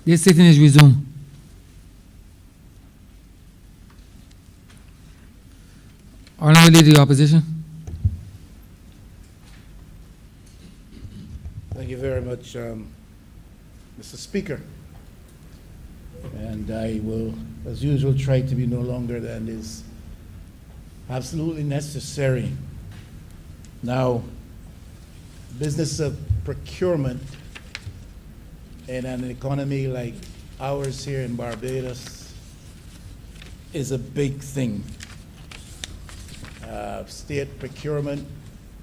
This sitting is resumed. Honourable Leader of the Opposition. Thank you very much, Mr. Speaker. And I will, as usual, try to be no longer than is absolutely necessary. Now, business of procurement in an economy like ours here in Barbados is a big thing. State procurement,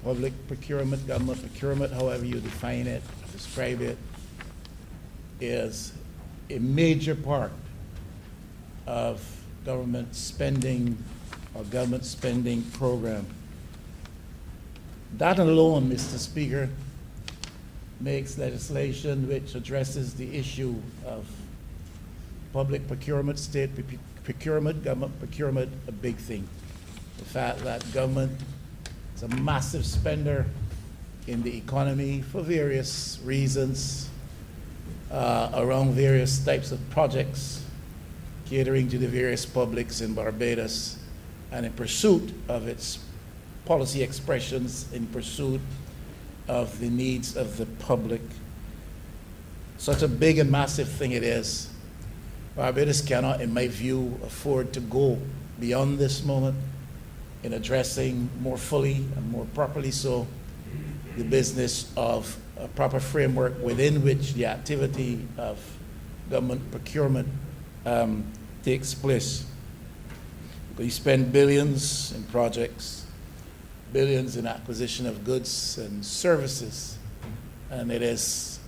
public procurement, government procurement, however you define it, describe it, is a major part of government spending or government spending program. That alone, Mr. Speaker, makes legislation which addresses the issue of public procurement, state procurement, government procurement, a big thing. The fact that government is a massive spender in the economy for various reasons, around various types of projects, catering to the various publics in Barbados, and in pursuit of its policy expressions, in pursuit of the needs of the public. Such a big and massive thing it is. Barbados cannot, in my view, afford to go beyond this moment in addressing more fully and more properly so the business of a proper framework within which the activity of government procurement takes place. We spend billions in projects, billions in acquisition of goods and services, and it is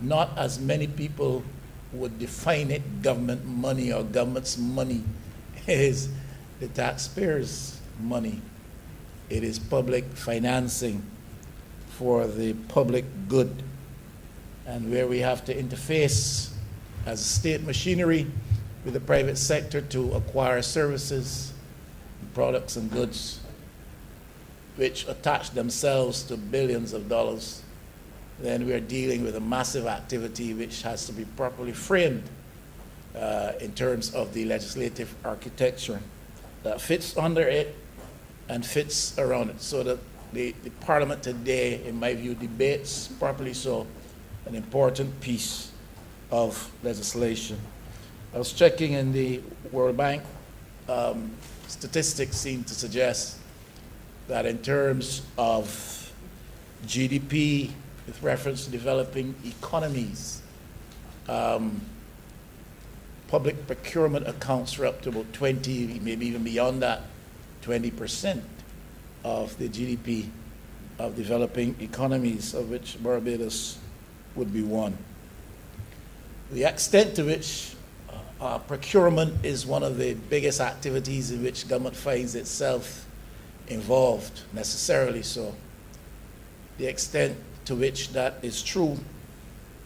not as many people would define it government money or government's money. It is the taxpayers' money. It is public financing for the public good, and where we have to interface as state machinery with the private sector to acquire services, products and goods which attach themselves to billions of dollars, then we are dealing with a massive activity which has to be properly framed in terms of the legislative architecture that fits under it and fits around it, so that the Parliament today, in my view, debates properly so an important piece of legislation. I was checking in the World Bank, statistics seem to suggest that in terms of GDP with reference to developing economies, public procurement accounts for up to about 20, maybe even beyond that, 20% of the GDP of developing economies, of which Barbados would be one. The extent to which procurement is one of the biggest activities in which government finds itself involved, necessarily so. The extent to which that is true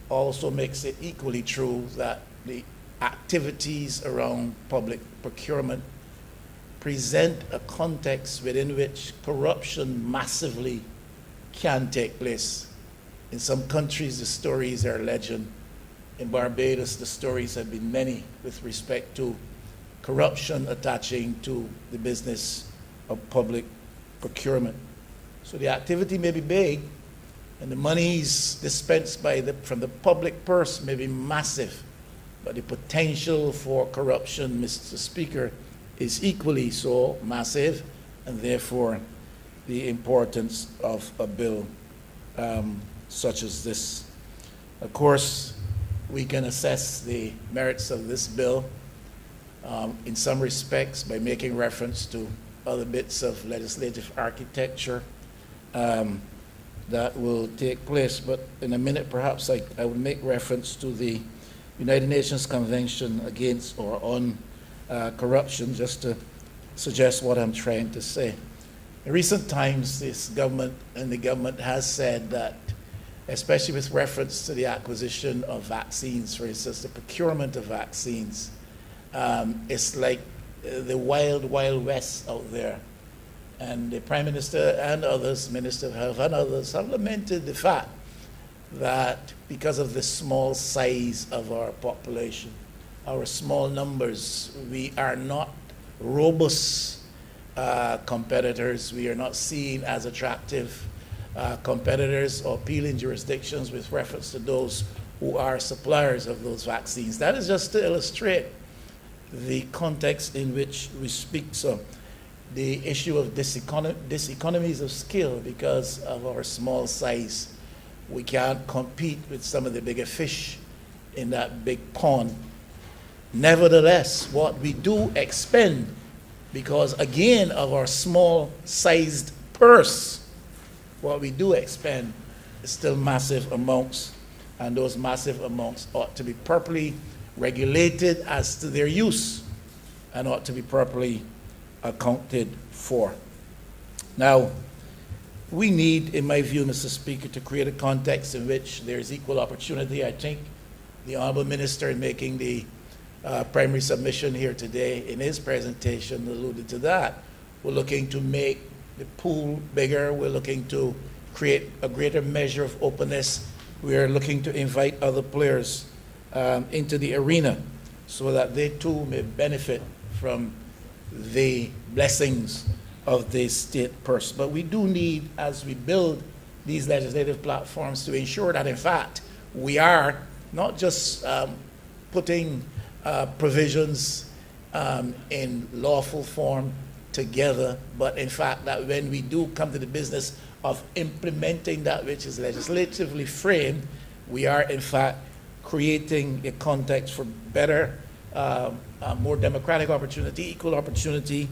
also makes it equally true that the activities around public procurement present a context within which corruption massively can take place. In some countries, the stories are legend. In Barbados, the stories have been many with respect to corruption attaching to the business of public procurement. So the activity may be big, and the monies dispensed from the public purse may be massive, but the potential for corruption, Mr. Speaker, is equally so massive, and therefore the importance of a bill such as this. Of course, we can assess the merits of this bill in some respects by making reference to other bits of legislative architecture that will take place. But in a minute, perhaps I would make reference to the United Nations Convention Against or on Corruption, just to suggest what I'm trying to say. In recent times, this government and the government has said that, especially with reference to the acquisition of vaccines, for instance, the procurement of vaccines, it's like the wild, wild west out there. And the Prime Minister and others, Minister of Health and others, have lamented the fact that because of the small size of our population, our small numbers, we are not robust competitors. We are not seen as attractive competitors or appealing jurisdictions with reference to those who are suppliers of those vaccines. That is just to illustrate the context in which we speak. So the issue of diseconomies of scale, because of our small size, we can't compete with some of the bigger fish in that big pond. Nevertheless, what we do expend, because again of our small-sized purse, what we do expend is still massive amounts, and those massive amounts ought to be properly regulated as to their use and ought to be properly accounted for. Now, we need, in my view, Mr. Speaker, to create a context in which there is equal opportunity. I think the Honourable Minister, in making the primary submission here today in his presentation, alluded to that. We're looking to make the pool bigger. We're looking to create a greater measure of openness. We're looking to invite other players into the arena so that they too may benefit from the blessings of the state purse. But we do need, as we build these legislative platforms, to ensure that, in fact, we are not just putting provisions in lawful form together, but in fact that when we do come to the business of implementing that which is legislatively framed, we are in fact creating a context for better, more democratic opportunity, equal opportunity,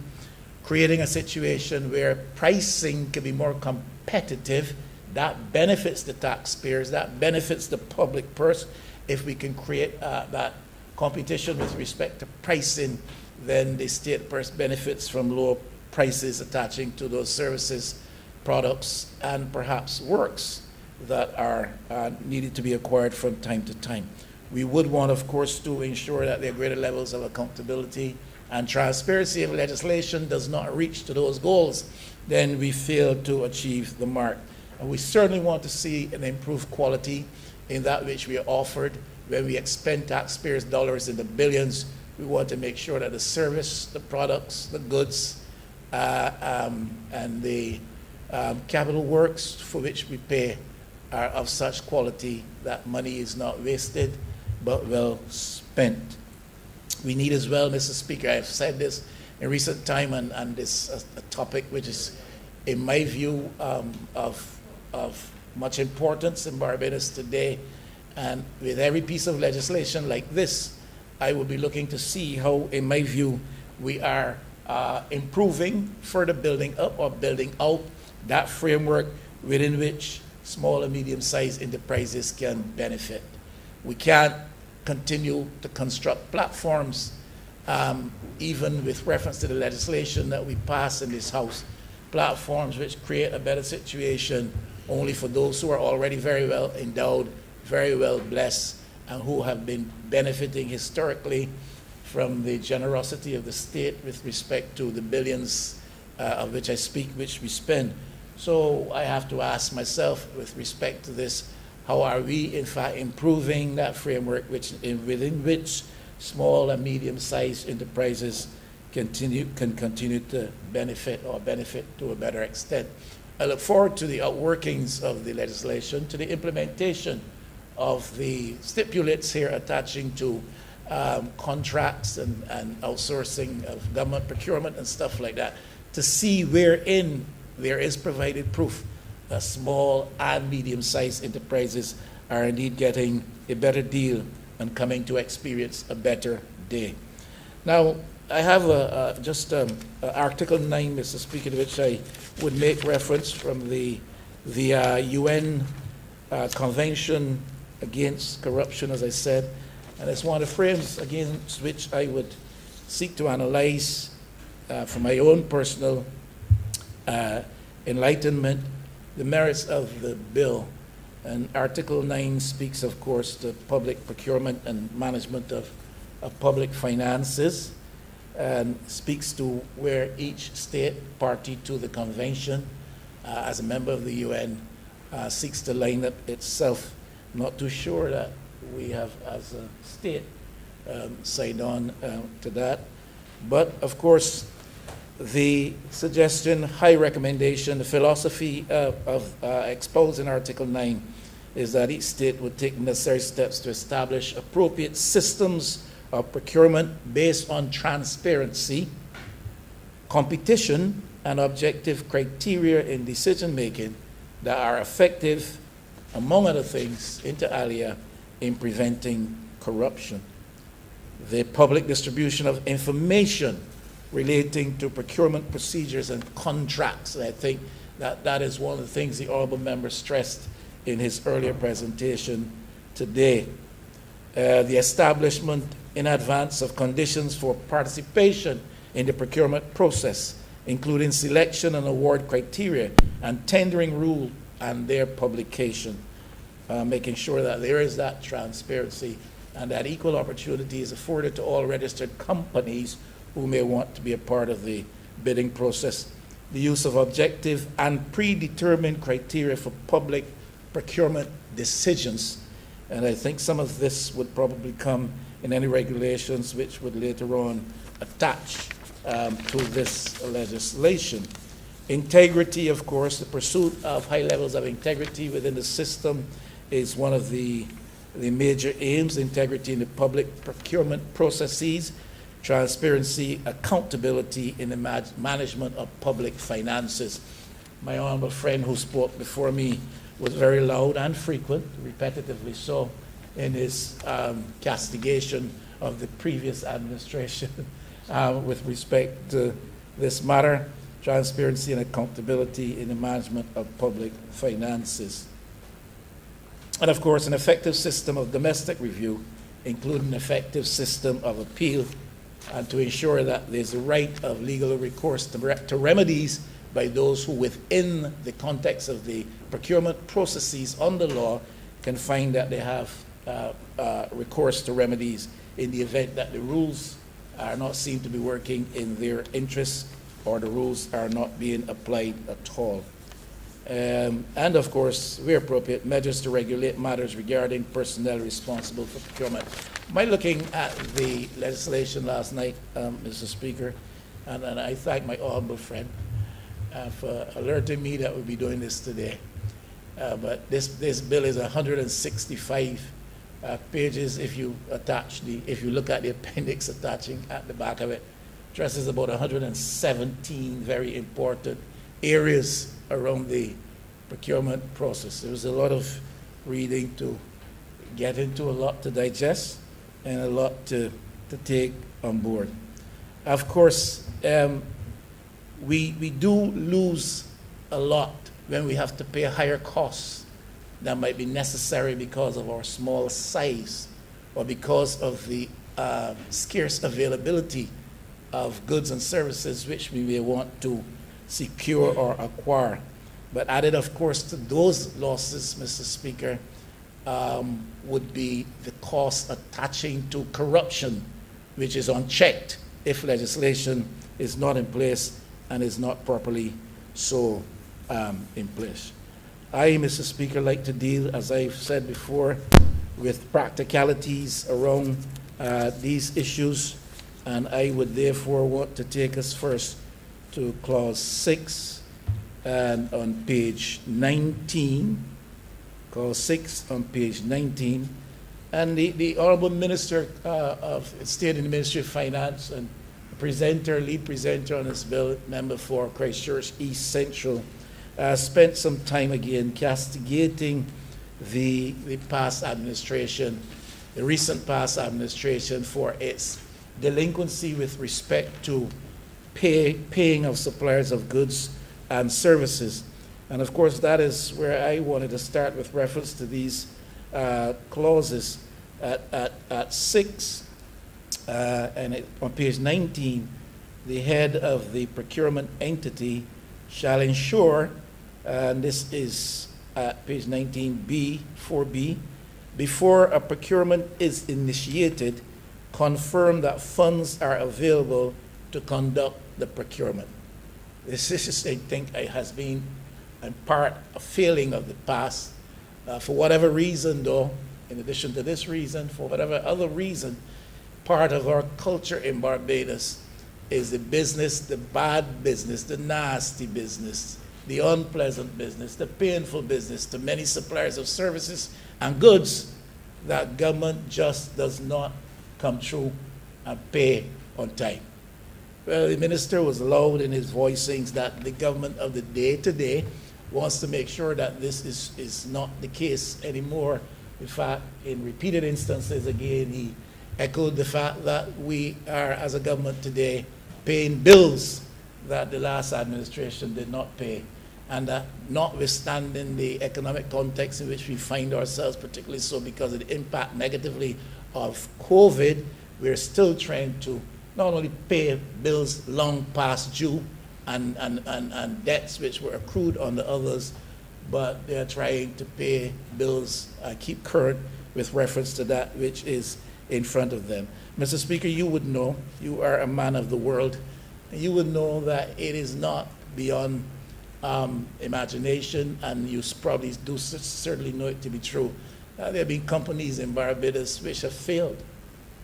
creating a situation where pricing can be more competitive. That benefits the taxpayers, that benefits the public purse. If we can create that competition with respect to pricing, then the state purse benefits from lower prices attaching to those services, products, and perhaps works that are needed to be acquired from time to time. We would want, of course, to ensure that there are greater levels of accountability and transparency. If legislation does not reach to those goals, then we fail to achieve the mark. And we certainly want to see an improved quality in that which we are offered. When we expend taxpayers' dollars in the billions, we want to make sure that the service, the products, the goods, and the capital works for which we pay are of such quality that money is not wasted but well spent. We need as well, Mr. Speaker, I have said this in recent time, and this a topic which is, in my view, of much importance in Barbados today. And with every piece of legislation like this, I will be looking to see how, in my view, we are improving, further building up or building out that framework within which small and medium-sized enterprises can benefit. We can't continue to construct platforms, even with reference to the legislation that we pass in this House, platforms which create a better situation only for those who are already very well endowed, very well blessed, and who have been benefiting historically from the generosity of the state with respect to the billions of which I speak, which we spend. So I have to ask myself, with respect to this, how are we in fact improving that framework within which small and medium-sized enterprises can continue to benefit to a better extent. I look forward to the outworkings of the legislation, to the implementation of the stipulates here attaching to contracts and outsourcing of government procurement and stuff like that, to see wherein there is provided proof that small and medium-sized enterprises are indeed getting a better deal and coming to experience a better day. Now, I have just Article 9, Mr. Speaker, to which I would make reference from the UN Convention Against Corruption, as I said, and it's one of the frames against which I would seek to analyze for my own personal enlightenment the merits of the bill. And Article 9 speaks, of course, to public procurement and management of public finances, and speaks to where each state party to the convention, as a member of the UN, seeks to line up itself Not too sure that we have, as a state, signed on to that. But of course, the suggestion, high recommendation, the philosophy of exposed in Article 9 is that each state would take necessary steps to establish appropriate systems of procurement based on transparency, competition, and objective criteria in decision-making that are effective, among other things, inter alia, in preventing corruption. The public distribution of information relating to procurement procedures and contracts. And I think that is one of the things the Honourable Member stressed in his earlier presentation today. The establishment in advance of conditions for participation in the procurement process, including selection and award criteria and tendering rule and their publication, making sure that there is that transparency and that equal opportunity is afforded to all registered companies who may want to be a part of the bidding process. The use of objective and predetermined criteria for public procurement decisions. And I think some of this would probably come in any regulations which would later on attach to this legislation. Integrity, of course, the pursuit of high levels of integrity within the system is one of the major aims. Integrity in the public procurement processes, transparency, accountability in the management of public finances. My honourable friend who spoke before me was very loud and frequent, repetitively so, in his castigation of the previous administration with respect to this matter, transparency and accountability in the management of public finances. And of course, an effective system of domestic review, including an effective system of appeal, and to ensure that there's a right of legal recourse to remedies by those who, within the context of the procurement processes under law, can find that they have recourse to remedies in the event that the rules are not seen to be working in their interests or the rules are not being applied at all. And of course, where appropriate, measures to regulate matters regarding personnel responsible for procurement. By looking at the legislation last night, Mr. Speaker, and I thank my honourable friend for alerting me that we'll be doing this today. But this bill is 165 pages. If you look at the appendix attaching at the back of it, addresses about 117 very important areas around the procurement process. There was a lot of reading to get into, a lot to digest, and a lot to take on board. Of course, we do lose a lot when we have to pay higher costs that might be necessary because of our small size or because of the scarce availability of goods and services which we may want to secure or acquire. But added, of course, to those losses, Mr. Speaker, would be the cost attaching to corruption, which is unchecked if legislation is not in place and is not properly so in place. I, Mr. Speaker, like to deal, as I've said before, with practicalities around these issues, and I would therefore want to take us first to Clause 6 and on page 19, Clause 6 on page 19, and the Honourable Minister of State in the Ministry of Finance and lead presenter on this bill, member for Christchurch East Central, spent some time again castigating the past administration, the recent past administration, for its delinquency with respect to paying of suppliers of goods and services. And of course, that is where I wanted to start with reference to these clauses at 6 and on page 19. The head of the procurement entity shall ensure, and this is at page 19B, 4B, before a procurement is initiated, confirm that funds are available to conduct the procurement. This is, I think, has been in part a failing of the past For whatever reason, though, in addition to this reason, for whatever other reason, part of our culture in Barbados is the business, the bad business, the nasty business, the unpleasant business, the painful business to many suppliers of services and goods that government just does not come through and pay on time. Well, the minister was loud in his voicings that the government of the day today wants to make sure that this is not the case anymore. In fact, in repeated instances again, he echoed the fact that we are, as a government today, paying bills that the last administration did not pay, and that notwithstanding the economic context in which we find ourselves, particularly so because of the impact negatively of COVID, we're still trying to not only pay bills long past due and debts which were accrued on the others, but they're trying to pay bills, keep current with reference to that which is in front of them. Mr. Speaker, you would know, you are a man of the world, and you would know that it is not beyond imagination, and you probably do certainly know it to be true. There have been companies in Barbados which have failed,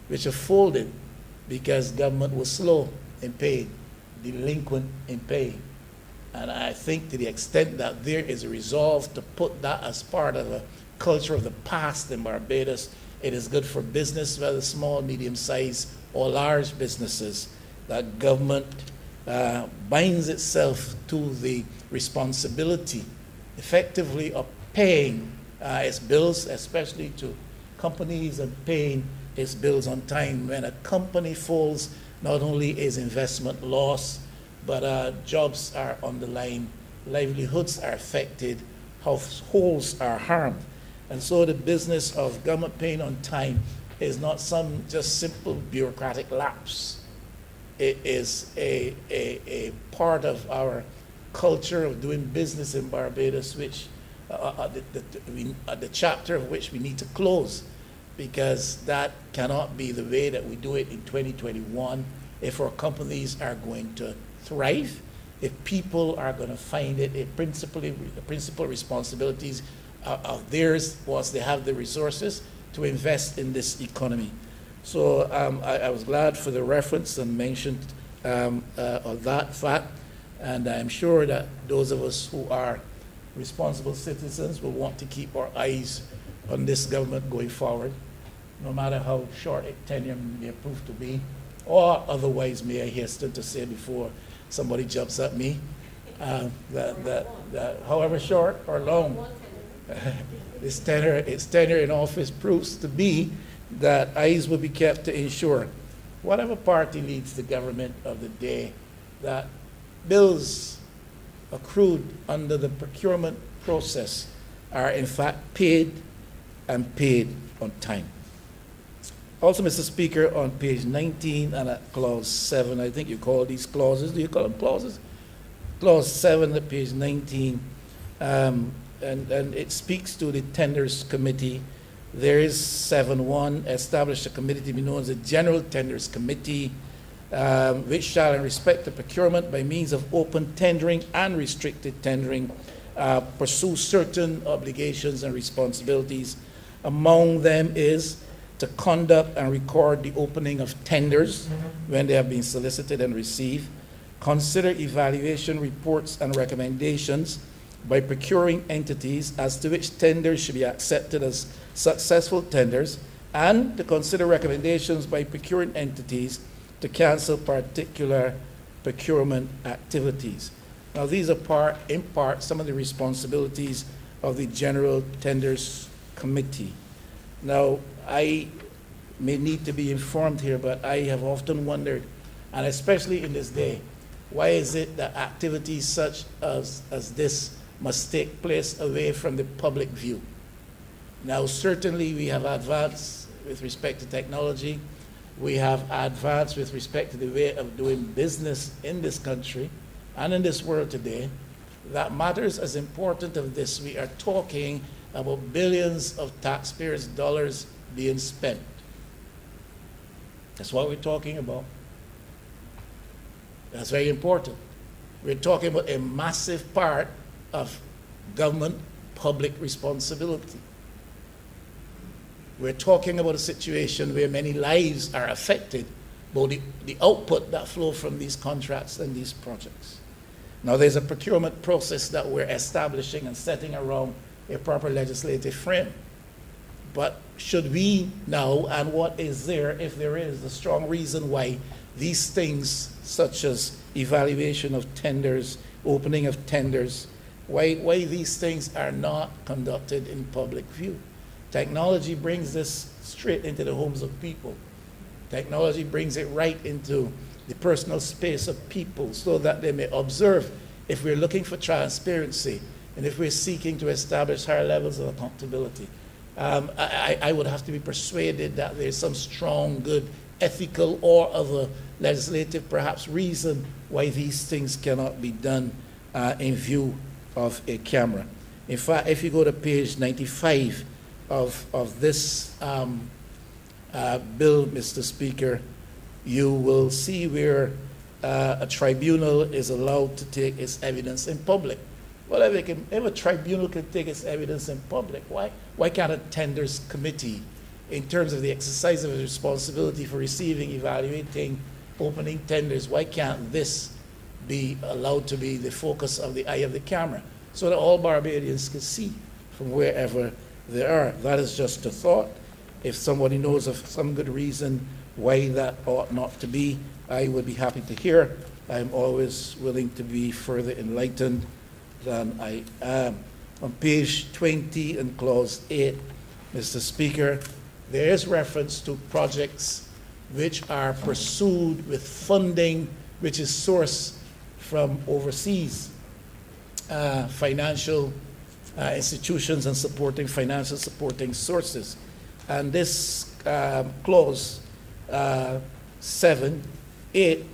which have folded because government was slow in paying, delinquent in paying. And I think to the extent that there is a resolve to put that as part of a culture of the past in Barbados, it is good for business, whether small, medium-sized, or large businesses, that government binds itself to the responsibility, effectively, of paying its bills, especially to companies, and paying its bills on time. When a company falls, not only is investment lost, but jobs are on the line, livelihoods are affected, households are harmed. And so the business of government paying on time is not some just simple bureaucratic lapse. It is a part of our culture of doing business in Barbados, which the chapter of which we need to close, because that cannot be the way that we do it in 2021 if our companies are going to thrive, if people are going to find it a principal responsibilities of theirs once they have the resources to invest in this economy. So I was glad for the reference and mention of that fact, and I'm sure that those of us who are responsible citizens will want to keep our eyes on this government going forward, no matter how short a tenure may prove to be, or otherwise, may I hasten to say before somebody jumps at me, that however short or long its tenure in office proves to be, that eyes will be kept to ensure, whatever party leads the government of the day, that bills accrued under the procurement process are in fact paid, and paid on time. Also, Mr. Speaker, on page 19 and at clause 7, I think you call these clauses, do you call them clauses? Clause 7 at page 19, and it speaks to the Tenders Committee. There is 7.1, establish a committee to be known as the General Tenders Committee, which shall, in respect to procurement by means of open tendering and restricted tendering, pursue certain obligations and responsibilities. Among them is to conduct and record the opening of tenders when they have been solicited and received, consider evaluation reports and recommendations by procuring entities as to which tenders should be accepted as successful tenders, and to consider recommendations by procuring entities to cancel particular procurement activities. Now, these are in part some of the responsibilities of the General Tenders Committee. Now, I may need to be informed here, but I have often wondered, and especially in this day, why is it that activities such as this must take place away from the public view? Now, certainly we have advanced with respect to technology. We have advanced with respect to the way of doing business in this country and in this world today. That matters as important of this. We are talking about billions of taxpayers' dollars being spent. That's what we're talking about. That's very important. We're talking about a massive part of government public responsibility. We're talking about a situation where many lives are affected by the output that flow from these contracts and these projects. Now, there's a procurement process that we're establishing and setting around a proper legislative frame. But should we now, and what is there, if there is, a strong reason why these things, such as evaluation of tenders, opening of tenders, why these things are not conducted in public view? Technology brings this straight into the homes of people. Technology brings it right into the personal space of people so that they may observe if we're looking for transparency and if we're seeking to establish higher levels of accountability. I would have to be persuaded that there's some strong, good, ethical or other legislative perhaps reason why these things cannot be done in view of a camera. In fact, if you go to page 95 of this bill, Mr. Speaker, you will see where a tribunal is allowed to take its evidence in public. Well, if a tribunal can take its evidence in public, why can't a tenders committee, in terms of the exercise of its responsibility for receiving, evaluating, opening tenders, why can't this be allowed to be the focus of the eye of the camera so that all Barbadians can see from wherever they are? That is just a thought. If somebody knows of some good reason why that ought not to be, I would be happy to hear. I'm always willing to be further enlightened than I am. On page 20 and clause 8, Mr. Speaker, there is reference to projects which are pursued with funding which is sourced from overseas financial institutions and financial supporting sources. And this clause 7, 8,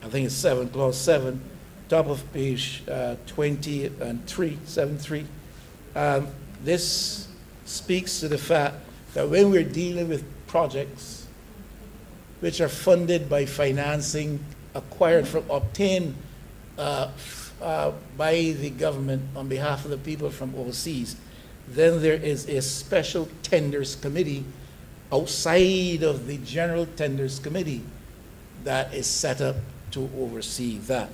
I think it's 7, clause 7, top of page 20 and 3, 7.3. This speaks to the fact that when we're dealing with projects which are funded by financing obtained by the government on behalf of the people from overseas, then there is a special tenders committee outside of the general tenders committee that is set up to oversee that.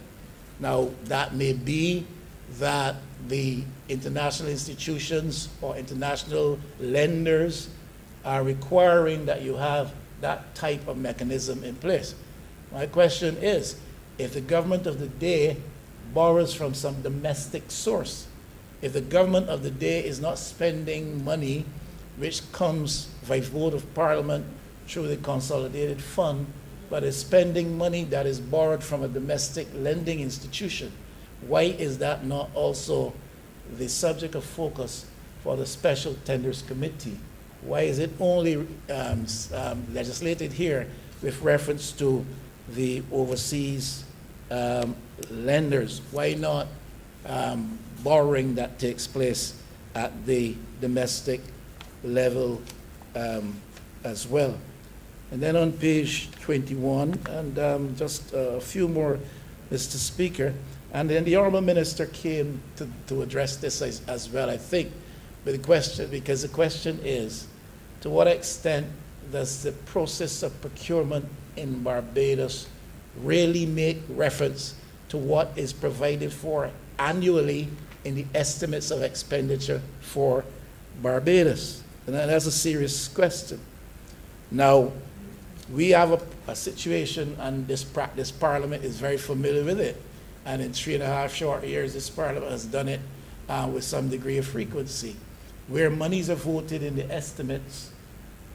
Now, that may be that the international institutions or international lenders are requiring that you have that type of mechanism in place. My question is, if the government of the day borrows from some domestic source, if the government of the day is not spending money which comes by vote of parliament through the consolidated fund, but is spending money that is borrowed from a domestic lending institution, why is that not also the subject of focus for the special tenders committee? Why is it only legislated here with reference to the overseas lenders? Why not borrowing that takes place at the domestic level as well? And then on page 21, and just a few more, Mr. Speaker, and then the Honourable Minister came to address this as well, I think, but because the question is, to what extent does the process of procurement in Barbados really make reference to what is provided for annually in the estimates of expenditure for Barbados? And that's a serious question. Now, we have a situation, and this Parliament is very familiar with it. And in 3.5 short years, this Parliament has done it with some degree of frequency. Where monies are voted in the estimates,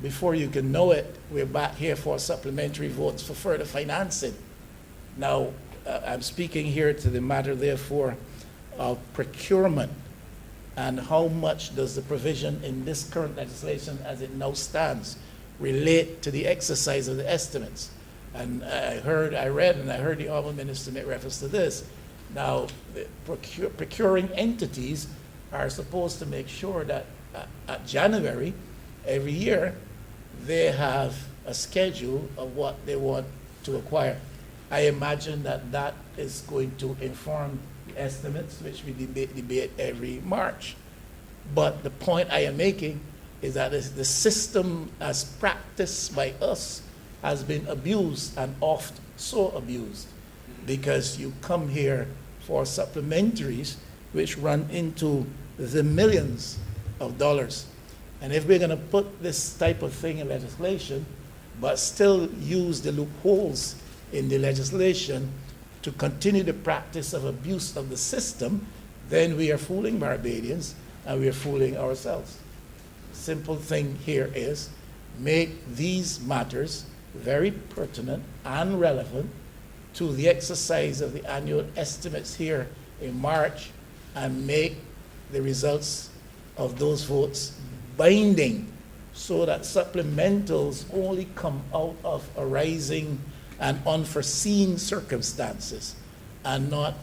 before you can know it, we're back here for supplementary votes for further financing. Now, I'm speaking here to the matter, therefore, of procurement, and how much does the provision in this current legislation as it now stands relate to the exercise of the estimates. And I read and I heard the Honourable Minister make reference to this. Now, the procuring entities are supposed to make sure that at January every year they have a schedule of what they want to acquire. I imagine that that is going to inform the estimates, which we debate every March. But the point I am making is that the system as practiced by us has been abused, and oft so abused, because you come here for supplementaries which run into the millions of dollars. And if we're going to put this type of thing in legislation, but still use the loopholes in the legislation to continue the practice of abuse of the system, then we are fooling Barbadians and we are fooling ourselves. Simple thing here is make these matters very pertinent and relevant to the exercise of the annual estimates here in March, and make the results of those votes binding, so that supplementals only come out of arising and unforeseen circumstances, and not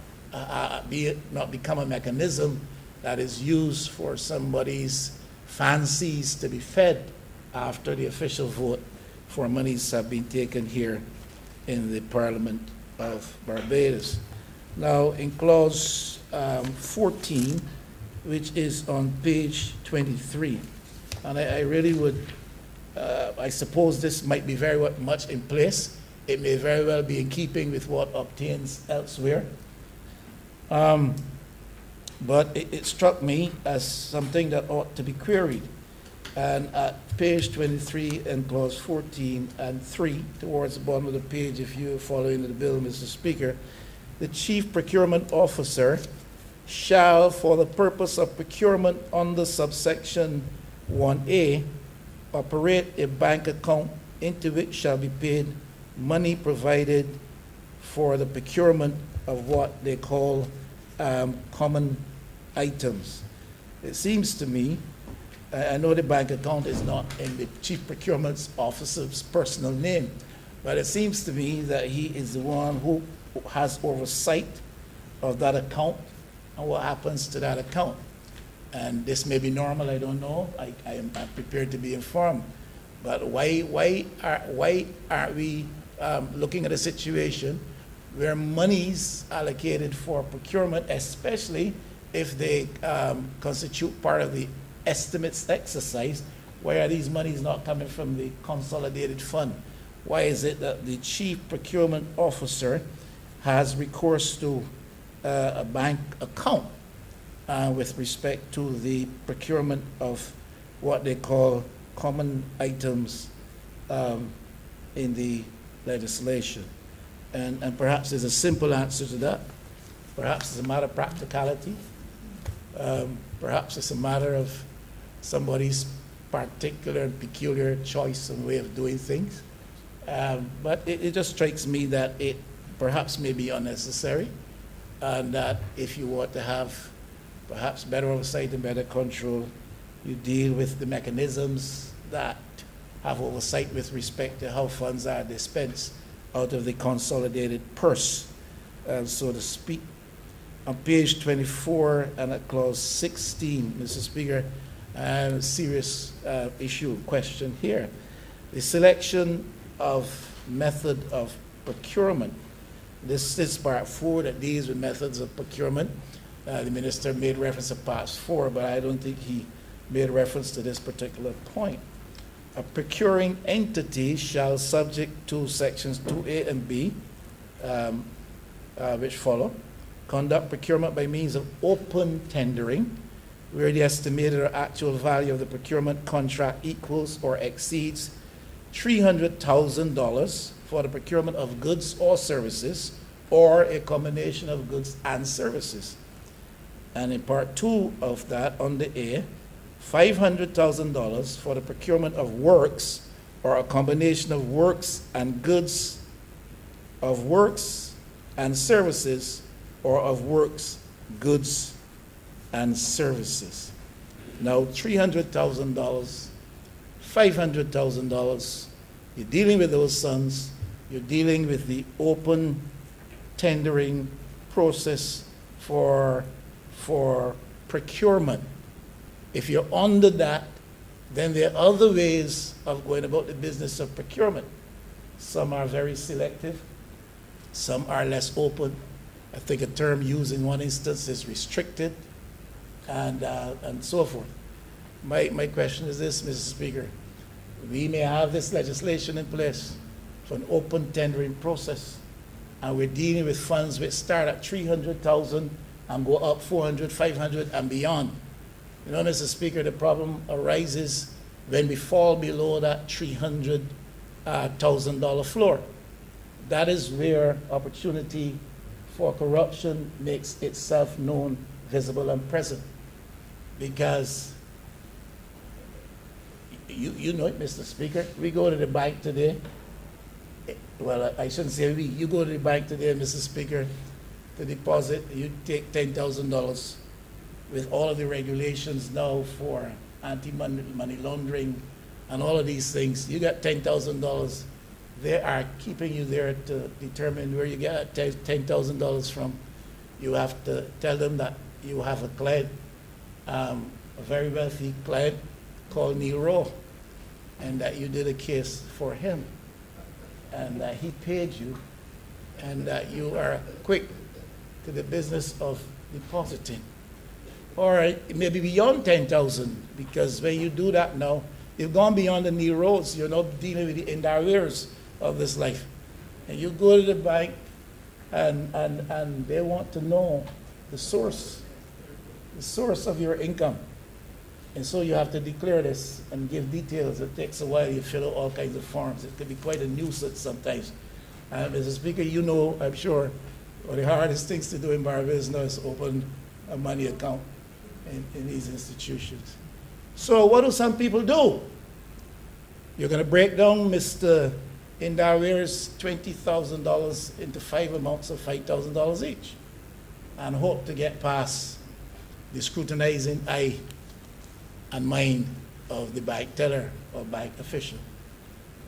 become a mechanism that is used for somebody's fancies to be fed after the official vote for monies have been taken here in the Parliament of Barbados. Now, in clause 14, which is on page 23, and I really would, I suppose this might be very much in place. It may very well be in keeping with what obtains elsewhere. But it struck me as something that ought to be queried. And at page 23 and clause 14 and 3, towards the bottom of the page, if you're following the bill, Mr. Speaker, the Chief Procurement Officer shall, for the purpose of procurement under subsection 1A, operate a bank account into which shall be paid money provided for the procurement of what they call common items. It seems to me, I know the bank account is not in the Chief Procurement Officer's personal name, but it seems to me that he is the one who has oversight of that account and what happens to that account. And this may be normal, I don't know. I am prepared to be informed. But why aren't we looking at a situation where monies allocated for procurement, especially if they constitute part of the estimates exercise, why are these monies not coming from the consolidated fund? Why is it that the Chief Procurement Officer has recourse to a bank account with respect to the procurement of what they call common items in the legislation? And perhaps there's a simple answer to that. Perhaps it's a matter of practicality. Perhaps it's a matter of somebody's particular and peculiar choice and way of doing things. But it just strikes me that it perhaps may be unnecessary, and that if you want to have perhaps better oversight and better control, you deal with the mechanisms that have oversight with respect to how funds are dispensed out of the consolidated purse, so to speak. On page 24 and at clause 16, Mr. Speaker, a serious issue, question here. The selection of method of procurement. This is part 4 that deals with methods of procurement. The minister made reference to part 4, but I don't think he made reference to this particular point. A procuring entity shall, subject to sections 2A and B, which follow, conduct procurement by means of open tendering, where the estimated or actual value of the procurement contract equals or exceeds $300,000 for the procurement of goods or services, or a combination of goods and services. And in part 2 of that, under A, $500,000 for the procurement of works, or a combination of works and goods, of works and services, or of works, goods, and services. Now, $300,000, $500,000, you're dealing with those sums, you're dealing with the open tendering process for procurement. If you're under that, then there are other ways of going about the business of procurement. Some are very selective, Some are less open. I think a term used in one instance is restricted, and so forth. My question is this, Mr. Speaker. We may have this legislation in place for an open tendering process, and we're dealing with funds which start at 300,000 and go up 400, 500, and beyond. You know, Mr. Speaker, the problem arises when we fall below that $300,000 floor. That is where opportunity for corruption makes itself known, visible, and present. Because you know it, Mr. Speaker. We go to the bank today. Well, I shouldn't say we. You go to the bank today, Mr. Speaker, to deposit. You take $10,000 with all of the regulations now for anti-money laundering and all of these things. You got $10,000. They are keeping you there to determine where you get $10,000 from. You have to tell them that you have a client, a very wealthy client called Neil Rowe, and that you did a case for him, and that he paid you, and that you are quick to the business of depositing. Or it may be beyond 10,000, because when you do that now, you've gone beyond the Neil Rows. You're not dealing with the individuals of this life. And you go to the bank, and they want to know the source of your income. And so you have to declare this and give details. It takes a while. You fill out all kinds of forms. It can be quite a nuisance sometimes. Mr. Speaker, you know, I'm sure, one of the hardest things to do in Barbados now is open a money account in these institutions. So what do some people do? You're going to break down Mr. Indarware's $20,000 into 5 amounts of $5,000 each and hope to get past the scrutinizing eye and mind of the bank teller or bank official.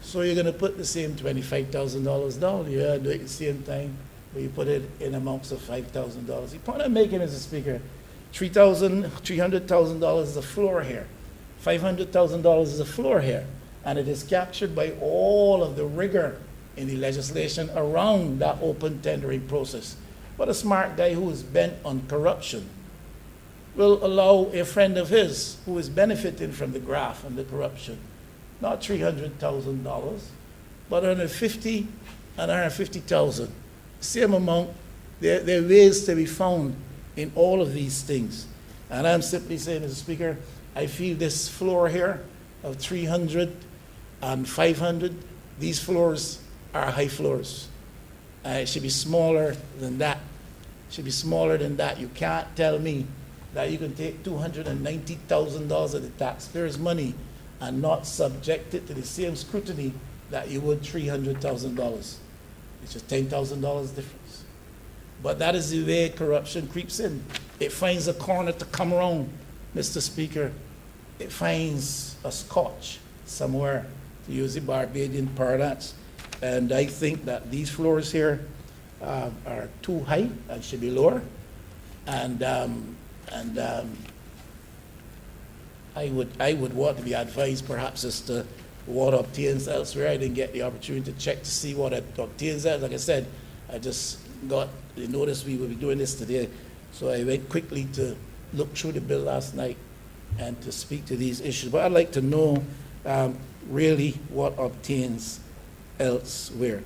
So you're going to put the same $25,000 down. You do it at the same time, but you put it in amounts of $5,000. The point I'm making, Mr. Speaker, $300,000 is a floor here. $500,000 is a floor here. And it is captured by all of the rigor in the legislation around that open tendering process. But a smart guy who is bent on corruption will allow a friend of his who is benefiting from the graft and the corruption, not $300,000, but $150,000 and $150,000. Same amount. There are ways to be found in all of these things. And I'm simply saying, Mr. Speaker, I feel this floor here of 300 and 500, these floors are high floors. It should be smaller than that. It should be smaller than that. You can't tell me that you can take $290,000 of the taxpayers' money and not subject it to the same scrutiny that you would $300,000. It's just $10,000 difference. But that is the way corruption creeps in. It finds a corner to come around, Mr. Speaker. It finds a scotch somewhere, to use the Barbadian parlance. And I think that these floors here are too high and should be lower. And I would want to be advised perhaps as to what obtains elsewhere. I didn't get the opportunity to check to see what it obtains elsewhere. Like I said, I just got the notice we will be doing this today. So I went quickly to look through the bill last night and to speak to these issues. But I'd like to know really what obtains elsewhere.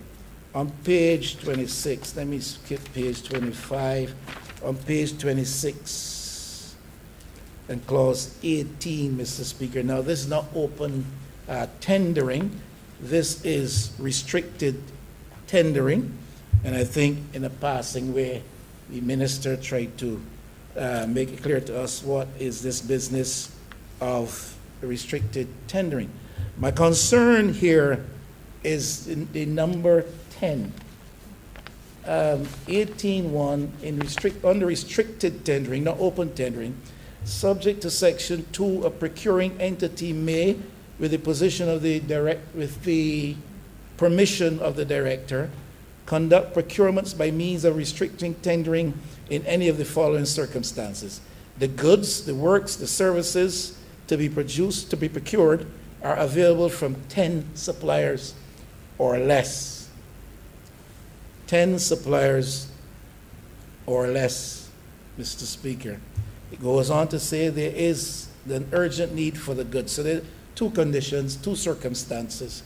On page 26, let me skip page 25. On page 26 and clause 18, Mr. Speaker. Now, this is not open tendering. This is restricted tendering. And I think in a passing way, the minister tried to make it clear to us what is this business of restricted tendering. My concern here is in the number 10. 18.1, under restricted tendering, not open tendering, subject to section 2, a procuring entity may, with the permission of the director, conduct procurements by means of restricting tendering in any of the following circumstances. The goods, the works, the services to be procured are available from 10 suppliers or less. 10 suppliers or less, Mr. Speaker. It goes on to say there is an urgent need for the goods. So there are two conditions, two circumstances.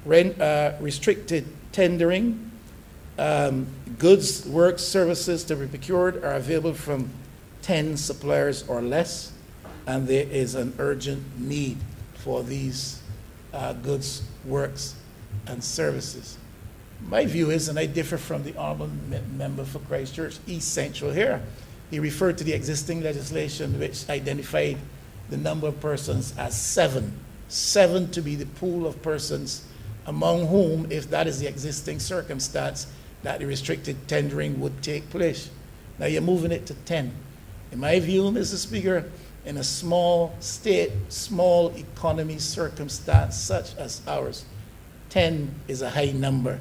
Restricted tendering, goods, works, services to be procured are available from 10 suppliers or less, and there is an urgent need for these goods, works, and services. My view is, and I differ from the Honourable Member for Christchurch East Central here, he referred to the existing legislation which identified the number of persons as 7 to be the pool of persons among whom, if that is the existing circumstance, that the restricted tendering would take place. Now you're moving it to 10. In my view, Mr. Speaker, in a small state, small economy circumstance such as ours, 10 is a high number.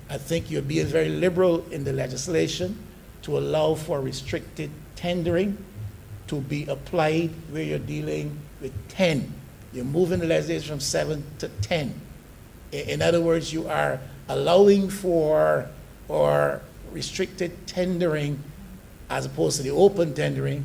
I think you're being very liberal in the legislation to allow for restricted tendering to be applied where you're dealing with 10. You're moving the legislation from 7 to 10. In other words, you are allowing for or restricted tendering as opposed to the open tendering,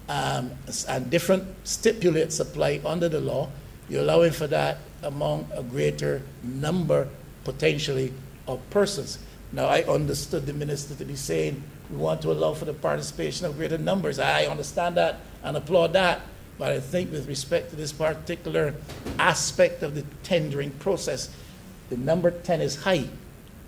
and different stipulates apply under the law. You're allowing for that among a greater number, potentially, of persons. Now, I understood the minister to be saying we want to allow for the participation of greater numbers. I understand that and applaud that, but I think with respect to this particular aspect of the tendering process, the number 10 is high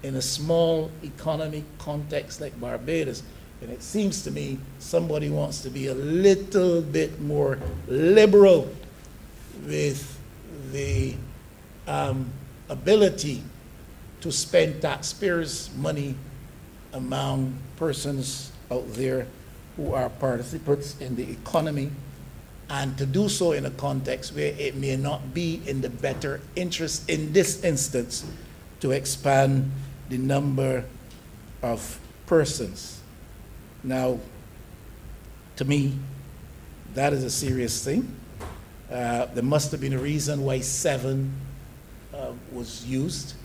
in a small economic context like Barbados. And it seems to me somebody wants to be a little bit more liberal with the ability to spend taxpayers' money among persons out there who are participants in the economy, and to do so in a context where it may not be in the better interest in this instance to expand the number of persons. Now, to me, that is a serious thing. There must have been a reason why 7 was used,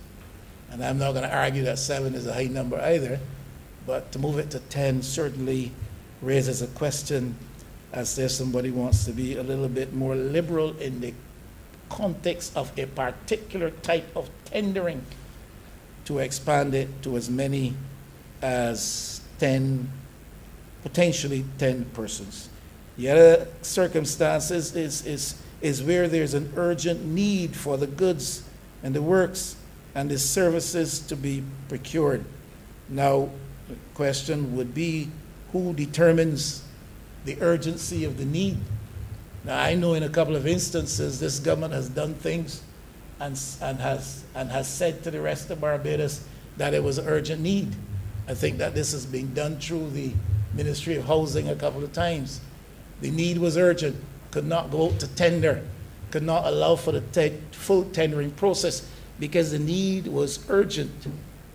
and I'm not going to argue that 7 is a high number either, but to move it to 10 certainly raises a question as if somebody wants to be a little bit more liberal in the context of a particular type of tendering to expand it to as many as 10, potentially 10 persons. The other circumstances is where there's an urgent need for the goods and the works and the services to be procured. Now, the question would be, who determines the urgency of the need? Now, I know in a couple of instances this government has done things and has said to the rest of Barbados that it was an urgent need. I think that this has been done through the Ministry of Housing a couple of times. The need was urgent, could not go out to tender, could not allow for the full tendering process because the need was urgent,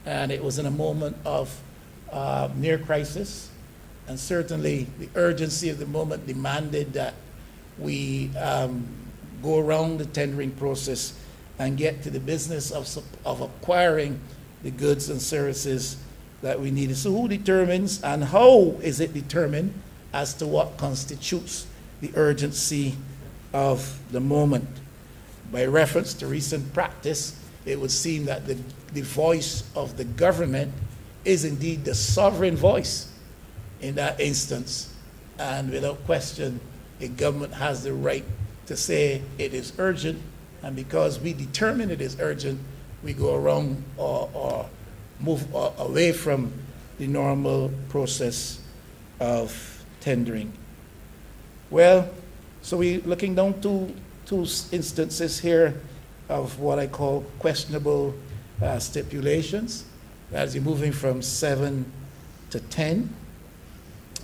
and it was in a moment of near crisis, and certainly the urgency of the moment demanded that we go around the tendering process and get to the business of acquiring the goods and services that we needed. So who determines and how is it determined as to what constitutes the urgency of the moment? By reference to recent practice, it would seem that the voice of the government is indeed the sovereign voice in that instance. And without question, a government has the right to say it is urgent, and because we determine it is urgent, we go around or move away from the normal process of tendering. Well, so we're looking down two instances here of what I call questionable stipulations, as you're moving from 7 to 10.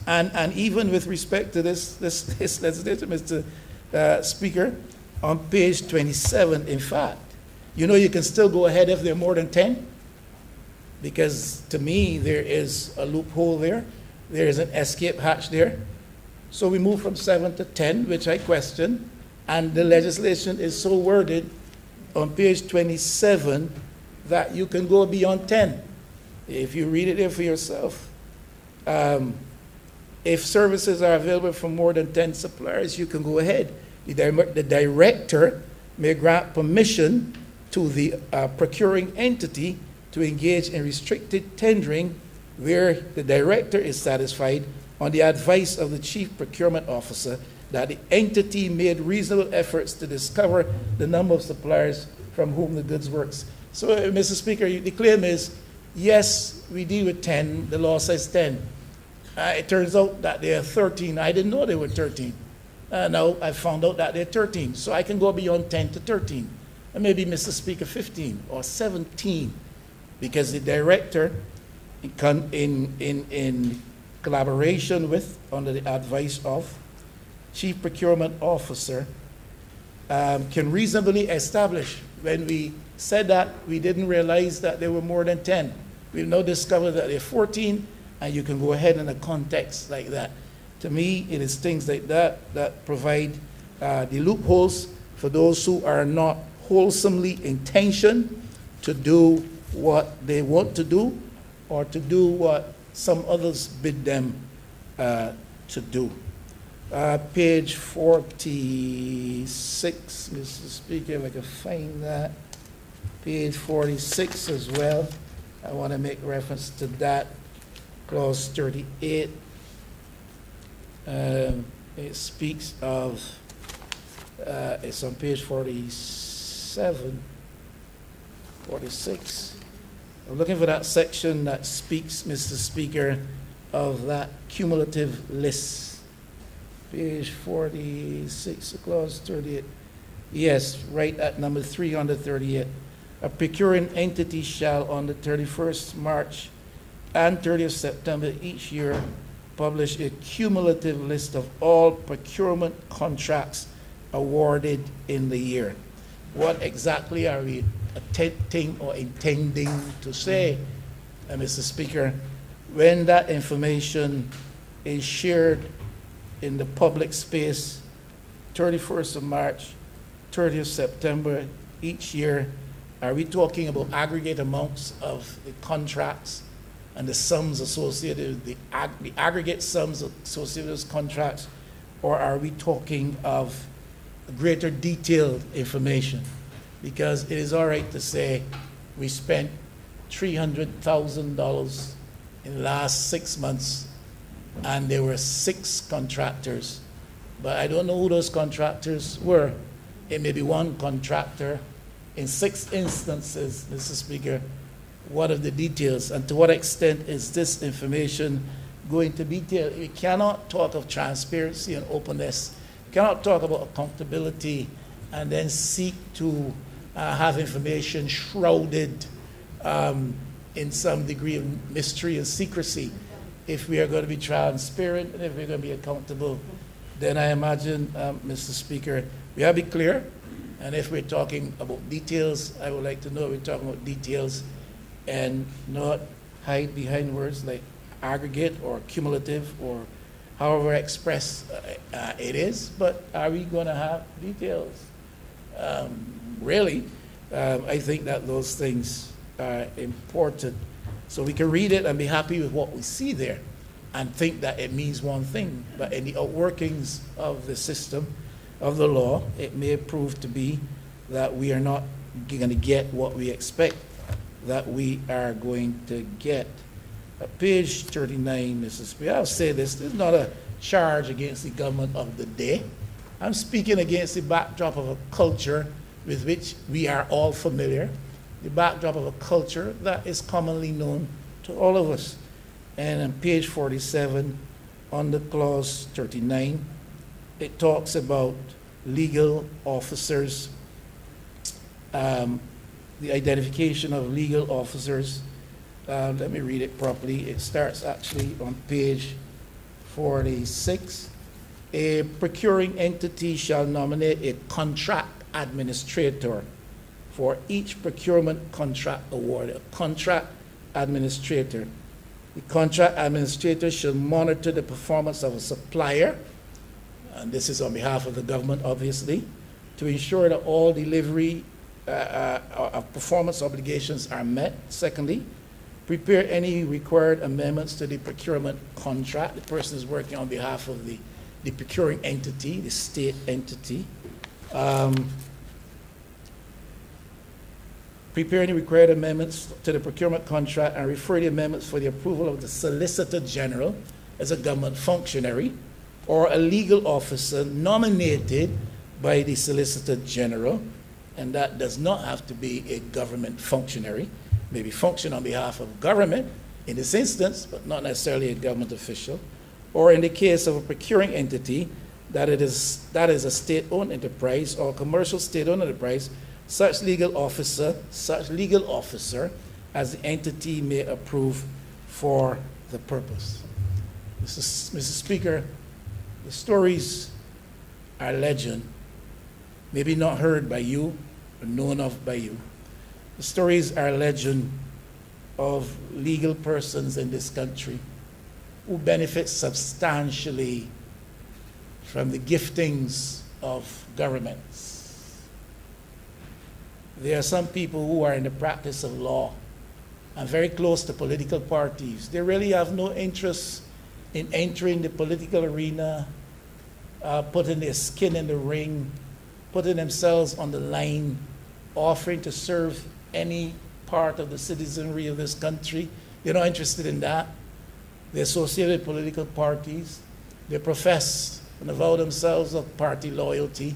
And even with respect to this legislation, Mr. Speaker, on page 27, in fact, you know you can still go ahead if there are more than 10, because to me there is a loophole there. There is an escape hatch there. So we move from 7 to 10, which I question, and the legislation is so worded on page 27 that you can go beyond 10. If you read it there for yourself, if services are available from more than 10 suppliers, you can go ahead. The director may grant permission to the procuring entity to engage in restricted tendering where the director is satisfied on the advice of the chief procurement officer that the entity made reasonable efforts to discover the number of suppliers from whom the goods works. So, Mr. Speaker, the claim is, yes, we deal with 10, the law says 10. It turns out that there are 13. I didn't know there were 13. Now I found out that there are 13. So I can go beyond 10 to 13. And maybe, Mr. Speaker, 15 or 17. Because the director, in collaboration with, under the advice of, chief procurement officer, can reasonably establish. When we said that, we didn't realize that there were more than 10. We've now discovered that there are 14, and you can go ahead in a context like that. To me, it is things like that that provide the loopholes for those who are not wholesomely intentioned to do what they want to do or to do what some others bid them to do. Page 46, Mr. Speaker, if I can find that. Page 46 as well. I want to make reference to that. Clause 38. It speaks of, it's on page 47, 46. I'm looking for that section that speaks, Mr. Speaker, of that cumulative list. Page 46, clause 38. Yes, right at number 338. A procuring entity shall, on the 31st March and 30th September each year, publish a cumulative list of all procurement contracts awarded in the year. What exactly are we attempting or intending to say, Mr. Speaker, when that information is shared in the public space, 31st of March, 30th September each year? Are we talking about aggregate amounts of the contracts and the sums associated with the aggregate sums associated with those contracts, or are we talking of greater detailed information? Because it is all right to say we spent $300,000 in the last 6 months and there were 6 contractors, but I don't know who those contractors were. It may be one contractor. In 6 instances, Mr. Speaker, what are the details, and to what extent is this information going to be detailed? We cannot talk of transparency and openness. We cannot talk about accountability and then seek to have information shrouded in some degree of mystery and secrecy. If we are going to be transparent and if we're going to be accountable, then I imagine, Mr. Speaker, we have to be clear. And if we're talking about details, I would like to know we're talking about details and not hide behind words like aggregate or cumulative or however expressed it is. But are we going to have details? Really, I think that those things are important. So we can read it and be happy with what we see there and think that it means one thing. But in the outworkings of the system, of the law, it may prove to be that we are not going to get what we expect that we are going to get. Page 39, Mrs. Speaker, I'll say this is not a charge against the government of the day. I'm speaking against the backdrop of a culture with which we are all familiar, the backdrop of a culture that is commonly known to all of us. And on page 47, under clause 39, it talks about legal officers, the identification of legal officers. Let me read it properly. It starts actually on page 46. A procuring entity shall nominate a contract administrator for each procurement contract awarded. A contract administrator. The contract administrator shall monitor the performance of a supplier, and this is on behalf of the government, obviously, to ensure that all delivery of performance obligations are met. Secondly, Prepare any required amendments to the procurement contract. The person is working on behalf of the procuring entity, the state entity. Prepare any required amendments to the procurement contract and refer the amendments for the approval of the Solicitor General as a government functionary or a legal officer nominated by the Solicitor General, and that does not have to be a government functionary. Maybe function on behalf of government in this instance, but not necessarily a government official. Or in the case of a procuring entity, that is a state-owned enterprise or commercial state-owned enterprise, such legal officer as the entity may approve for the purpose. Mr. Speaker, the stories are legend, maybe not heard by you or known of by you. The stories are legend of legal persons in this country who benefit substantially from the giftings of governments. There are some people who are in the practice of law and very close to political parties. They really have no interest in entering the political arena, putting their skin in the ring, putting themselves on the line, offering to serve any part of the citizenry of this country. They're not interested in that. They're associated with political parties. They profess and avow themselves of party loyalty.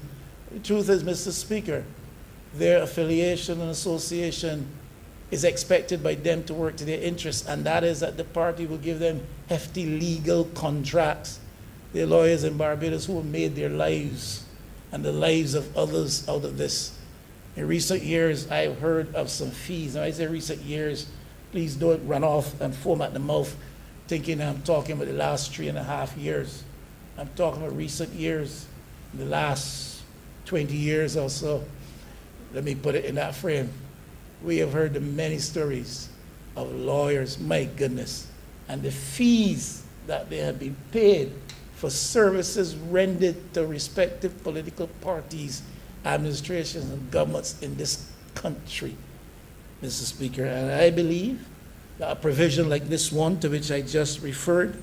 The truth is, Mr. Speaker, their affiliation and association is expected by them to work to their interests, and that is that the party will give them hefty legal contracts. There are lawyers in Barbados who have made their lives and the lives of others out of this. In recent years, I've heard of some fees. Now, I say recent years, please don't run off and foam at the mouth thinking I'm talking about the last 3.5 years. I'm talking about recent years, the last 20 years or so. Let me put it in that frame. We have heard the many stories of lawyers, my goodness, and the fees that they have been paid for services rendered to respective political parties, administrations, and governments in this country, Mr. Speaker. And I believe that a provision like this one, to which I just referred,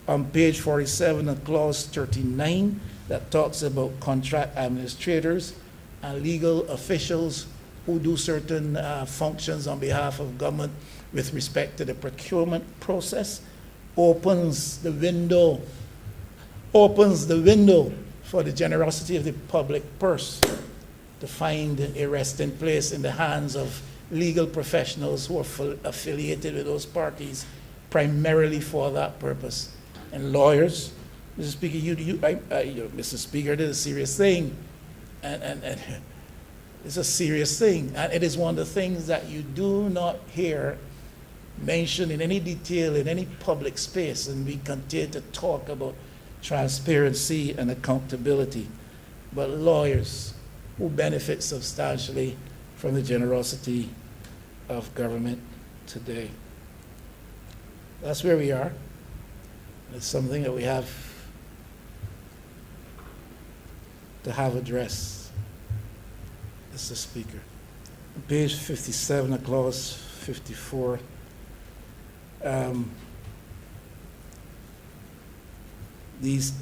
on page 47 of clause 39, that talks about contract administrators and legal officials who do certain functions on behalf of government with respect to the procurement process, opens the window for the generosity of the public purse to find a resting place in the hands of legal professionals who are affiliated with those parties primarily for that purpose. And lawyers, Mr. Speaker, Mr. Speaker, this is a serious thing. And it's a serious thing. And it is one of the things that you do not hear mentioned in any detail in any public space. And we continue to talk about transparency and accountability. But lawyers who benefit substantially from the generosity of government today. That's where we are. It's something that we have to have addressed, Mr. Speaker. On page 57 of clause 54, these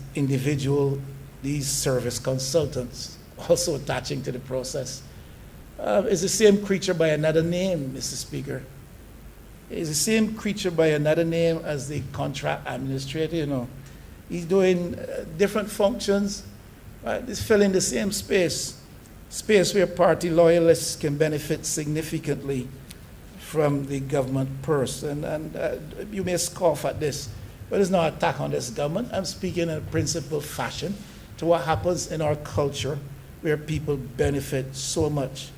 service consultants also attaching to the process is the same creature by another name, Mr. Speaker. It's the same creature by another name as the contract administrator, you know. He's doing different functions, right? He's filling the same space where party loyalists can benefit significantly from the government purse. And you may scoff at this, but it's not an attack on this government. I'm speaking in a principled fashion to what happens in our culture where people benefit so much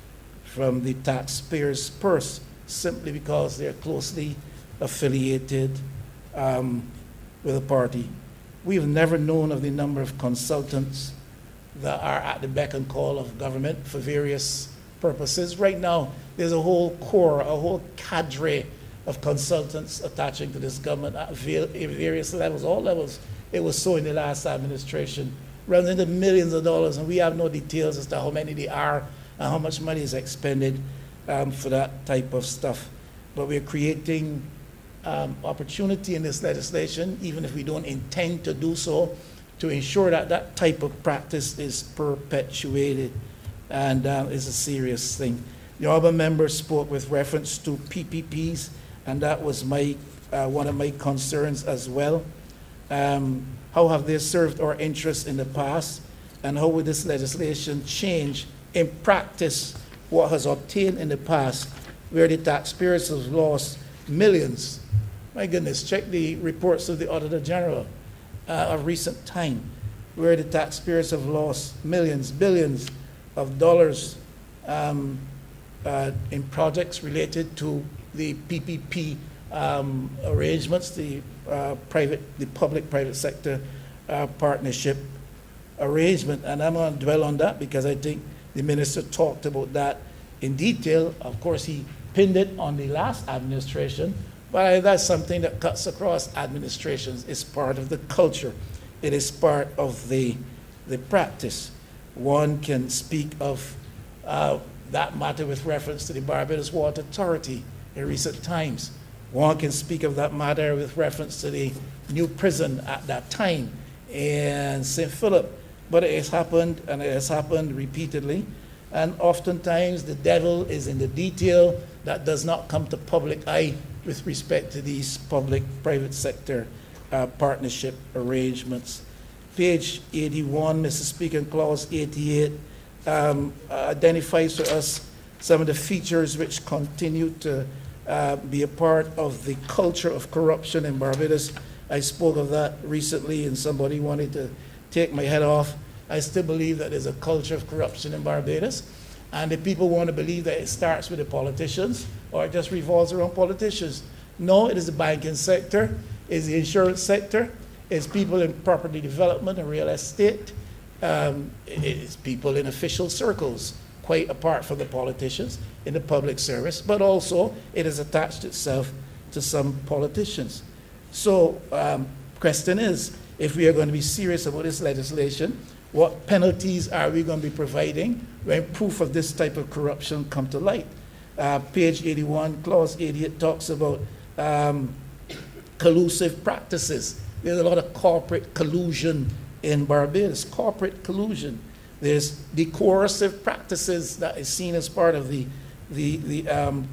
from the taxpayer's purse simply because they're closely affiliated with a party. We've never known of the number of consultants that are at the beck and call of government for various purposes. Right now, there's a whole corps, a whole cadre of consultants attaching to this government at various levels, all levels. It was so in the last administration, runs into millions of dollars, and we have no details as to how many they are and how much money is expended for that type of stuff. but we're creating opportunity in this legislation, even if we don't intend to do so, to ensure that that type of practice is perpetuated, and is a serious thing. The Honourable member spoke with reference to PPPs, and that was my one of my concerns as well. How have they served our interests in the past, and how would this legislation change in practice what has obtained in the past, where the taxpayers have lost millions? My goodness, check the reports of the Auditor General of recent time, where the taxpayers have lost millions, billions of dollars in projects related to the PPP arrangements, the public-private sector partnership arrangement. And I'm going to dwell on that because I think the minister talked about that in detail. Of course, he pinned it on the last administration, but that's something that cuts across administrations. It's part of the culture. It is part of the practice. One can speak of that matter with reference to the Barbados Water Authority in recent times. One can speak of that matter with reference to the new prison at that time in St. Philip. But it has happened, and it has happened repeatedly. And oftentimes the devil is in the detail that does not come to public eye with respect to these public-private sector partnership arrangements. Page 81, Mr. Speaker, in clause 88, identifies for us some of the features which continue to be a part of the culture of corruption in Barbados. I spoke of that recently, and somebody wanted to take my head off. I still believe that there's a culture of corruption in Barbados, and if people want to believe that it starts with the politicians or it just revolves around politicians. No, it is the banking sector, it's the insurance sector, it's people in property development and real estate, it's people in official circles, quite apart from the politicians in the public service, but also it has attached itself to some politicians. So question is, if we are going to be serious about this legislation, what penalties are we going to be providing when proof of this type of corruption come to light? Page 81, clause 88 talks about collusive practices. There's a lot of corporate collusion in Barbados, corporate collusion. There's the coercive practices that is seen as part of the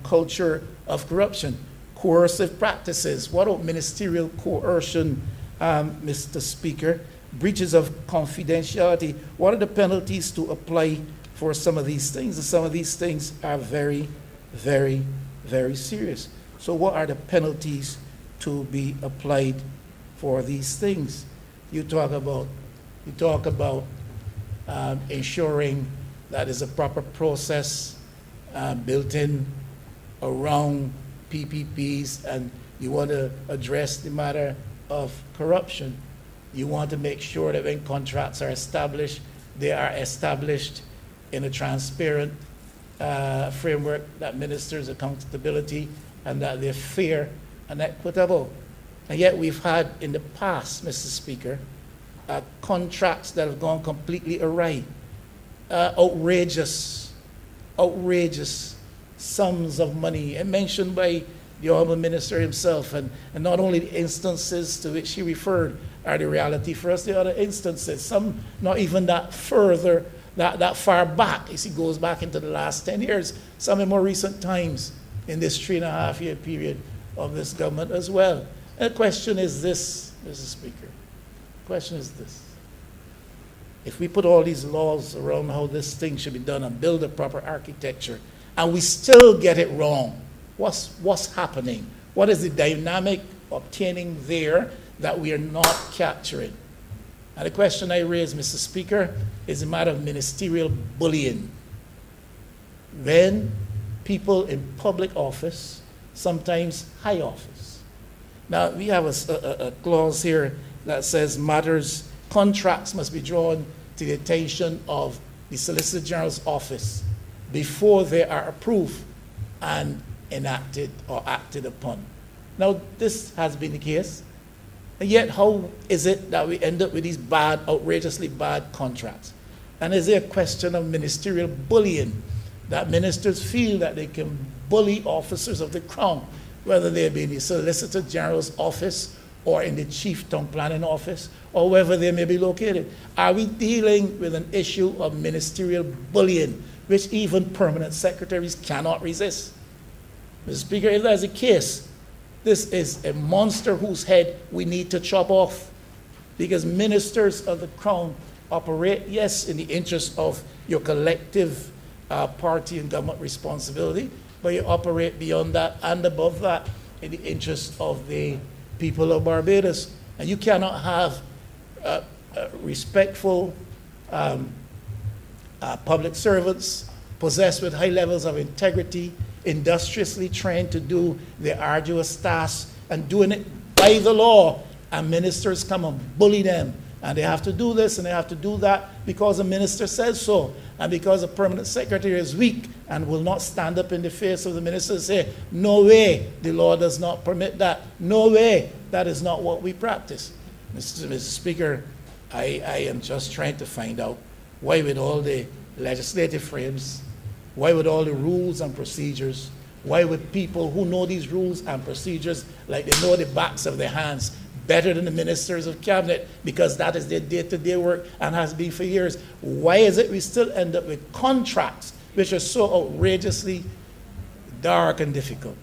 culture of corruption. Coercive practices. What about ministerial coercion, Mr. Speaker? Breaches of confidentiality. What are the penalties to apply for some of these things? And some of these things are very, very, very serious. So what are the penalties to be applied for these things? You talk about ensuring that there's a proper process built in around PPPs, and you want to address the matter of corruption. You want to make sure that when contracts are established, they are established in a transparent framework that ministers accountability and that they're fair and equitable. And yet we've had in the past, Mr. Speaker, contracts that have gone completely awry, outrageous sums of money, and mentioned by the Honourable Minister himself, and not only the instances to which he referred are the reality for us, the other instances, some not even that further, that far back, as he goes back into the last 10 years, some in more recent times in this 3.5-year period of this government as well. And the question is this, Mr. Speaker, the question is this. If we put all these laws around how this thing should be done and build a proper architecture, and we still get it wrong, what's happening? What is the dynamic obtaining there that we are not capturing? And the question I raise, Mr. Speaker, is a matter of ministerial bullying. When people in public office, sometimes high office. Now, we have a clause here that says contracts must be drawn to the attention of the Solicitor General's office before they are approved and enacted or acted upon. Now, this has been the case, and yet how is it that we end up with these bad, outrageously bad contracts? And is there a question of ministerial bullying that ministers feel that they can bully officers of the Crown, whether they be in the Solicitor General's office or in the Chief Town Planning Office, or wherever they may be located? Are we dealing with an issue of ministerial bullying, which even permanent secretaries cannot resist? Mr. Speaker, if that's the case, this is a monster whose head we need to chop off, because ministers of the Crown operate, yes, in the interest of your collective party and government responsibility, but you operate beyond that and above that in the interest of the people of Barbados. And you cannot have respectful public servants possessed with high levels of integrity, industriously trained to do their arduous tasks and doing it by the law, and ministers come and bully them. And they have to do this and they have to do that because the minister says so, and because the permanent secretary is weak and will not stand up in the face of the minister and say, no way, the law does not permit that. No way, that is not what we practice. Mr. Speaker, I am just trying to find out why, with all the legislative frames, why with all the rules and procedures, why with people who know these rules and procedures like they know the backs of their hands better than the ministers of cabinet, because that is their day-to-day work and has been for years, why is it we still end up with contracts which are so outrageously dark and difficult?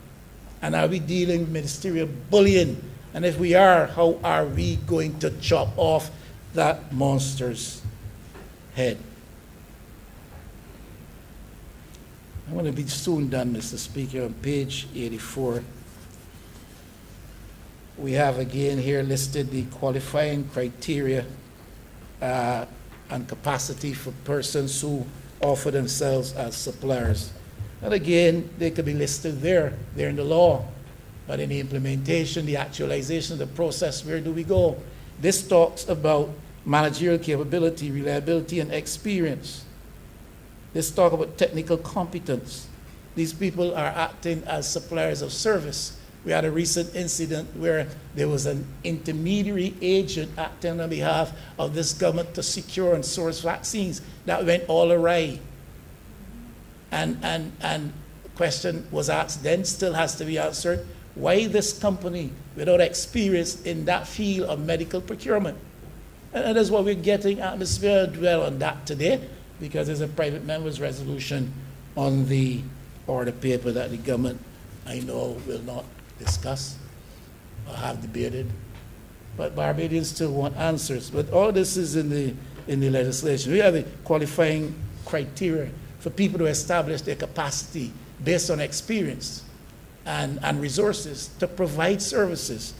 And are we dealing with ministerial bullying? And if we are, how are we going to chop off that monster's head? I'm going to be soon done, Mr. Speaker. On page 84, we have again here listed the qualifying criteria and capacity for persons who offer themselves as suppliers. And again, they could be listed there. They're in the law. But in the implementation, the actualization of the process, where do we go? This talks about managerial capability, reliability, and experience. This talks about technical competence. These people are acting as suppliers of service. We had a recent incident where there was an intermediary agent acting on behalf of this government to secure and source vaccines. That went all awry. And the question was asked then, still has to be answered, why this company without experience in that field of medical procurement? And that's what we're getting at. Mr. Dwell on that today, because there's a private member's resolution on the order paper that the government, I know, will not discuss or have debated. But Barbadians still want answers. But all this is in the legislation. We have the qualifying criteria for people to establish their capacity based on experience and resources to provide services.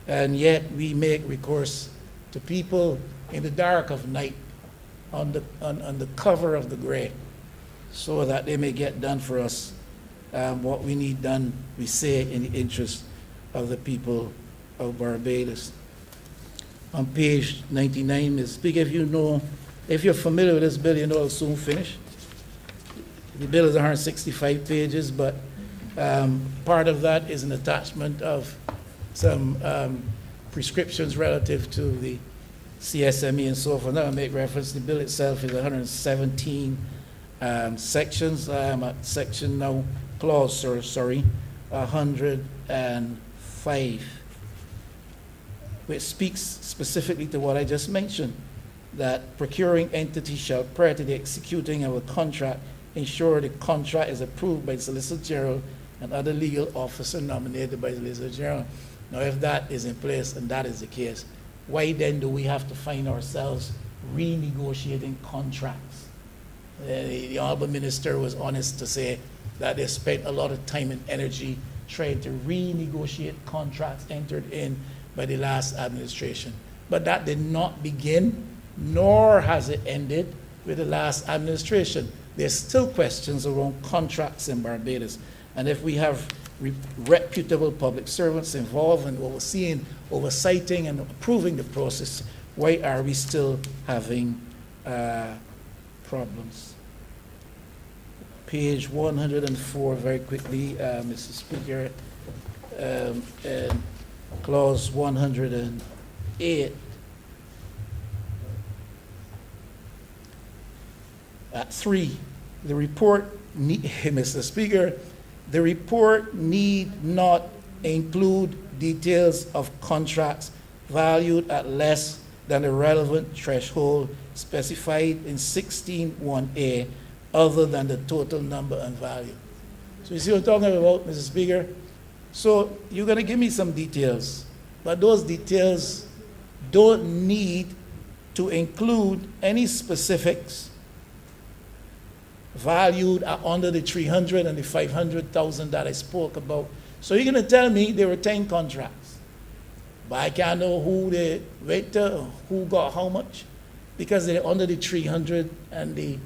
And yet we make recourse to people in the dark of night, on the cover of the gray, so that they may get done for us what we need done, we say, in the interest of the people of Barbados. On page 99, Mr. Speaker, if you're familiar with this bill, you know it'll soon finish. The bill is 165 pages, but part of that is an attachment of some prescriptions relative to the CSME and so forth. Now I make reference, the bill itself is 117 sections. I am at section now, clause 105, which speaks specifically to what I just mentioned, that procuring entity shall, prior to the executing of a contract, ensure the contract is approved by the Solicitor General and other legal officer nominated by the Solicitor General. Now, if that is in place, and that is the case, why then do we have to find ourselves renegotiating contracts? The Honourable Minister was honest to say that they spent a lot of time and energy trying to renegotiate contracts entered in by the last administration. But that did not begin, nor has it ended with the last administration. There's still questions around contracts in Barbados. And if we have reputable public servants involved in overseeing, oversighting, and approving the process, why are we still having problems? Page 104, very quickly, Mr. Speaker, and clause 108. At 3, The report, Mr. Speaker, the report need not include details of contracts valued at less than the relevant threshold specified in 16(1)A other than the total number and value. So you see what I'm talking about, Mr. Speaker? So you're going to give me some details, but those details don't need to include any specifics valued at under the 300 and the 500,000 that I spoke about. So you're going to tell me there were 10 contracts, but I can't know who they went to, who got how much, because they're under the 300 and the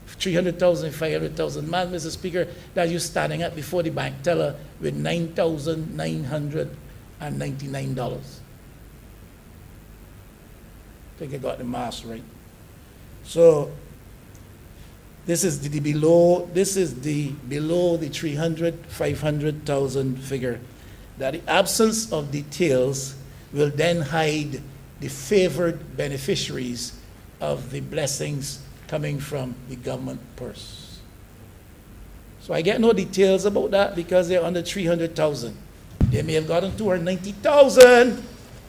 300,000, 500,000. Man, Mr. Speaker, that you're standing at before the bank teller with $9,999. I think I got the math right. So this is the below the 300, 500,000 figure. That the absence of details will then hide the favored beneficiaries of the blessings coming from the government purse. So I get no details about that because they're under 300,000. They may have gotten 290,000,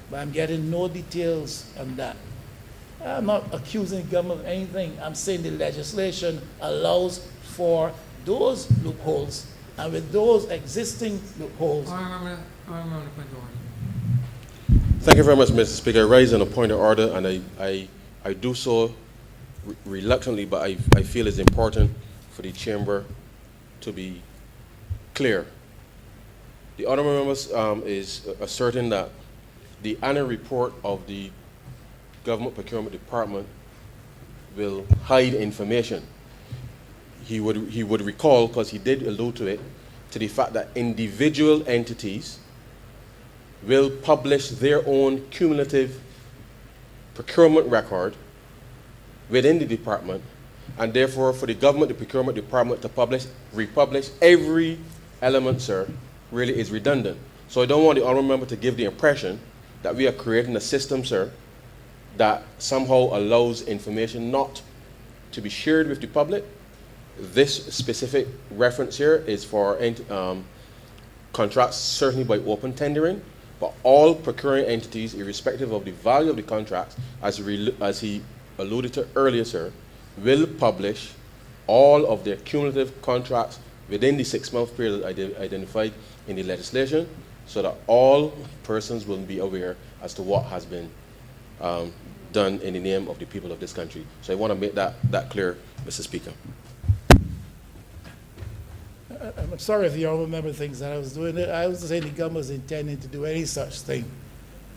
but I'm getting no details on that. I'm not accusing the government of anything. I'm saying the legislation allows for those loopholes, and with those existing loopholes. Honourable, point of order. Thank you very much, Mr. Speaker. I raise on a point of order, and I do so reluctantly, but I feel it's important for the chamber to be clear. The honourable members is asserting that the annual report of the Government Procurement Department will hide information. He would recall, because he did allude to it, to the fact that individual entities will publish their own cumulative procurement record within the department, and therefore for the government, the procurement department to republish every element, sir, really is redundant. So I don't want the honourable member to give the impression that we are creating a system, sir, that somehow allows information not to be shared with the public. This specific reference here is for contracts certainly by open tendering, but all procuring entities, irrespective of the value of the contracts, as he alluded to earlier, sir, will publish all of their cumulative contracts within the 6-month period identified in the legislation, so that all persons will be aware as to what has been done in the name of the people of this country. So I want to make that clear, Mr. Speaker. I'm sorry if the honourable member thinks that I was doing it. I was saying the government was intending to do any such thing,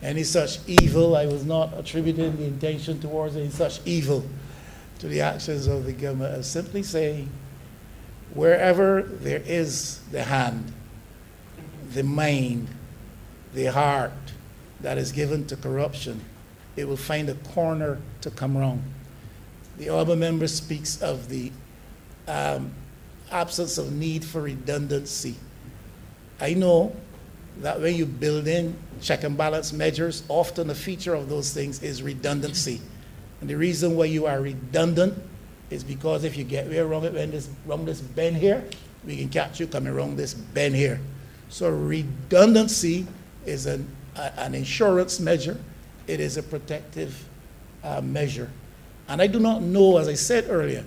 any such evil. I was not attributing the intention towards any such evil to the actions of the government. I was simply saying, wherever there is the hand, the mind, the heart that is given to corruption, it will find a corner to come wrong. The honourable member speaks of the absence of need for redundancy. I know that when you build in check and balance measures, often a feature of those things is redundancy. And the reason why you are redundant is because if you get wrong this bend here, we can catch you coming wrong this bend here. So redundancy is an insurance measure. It is a protective measure. And I do not know, as I said earlier,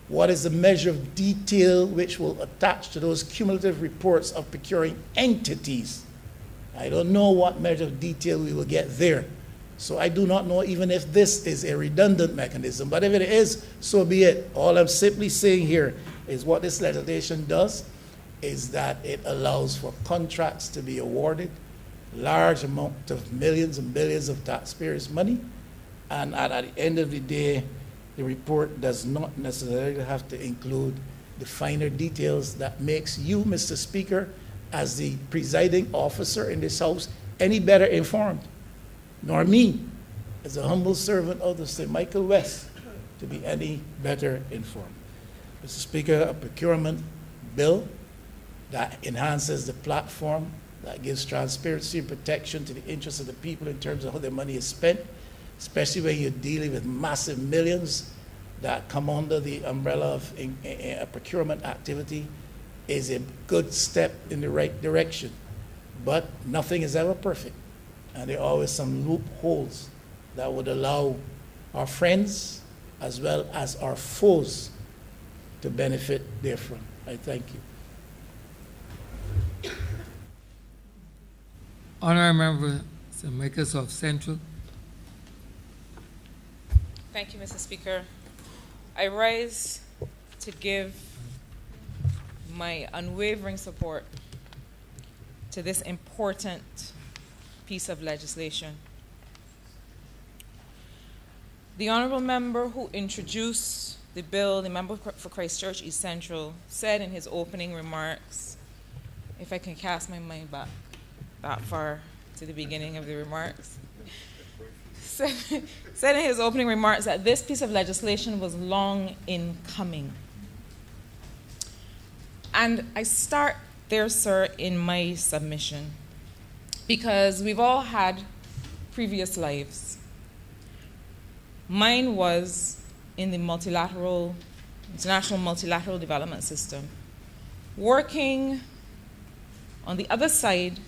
what is the measure of detail which will attach to those cumulative reports of procuring entities. I don't know what measure of detail we will get there. So I do not know even if this is a redundant mechanism. But if it is, so be it. All I'm simply saying here is what this legislation does is that it allows for contracts to be awarded, large amount of millions and billions of taxpayers' money, and at the end of the day, the report does not necessarily have to include the finer details that makes you, Mr. Speaker, as the presiding officer in this House, any better informed, nor me, as a humble servant of the St. Michael West, to be any better informed. Mr. Speaker, a procurement bill that enhances the platform, that gives transparency and protection to the interests of the people in terms of how their money is spent, especially when you're dealing with massive millions that come under the umbrella of procurement activity is a good step in the right direction. But nothing is ever perfect, and there are always some loopholes that would allow our friends as well as our foes to benefit therefrom. I thank you. Honourable Member Microsoft Central. Thank you, Mr. Speaker. I rise to give my unwavering support to this important piece of legislation. The Honourable Member who introduced the bill, the member for Christchurch East Central, said in his opening remarks, if I can cast my mind back that far to the beginning of the remarks, said in his opening remarks that this piece of legislation was long in coming. And I start there, sir, in my submission, because we've all had previous lives. Mine was in the international multilateral development system, working on the other side,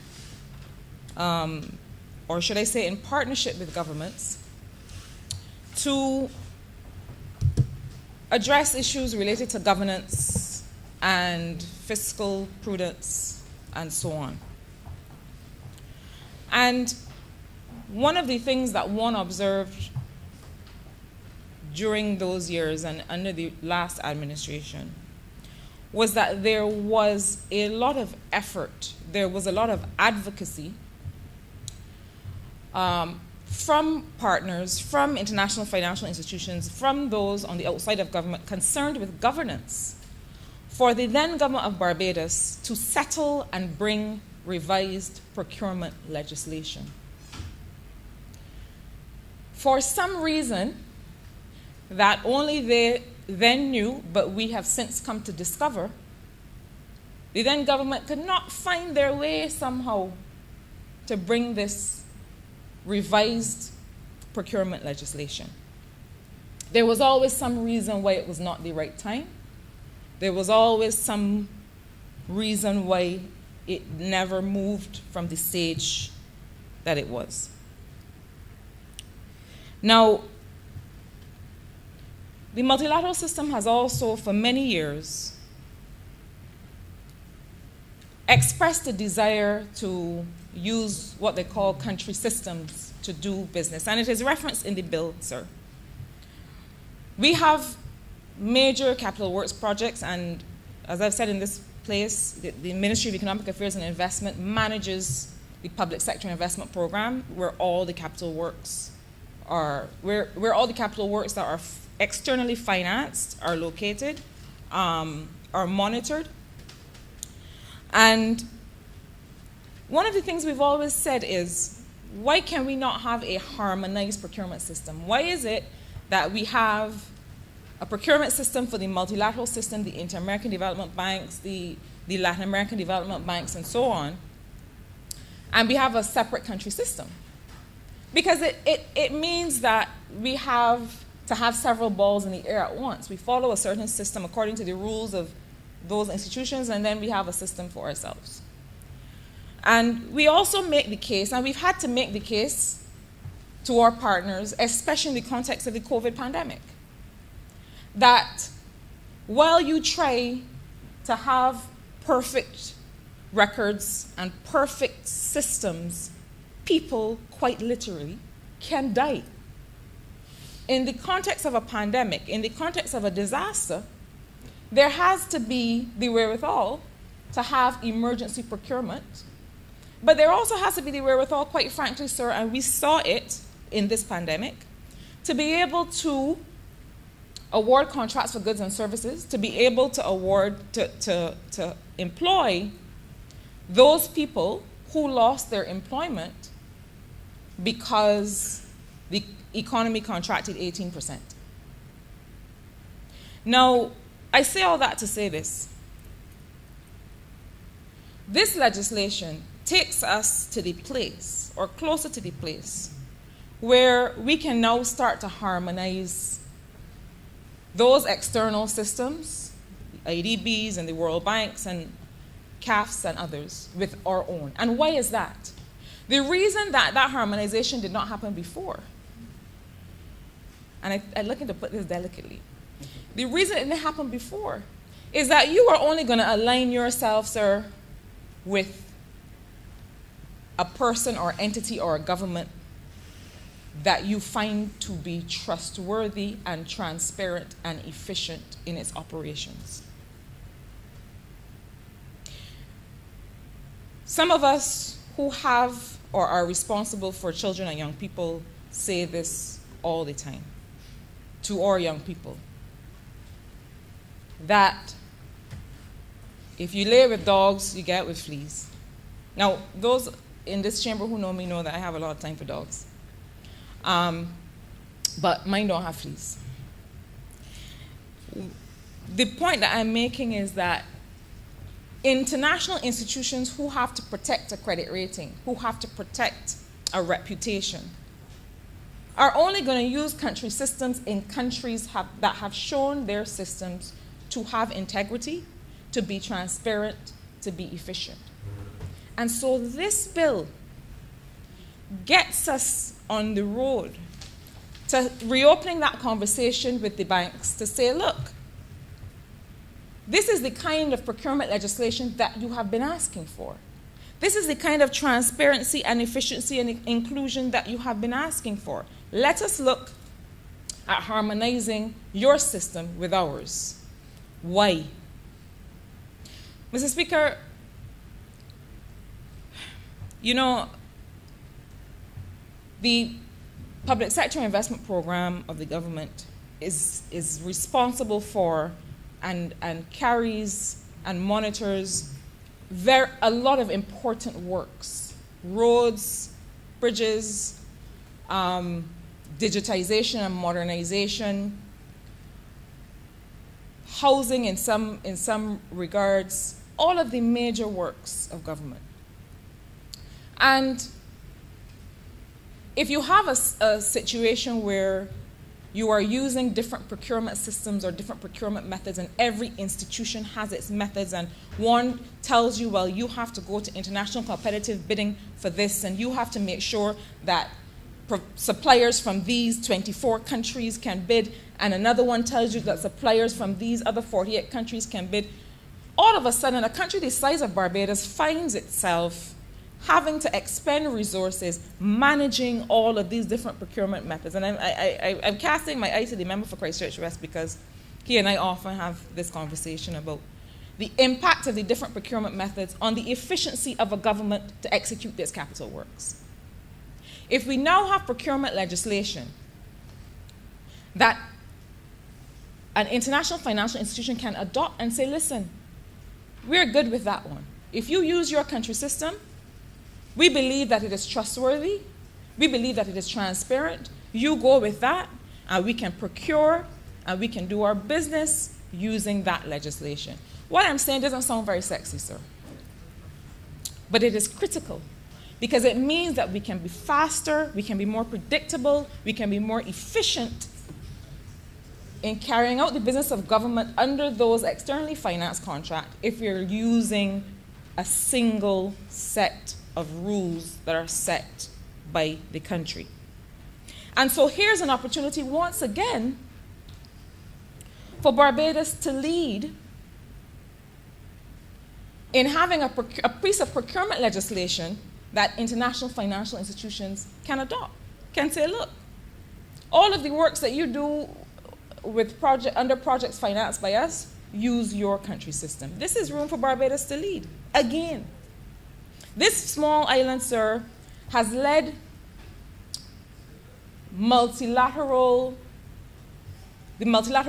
or should I say in partnership with governments, to address issues related to governance and fiscal prudence and so on. And one of the things that one observed during those years and under the last administration was that there was a lot of effort, there was a lot of advocacy from partners, from international financial institutions, from those on the outside of government concerned with governance, for the then government of Barbados to settle and bring revised procurement legislation. For some reason that only they then knew, but we have since come to discover, the then government could not find their way somehow to bring this revised procurement legislation. There was always some reason why it was not the right time. There was always some reason why it never moved from the stage that it was. Now, the multilateral system has also, for many years, expressed a desire to use what they call country systems to do business. And it is referenced in the bill, sir. We have major capital works projects, and as I've said in this place, the Ministry of Economic Affairs and Investment manages the public sector investment program, where all the capital works are, where all the capital works that are externally financed are located, are monitored. And one of the things we've always said is, why can we not have a harmonized procurement system? Why is it that we have a procurement system for the multilateral system, the Inter-American Development Banks, the Latin American Development Banks, and so on, and we have a separate country system? Because it means that we have to have several balls in the air at once. We follow a certain system according to the rules of those institutions, and then we have a system for ourselves. And we also make the case, and we've had to make the case to our partners, especially in the context of the COVID pandemic, that while you try to have perfect records and perfect systems, people quite literally can die. In the context of a pandemic, in the context of a disaster, there has to be the wherewithal to have emergency procurement. But there also has to be the wherewithal, quite frankly, sir, and we saw it in this pandemic, to be able to award contracts for goods and services, to be able to award, to employ those people who lost their employment because the economy contracted 18%. Now, I say all that to say this. This legislation takes us to the place, or closer to the place, where we can now start to harmonize those external systems, IDBs and the World Banks and CAFs and others, with our own. And why is that? The reason that that harmonization did not happen before, and I'm looking to put this delicately, the reason it didn't happen before is that you are only going to align yourself, sir, with a person or entity or a government that you find to be trustworthy and transparent and efficient in its operations. Some of us who have or are responsible for children and young people say this all the time to our young people, that if you lay with dogs, you get with fleas. Now, those in this chamber who know me know that I have a lot of time for dogs. But mine don't have fleas. The point that I'm making is that international institutions who have to protect a credit rating, who have to protect a reputation, are only going to use country systems in countries that have shown their systems to have integrity, to be transparent, to be efficient. And so this bill gets us on the road to reopening that conversation with the banks to say, look, this is the kind of procurement legislation that you have been asking for. This is the kind of transparency and efficiency and inclusion that you have been asking for. Let us look at harmonizing your system with ours. Why? Mr. Speaker, you know, the public sector investment program of the government is responsible for and carries and monitors a lot of important works: roads, bridges, digitization and modernization, housing in some regards, all of the major works of government. And if you have a situation where you are using different procurement systems or different procurement methods, and every institution has its methods, and one tells you, well, you have to go to international competitive bidding for this, and you have to make sure that suppliers from these 24 countries can bid, and another one tells you that suppliers from these other 48 countries can bid, all of a sudden a country the size of Barbados finds itself having to expend resources managing all of these different procurement methods. And I'm casting my eye to the member for Christchurch West because he and I often have this conversation about the impact of the different procurement methods on the efficiency of a government to execute its capital works. If we now have procurement legislation that an international financial institution can adopt and say, listen, we're good with that one. If you use your country system, we believe that it is trustworthy. We believe that it is transparent. You go with that, and we can procure, and we can do our business using that legislation. What I'm saying doesn't sound very sexy, sir. But it is critical, because it means that we can be faster, we can be more predictable, we can be more efficient in carrying out the business of government under those externally financed contracts if we're using a single set of rules that are set by the country. And so here's an opportunity once again for Barbados to lead in having a piece of procurement legislation that international financial institutions can adopt, can say, look, all of the works that you do with under projects financed by us, use your country system. This is room for Barbados to lead again. This small island, sir, has led the multilateral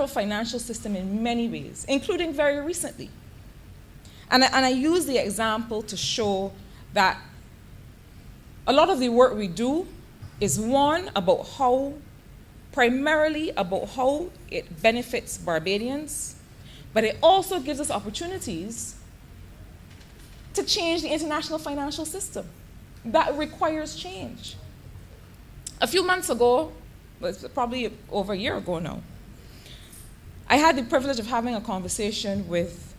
financial system in many ways, including very recently. And I use the example to show that a lot of the work we do is primarily about how it benefits Barbadians, but it also gives us opportunities to change the international financial system. That requires change. A few months ago, well, it's probably over a year ago now, I had the privilege of having a conversation with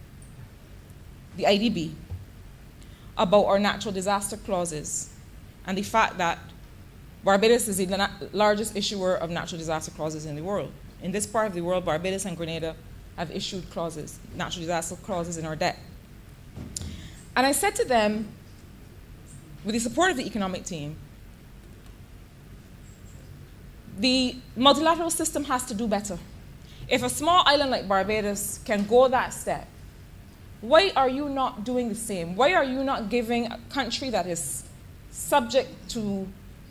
the IDB about our natural disaster clauses and the fact that Barbados is the largest issuer of natural disaster clauses in the world. In this part of the world, Barbados and Grenada have issued clauses, natural disaster clauses in our debt. And I said to them, with the support of the economic team, the multilateral system has to do better. If a small island like Barbados can go that step, why are you not doing the same? Why are you not giving a country that is subject to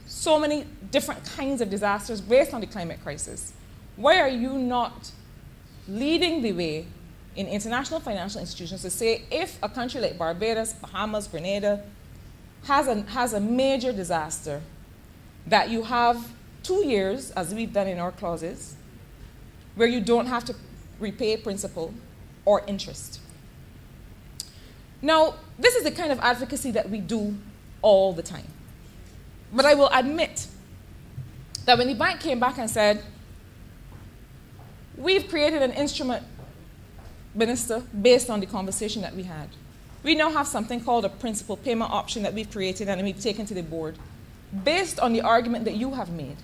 so many different kinds of disasters based on the climate crisis? Why are you not leading the way in international financial institutions to say if a country like Barbados, Bahamas, Grenada has a major disaster, that you have 2 years, as we've done in our clauses, where you don't have to repay principal or interest. Now, this is the kind of advocacy that we do all the time. But I will admit that when the bank came back and said, we've created an instrument, Minister, based on the conversation that we had. We now have something called a principal payment option that we've created and we've taken to the board, based on the argument that you have made.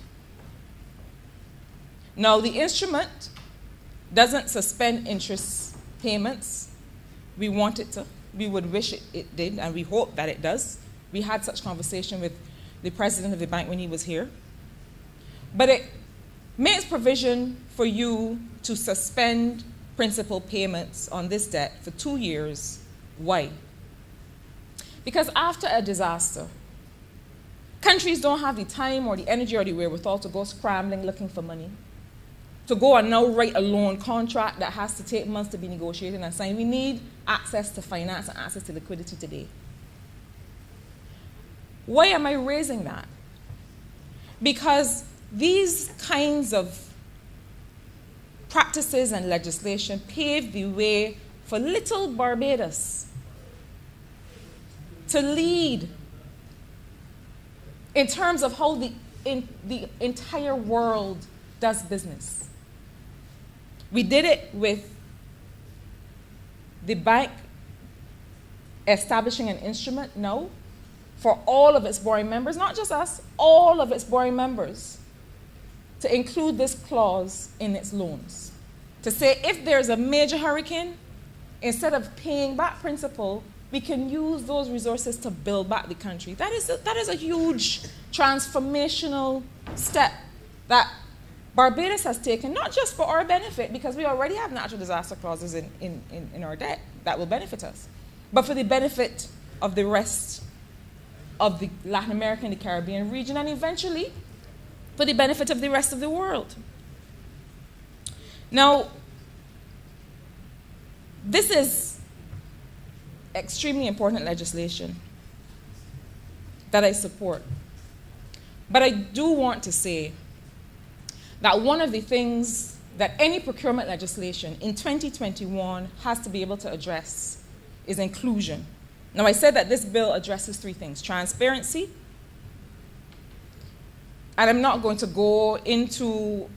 Now, the instrument doesn't suspend interest payments. We want it to. We would wish it did, and we hope that it does. We had such conversation with the president of the bank when he was here. But it makes provision for you to suspend principal payments on this debt for 2 years. Why? Because after a disaster, countries don't have the time or the energy or the wherewithal to go scrambling looking for money, to go and now write a loan contract that has to take months to be negotiated and signed. We need access to finance and access to liquidity today. Why am I raising that? Because these kinds of practices and legislation pave the way for little Barbados to lead in terms of how the entire world does business. We did it with the bank establishing an instrument now for all of its borrowing members, not just us, all of its borrowing members, to include this clause in its loans. To say if there's a major hurricane, instead of paying back principal, we can use those resources to build back the country. That is a huge transformational step that Barbados has taken, not just for our benefit, because we already have natural disaster clauses in our debt that will benefit us, but for the benefit of the rest of the Latin American, the Caribbean region, and eventually for the benefit of the rest of the world. Now, this is extremely important legislation that I support. But I do want to say that one of the things that any procurement legislation in 2021 has to be able to address is inclusion. Now, I said that this bill addresses 3 things: transparency, and I'm not going to go into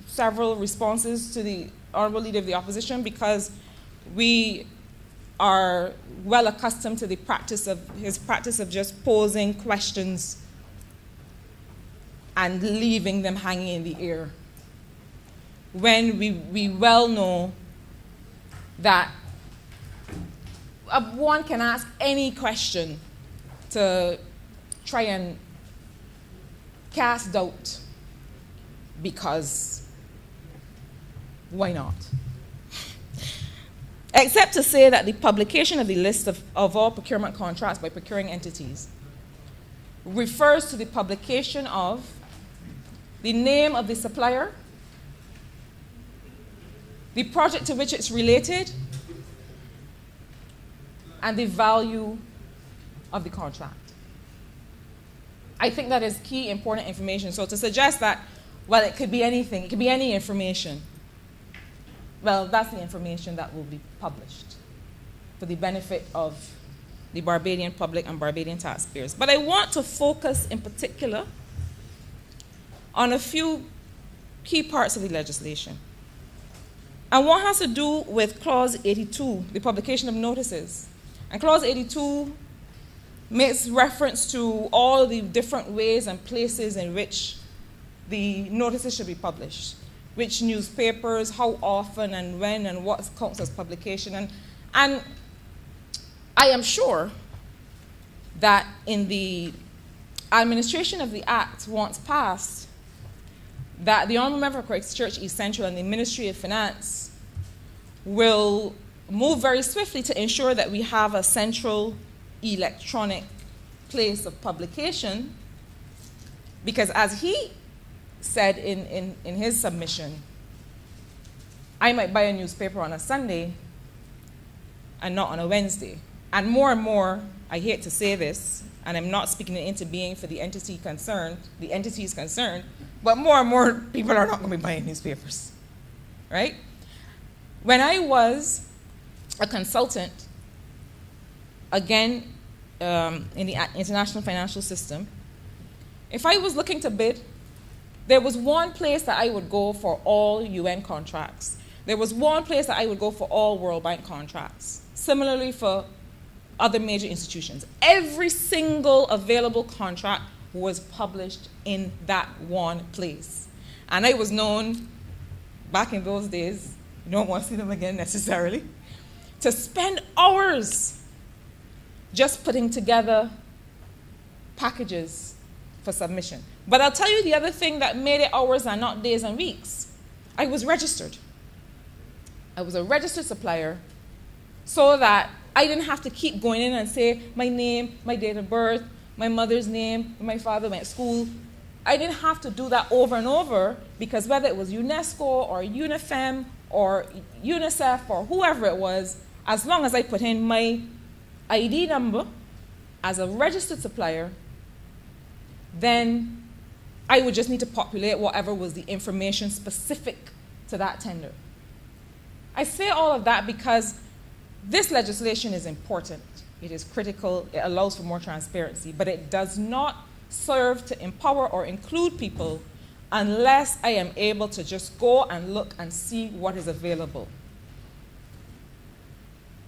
several responses to the Honourable Leader of the Opposition because we are well accustomed to his practice of just posing questions and leaving them hanging in the air, when we well know that one can ask any question to try and cast doubt, because why not? Except to say that the publication of the list of all procurement contracts by procuring entities refers to the publication of the name of the supplier, the project to which it's related, and the value of the contract. I think that is key important information. So to suggest that, well, it could be anything, it could be any information, well, that's the information that will be published for the benefit of the Barbadian public and Barbadian taxpayers. But I want to focus in particular on a few key parts of the legislation. And one has to do with Clause 82, the publication of notices. And Clause 82 makes reference to all the different ways and places in which the notices should be published. Which newspapers, how often and when, and what counts as publication. And I am sure that in the administration of the Act, once passed, that the Honourable Member for Christ Church East Central and the Ministry of Finance will move very swiftly to ensure that we have a central electronic place of publication, because as he said in his submission, I might buy a newspaper on a Sunday and not on a Wednesday. And more, I hate to say this, and I'm not speaking it into being for the entities concerned, but more and more people are not going to be buying newspapers, right? When I was a consultant, again, in the international financial system, if I was looking to bid, there was one place that I would go for all UN contracts. There was one place that I would go for all World Bank contracts. Similarly for other major institutions. Every single available contract was published in that one place. And I was known, back in those days, you don't want to see them again necessarily, to spend hours just putting together packages for submission. But I'll tell you the other thing that made it hours and not days and weeks. I was registered. I was a registered supplier so that I didn't have to keep going in and say my name, my date of birth, my mother's name, my father went to school. I didn't have to do that over and over, because whether it was UNESCO or UNIFEM or UNICEF or whoever it was, as long as I put in my ID number as a registered supplier, then I would just need to populate whatever was the information specific to that tender. I say all of that because this legislation is important. It is critical. It allows for more transparency, but it does not serve to empower or include people unless I am able to just go and look and see what is available.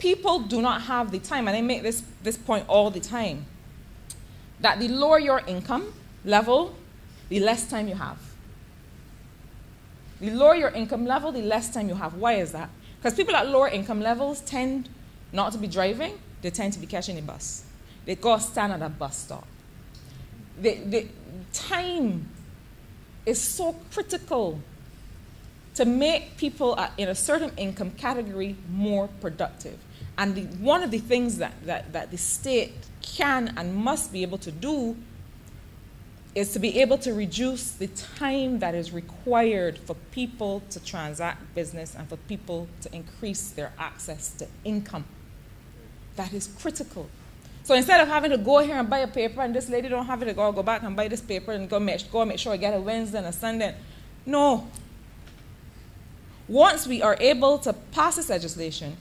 People do not have the time, and I make this point all the time, that the lower your income level, the less time you have. The lower your income level, the less time you have. Why is that? Because people at lower income levels tend not to be driving, they tend to be catching a bus. They go stand at a bus stop. The time is so critical to make people in a certain income category more productive. And one of the things that the state can and must be able to do is to be able to reduce the time that is required for people to transact business and for people to increase their access to income. That is critical. So instead of having to go here and buy a paper, and this lady don't have it, go back and buy this paper and go make sure I get a Wednesday and a Sunday. No. Once we are able to pass this legislation,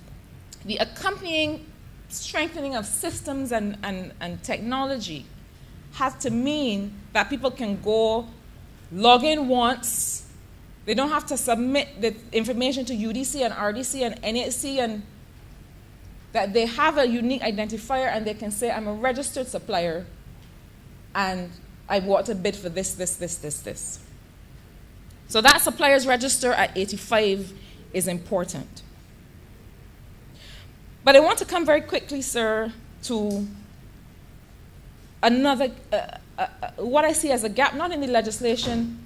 the accompanying strengthening of systems and technology has to mean that people can go log in once. They don't have to submit the information to UDC and RDC and NHC, and that they have a unique identifier and they can say, I'm a registered supplier and I want to bid for this. So that supplier's register at 85 is important. But I want to come very quickly, sir, to another, what I see as a gap, not in the legislation,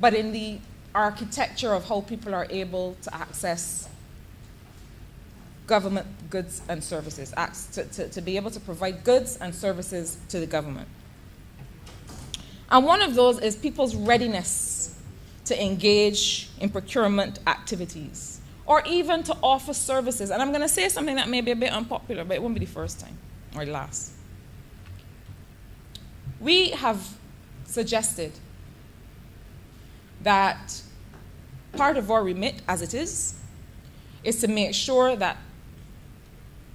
but in the architecture of how people are able to access government goods and services, to be able to provide goods and services to the government. And one of those is people's readiness to engage in procurement activities, or even to offer services. And I'm going to say something that may be a bit unpopular, but it won't be the first time, or the last. We have suggested that part of our remit, as it is to make sure that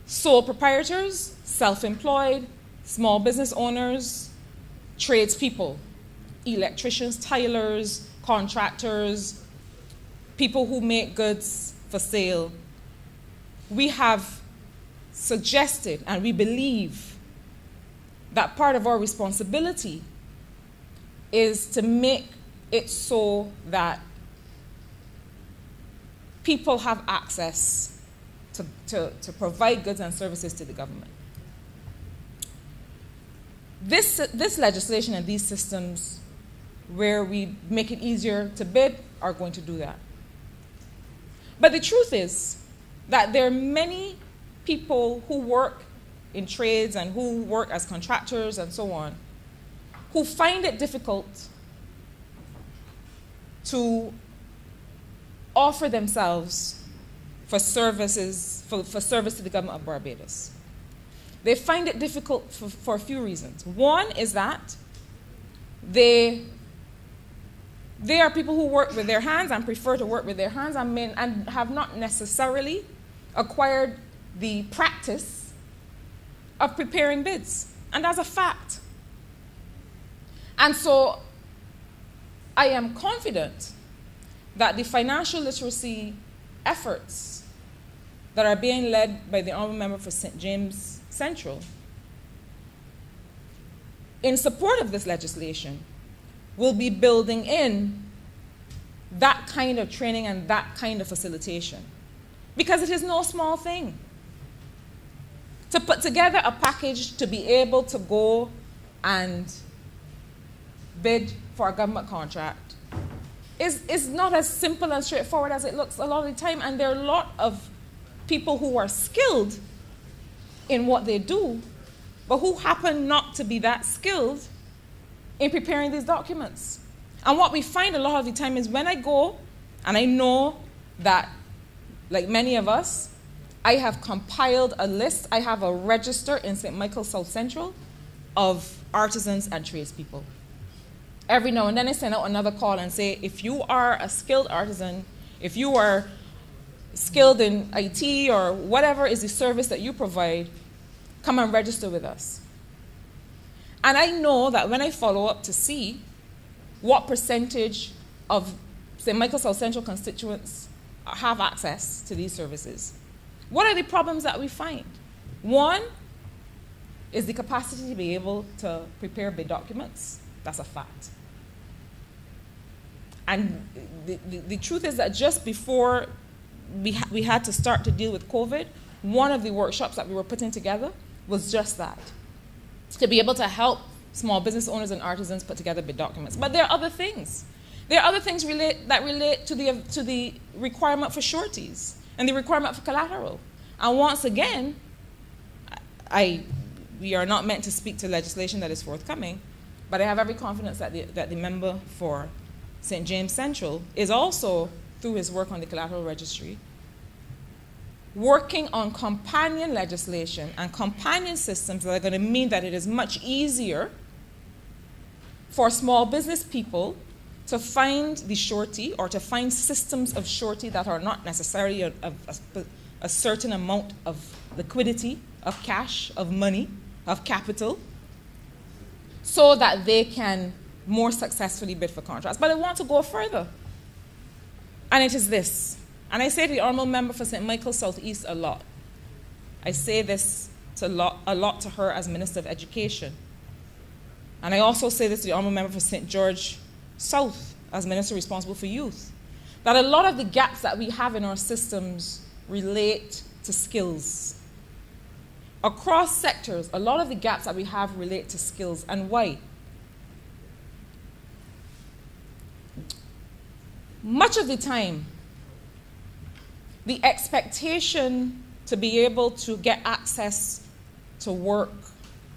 sole proprietors, self-employed, small business owners, tradespeople, electricians, tilers, contractors, people who make goods for sale, we have suggested and we believe that part of our responsibility is to make it so that people have access to provide goods and services to the government. This legislation and these systems where we make it easier to bid are going to do that. But the truth is that there are many people who work in trades and who work as contractors and so on, who find it difficult to offer themselves for services, for service to the government of Barbados. They find it difficult for a few reasons. One is that they are people who work with their hands and prefer to work with their hands and have not necessarily acquired the practice of preparing bids. And that's a fact. And so I am confident that the financial literacy efforts that are being led by the Honourable Member for St. James Central in support of this legislation will be building in that kind of training and that kind of facilitation. Because it is no small thing to put together a package to be able to go and bid for a government contract is not as simple and straightforward as it looks a lot of the time. And there are a lot of people who are skilled in what they do, but who happen not to be that skilled in preparing these documents. And what we find a lot of the time is when I go, and I know that, like many of us, I have compiled a list, I have a register in St. Michael's South Central of artisans and tradespeople. Every now and then I send out another call and say, if you are a skilled artisan, if you are skilled in IT or whatever is the service that you provide, come and register with us. And I know that when I follow up to see what percentage of St. Michael's South Central constituents have access to these services, what are the problems that we find? One is the capacity to be able to prepare bid documents. That's a fact. And the truth is that just before we had to start to deal with COVID, one of the workshops that we were putting together was just that, to be able to help small business owners and artisans put together bid documents. But there are other things. There are other things that relate to the requirement for sureties and the requirement for collateral. And once again, we are not meant to speak to legislation that is forthcoming, but I have every confidence that the member for St. James Central is also, through his work on the collateral registry, working on companion legislation and companion systems that are going to mean that it is much easier for small business people to find the surety or to find systems of surety that are not necessarily a certain amount of liquidity, of cash, of money, of capital, so that they can more successfully bid for contracts. But I want to go further. And it is this. And I say to the Honourable Member for St. Michael's South East a lot. I say this a lot to her as Minister of Education. And I also say this to the Honourable Member for St. George South as Minister responsible for youth. That a lot of the gaps that we have in our systems relate to skills. Across sectors, a lot of the gaps that we have relate to skills. And why? Much of the time, the expectation to be able to get access to work,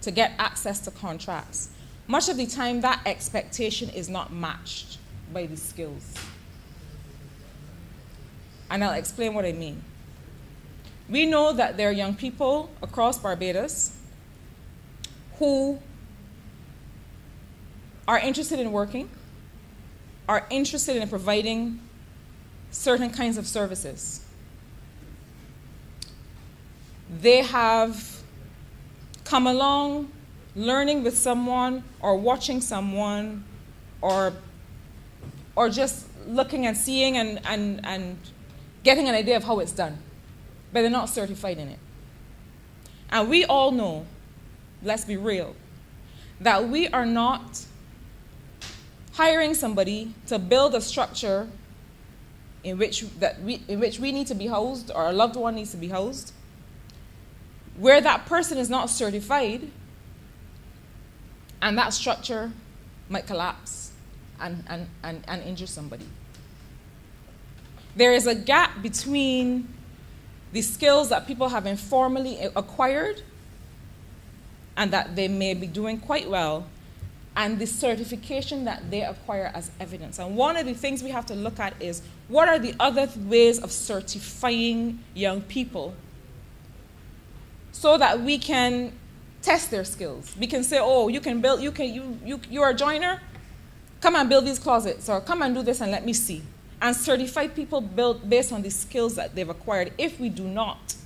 to get access to contracts, much of the time that expectation is not matched by the skills. And I'll explain what I mean. We know that there are young people across Barbados who are interested in working, are interested in providing certain kinds of services. They have come along learning with someone or watching someone or just looking and seeing and getting an idea of how it's done, but they're not certified in it. And we all know, let's be real, that we are not hiring somebody to build a structure in which we need to be housed, or a loved one needs to be housed, where that person is not certified, and that structure might collapse and injure somebody. There is a gap between the skills that people have informally acquired and that they may be doing quite well, and the certification that they acquire as evidence. And one of the things we have to look at is, what are the other ways of certifying young people so that we can test their skills? We can say, oh, you're a joiner, come and build these closets, or come and do this and let me see. And certify people built based on the skills that they've acquired. If we do not,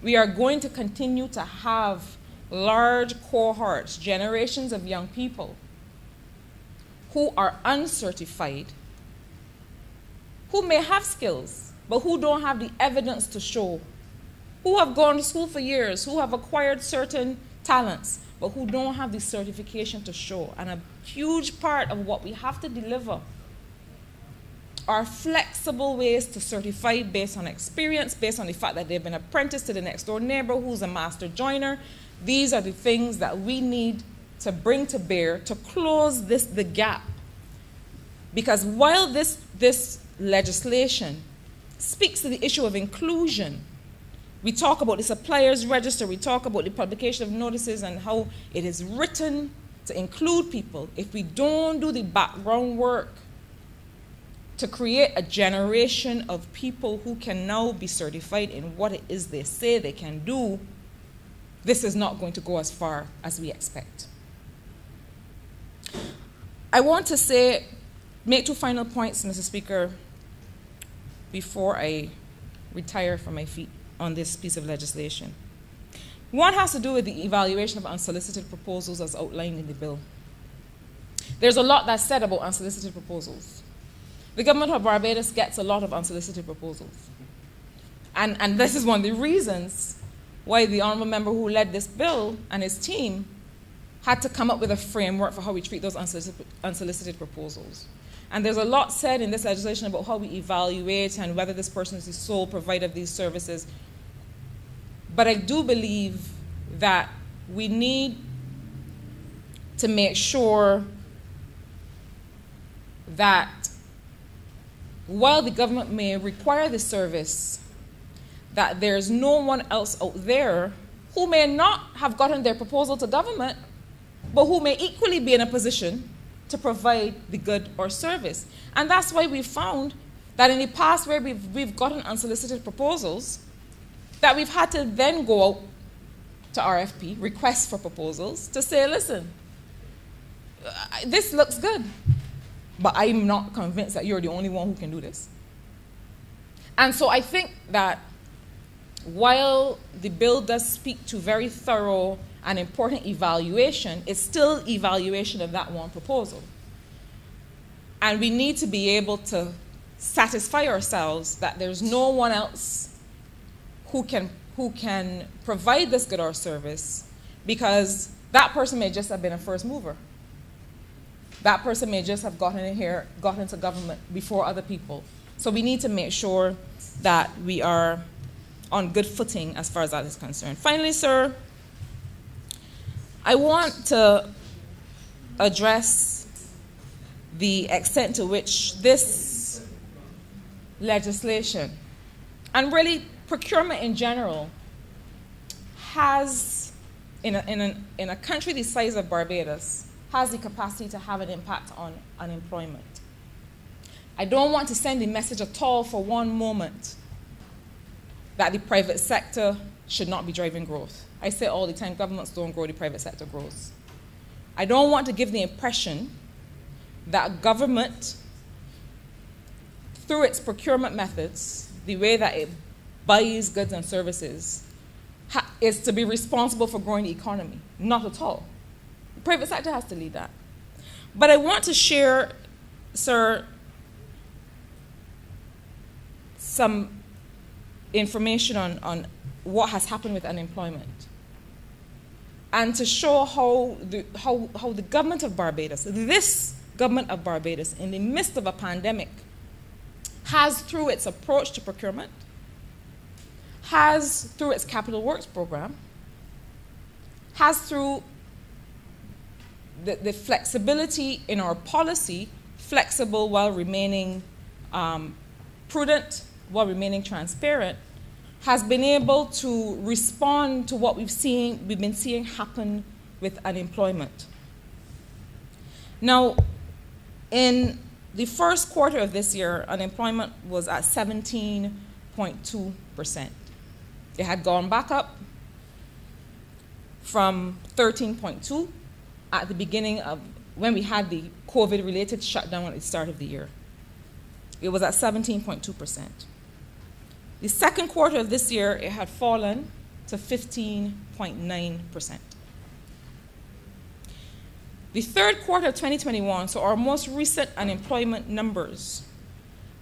we are going to continue to have large cohorts, generations of young people who are uncertified, who may have skills, but who don't have the evidence to show, who have gone to school for years, who have acquired certain talents, but who don't have the certification to show. And a huge part of what we have to deliver are flexible ways to certify based on experience, based on the fact that they've been apprenticed to the next door neighbor who's a master joiner. These are the things that we need to bring to bear to close the gap. Because while this legislation speaks to the issue of inclusion, we talk about the suppliers register, we talk about the publication of notices and how it is written to include people. If we don't do the background work to create a generation of people who can now be certified in what it is they say they can do, this is not going to go as far as we expect. I want to make two final points, Mr. Speaker, before I retire from my feet on this piece of legislation. One has to do with the evaluation of unsolicited proposals as outlined in the bill. There's a lot that's said about unsolicited proposals. The government of Barbados gets a lot of unsolicited proposals. And this is one of the reasons why the honourable member who led this bill and his team had to come up with a framework for how we treat those unsolicited proposals. And there's a lot said in this legislation about how we evaluate and whether this person is the sole provider of these services. But I do believe that we need to make sure that while the government may require this service, that there's no one else out there who may not have gotten their proposal to government, but who may equally be in a position to provide the good or service. And that's why we found that in the past where we've gotten unsolicited proposals, that we've had to then go out to RFP, request for proposals, to say, listen, this looks good, but I'm not convinced that you're the only one who can do this. And so I think that while the bill does speak to very thorough and important evaluation, it's still evaluation of that one proposal. And we need to be able to satisfy ourselves that there's no one else who can provide this good or service, because that person may just have been a first mover. That person may just have gotten into government before other people. So we need to make sure that we are on good footing as far as that is concerned. Finally, sir, I want to address the extent to which this legislation, and really procurement in general, has, in a country the size of Barbados, has the capacity to have an impact on unemployment. I don't want to send the message at all for one moment that the private sector should not be driving growth. I say all the time, governments don't grow, the private sector grows. I don't want to give the impression that government, through its procurement methods, the way that it buys goods and services, is to be responsible for growing the economy. Not at all. The private sector has to lead that. But I want to share, sir, some information on what has happened with unemployment, and to show how the government of Barbados, this government of Barbados, in the midst of a pandemic, has, through its approach to procurement, has, through its capital works program, has, through the flexibility in our policy, flexible while remaining prudent, while remaining transparent, has been able to respond to what we've been seeing happen with unemployment. Now, in the first quarter of this year, unemployment was at 17.2%. It had gone back up from 13.2 at the beginning of when we had the COVID-related shutdown at the start of the year. It was at 17.2%. The second quarter of this year, it had fallen to 15.9%. The third quarter of 2021, so our most recent unemployment numbers,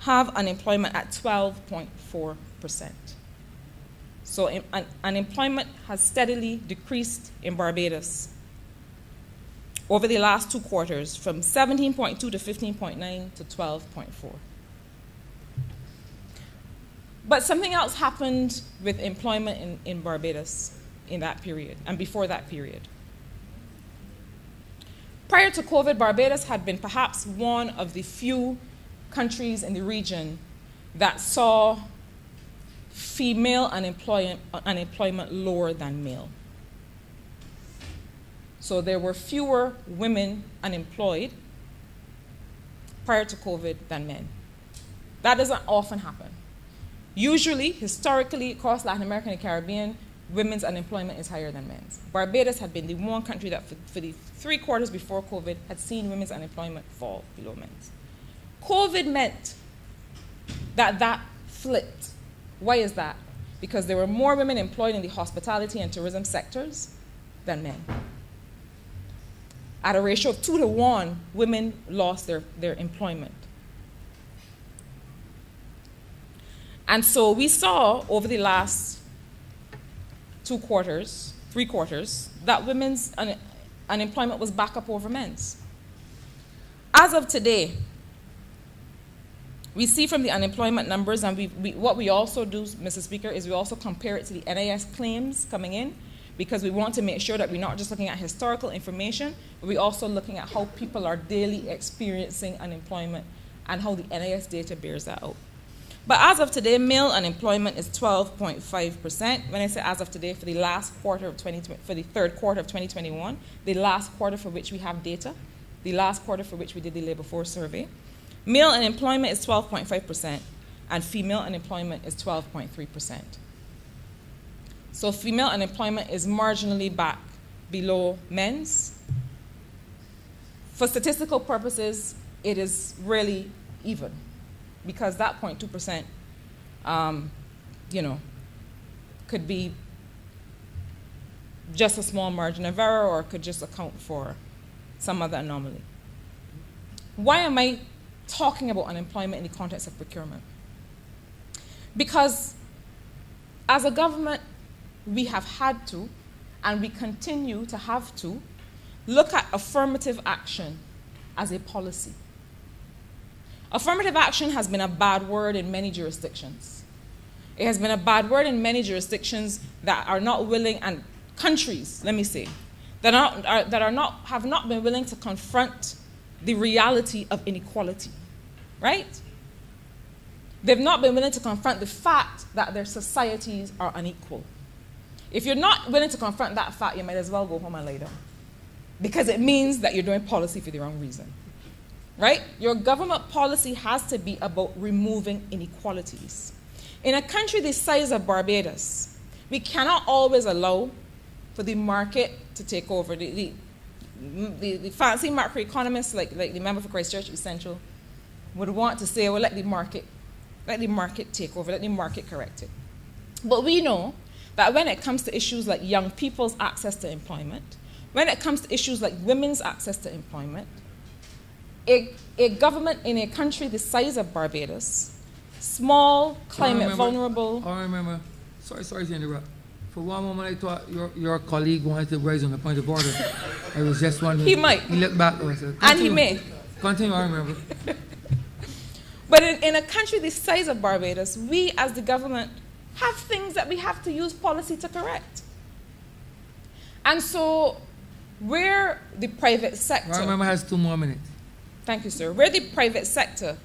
have unemployment at 12.4%. So unemployment has steadily decreased in Barbados over the last 2 quarters, from 17.2 to 15.9 to 12.4. But something else happened with employment in Barbados in that period and before that period. Prior to COVID, Barbados had been perhaps one of the few countries in the region that saw female unemployment lower than male. So there were fewer women unemployed prior to COVID than men. That doesn't often happen. Usually, historically, across Latin America and the Caribbean, women's unemployment is higher than men's. Barbados had been the one country that for the 3 quarters before COVID had seen women's unemployment fall below men's. COVID meant that flipped. Why is that? Because there were more women employed in the hospitality and tourism sectors than men. At a ratio of 2 to 1, women lost their employment. And so we saw over the last 3 quarters, that women's unemployment was back up over men's. As of today, we see from the unemployment numbers, and what we also do, Mr. Speaker, is we also compare it to the NIS claims coming in, because we want to make sure that we're not just looking at historical information, but we're also looking at how people are daily experiencing unemployment and how the NIS data bears that out. But as of today, male unemployment is 12.5%. When I say as of today, for the last quarter of 2020, for the third quarter of 2021, the last quarter for which we have data, the last quarter for which we did the labor force survey, male unemployment is 12.5%, and female unemployment is 12.3%. So female unemployment is marginally back below men's. For statistical purposes, it is really even, because that 0.2%, could be just a small margin of error, or could just account for some other anomaly. Why am I talking about unemployment in the context of procurement? Because as a government, we have had to, and we continue to have to, look at affirmative action as a policy. Affirmative action has been a bad word in many jurisdictions. It has been a bad word in many jurisdictions that are not willing, and countries, let me say, that have not been willing to confront the reality of inequality, right? They've not been willing to confront the fact that their societies are unequal. If you're not willing to confront that fact, you might as well go home and lie down, because it means that you're doing policy for the wrong reason, right? Your government policy has to be about removing inequalities. In a country the size of Barbados, we cannot always allow for the market to take over. The fancy macroeconomists, like the member for Christchurch East Central, would want to say, well, let the market take over, let the market correct it. But we know that when it comes to issues like young people's access to employment, when it comes to issues like women's access to employment, a government in a country the size of Barbados small, climate vulnerable. I remember. Sorry to interrupt. For one moment, I thought your colleague wanted to raise on the point of order. I was just wondering. He might. He looked back. I said, And he may. Continue, I remember. But in a country the size of Barbados, we as the government have things that we have to use policy to correct. And so, where the private sector... I remember has 2 more minutes. Thank you, sir. Where the private sector,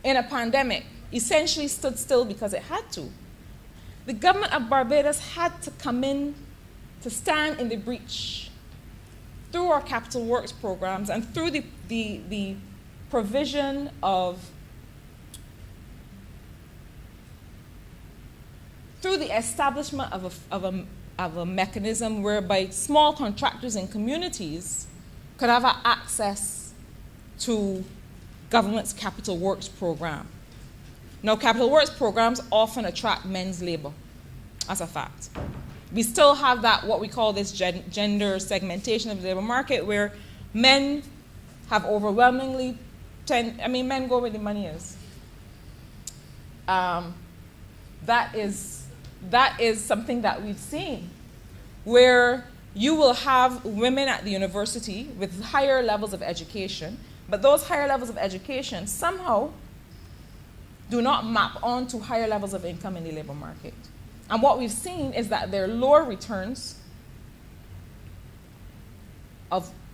in a pandemic, essentially stood still because it had to. The government of Barbados had to come in to stand in the breach through our capital works programs and through the provision of, through the establishment of a mechanism whereby small contractors and communities could have access to government's capital works program. Now, capital works programs often attract men's labor, as a fact. We still have that, what we call this gender segmentation of the labor market, where men have overwhelmingly, men go where the money is. That is something that we've seen, where you will have women at the university with higher levels of education, but those higher levels of education somehow do not map onto higher levels of income in the labor market. And what we've seen is that there are lower returns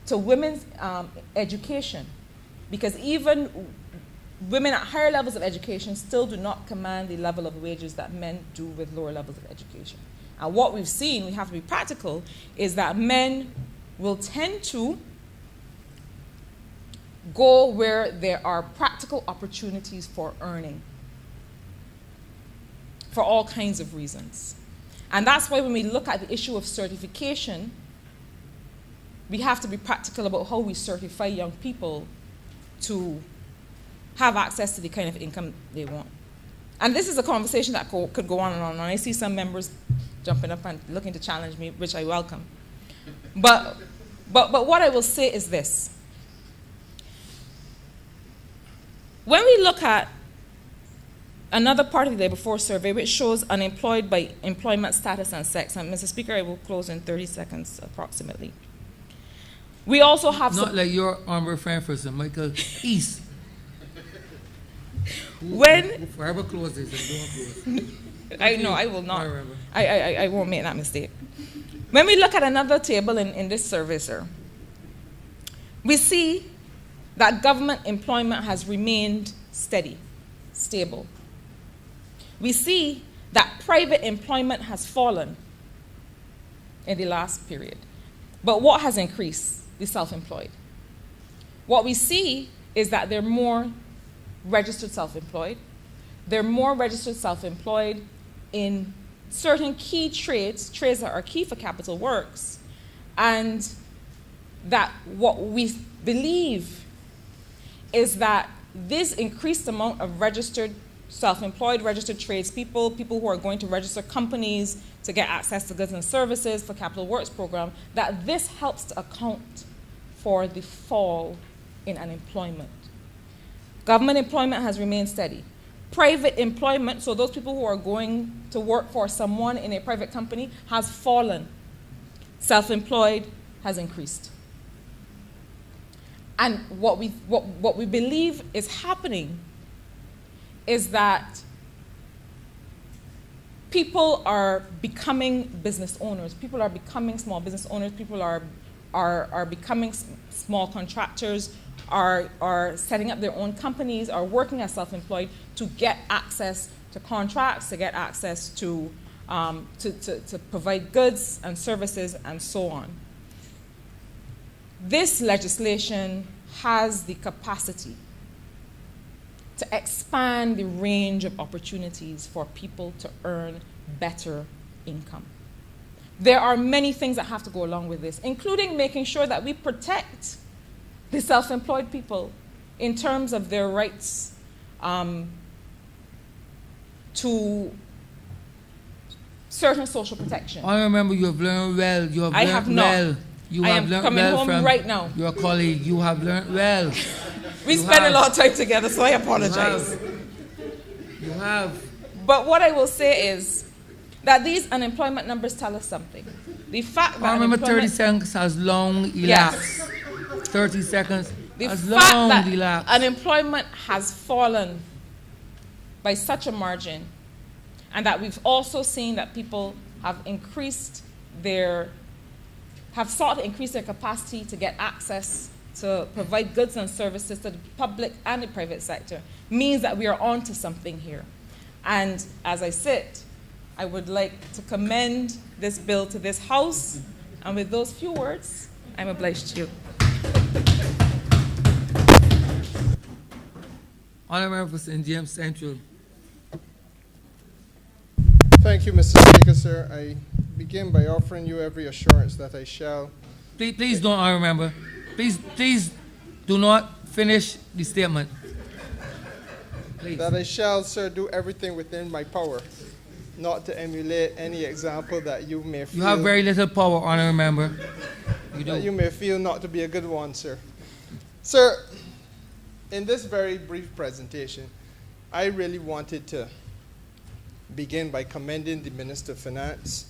to women's education, because even women at higher levels of education still do not command the level of wages that men do with lower levels of education. And what we've seen, we have to be practical, is that men will tend to go where there are practical opportunities for earning, for all kinds of reasons. And that's why when we look at the issue of certification, we have to be practical about how we certify young people to have access to the kind of income they want. And this is a conversation that could go on and on. And I see some members jumping up and looking to challenge me, which I welcome. But what I will say is this. When we look at another part of the labor force survey, which shows unemployed by employment status and sex, and Mr. Speaker, I will close in 30 seconds approximately. We also have Not like your honorable friend for Sir Michael East. When Forever close this and don't close. I know I will not. I remember. I won't make that mistake. When we look at another table in this survey, sir, we see that government employment has remained steady, stable. We see that private employment has fallen in the last period. But what has increased? The self-employed. What we see is that there are more registered self-employed. There are more registered self-employed in certain key trades that are key for capital works, and that what we believe is that this increased amount of registered self-employed, registered tradespeople, people who are going to register companies to get access to goods and services for capital works program, that this helps to account for the fall in unemployment. Government employment has remained steady. Private employment, so those people who are going to work for someone in a private company, has fallen. Self-employed has increased. And what we believe is happening is that people are becoming business owners. People are becoming small business owners. People are becoming small contractors, are setting up their own companies, are working as self-employed to get access to contracts, to get access to provide goods and services and so on. This legislation has the capacity to expand the range of opportunities for people to earn better income. There are many things that have to go along with this, including making sure that we protect the self-employed people in terms of their rights to certain social protection. I remember you have learned well. You have I learned have not. well. You I have am learned coming well home from right now. your colleague. You have learned well. We You spend a have. lot of time together, so I apologize. You have. But what I will say is that these unemployment numbers tell us something. The fact that I remember 30 unemployment- seconds has long elapsed. 30 seconds The has fact long that elapsed. unemployment has fallen by such a margin, and that we've also seen that people have sought to increase their capacity to get access to provide goods and services to the public and the private sector, means that we are on to something here. And as I sit, I would like to commend this bill to this House, and with those few words, I'm obliged to you. Honourable for St. James Central. Thank you, Mr. Speaker, sir. I begin by offering you every assurance that I shall. Please don't, I remember. Please do not finish the statement. Please. That I shall, sir, do everything within my power, not to emulate any example that you may feel. You have very little power, honourable member. You That you do. may feel not to be a good one, sir. Sir, in this very brief presentation, I really wanted to begin by commending the Minister of Finance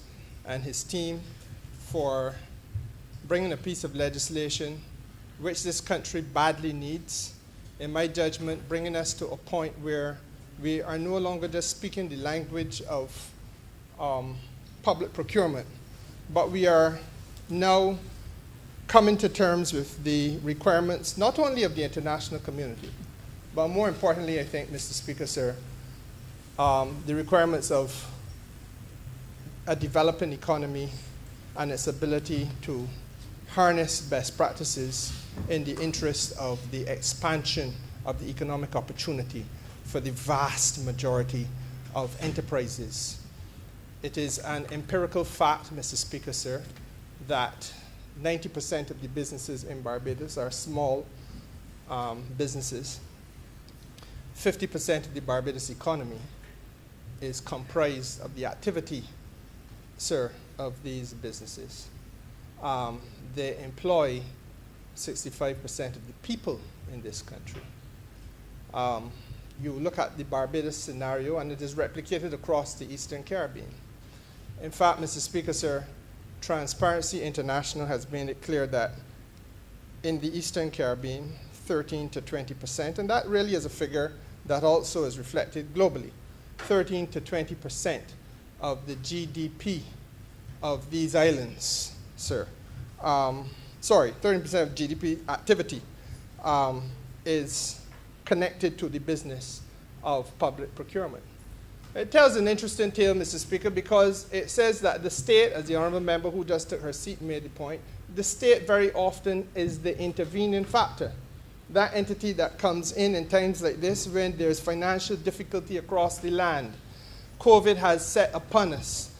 and his team for bringing a piece of legislation which this country badly needs. In my judgment, bringing us to a point where we are no longer just speaking the language of public procurement, but we are now coming to terms with the requirements not only of the international community, but more importantly, I think, Mr. Speaker, sir, the requirements of a developing economy and its ability to harness best practices in the interest of the expansion of the economic opportunity for the vast majority of enterprises. It is an empirical fact, Mr. Speaker, sir, that 90% of the businesses in Barbados are small businesses. 50% of the Barbados economy is comprised of the activity, sir, of these businesses. They employ 65% of the people in this country. You look at the Barbados scenario, and it is replicated across the Eastern Caribbean. In fact, Mr. Speaker, sir, Transparency International has made it clear that in the Eastern Caribbean, 13 to 20%, and that really is a figure that also is reflected globally, 13 to 20% of the GDP of these islands, sir. 30% of GDP activity is connected to the business of public procurement. It tells an interesting tale, Mr. Speaker, because it says that the state, as the honourable member who just took her seat made the point, the state very often is the intervening factor. That entity that comes in times like this when there's financial difficulty across the land. COVID has set upon us.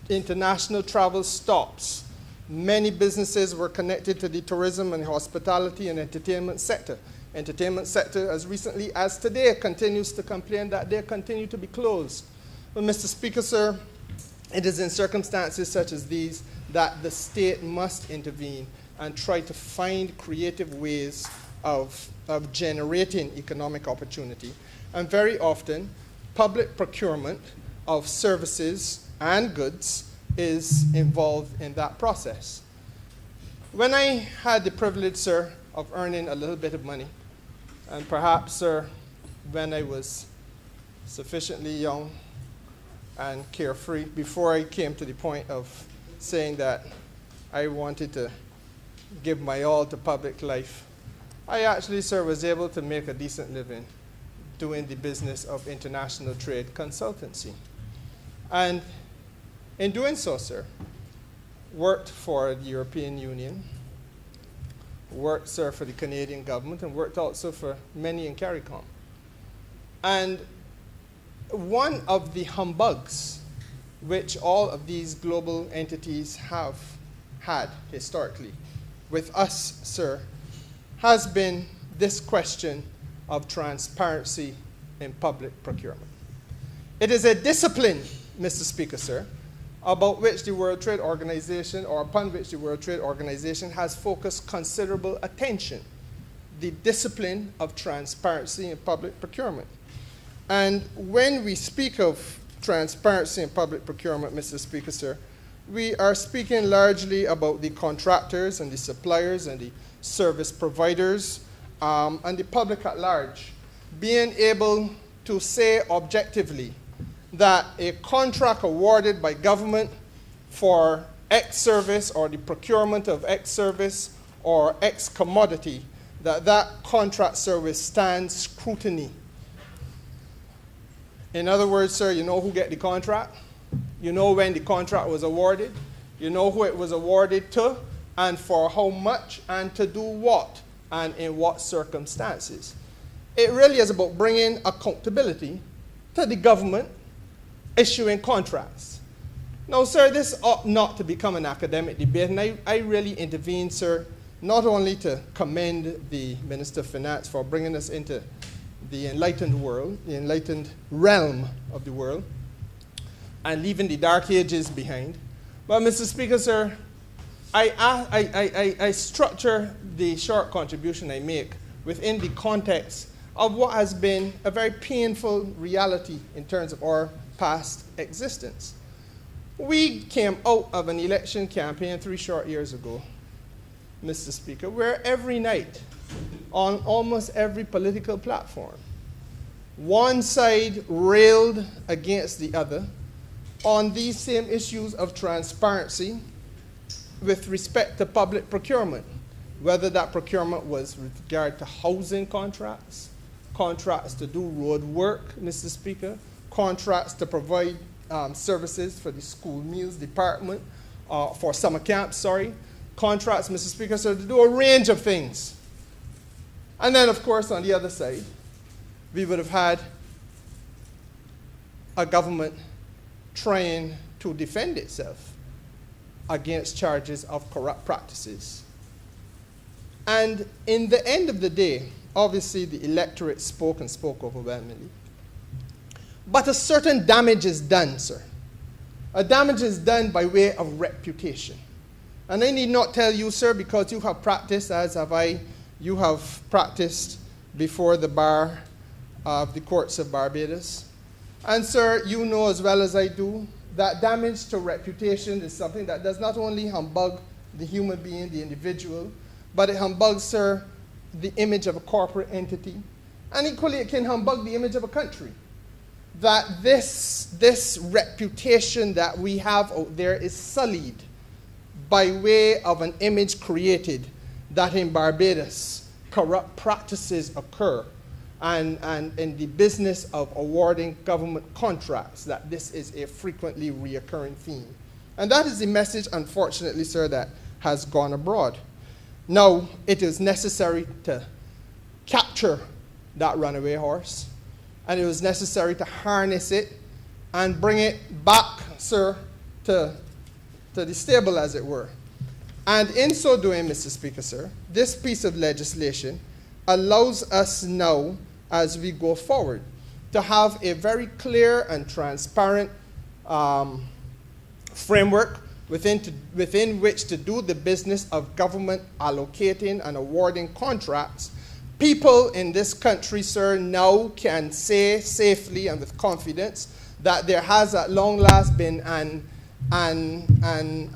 International travel stops. Many businesses were connected to the tourism and hospitality and entertainment sector. Entertainment sector, as recently as today, continues to complain that they continue to be closed. Well, Mr. Speaker, sir, it is in circumstances such as these that the state must intervene and try to find creative ways of generating economic opportunity. And very often, public procurement of services and goods is involved in that process. When I had the privilege, sir, of earning a little bit of money, and perhaps, sir, when I was sufficiently young and carefree, before I came to the point of saying that I wanted to give my all to public life, I actually, sir, was able to make a decent living doing the business of international trade consultancy. And in doing so, sir, worked for the European Union, worked, sir, for the Canadian government, and worked also for many in CARICOM. And one of the humbugs which all of these global entities have had historically with us, sir, has been this question of transparency in public procurement. It is a discipline, Mr. Speaker, sir, about which the World Trade Organization, or upon which the World Trade Organization has focused considerable attention, the discipline of transparency in public procurement. And when we speak of transparency in public procurement, Mr. Speaker, sir, we are speaking largely about the contractors and the suppliers and the service providers and the public at large being able to say objectively that a contract awarded by government for X service or the procurement of X service or X commodity, that contract service stands scrutiny. In other words, sir, you know who get the contract, you know when the contract was awarded, you know who it was awarded to, and for how much, and to do what, and in what circumstances. It really is about bringing accountability to the government issuing contracts. Now, sir, this ought not to become an academic debate, and I really intervene, sir, not only to commend the Minister of Finance for bringing us into the enlightened world, the enlightened realm of the world, and leaving the dark ages behind. But, Mr. Speaker, sir, I structure the short contribution I make within the context of what has been a very painful reality in terms of our past existence. We came out of an election campaign 3 short years ago, Mr. Speaker, where every night, on almost every political platform, one side railed against the other on these same issues of transparency with respect to public procurement, whether that procurement was with regard to housing contracts, contracts to do road work, Mr. Speaker, contracts to provide services for the school meals department, for summer camps, contracts, Mr. Speaker, so to do a range of things. And then, of course, on the other side, we would have had a government trying to defend itself against charges of corrupt practices. And in the end of the day, obviously the electorate spoke and spoke overwhelmingly. But a certain damage is done, sir. A damage is done by way of reputation. And I need not tell you, sir, because you have practiced, as have I, you have practiced before the bar of the courts of Barbados. And, sir, you know as well as I do that damage to reputation is something that does not only humbug the human being, the individual, but it humbugs, sir, the image of a corporate entity. And equally, it can humbug the image of a country. That this reputation that we have out there is sullied by way of an image created that in Barbados corrupt practices occur, and in the business of awarding government contracts, that this is a frequently reoccurring theme. And that is the message, unfortunately, sir, that has gone abroad. Now, it is necessary to capture that runaway horse, and it was necessary to harness it and bring it back, sir, to the stable, as it were. And in so doing, Mr. Speaker, sir, this piece of legislation allows us now, as we go forward, to have a very clear and transparent framework within which to do the business of government allocating and awarding contracts. People in this country, sir, now can say safely and with confidence that there has at long last been an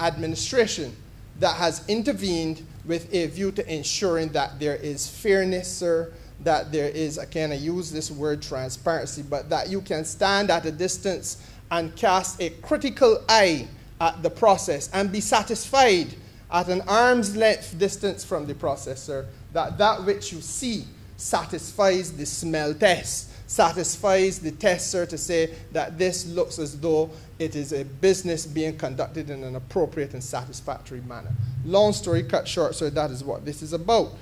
administration that has intervened with a view to ensuring that there is fairness, sir, that there is, again, I use this word transparency, but that you can stand at a distance and cast a critical eye at the process and be satisfied at an arm's length distance from the process, sir, that which you see satisfies the smell test, satisfies the test, sir, to say that this looks as though it is a business being conducted in an appropriate and satisfactory manner. Long story cut short, sir, that is what this is about.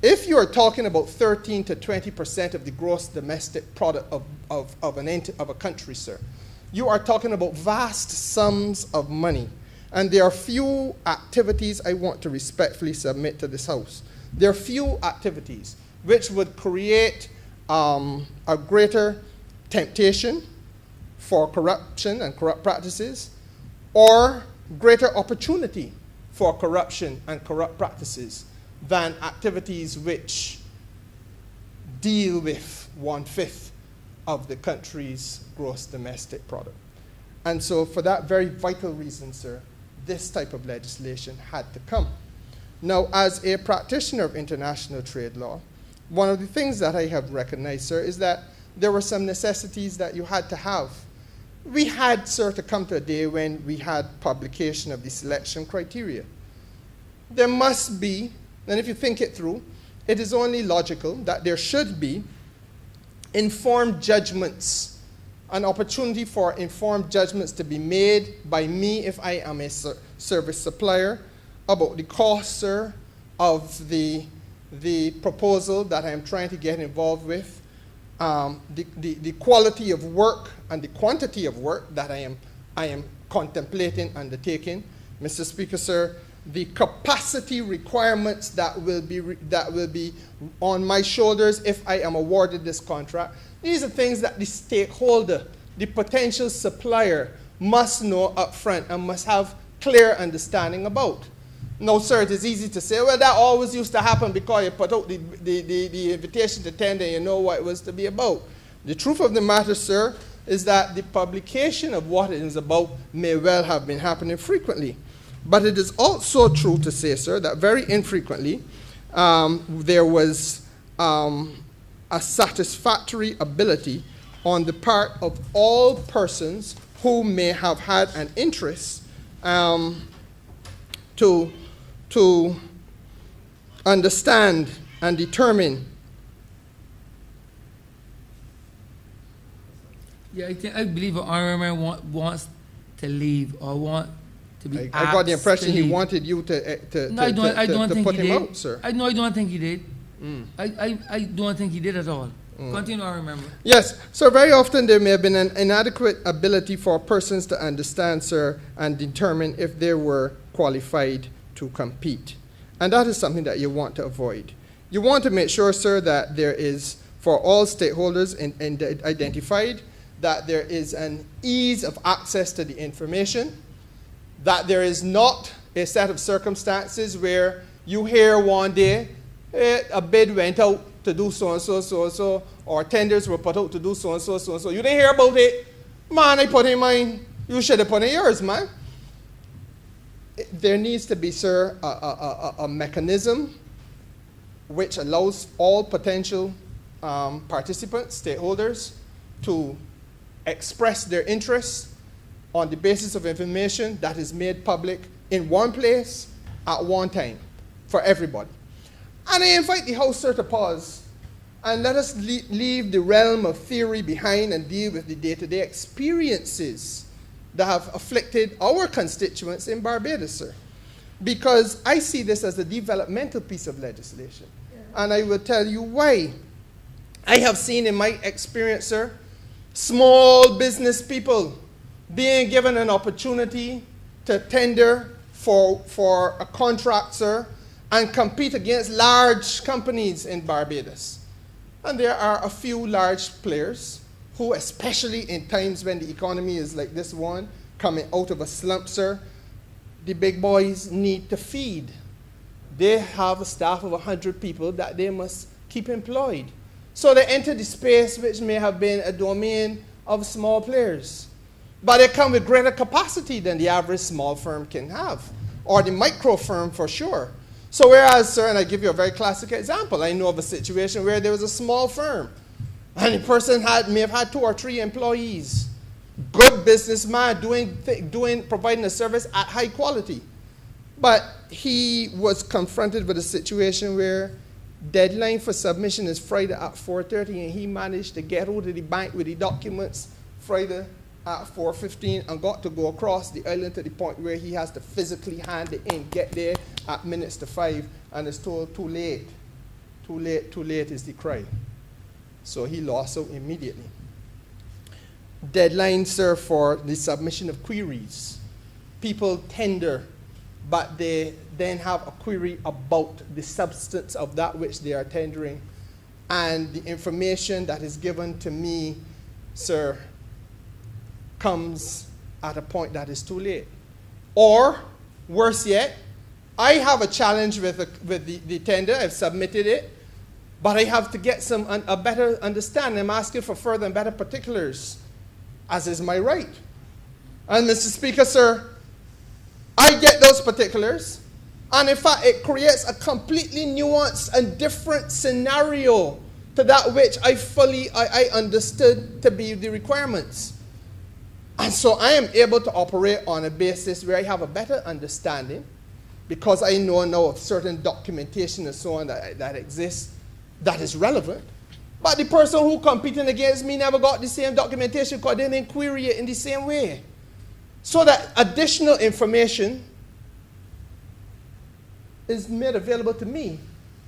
If you are talking about 13 to 20% of the gross domestic product of a country, sir, you are talking about vast sums of money. And there are few activities I want to respectfully submit to this House. There are few activities which would create a greater temptation for corruption and corrupt practices, or greater opportunity for corruption and corrupt practices than activities which deal with 1/5 of the country's gross domestic product. And so for that very vital reason, sir, this type of legislation had to come. Now, as a practitioner of international trade law, one of the things that I have recognized, sir, is that there were some necessities that you had to have. We had, sir, to come to a day when we had publication of the selection criteria. There must be, and if you think it through, it is only logical that there should be informed judgments, an opportunity for informed judgments to be made by me if I am a service supplier about the cost, sir, of the proposal that I am trying to get involved with, the quality of work and the quantity of work that I am contemplating undertaking. Mr. Speaker, sir, the capacity requirements that will be on my shoulders if I am awarded this contract. These are things that the stakeholder, the potential supplier, must know up front and must have clear understanding about. No, sir, it is easy to say, well, that always used to happen because you put out the invitation to tender and you know what it was to be about. The truth of the matter, sir, is that the publication of what it is about may well have been happening frequently. But it is also true to say, sir, that very infrequently there was a satisfactory ability on the part of all persons who may have had an interest to understand and determine. Yeah, I believe an honorable wants to leave or want to be I got the impression he leave. wanted you to No, I don't think put he him did. out, sir. I don't think he did. I don't think he did at all. Continue, I remember. Yes, so very often there may have been an inadequate ability for persons to understand, sir, and determine if they were qualified to compete. And that is something that you want to avoid. You want to make sure, sir, that there is, for all stakeholders identified, that there is an ease of access to the information, that there is not a set of circumstances where you hear one day, a bid went out to do so-and-so, so-and-so, or tenders were put out to do so-and-so, so-and-so. You didn't hear about it. Man, I put in mine. You should have put in yours, man. There needs to be, sir, a mechanism which allows all potential participants, stakeholders, to express their interests on the basis of information that is made public in one place at one time for everybody. And I invite the House, sir, to pause and let us leave the realm of theory behind and deal with the day-to-day experiences that have afflicted our constituents in Barbados, sir. Because I see this as a developmental piece of legislation. Yeah. And I will tell you why. I have seen in my experience, sir, small business people being given an opportunity to tender for a contract, sir, and compete against large companies in Barbados. And there are a few large players who, especially in times when the economy is like this one, coming out of a slump, sir, the big boys need to feed. They have a staff of 100 people that they must keep employed. So they enter the space which may have been a domain of small players. But they come with greater capacity than the average small firm can have, or the micro firm for sure. So whereas, sir, and I give you a very classic example, I know of a situation where there was a small firm, and the person may have had 2 or 3 employees, good businessman, providing a service at high quality. But he was confronted with a situation where deadline for submission is Friday at 4:30, and he managed to get out of the bank with the documents Friday at 4:15 and got to go across the island to the point where he has to physically hand it in, get there at minutes to 5, and is told too late. Too late is the cry. So he lost out immediately. Deadline, sir, for the submission of queries. People tender, but they then have a query about the substance of that which they are tendering. And the information that is given to me, sir, comes at a point that is too late. Or, worse yet, I have a challenge with the tender, I've submitted it, But I have to get a better understanding. I'm asking for further and better particulars, as is my right. And Mr. Speaker, sir, I get those particulars, and in fact, it creates a completely nuanced and different scenario to that which I understood to be the requirements. And so I am able to operate on a basis where I have a better understanding, because I know now of certain documentation and so on that exists that is relevant. But the person who competing against me never got the same documentation because they didn't query it in the same way. So that additional information is made available to me,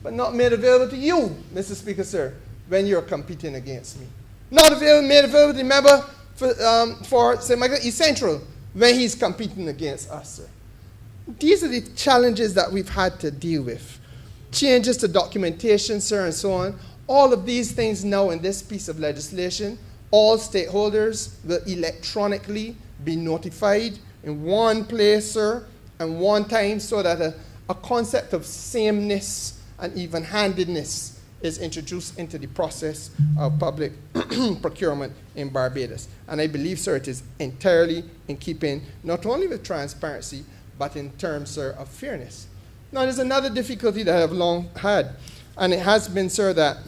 but not made available to you, Mr. Speaker, sir, when you're competing against me. Not made available to the member for St. Michael East Central when he's competing against us, sir. These are the challenges that we've had to deal with. Changes to documentation, sir, and so on. All of these things now in this piece of legislation, all stakeholders will electronically be notified in one place, sir, and one time, so that a concept of sameness and even-handedness is introduced into the process of public procurement in Barbados. And I believe, sir, it is entirely in keeping not only with transparency, but in terms, sir, of fairness. Now, there's another difficulty that I've long had, and it has been, sir, that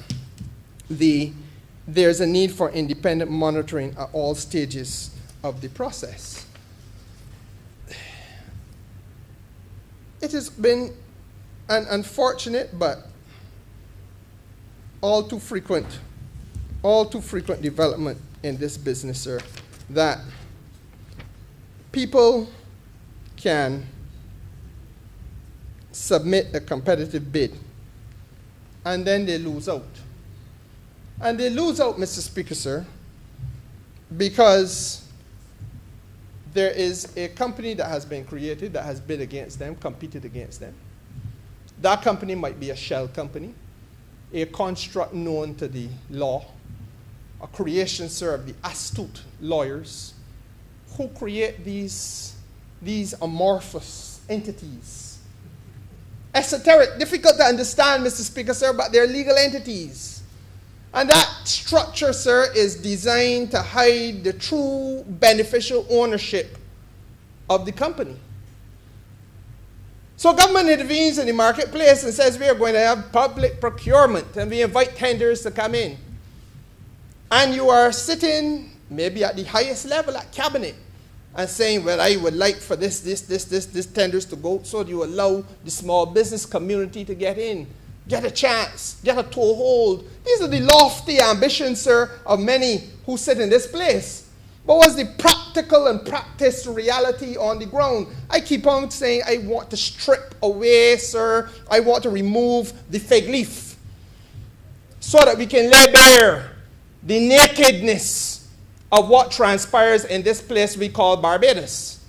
there's a need for independent monitoring at all stages of the process. It has been an unfortunate but all too frequent development in this business, sir, that people can submit a competitive bid and then they lose out. And they lose out, Mr. Speaker, sir, because there is a company that has been created that has bid against them, competed against them. That company might be a shell company, a construct known to the law, a creation, sir, of the astute lawyers who create these amorphous entities. Esoteric, difficult to understand, Mr. Speaker, sir, but they're legal entities. And that structure, sir, is designed to hide the true beneficial ownership of the company. So government intervenes in the marketplace and says we are going to have public procurement, and we invite tenders to come in. And you are sitting maybe at the highest level at cabinet and saying, well, I would like for this tenders to go, so you allow the small business community to get in, get a chance, get a toehold. These are the lofty ambitions, sir, of many who sit in this place. But what's the practical and practiced reality on the ground? I keep on saying I want to strip away, sir. I want to remove the fig leaf so that we can lay bare the nakedness of what transpires in this place we call Barbados.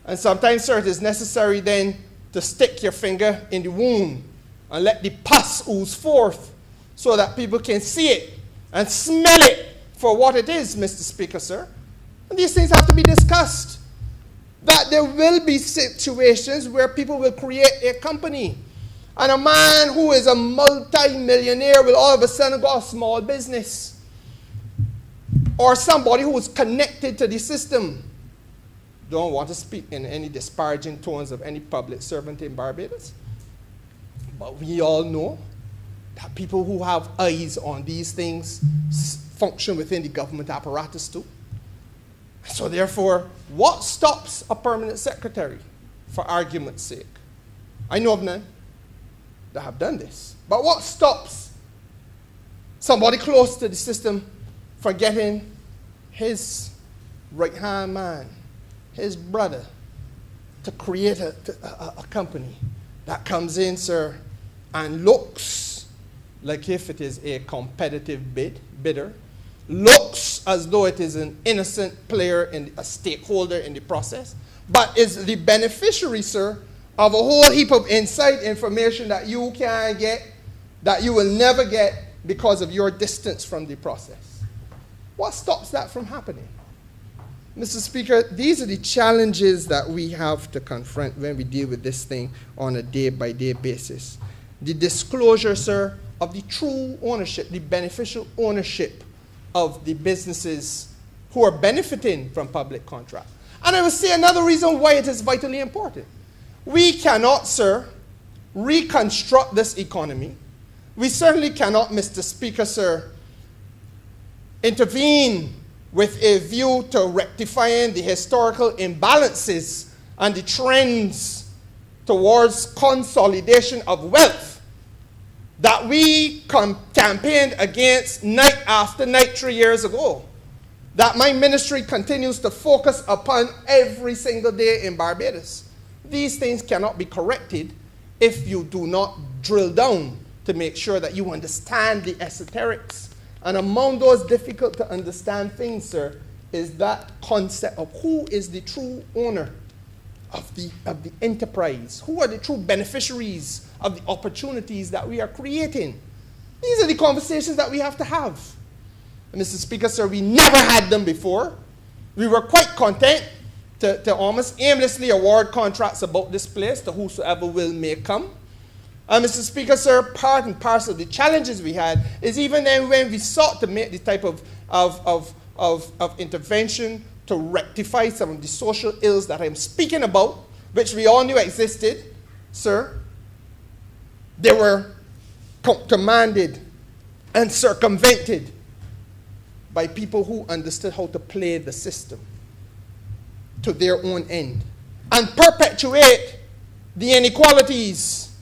And sometimes, sir, it is necessary then to stick your finger in the wound and let the pus ooze forth so that people can see it and smell it for what it is, Mr. Speaker, sir. And these things have to be discussed. That there will be situations where people will create a company, and a man who is a multi-millionaire will all of a sudden go a small business. Or somebody who is connected to the system. Don't want to speak in any disparaging tones of any public servant in Barbados. But we all know that people who have eyes on these things function within the government apparatus too. So therefore, what stops a permanent secretary, for argument's sake? I know of none that have done this. But what stops somebody close to the system for getting his right-hand man, his brother, to create a company that comes in, sir, and looks like if it is a competitive bidder, looks as though it is an innocent player and a stakeholder in the process, but is the beneficiary, sir, of a whole heap of inside information that you can get, that you will never get because of your distance from the process. What stops that from happening? Mr. Speaker, these are the challenges that we have to confront when we deal with this thing on a day-by-day basis. the disclosure, sir, of the true ownership, the beneficial ownership of the businesses who are benefiting from public contract. And I will say another reason why it is vitally important. We cannot, sir, reconstruct this economy. We certainly cannot, Mr. Speaker, sir, intervene with a view to rectifying the historical imbalances and the trends towards consolidation of wealth that we campaigned against night after night 3 years ago, that my ministry continues to focus upon every single day in Barbados. These things cannot be corrected if you do not drill down to make sure that you understand the esoterics. And among those difficult to understand things, sir, is that concept of who is the true owner of the enterprise. Who are the true beneficiaries of the opportunities that we are creating? These are the conversations that we have to have. And Mr. Speaker, sir, we never had them before. We were quite content to almost aimlessly award contracts about this place to whosoever will may come. Mr. Speaker, sir, part and parcel of the challenges we had is even then when we sought to make the type of intervention to rectify some of the social ills that I'm speaking about, which we all knew existed, sir, they were commanded and circumvented by people who understood how to play the system to their own end and perpetuate the inequalities,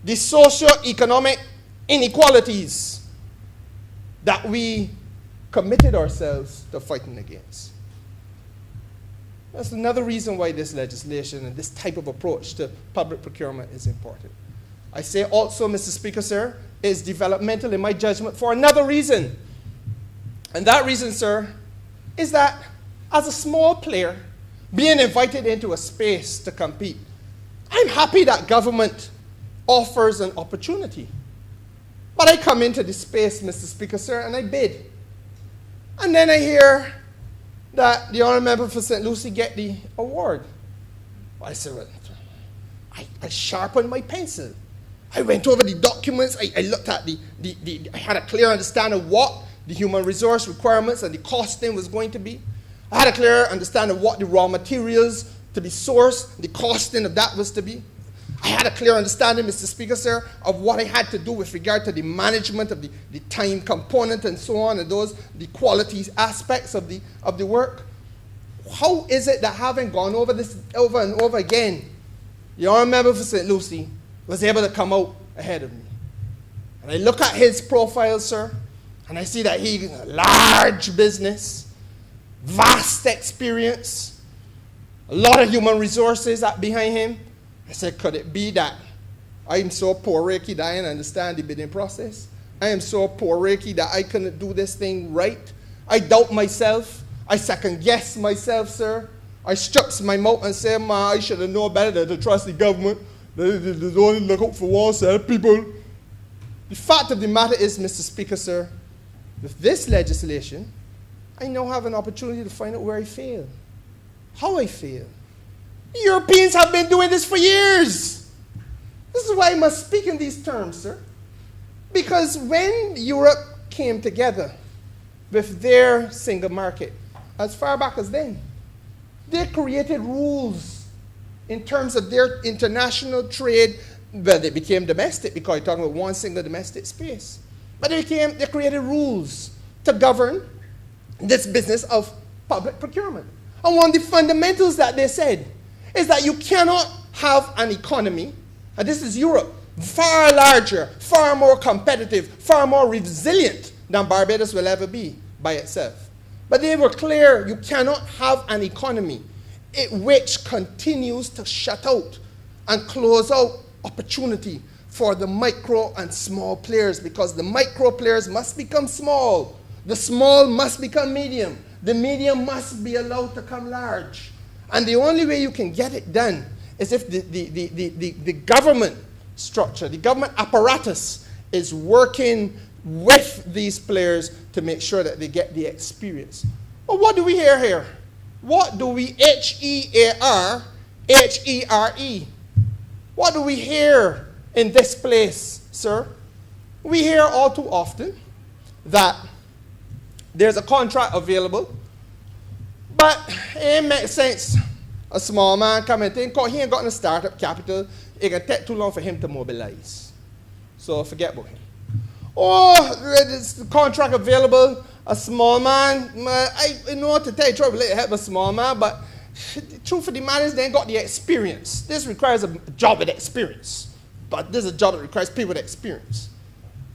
the socio-economic inequalities that we committed ourselves to fighting against. That's another reason why this legislation and this type of approach to public procurement is important. I say also, Mr. Speaker, sir, is developmental in my judgment for another reason. And that reason, sir, is that as a small player, being invited into a space to compete, I'm happy that government offers an opportunity. But I come into this space, Mr. Speaker, sir, and I bid. And then I hear that the Honourable Member for St. Lucie get the award. I said, well, I sharpened my pencil. I went over the documents. I looked at I had a clear understanding of what the human resource requirements and the costing was going to be. I had a clear understanding of what the raw materials to be sourced, the costing of that was to be. I had a clear understanding, Mr. Speaker, sir, of what I had to do with regard to the management of the time component and so on, and the qualities aspects of the work. How is it that having gone over this over and over again, the Honourable Member for St. Lucie was able to come out ahead of me? And I look at his profile, sir, and I see that he's a large business, vast experience, a lot of human resources behind him. I said, could it be that I am so poor Reiki that I didn't understand the bidding process? I am so poor Reiki that I couldn't do this thing right. I doubt myself. I second guess myself, sir. I struts my mouth and say, I should have known better than to trust the government. They only look out for one set of people. The fact of the matter is, Mr. Speaker, sir, with this legislation, I now have an opportunity to find out where I fail, how I fail. The Europeans have been doing this for years. This is why I must speak in these terms, sir. Because when Europe came together with their single market, as far back as then, they created rules in terms of their international trade. Well, they became domestic because you're talking about one single domestic space. But they created rules to govern this business of public procurement. And one of the fundamentals that they said is that you cannot have an economy, and this is Europe, far larger, far more competitive, far more resilient than Barbados will ever be by itself. But they were clear, you cannot have an economy which continues to shut out and close out opportunity for the micro and small players, because the micro players must become small, the small must become medium, the medium must be allowed to come large. And the only way you can get it done is if the government structure, the government apparatus is working with these players to make sure that they get the experience. Well, what do we hear here? What do we HEAR, HERE? What do we hear in this place, sir, we hear all too often that there's a contract available, but it makes sense. A small man come and think, he ain't got no startup capital, it can take too long for him to mobilize. So forget about him. Or there's the contract available, a small man, I know to tell you, try to help a small man, but the truth of the matter is they ain't got the experience. This requires a job with experience. But this is a job that requires people with experience.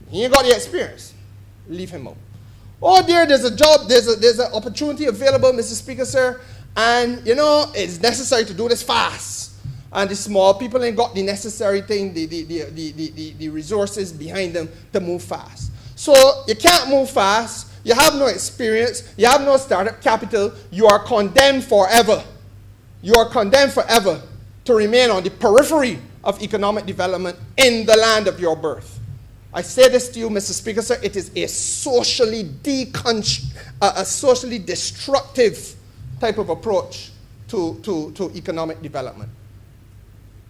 He ain't got the experience. Leave him out. Or there's a job, there's an opportunity available, Mr. Speaker, sir, and it's necessary to do this fast. And the small people ain't got the necessary thing, the resources behind them to move fast. So you can't move fast, you have no experience, you have no startup capital, you are condemned forever. You are condemned forever to remain on the periphery of economic development in the land of your birth. I say this to you, Mr. Speaker, sir, it is a socially destructive type of approach to economic development.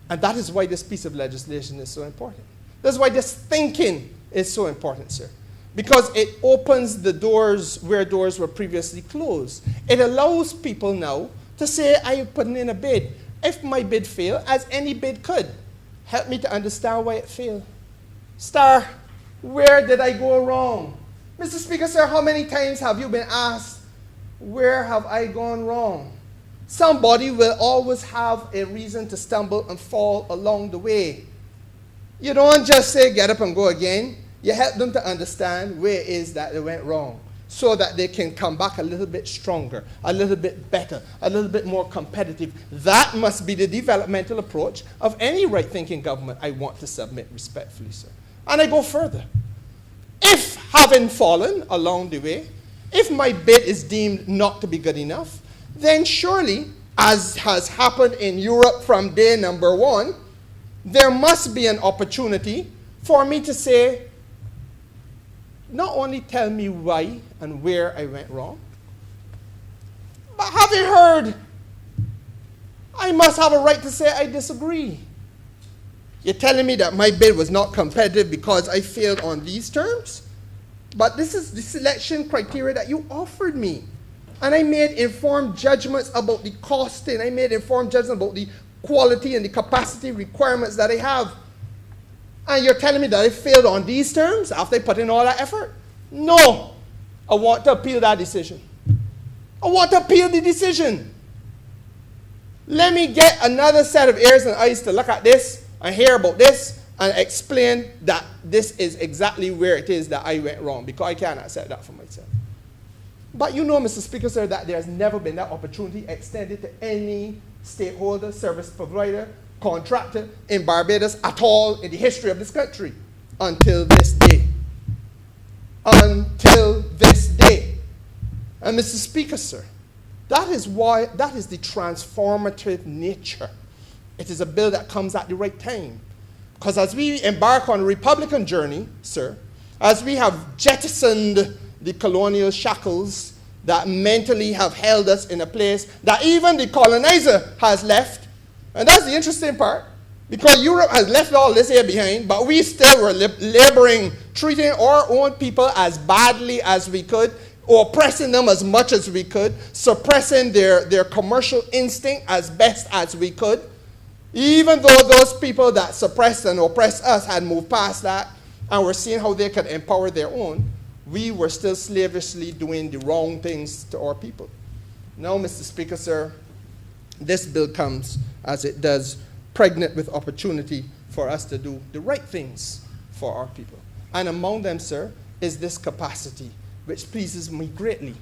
And that is why this piece of legislation is so important. That's why this thinking is so important, sir. Because it opens the doors where doors were previously closed. It allows people now to say, I put in a bid. If my bid failed, as any bid could, help me to understand why it failed. Star, where did I go wrong? Mr. Speaker, sir, how many times have you been asked, where have I gone wrong? Somebody will always have a reason to stumble and fall along the way. You don't just say, get up and go again. You help them to understand where it is that they went wrong so that they can come back a little bit stronger, a little bit better, a little bit more competitive. That must be the developmental approach of any right-thinking government, I want to submit respectfully, sir. And I go further. If, having fallen along the way, if my bid is deemed not to be good enough, then surely, as has happened in Europe from day number one, there must be an opportunity for me to say, not only tell me why and where I went wrong, but having heard, I must have a right to say I disagree. You're telling me that my bid was not competitive because I failed on these terms? But this is the selection criteria that you offered me. And I made informed judgments about the costing. I made informed judgments about the quality and the capacity requirements that I have. And you're telling me that I failed on these terms after I put in all that effort? No. I want to appeal that decision. I want to appeal the decision. Let me get another set of ears and eyes to look at this and hear about this and explain that this is exactly where it is that I went wrong, because I can't accept that for myself. But you know, Mr. Speaker, sir, that there's never been that opportunity extended to any stakeholder, service provider, contractor in Barbados at all in the history of this country until this day. Until this day. And Mr. Speaker, sir, that is the transformative nature. It is a bill that comes at the right time. Because as we embark on a Republican journey, sir, as we have jettisoned the colonial shackles that mentally have held us in a place that even the colonizer has left. And that's the interesting part, because Europe has left all this here behind, but we still were laboring, treating our own people as badly as we could, oppressing them as much as we could, suppressing their commercial instinct as best as we could. Even though those people that suppressed and oppressed us had moved past that and were seeing how they could empower their own, we were still slavishly doing the wrong things to our people. Now, Mr. Speaker, sir, this bill comes, as it does, pregnant with opportunity for us to do the right things for our people. And among them, sir, is this capacity, which pleases me greatly.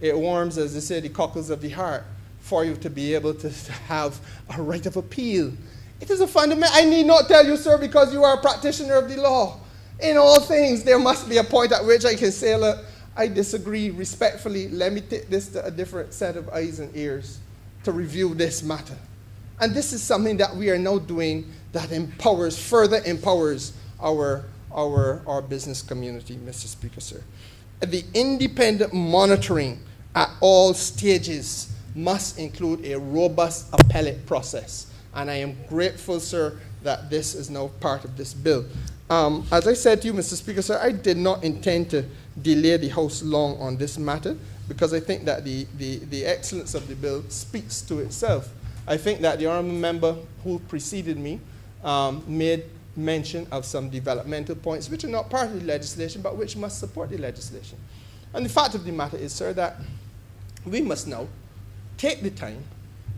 It warms, as they say, the cockles of the heart, for you to be able to have a right of appeal. It is a fundamental, I need not tell you, sir, because you are a practitioner of the law. In all things, there must be a point at which I can say, look, I disagree respectfully. Let me take this to a different set of eyes and ears to review this matter. And this is something that we are now doing that further empowers our business community, Mr. Speaker, sir. The independent monitoring at all stages must include a robust appellate process. And I am grateful, sir, that this is now part of this bill. As I said to you, Mr. Speaker, sir, I did not intend to delay the House long on this matter because I think that the excellence of the bill speaks to itself. I think that the honourable member who preceded me made mention of some developmental points which are not part of the legislation but which must support the legislation. And the fact of the matter is, sir, that we must now take the time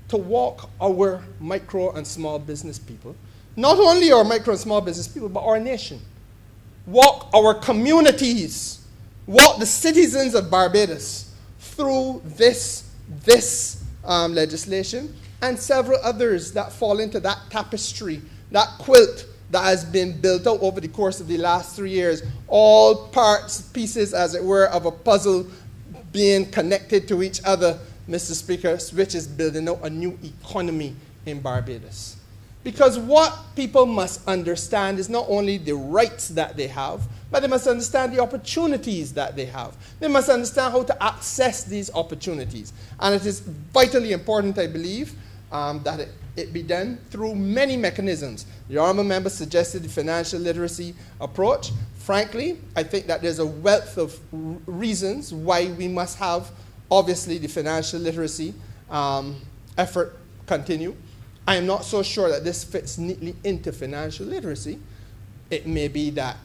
to walk our micro and small business people, not only our micro and small business people, but our nation. Walk our communities, walk the citizens of Barbados through this legislation and several others that fall into that tapestry, that quilt that has been built out over the course of the last 3 years, all parts, pieces, as it were, of a puzzle being connected to each other, Mr. Speaker, which is building out a new economy in Barbados. Because what people must understand is not only the rights that they have, but they must understand the opportunities that they have. They must understand how to access these opportunities. And it is vitally important, I believe, that it be done through many mechanisms. The honourable member suggested the financial literacy approach. Frankly, I think that there's a wealth of reasons why we must have, obviously, the financial literacy effort continue. I am not so sure that this fits neatly into financial literacy. It may be that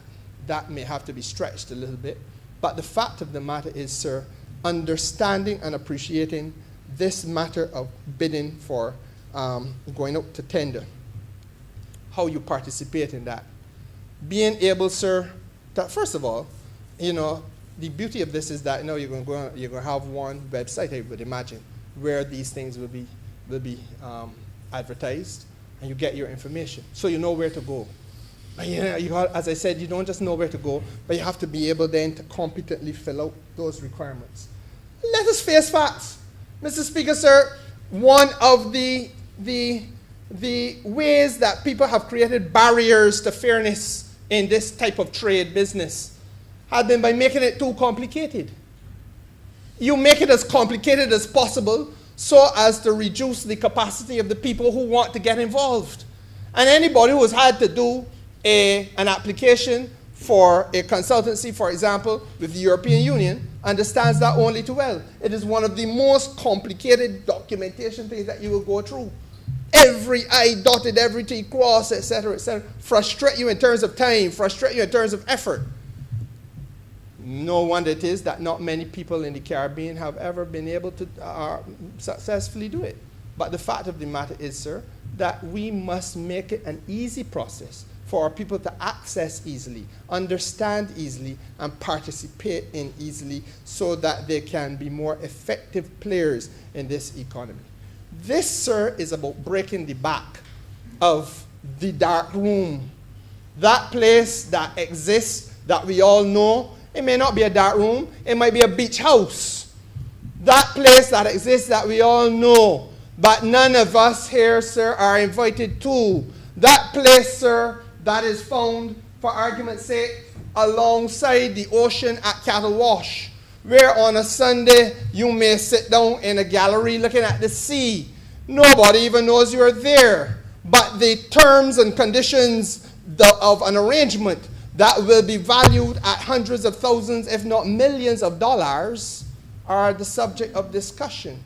that may have to be stretched a little bit. But the fact of the matter is, sir, understanding and appreciating this matter of bidding for going out to tender, how you participate in that. Being able, sir, that first of all, you know, the beauty of this is that, you know, you're going to have one website, I would imagine, where these things will be advertised, and you get your information, so you know where to go. But as I said, you don't just know where to go, but you have to be able then to competently fill out those requirements. Let us face facts. Mr. Speaker, sir, one of the ways that people have created barriers to fairness in this type of trade business has been by making it too complicated. You make it as complicated as possible so as to reduce the capacity of the people who want to get involved. And anybody who has had to do an application for a consultancy, for example, with the European Union, understands that only too well. It is one of the most complicated documentation things that you will go through. Every I dotted, every T crossed, etc., etc. Frustrate you in terms of time, frustrate you in terms of effort. No wonder it is that not many people in the Caribbean have ever been able to successfully do it. But the fact of the matter is, sir, that we must make it an easy process for our people to access easily, understand easily, and participate in easily so that they can be more effective players in this economy. This, sir, is about breaking the back of the dark room. That place that exists that we all know. It may not be a dark room. It might be a beach house. That place that exists that we all know, but none of us here, sir, are invited to. That place, sir, that is found, for argument's sake, alongside the ocean at Cattle Wash, where on a Sunday you may sit down in a gallery looking at the sea. Nobody even knows you are there. But the terms and conditions of an arrangement that will be valued at hundreds of thousands, if not millions of dollars, are the subject of discussion.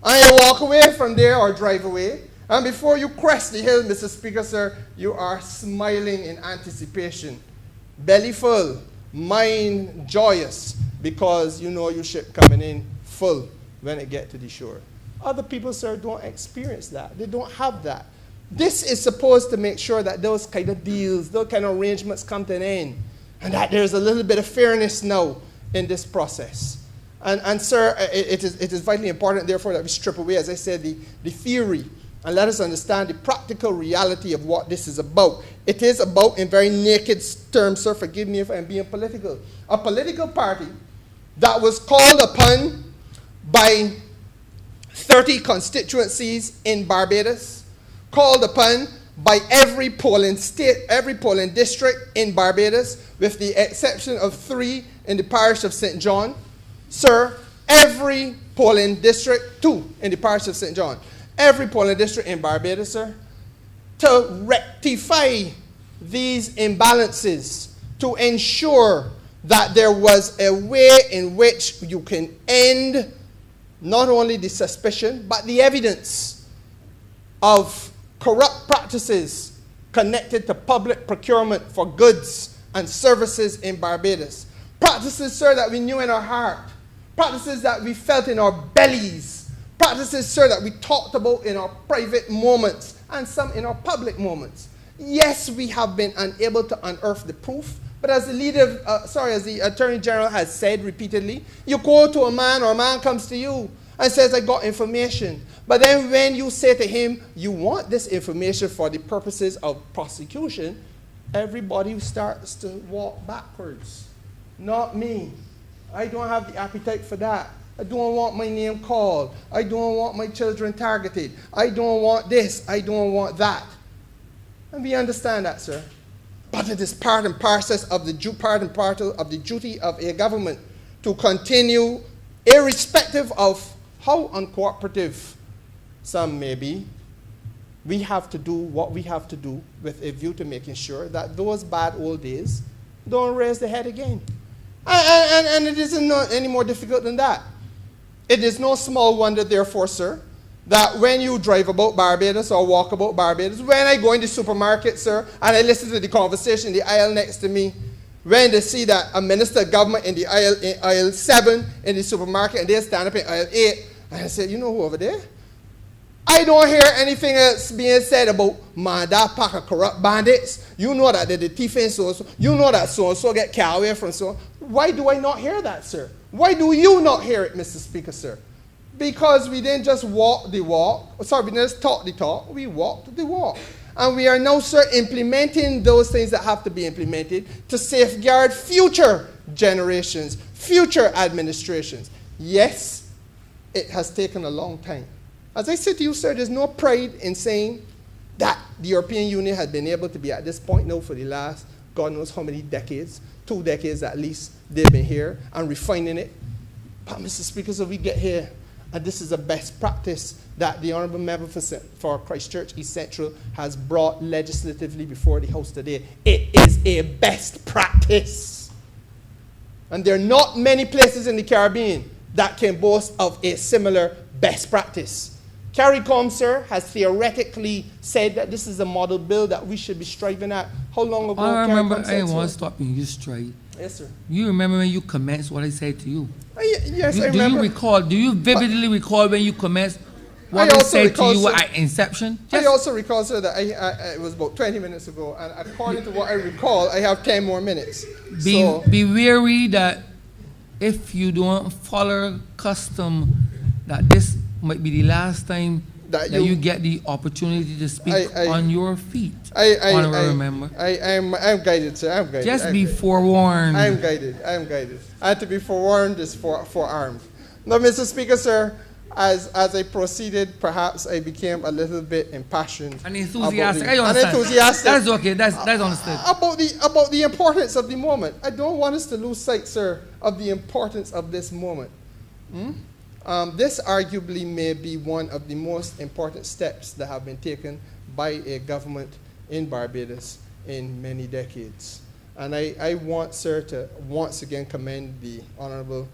And you walk away from there or drive away, and before you crest the hill, Mr. Speaker, sir, you are smiling in anticipation, belly full, mind joyous, because you know your ship coming in full when it gets to the shore. Other people, sir, don't experience that. They don't have that. This is supposed to make sure that those kind of deals, those kind of arrangements come to an end, and that there's a little bit of fairness now in this process. And sir, it is vitally important, therefore, that we strip away, as I said, the theory, and let us understand the practical reality of what this is about. It is about, in very naked terms, sir, forgive me if I'm being political, a political party that was called upon by 30 constituencies in Barbados, called upon by every polling state, every polling district in Barbados, with the exception of 3 in the parish of St. John. Sir, every polling district, 2 in the parish of St. John, every polling district in Barbados, sir, to rectify these imbalances, to ensure that there was a way in which you can end not only the suspicion, but the evidence of corrupt practices connected to public procurement for goods and services in Barbados. Practices, sir, that we knew in our heart. Practices that we felt in our bellies. Practices, sir, that we talked about in our private moments and some in our public moments. Yes, we have been unable to unearth the proof, but as the Attorney General has said repeatedly, you go to a man or a man comes to you and says, I got information. But then when you say to him, you want this information for the purposes of prosecution, everybody starts to walk backwards. Not me. I don't have the appetite for that. I don't want my name called. I don't want my children targeted. I don't want this. I don't want that. And we understand that, sir. But it is part and parcel of the duty of a government to continue, irrespective of how uncooperative some may be. We have to do what we have to do with a view to making sure that those bad old days don't raise their head again. And it isn't any more difficult than that. It is no small wonder, therefore, sir, that when you drive about Barbados or walk about Barbados, when I go in the supermarket, sir, and I listen to the conversation in the aisle next to me, when they see that a minister of government in the aisle 7 in the supermarket and they stand up in aisle 8, and I say, you know who over there? I don't hear anything else being said about, man, that pack of corrupt bandits. You know that they're the thief and so-and-so. You know that so-and-so get carried away from so. Why do I not hear that, sir? Why do you not hear it, Mr. Speaker, sir? Because we didn't just walk the walk. Sorry, we didn't just talk the talk. We walked the walk. And we are now, sir, implementing those things that have to be implemented to safeguard future generations, future administrations. Yes, it has taken a long time. As I said to you, sir, there's no pride in saying that the European Union has been able to be at this point now for the last, God knows how many decades, 2 decades at least, they've been here and refining it. But, Mr. Speaker, so we get here, and this is a best practice that the Honourable Member for Christchurch East Central has brought legislatively before the House today. It is a best practice. And there are not many places in the Caribbean that can boast of a similar best practice. CARICOM, sir, has theoretically said that this is a model bill that we should be striving at. How long ago? I remember, CARICOM I said didn't so? want to stop you, you straight. Yes, sir. You remember when you commenced what I said to you? Yes, I Do remember. you recall, do you vividly recall when you commenced what I I also said to recall, you sir, at inception? I also recall, sir, that it was about 20 minutes ago, and according to what I recall, I have 10 more minutes. Be wary that if you don't follow custom, that this might be the last time that you get the opportunity to speak on your feet. Honourable Member. I'm guided, sir. I'm guided. Just be forewarned. I'm guided. I'm guided. And to be forewarned is forearmed. Now, Mr. Speaker, sir, as I proceeded, perhaps I became a little bit impassioned. And enthusiastic. I understand. Enthusiastic. That's okay. That's understood. About the importance of the moment. I don't want us to lose sight, sir, of the importance of this moment. This arguably may be one of the most important steps that have been taken by a government in Barbados in many decades. And I want, sir, to once again commend the Honourable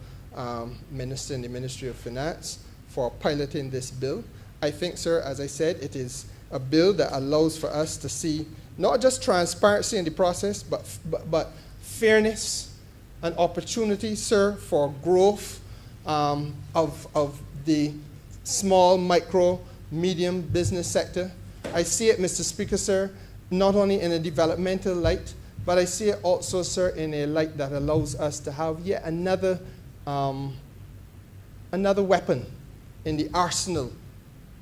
Minister in the Ministry of Finance for piloting this bill. I think, sir, as I said, it is a bill that allows for us to see not just transparency in the process, but fairness and opportunity, sir, for growth of the small, micro, medium business sector. I see it, Mr. Speaker, sir, not only in a developmental light, but I see it also, sir, in a light that allows us to have yet another weapon in the arsenal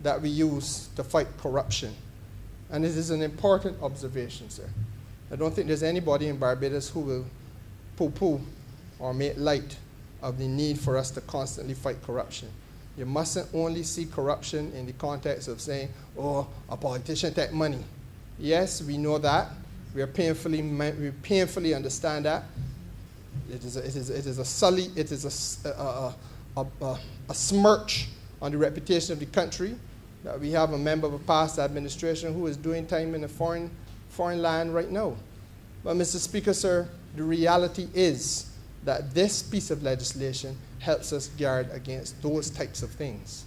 that we use to fight corruption. And it is an important observation, sir. I don't think there's anybody in Barbados who will poo-poo or make light of the need for us to constantly fight corruption. You mustn't only see corruption in the context of saying, oh, a politician take money. Yes, we know that. We painfully understand that. It is a smirch on the reputation of the country that we have a member of a past administration who is doing time in a foreign land right now. But Mr. Speaker, sir, the reality is that this piece of legislation helps us guard against those types of things.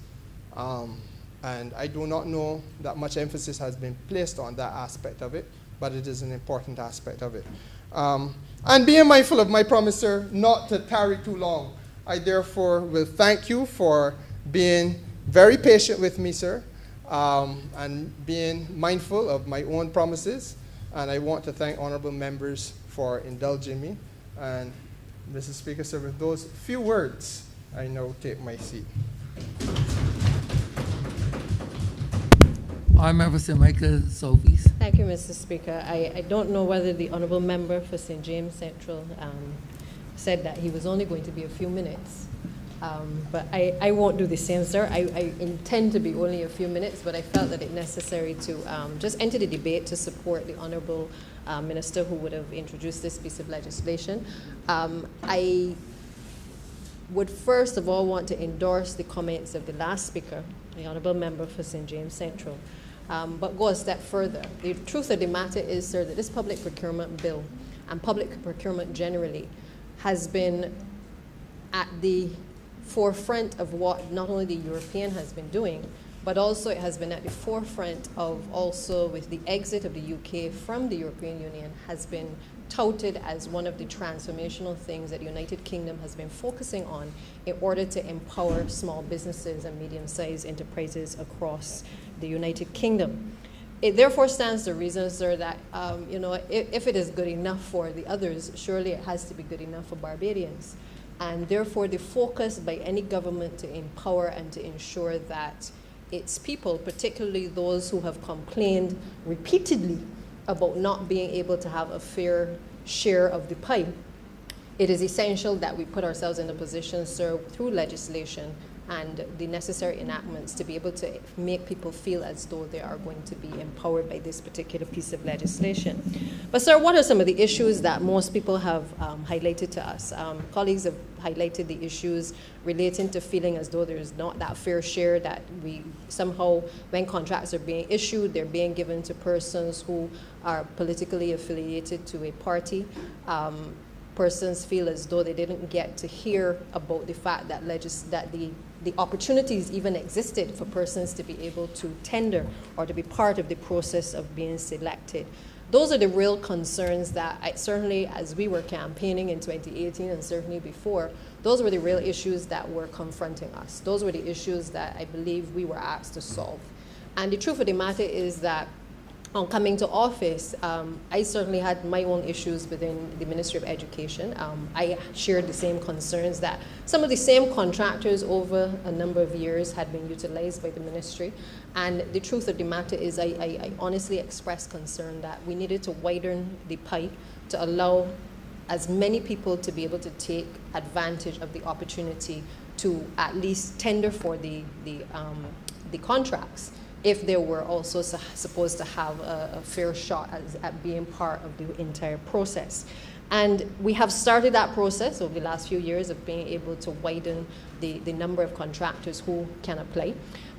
And I do not know that much emphasis has been placed on that aspect of it, but it is an important aspect of it. And being mindful of my promise, sir, not to tarry too long, I therefore will thank you for being very patient with me, sir, and being mindful of my own promises. And I want to thank honorable members for indulging me. And Mr. Speaker, sir, with those few words, I now take my seat. Honourable Sir Michael Sophie's. Thank you, Mr. Speaker. I don't know whether the honourable member for St. James Central said that he was only going to be a few minutes, but I won't do the same, sir. I intend to be only a few minutes, but I felt that it necessary to just enter the debate to support the honourable minister who would have introduced this piece of legislation. I would first of all want to endorse the comments of the last speaker, the honourable member for St. James Central. But go a step further. The truth of the matter is, sir, that this public procurement bill and public procurement generally has been at the forefront of what not only the European has been doing, but also it has been at the forefront of also with the exit of the UK from the European Union has been touted as one of the transformational things that the United Kingdom has been focusing on in order to empower small businesses and medium-sized enterprises across the United Kingdom. It therefore stands to reason, sir, that if it is good enough for the others, surely it has to be good enough for Barbadians. And therefore the focus by any government to empower and to ensure that its people, particularly those who have complained repeatedly about not being able to have a fair share of the pie, it is essential that we put ourselves in a position, sir, through legislation and the necessary enactments to be able to make people feel as though they are going to be empowered by this particular piece of legislation. But sir, what are some of the issues that most people have highlighted to us? Colleagues have highlighted the issues relating to feeling as though there is not that fair share, that we somehow, when contracts are being issued, they're being given to persons who are politically affiliated to a party. Persons feel as though they didn't get to hear about the fact that the opportunities even existed for persons to be able to tender or to be part of the process of being selected. Those are the real concerns that certainly as we were campaigning in 2018 and certainly before, those were the real issues that were confronting us. Those were the issues that I believe we were asked to solve. And the truth of the matter is that on coming to office, I certainly had my own issues within the Ministry of Education. I shared the same concerns that some of the same contractors over a number of years had been utilized by the ministry. And the truth of the matter is I honestly expressed concern that we needed to widen the pie to allow as many people to be able to take advantage of the opportunity to at least tender for the contracts, if they were also supposed to have a fair shot at being part of the entire process. And we have started that process over the last few years of being able to widen the number of contractors who can apply.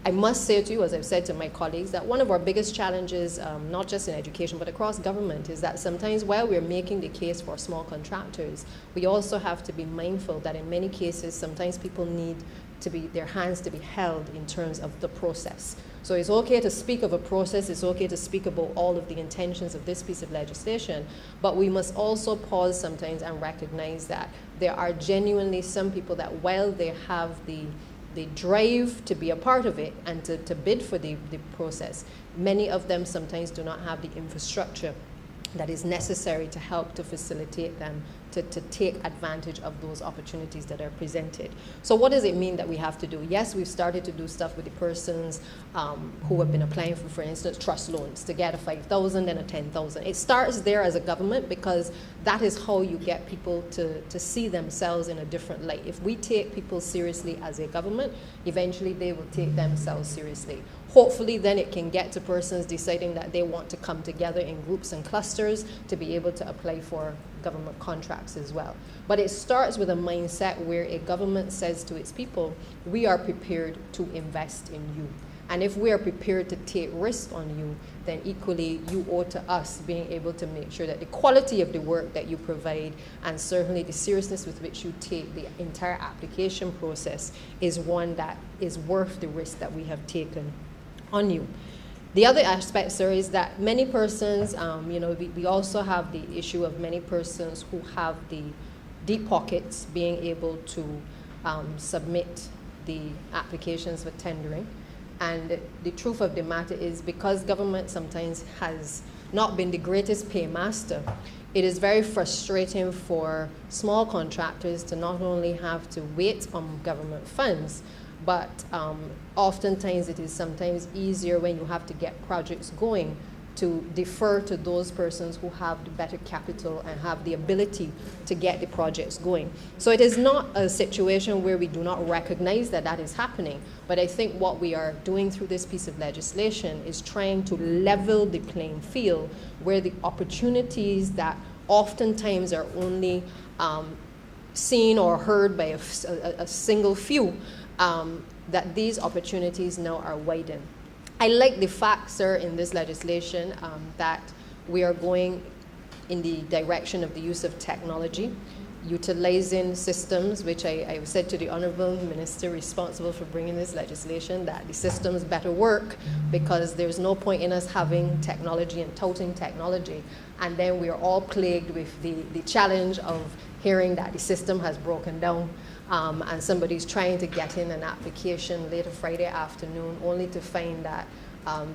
I must say to you, as I've said to my colleagues, that one of our biggest challenges, not just in education, but across government, is that sometimes while we're making the case for small contractors, we also have to be mindful that in many cases, sometimes people need their hands to be held in terms of the process. So it's okay to speak of a process, it's okay to speak about all of the intentions of this piece of legislation, but we must also pause sometimes and recognize that there are genuinely some people that while they have the drive to be a part of it and to bid for the process, many of them sometimes do not have the infrastructure that is necessary to help to facilitate them to take advantage of those opportunities that are presented. So what does it mean that we have to do? Yes, we've started to do stuff with the persons who have been applying for instance, trust loans to get a 5,000 and a 10,000. It starts there as a government because that is how you get people to see themselves in a different light. If we take people seriously as a government, eventually they will take themselves seriously. Hopefully then it can get to persons deciding that they want to come together in groups and clusters to be able to apply for government contracts as well. But it starts with a mindset where a government says to its people, we are prepared to invest in you. And if we are prepared to take risks on you, then equally you owe to us being able to make sure that the quality of the work that you provide and certainly the seriousness with which you take the entire application process is one that is worth the risk that we have taken on you. The other aspect, sir, is that many persons, we also have the issue of many persons who have the deep pockets being able to submit the applications for tendering. And the truth of the matter is, because government sometimes has not been the greatest paymaster, it is very frustrating for small contractors to not only have to wait on government funds, but oftentimes it is sometimes easier when you have to get projects going to defer to those persons who have the better capital and have the ability to get the projects going. So it is not a situation where we do not recognize that that is happening, but I think what we are doing through this piece of legislation is trying to level the playing field where the opportunities that oftentimes are only seen or heard by a single few, that these opportunities now are widened. I like the fact, sir, in this legislation that we are going in the direction of the use of technology, utilizing systems, which I said to the Honourable Minister responsible for bringing this legislation, that the systems better work, because there's no point in us having technology and touting technology, and then we are all plagued with the challenge of hearing that the system has broken down. And somebody's trying to get in an application later Friday afternoon only to find that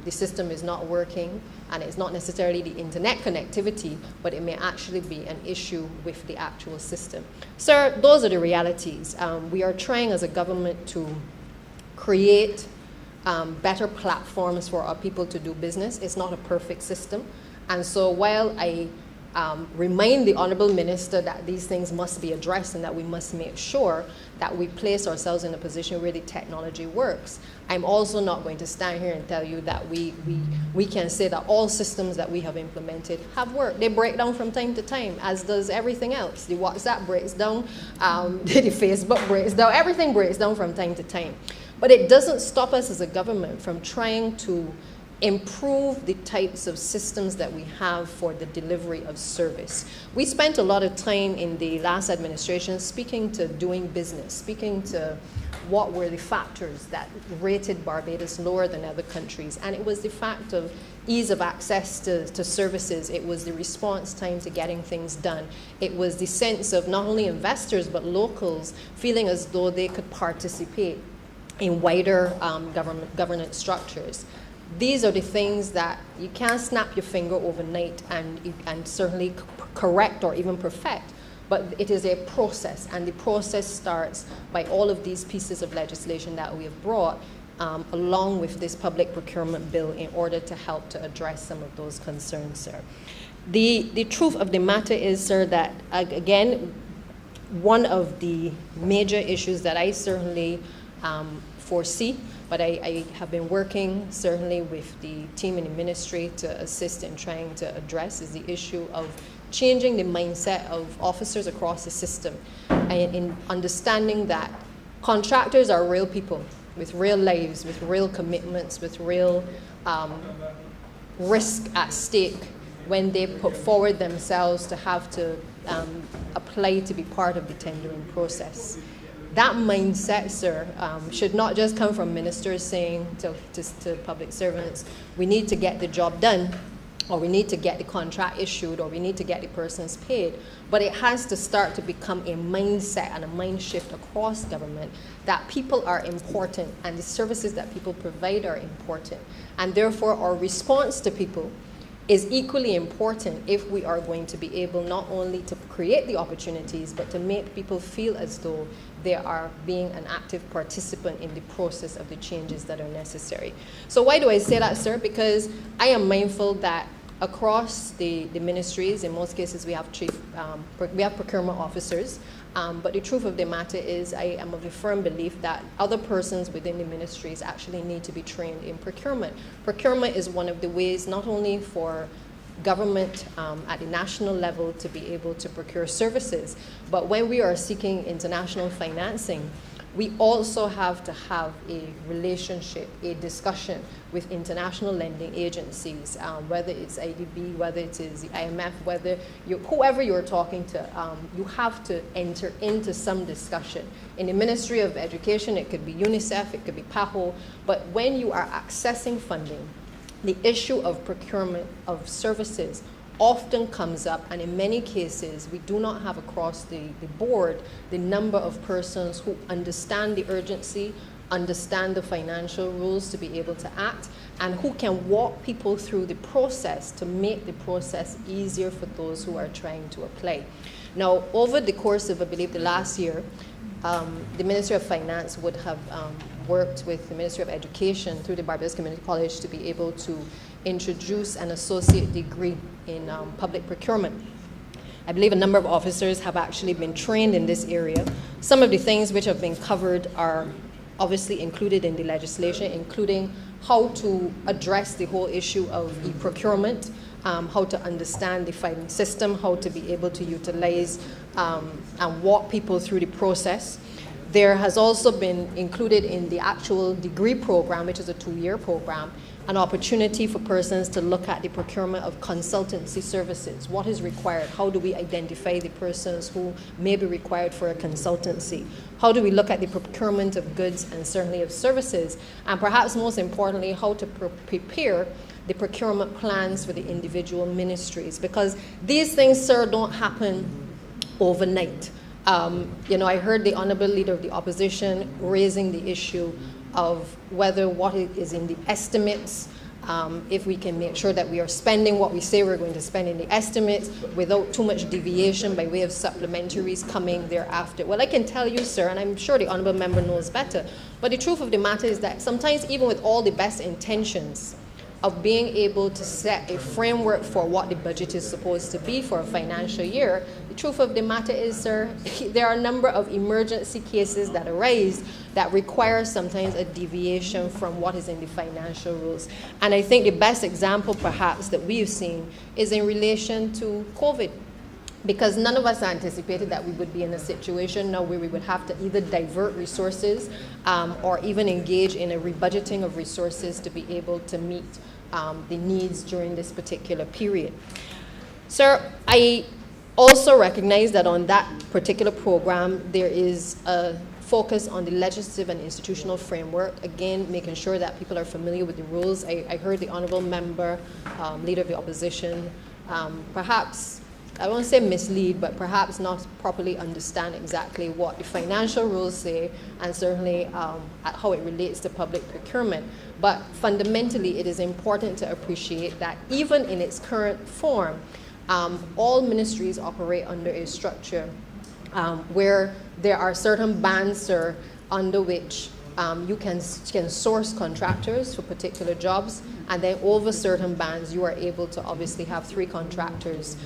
the system is not working, and it's not necessarily the internet connectivity, but it may actually be an issue with the actual system. Sir, those are the realities. We are trying as a government to create better platforms for our people to do business. It's not a perfect system. And so while I remind the Honourable Minister that these things must be addressed and that we must make sure that we place ourselves in a position where the technology works, I'm also not going to stand here and tell you that we can say that all systems that we have implemented have worked. They break down from time to time, as does everything else. The WhatsApp breaks down, the Facebook breaks down, everything breaks down from time to time. But it doesn't stop us as a government from trying to improve the types of systems that we have for the delivery of service. We spent a lot of time in the last administration speaking to doing business, speaking to what were the factors that rated Barbados lower than other countries. And it was the fact of ease of access to services. It was the response time to getting things done. It was the sense of not only investors but locals feeling as though they could participate in wider governance structures. These are the things that you can't snap your finger overnight and certainly correct or even perfect, but it is a process, and the process starts by all of these pieces of legislation that we have brought along with this public procurement bill in order to help to address some of those concerns, sir. The truth of the matter is, sir, that again, one of the major issues that I certainly foresee, but I have been working certainly with the team in the ministry to assist in trying to address, is the issue of changing the mindset of officers across the system, and in understanding that contractors are real people with real lives, with real commitments, with real risk at stake when they put forward themselves to have to apply to be part of the tendering process. That mindset, sir, should not just come from ministers saying to public servants, we need to get the job done, or we need to get the contract issued, or we need to get the persons paid. But it has to start to become a mindset and a mind shift across government that people are important and the services that people provide are important. And therefore, our response to people is equally important if we are going to be able not only to create the opportunities, but to make people feel as though they are being an active participant in the process of the changes that are necessary. So why do I say that, sir? Because I am mindful that across the ministries, in most cases we have procurement officers, but the truth of the matter is I am of a firm belief that other persons within the ministries actually need to be trained in procurement. Procurement is one of the ways not only for government at the national level to be able to procure services, but when we are seeking international financing, we also have to have a relationship, a discussion with international lending agencies, whether it's IDB, whether it is the IMF, whoever you're talking to, you have to enter into some discussion. In the Ministry of Education, it could be UNICEF, it could be PAHO, but when you are accessing funding, the issue of procurement of services often comes up, and in many cases we do not have across the board the number of persons who understand the urgency, understand the financial rules to be able to act, and who can walk people through the process to make the process easier for those who are trying to apply. Now, over the course of, I believe, the last year, the Ministry of Finance would have worked with the Ministry of Education through the Barbados Community College to be able to introduce an associate degree in public procurement. I believe a number of officers have actually been trained in this area. Some of the things which have been covered are obviously included in the legislation, including how to address the whole issue of e-procurement, how to understand the finance system, how to be able to utilize and walk people through the process. There has also been included in the actual degree program, which is a 2-year program, an opportunity for persons to look at the procurement of consultancy services. What is required? How do we identify the persons who may be required for a consultancy? How do we look at the procurement of goods and certainly of services? And perhaps most importantly, how to prepare the procurement plans for the individual ministries. Because these things, sir, don't happen overnight. I heard the Honourable Leader of the Opposition raising the issue of whether what is in the estimates, if we can make sure that we are spending what we say we're going to spend in the estimates without too much deviation by way of supplementaries coming thereafter. Well, I can tell you, sir, and I'm sure the Honourable Member knows better, but the truth of the matter is that sometimes even with all the best intentions of being able to set a framework for what the budget is supposed to be for a financial year, the truth of the matter is, sir, there are a number of emergency cases that arise that require sometimes a deviation from what is in the financial rules. And I think the best example perhaps that we've seen is in relation to COVID, because none of us anticipated that we would be in a situation now where we would have to either divert resources or even engage in a rebudgeting of resources to be able to meet the needs during this particular period. Sir, I also recognize that on that particular program, there is a focus on the legislative and institutional framework, again, making sure that people are familiar with the rules. I heard the Honourable Member, Leader of the Opposition, perhaps, I won't say mislead, but perhaps not properly understand exactly what the financial rules say, and certainly how it relates to public procurement. But fundamentally, it is important to appreciate that even in its current form, all ministries operate under a structure where there are certain bands, sir, under which you can source contractors for particular jobs, and then over certain bands you are able to obviously have 3 contractors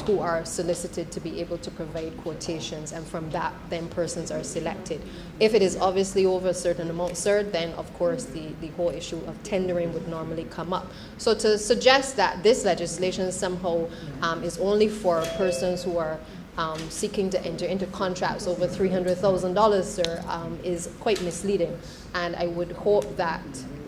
who are solicited to be able to provide quotations, and from that then persons are selected. If it is obviously over a certain amount, sir, then of course the whole issue of tendering would normally come up. So to suggest that this legislation somehow is only for persons who are seeking to enter into contracts over $300,000, sir, is quite misleading. And I would hope that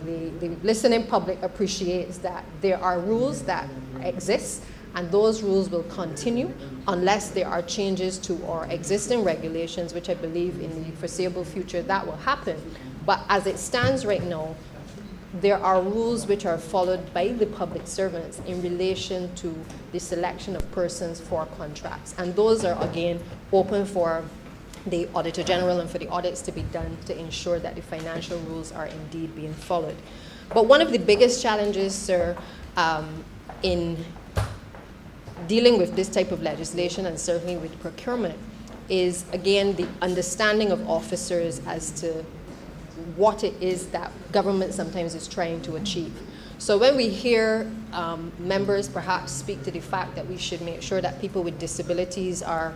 the listening public appreciates that there are rules that exist, and those rules will continue unless there are changes to our existing regulations, which I believe in the foreseeable future that will happen. But as it stands right now, there are rules which are followed by the public servants in relation to the selection of persons for contracts. And those are, again, open for the Auditor General and for the audits to be done to ensure that the financial rules are indeed being followed. But one of the biggest challenges, sir, in dealing with this type of legislation and certainly with procurement is, again, the understanding of officers as to what it is that government sometimes is trying to achieve. So when we hear members perhaps speak to the fact that we should make sure that people with disabilities are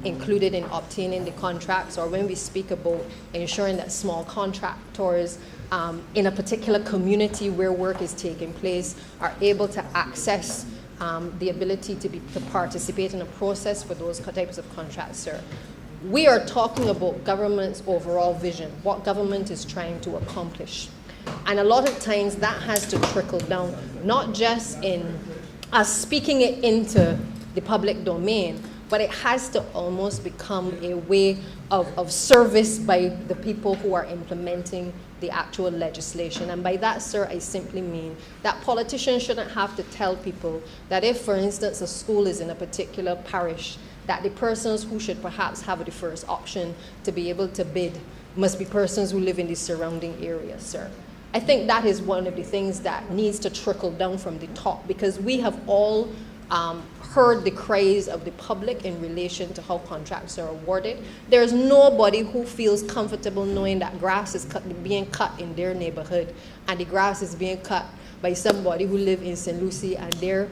included in obtaining the contracts, or when we speak about ensuring that small contractors in a particular community where work is taking place are able to access the ability to participate in a process for those types of contracts, sir, we are talking about government's overall vision, what government is trying to accomplish. And a lot of times that has to trickle down, not just in us speaking it into the public domain, but it has to almost become a way of service by the people who are implementing the actual legislation. And by that, sir, I simply mean that politicians shouldn't have to tell people that if, for instance, a school is in a particular parish, that the persons who should perhaps have the first option to be able to bid must be persons who live in the surrounding area, sir. I think that is one of the things that needs to trickle down from the top, because we have all heard the cries of the public in relation to how contracts are awarded. There's nobody who feels comfortable knowing that grass is being cut in their neighborhood, and the grass is being cut by somebody who lives in St. Lucie, and their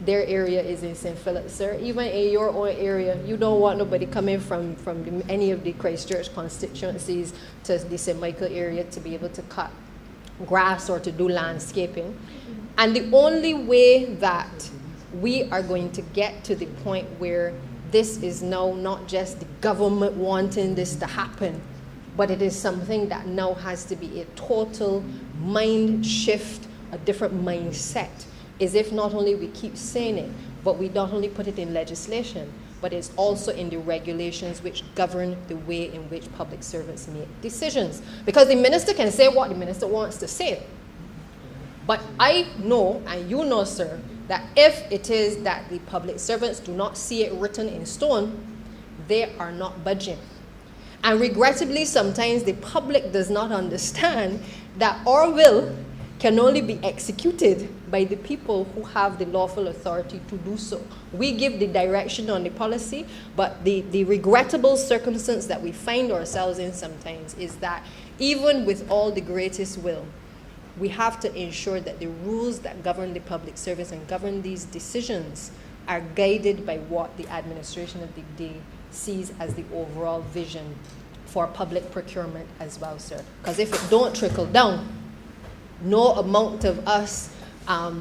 area is in St. Philip, sir. Even in your own area, you don't want nobody coming from any of the Christchurch constituencies to the St. Michael area to be able to cut grass or to do landscaping. And the only way that we are going to get to the point where this is now not just the government wanting this to happen, but it is something that now has to be a total mind shift, a different mindset, is if not only we keep saying it, but we not only put it in legislation, but it's also in the regulations which govern the way in which public servants make decisions. Because the minister can say what the minister wants to say. But I know, and you know, sir, that if it is that the public servants do not see it written in stone, they are not budging. And regrettably, sometimes the public does not understand that our will can only be executed by the people who have the lawful authority to do so. We give the direction on the policy, but the regrettable circumstance that we find ourselves in sometimes is that even with all the greatest will, we have to ensure that the rules that govern the public service and govern these decisions are guided by what the administration of the day sees as the overall vision for public procurement as well, sir. Because if it don't trickle down, no amount of us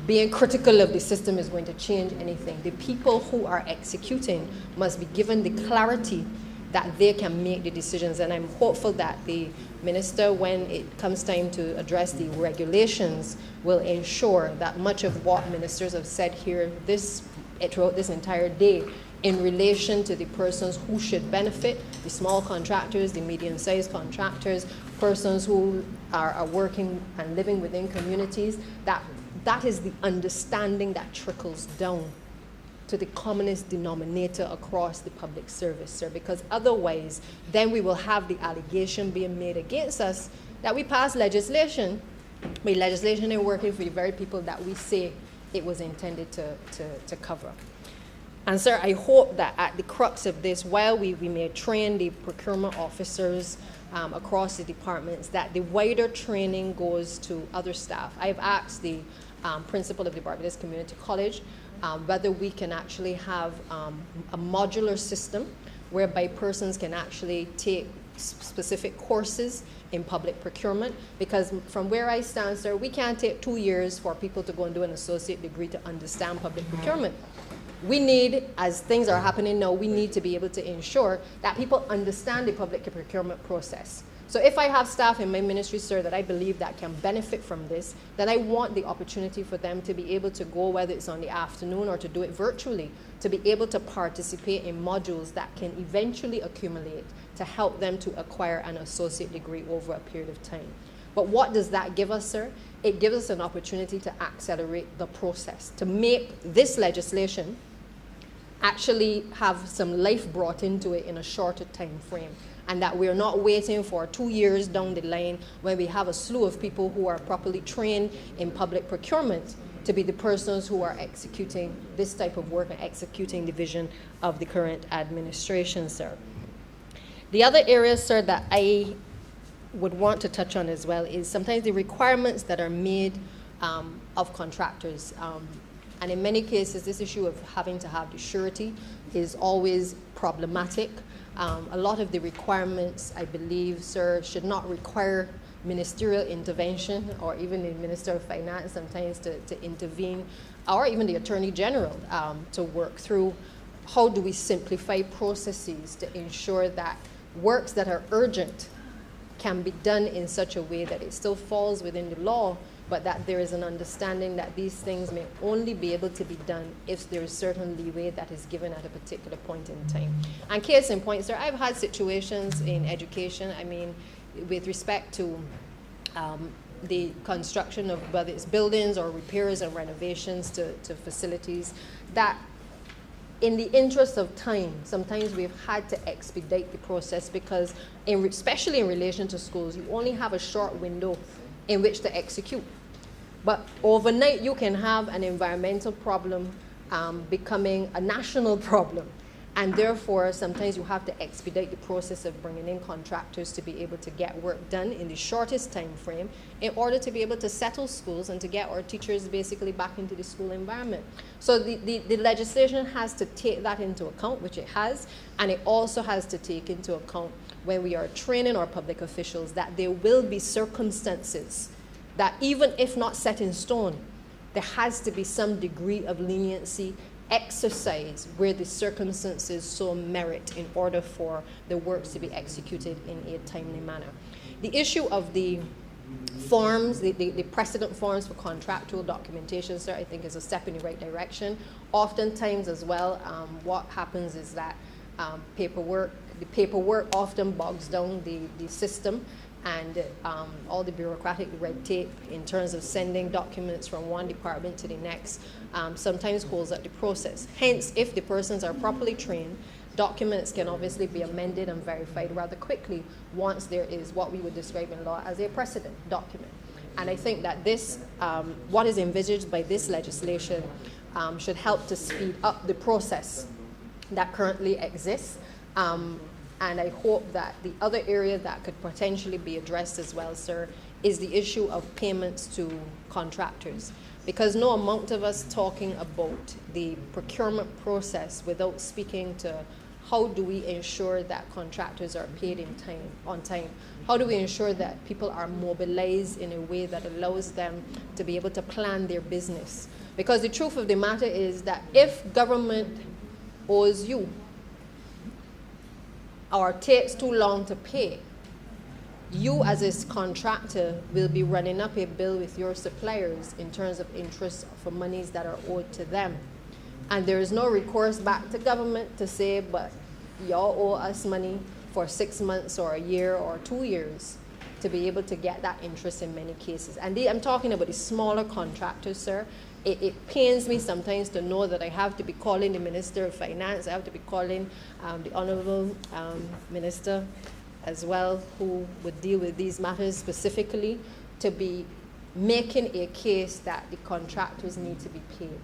being critical of the system is going to change anything. The people who are executing must be given the clarity that they can make the decisions. And I'm hopeful that the minister, when it comes time to address the regulations, will ensure that much of what ministers have said here throughout this entire day in relation to the persons who should benefit, the small contractors, the medium-sized contractors, persons who are working and living within communities, that is the understanding that trickles down to the commonest denominator across the public service, sir, because otherwise then we will have the allegation being made against us that we pass legislation, but legislation ain't working for the very people that we say it was intended to cover. And sir, I hope that at the crux of this, while we may train the procurement officers across the departments, that the wider training goes to other staff. I've asked the principal of the Barbados Community College whether we can actually have a modular system whereby persons can actually take specific courses in public procurement, because from where I stand, sir, we can't take 2 years for people to go and do an associate degree to understand public procurement. We need, as things are happening now, we need to be able to ensure that people understand the public procurement process. So if I have staff in my ministry, sir, that I believe that can benefit from this, then I want the opportunity for them to be able to go, whether it's on the afternoon or to do it virtually, to be able to participate in modules that can eventually accumulate to help them to acquire an associate degree over a period of time. But what does that give us, sir? It gives us an opportunity to accelerate the process, to make this legislation actually have some life brought into it in a shorter time frame, and that we're not waiting for 2 years down the line when we have a slew of people who are properly trained in public procurement to be the persons who are executing this type of work and executing the vision of the current administration, sir. The other area, sir, that I would want to touch on as well is sometimes the requirements that are made of contractors. And in many cases, this issue of having to have the surety is always problematic. A lot of the requirements, I believe, sir, should not require ministerial intervention or even the Minister of Finance sometimes to intervene, or even the Attorney General to work through how do we simplify processes to ensure that works that are urgent can be done in such a way that it still falls within the law, but that there is an understanding that these things may only be able to be done if there is certain leeway that is given at a particular point in time. And case in point, sir, I've had situations in education, I mean, with respect to the construction of whether it's buildings or repairs and renovations to facilities, that in the interest of time, sometimes we've had to expedite the process because, especially in relation to schools, you only have a short window in which to execute. But overnight, you can have an environmental problem becoming a national problem. And therefore, sometimes you have to expedite the process of bringing in contractors to be able to get work done in the shortest time frame in order to be able to settle schools and to get our teachers basically back into the school environment. So the legislation has to take that into account, which it has, and it also has to take into account when we are training our public officials that there will be circumstances that even if not set in stone, there has to be some degree of leniency exercise where the circumstances so merit in order for the works to be executed in a timely manner. The issue of the forms, the precedent forms for contractual documentation, sir, I think is a step in the right direction. Oftentimes as well, what happens is that the paperwork often bogs down the system, and all the bureaucratic red tape in terms of sending documents from one department to the next sometimes holds up the process. Hence, if the persons are properly trained, documents can obviously be amended and verified rather quickly once there is what we would describe in law as a precedent document. And I think that this, what is envisaged by this legislation should help to speed up the process that currently exists. And I hope that the other area that could potentially be addressed as well, sir, is the issue of payments to contractors. Because no amount of us talking about the procurement process without speaking to how do we ensure that contractors are paid on time? How do we ensure that people are mobilized in a way that allows them to be able to plan their business? Because the truth of the matter is that if government owes you or takes too long to pay, you as a contractor will be running up a bill with your suppliers in terms of interest for monies that are owed to them. And there is no recourse back to government to say, but y'all owe us money for 6 months or a year or 2 years to be able to get that interest in many cases. And I'm talking about the smaller contractors, sir. It pains me sometimes to know that I have to be calling the Minister of Finance, I have to be calling the Honourable Minister as well, who would deal with these matters specifically, to be making a case that the contractors need to be paid.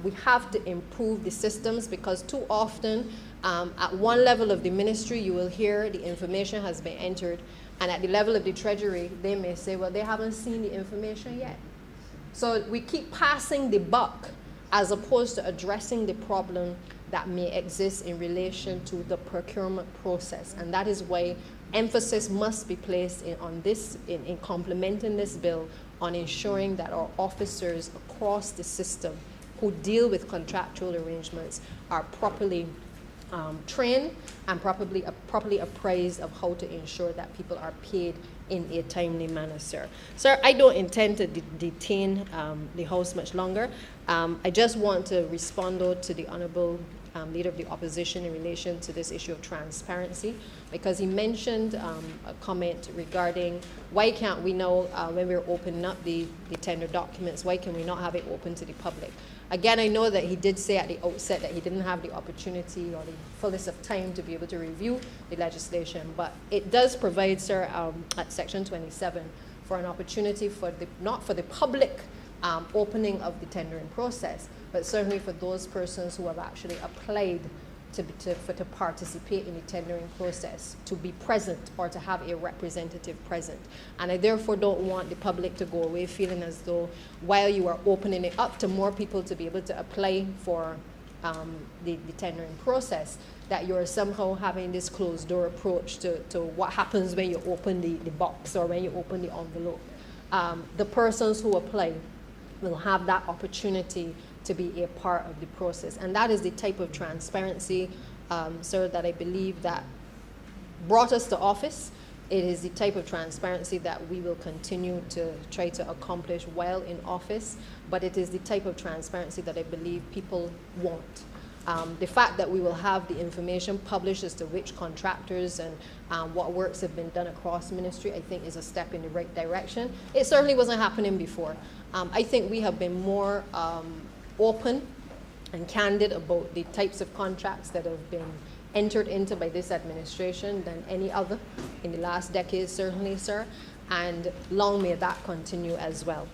We have to improve the systems because too often at one level of the ministry you will hear the information has been entered, and at the level of the Treasury they may say, well, they haven't seen the information yet. So we keep passing the buck as opposed to addressing the problem that may exist in relation to the procurement process. And that is why emphasis must be placed in complementing this bill on ensuring that our officers across the system who deal with contractual arrangements are properly trained and properly appraised of how to ensure that people are paid in a timely manner, sir. Sir, I don't intend to detain the House much longer. I just want to respond to the Honourable Leader of the Opposition in relation to this issue of transparency, because he mentioned a comment regarding why can't we now, when we're opening up the tender documents, why can we not have it open to the public? Again, I know that he did say at the outset that he didn't have the opportunity or the fullness of time to be able to review the legislation, but it does provide, sir, at Section 27 for an opportunity for not for the public opening of the tendering process, but certainly for those persons who have actually applied to participate in the tendering process, to be present or to have a representative present. And I therefore don't want the public to go away feeling as though while you are opening it up to more people to be able to apply for the tendering process, that you're somehow having this closed door approach to what happens when you open the box or when you open the envelope. The persons who apply will have that opportunity to be a part of the process. And that is the type of transparency, sir, that I believe that brought us to office. It is the type of transparency that we will continue to try to accomplish while in office, but it is the type of transparency that I believe people want. The fact that we will have the information published as to which contractors and what works have been done across ministry, I think is a step in the right direction. It certainly wasn't happening before. I think we have been more open and candid about the types of contracts that have been entered into by this administration than any other in the last decade, certainly, sir, and long may that continue as well.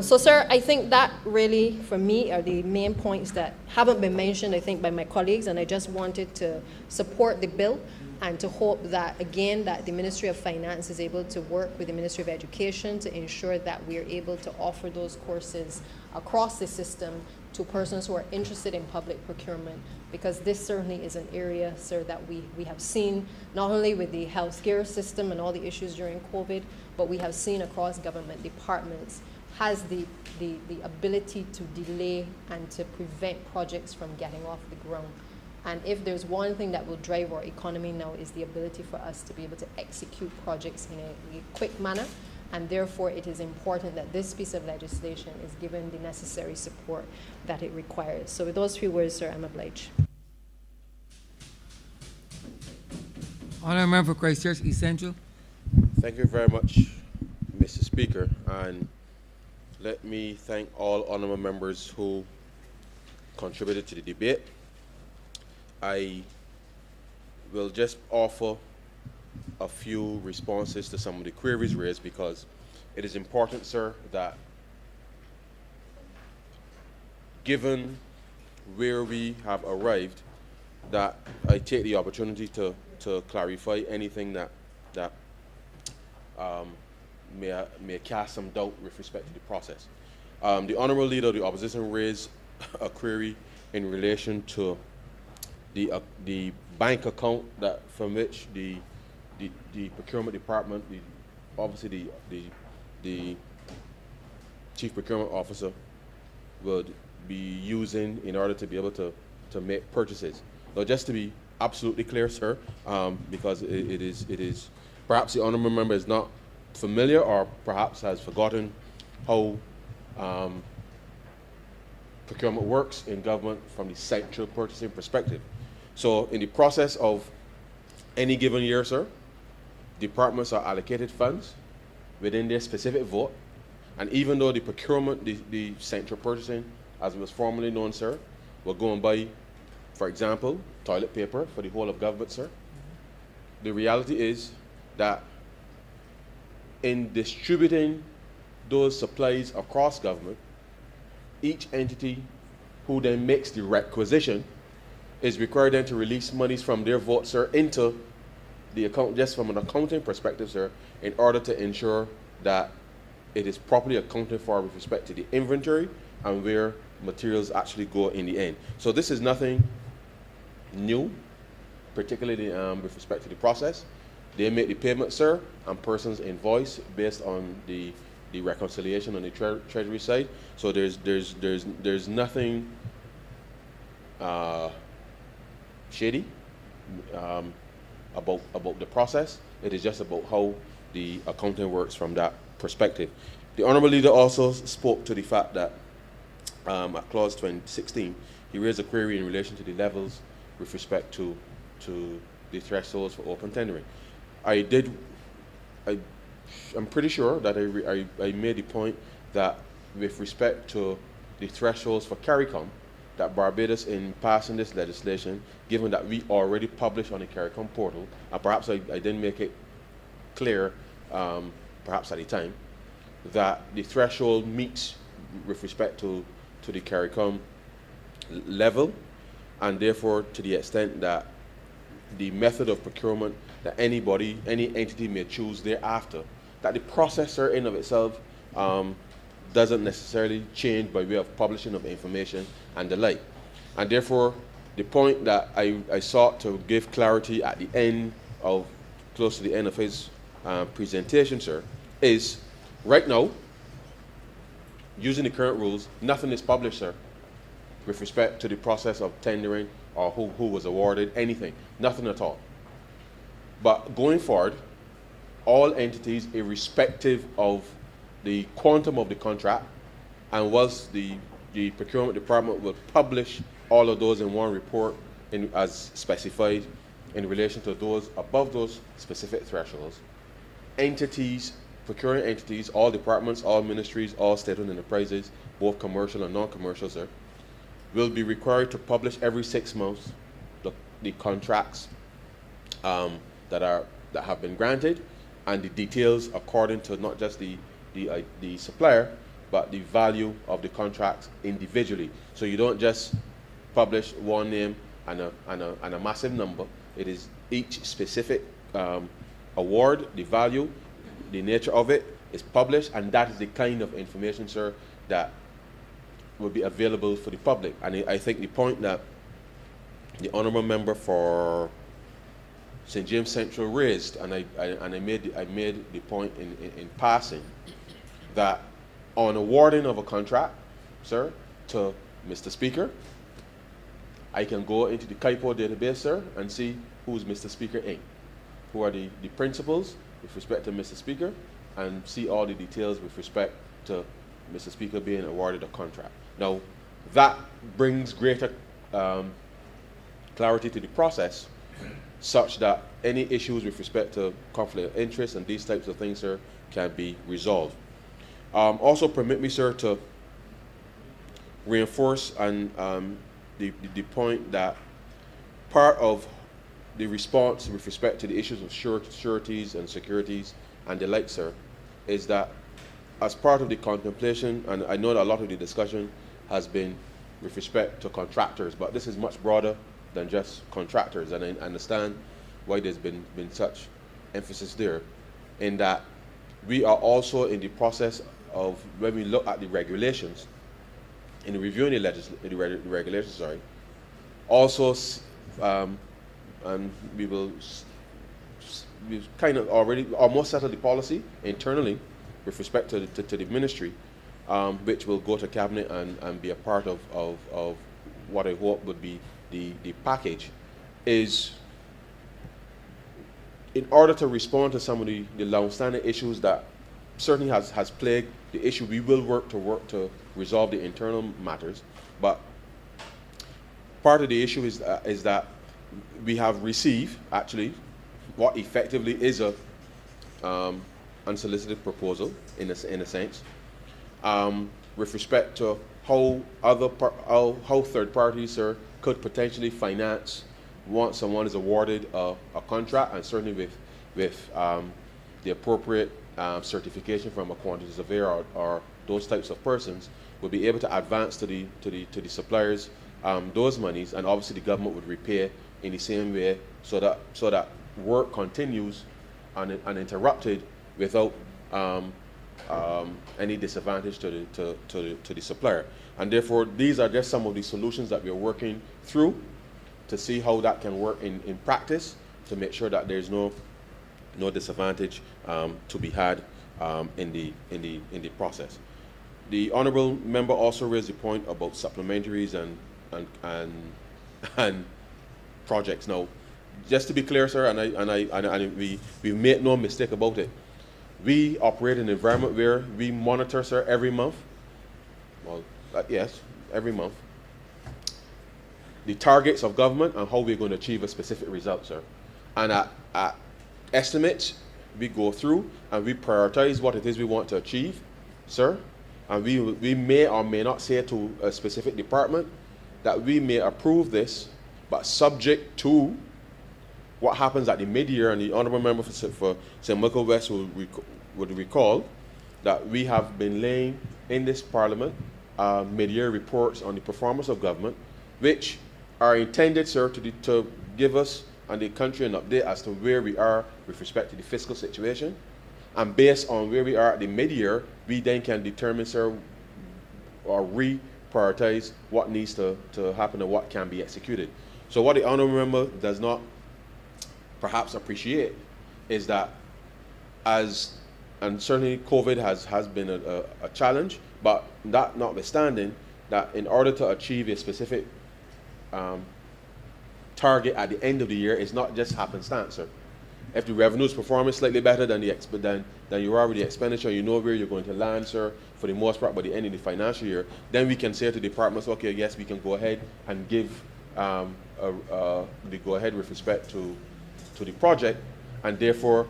So, sir, I think that really, for me, are the main points that haven't been mentioned, I think, by my colleagues, and I just wanted to support the bill and to hope that, again, that the Ministry of Finance is able to work with the Ministry of Education to ensure that we are able to offer those courses across the system to persons who are interested in public procurement, because this certainly is an area, sir, that we have seen not only with the healthcare system and all the issues during COVID, but we have seen across government departments has the ability to delay and to prevent projects from getting off the ground. And if there's one thing that will drive our economy now is the ability for us to be able to execute projects in a quick manner. And therefore, it is important that this piece of legislation is given the necessary support that it requires. So with those few words, sir, I'm obliged. Honourable Member for Christchurch East Central. Thank you very much, Mr. Speaker. And let me thank all honourable members who contributed to the debate. I will just offer a few responses to some of the queries raised, because it is important, sir, that given where we have arrived, that I take the opportunity to clarify anything that may cast some doubt with respect to the process. The Honourable Leader of the Opposition raised a query in relation to the bank account that from which the procurement department, obviously the chief procurement officer would be using in order to be able to make purchases. Now, just to be absolutely clear, sir, because it is perhaps the honourable member is not familiar or perhaps has forgotten how procurement works in government from the central purchasing perspective. So in the process of any given year, sir, departments are allocated funds within their specific vote, and even though the procurement, the central purchasing, as it was formerly known, sir, will go and buy, for example, toilet paper for the whole of government, sir, the reality is that in distributing those supplies across government, each entity who then makes the requisition is required then to release monies from their vote, sir, into the account, just from an accounting perspective, sir, in order to ensure that it is properly accounted for with respect to the inventory and where materials actually go in the end. So this is nothing new, particularly with respect to the process. They make the payment, sir, and persons invoice based on the reconciliation on the treasury side. So there's nothing shady about the process. It is just about how the accounting works from that perspective. The Honourable Leader also spoke to the fact that at clause 16, he raised a query in relation to the levels with respect to the thresholds for open tendering. I'm pretty sure that I made the point that with respect to the thresholds for CARICOM, that Barbados, in passing this legislation, given that we already published on the CARICOM portal, and perhaps I didn't make it clear, perhaps at the time, that the threshold meets with respect to the CARICOM level, and therefore to the extent that the method of procurement that any entity may choose thereafter, that the processor in of itself doesn't necessarily change by way of publishing of information and the like. And therefore, the point that I sought to give clarity at the end of, close to the end of his presentation, sir, is right now, using the current rules, nothing is published, sir, with respect to the process of tendering or who was awarded, anything, nothing at all. But going forward, all entities, irrespective of the quantum of the contract, and whilst the procurement department will publish all of those in one report as specified in relation to those above those specific thresholds, entities, procuring entities, all departments, all ministries, all state-owned enterprises, both commercial and non-commercial, sir, will be required to publish every 6 months the contracts that have been granted, and the details according to not just the supplier, but the value of the contracts individually. So you don't just publish one name and a massive number. It is each specific award, the value, the nature of it is published, and that is the kind of information, sir, that will be available for the public. And I think the point that the honourable member for St. James Central raised, and I made the point in passing, that on awarding of a contract, sir, to Mr. Speaker, I can go into the KIPO database, sir, and see who's Mr. Speaker in, who are the principals with respect to Mr. Speaker, and see all the details with respect to Mr. Speaker being awarded a contract. Now, that brings greater clarity to the process, such that any issues with respect to conflict of interest and these types of things, sir, can be resolved. Also permit me, sir, to reinforce and the point that part of the response with respect to the issues of sureties and securities and the like, sir, is that as part of the contemplation, and I know that a lot of the discussion has been with respect to contractors, but this is much broader than just contractors, and I understand why there's been such emphasis there, in that we are also in the process of, when we look at the regulations, in reviewing the regulations, sorry, also, and we've kind of already almost settled the policy internally with respect to the ministry, which will go to cabinet and be a part of what I hope would be the package, is in order to respond to some of the long-standing issues that certainly has plagued the issue. We will work to resolve the internal matters, but part of the issue is that we have received actually what effectively is a unsolicited proposal in a sense, with respect to how third parties, sir, could potentially finance once someone is awarded a contract, and certainly with the appropriate certification from a quantity surveyor or those types of persons, would be able to advance to the suppliers those monies, and obviously the government would repay in the same way, so that work continues uninterrupted without any disadvantage to the supplier. And therefore, these are just some of the solutions that we are working through to see how that can work in practice, to make sure that there's no disadvantage to be had in the process. The honourable member also raised the point about supplementaries and projects. Now, just to be clear, sir, and we made no mistake about it. We operate in an environment where we monitor, sir, every month. Well, yes, every month, the targets of government and how we're going to achieve a specific result, sir. And at estimates, we go through and we prioritize what it is we want to achieve, sir. And we may or may not say to a specific department that we may approve this, but subject to what happens at the mid-year. And the honourable member for St. Michael West would recall that we have been laying in this parliament mid-year reports on the performance of government, which are intended, sir, to give us and the country an update as to where we are with respect to the fiscal situation. And based on where we are at the mid-year, we then can determine, sir, or re-prioritize what needs to happen and what can be executed. So what the honourable member does not perhaps appreciate is that and certainly COVID has been a challenge, but that notwithstanding, that in order to achieve a specific target at the end of the year, it's not just happenstance, sir. If the revenue is performing slightly better than your already expenditure, you know where you're going to land, sir, for the most part by the end of the financial year, then we can say to departments, okay, yes, we can go ahead and give the go-ahead with respect to the project, and therefore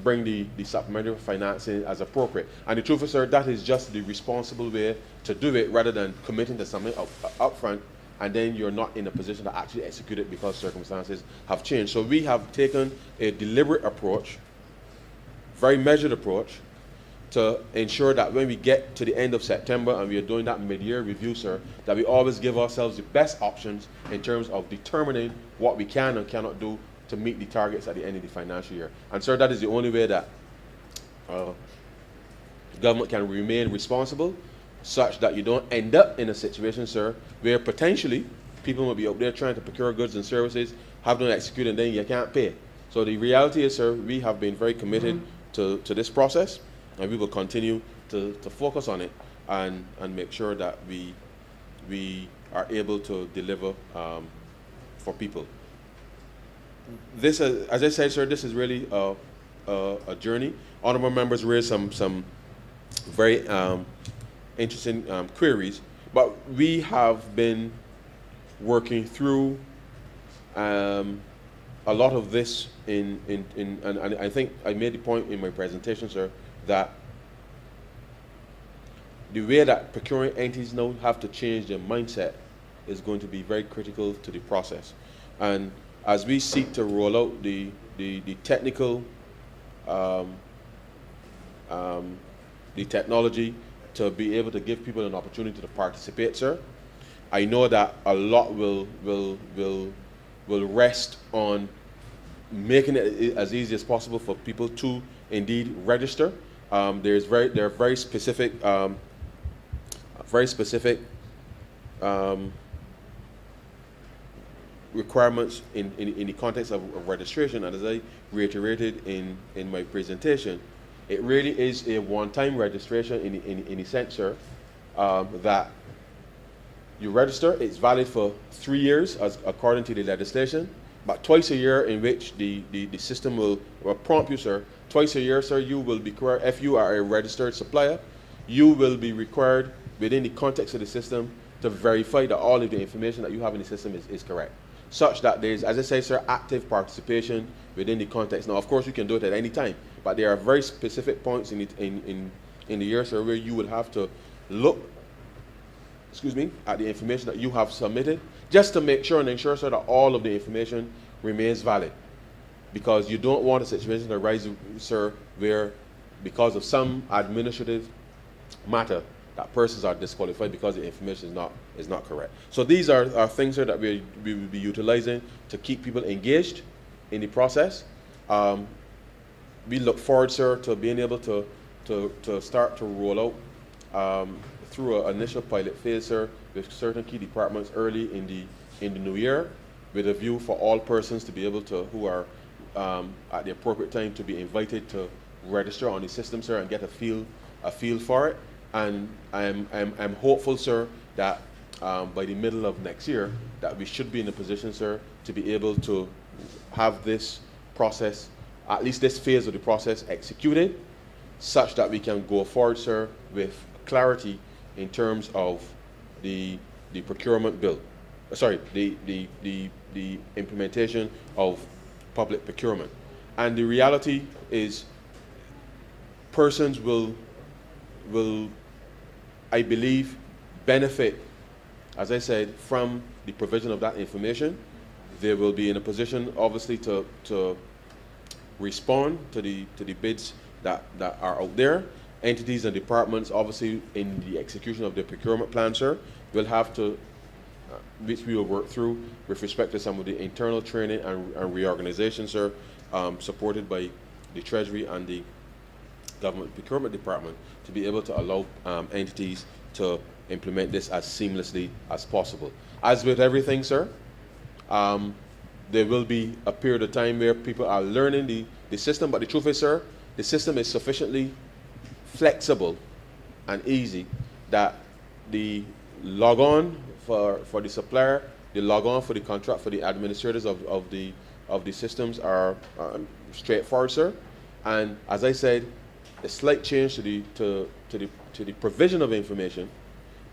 bring the supplementary financing as appropriate. And the truth is, sir, that is just the responsible way to do it, rather than committing to something up front, and then you're not in a position to actually execute it because circumstances have changed. So we have taken a deliberate approach, very measured approach, to ensure that when we get to the end of September and we are doing that mid-year review, sir, that we always give ourselves the best options in terms of determining what we can and cannot do to meet the targets at the end of the financial year. And sir, that is the only way that government can remain responsible, such that you don't end up in a situation, sir, where potentially people will be out there trying to procure goods and services, have them executed, and then you can't pay. So the reality is, sir, we have been very committed to this process, and we will continue to focus on it and make sure that we are able to deliver for people. This, as I said, sir, this is really a journey. Honourable members raised some very interesting queries, but we have been working through a lot of this and I think I made the point in my presentation, sir, that the way that procuring entities now have to change their mindset is going to be very critical to the process. And as we seek to roll out the technical, the technology to be able to give people an opportunity to participate, sir, I know that a lot will rest on making it as easy as possible for people to indeed register. There are very specific requirements in the context of registration, and as I reiterated in my presentation, it really is a one-time registration in the sense, sir, that you register. It's valid for 3 years as according to the legislation, but twice a year in which the system will prompt you, sir. Twice a year, sir, you will be required, if you are a registered supplier, you will be required within the context of the system to verify that all of the information that you have in the system is correct, such that there's, as I say, sir, active participation within the context. Now, of course, you can do it at any time, but there are very specific points in the year, sir, where you will have to look, at the information that you have submitted, just to make sure and ensure, sir, that all of the information remains valid. Because you don't want a situation to arise, sir, where because of some administrative matter, that persons are disqualified because the information is not correct. So these are things, sir, that we will be utilizing to keep people engaged in the process. We look forward, sir, to being able to start to roll out through an initial pilot phase, sir, with certain key departments early in the new year, with a view for all persons to be able to, who are at the appropriate time, to be invited to register on the system, sir, and get a feel for it. And I'm hopeful, sir, that by the middle of next year, that we should be in a position, sir, to be able to have this process, at least this phase of the process, executed, such that we can go forward, sir, with clarity in terms of the procurement bill. The implementation of public procurement. And the reality is, persons will, I believe, benefit, as I said, from the provision of that information. They will be in a position, obviously, to respond to the bids that are out there. Entities and departments, obviously, in the execution of the procurement plan, sir, will have to, which we will work through with respect to some of the internal training and reorganization, sir, supported by the Treasury and the Government Procurement Department, to be able to allow entities to implement this as seamlessly as possible. As with everything, sir, there will be a period of time where people are learning the system, but the truth is, sir, the system is sufficiently flexible and easy that log on for the supplier, the log on for the contract for the administrators of the systems are straightforward, sir. And as I said, a slight change to the provision of information,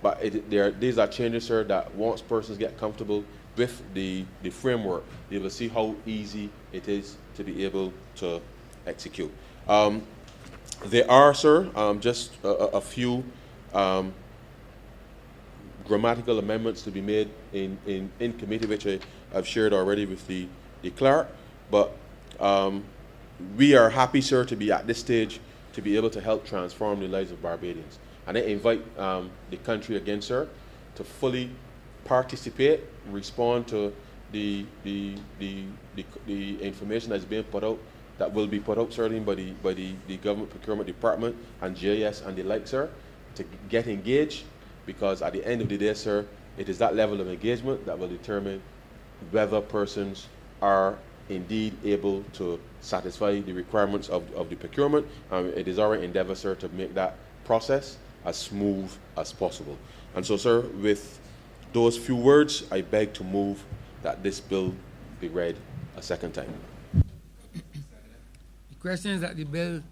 but these are changes, sir, that once persons get comfortable with the framework, they will see how easy it is to be able to execute. There are, sir, just a few grammatical amendments to be made in committee, which I've shared already with the clerk. But we are happy, sir, to be at this stage to be able to help transform the lives of Barbadians. And I invite the country again, sir, to fully participate, respond to the information that's being put out, that will be put out certainly by the government procurement department and GIS and the like, sir, to get engaged, because at the end of the day, sir, it is that level of engagement that will determine whether persons are indeed able to satisfy the requirements of the procurement. It is our endeavor, sir, to make that process as smooth as possible. And so, sir, with those few words, I beg to move that this bill be read a second time. The question is that the bill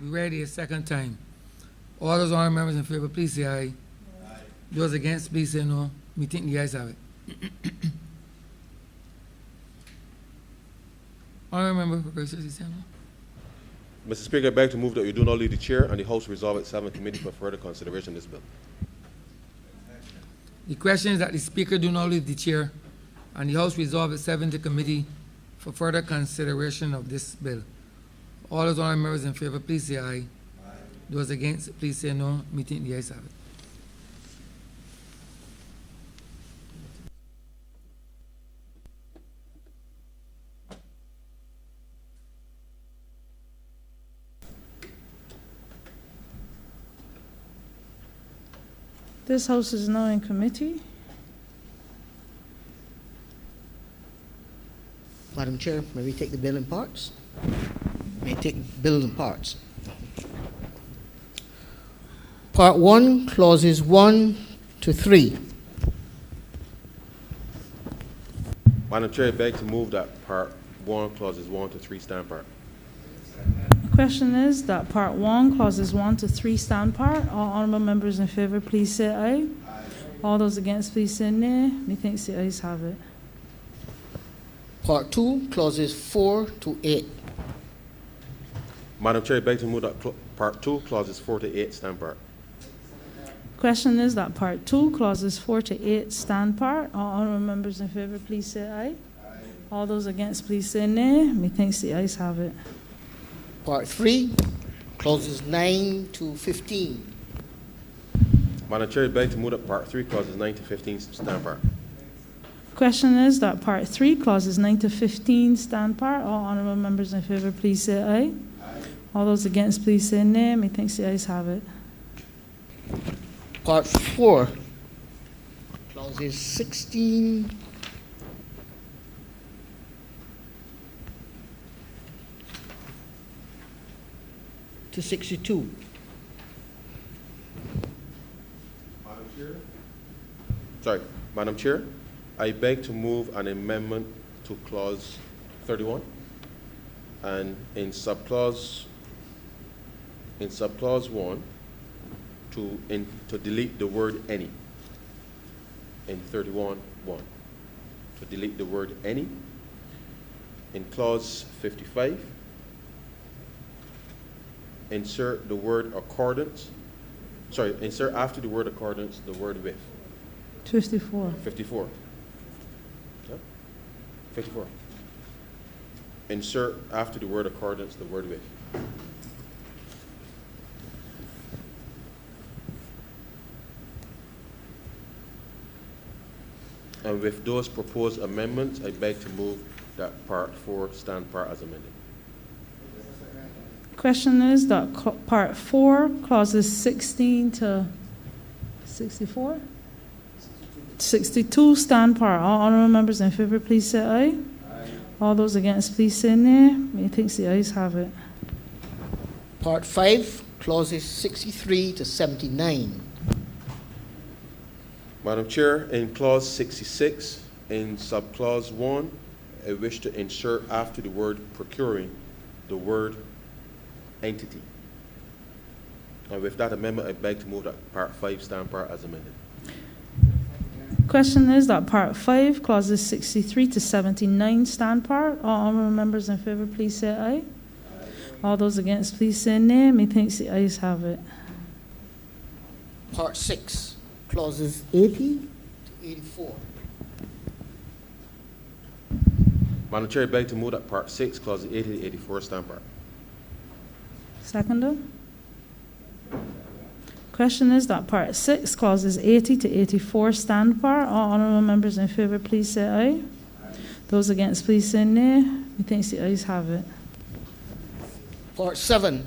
be read a second time. All those honourable members in favor, please say aye. Aye. Those against, please say no. Me think the ayes have it. Honourable member for Grace Assembly. Mr. Speaker, I beg to move that you do not leave the chair and the House resolve itself in committee for further consideration of this bill. The question is that the Speaker do not leave the chair and the House resolve itself into committee for further consideration of this bill. All those honourable members in favor, please say aye. Aye. Those against, please say no. Me think the ayes have it. This House is now in committee. Madam Chair, may we take the bill in parts? May take bills in parts. Part 1, clauses 1 to 3. Madam Chair, I beg to move that Part 1, clauses 1 to 3 stand part. The question is that Part 1, clauses 1 to 3 stand part. All honourable members in favour, please say aye. Aye. All those against, please say nay. Methinks the ayes have it. Part 2, clauses 4 to 8. Madam Chair, I beg to move that Part 2, clauses 4 to 8 stand part. Question is that Part 2, clauses 4 to 8 stand part. All honourable members in favour, please say aye. Aye. All those against, please say nay. Methinks the ayes have it. Part 3, clauses 9 to 15. Madam Chair, I beg to move that Part 3, clauses 9 to 15 stand part. Question is that Part 3, clauses 9 to 15 stand part. All honourable members in favour, please say aye. Aye. All those against, please say nay. Methinks the ayes have it. Part 4, clauses 16 to 62. Madam Chair, I beg to move an amendment to clause 31, and in subclause 1 to delete the word any. In 31(1), to delete the word any. In clause 55, insert the word accordance. Sorry, insert after the word accordance the word with. 54. 54. Yeah? 54. Insert after the word accordance the word with. And with those proposed amendments, I beg to move that Part 4 stand part as amended. Question is that Part 4, clauses 16 to 64? 62 stand part. All honourable members in favour, please say aye. Aye. All those against, please say nay. Methinks the ayes have it. Part 5, clauses 63 to 79. Madam Chair, in clause 66, in subclause 1, I wish to insert after the word procuring the word entity. And with that amendment, I beg to move that part 5 stand part as amended. Question is that part 5, clauses 63 to 79 stand part. All honourable members in favour, please say aye. All those against, please say nay. Methinks the ayes have it. Part 6, clauses 80 to 84. Madam Chair, I beg to move that part 6, clauses 80 to 84 stand part. Seconder. Question is that part 6, clauses 80 to 84 stand part. All honourable members in favour, please say aye. Those against, please say nay. Methinks the ayes have it. Part 7,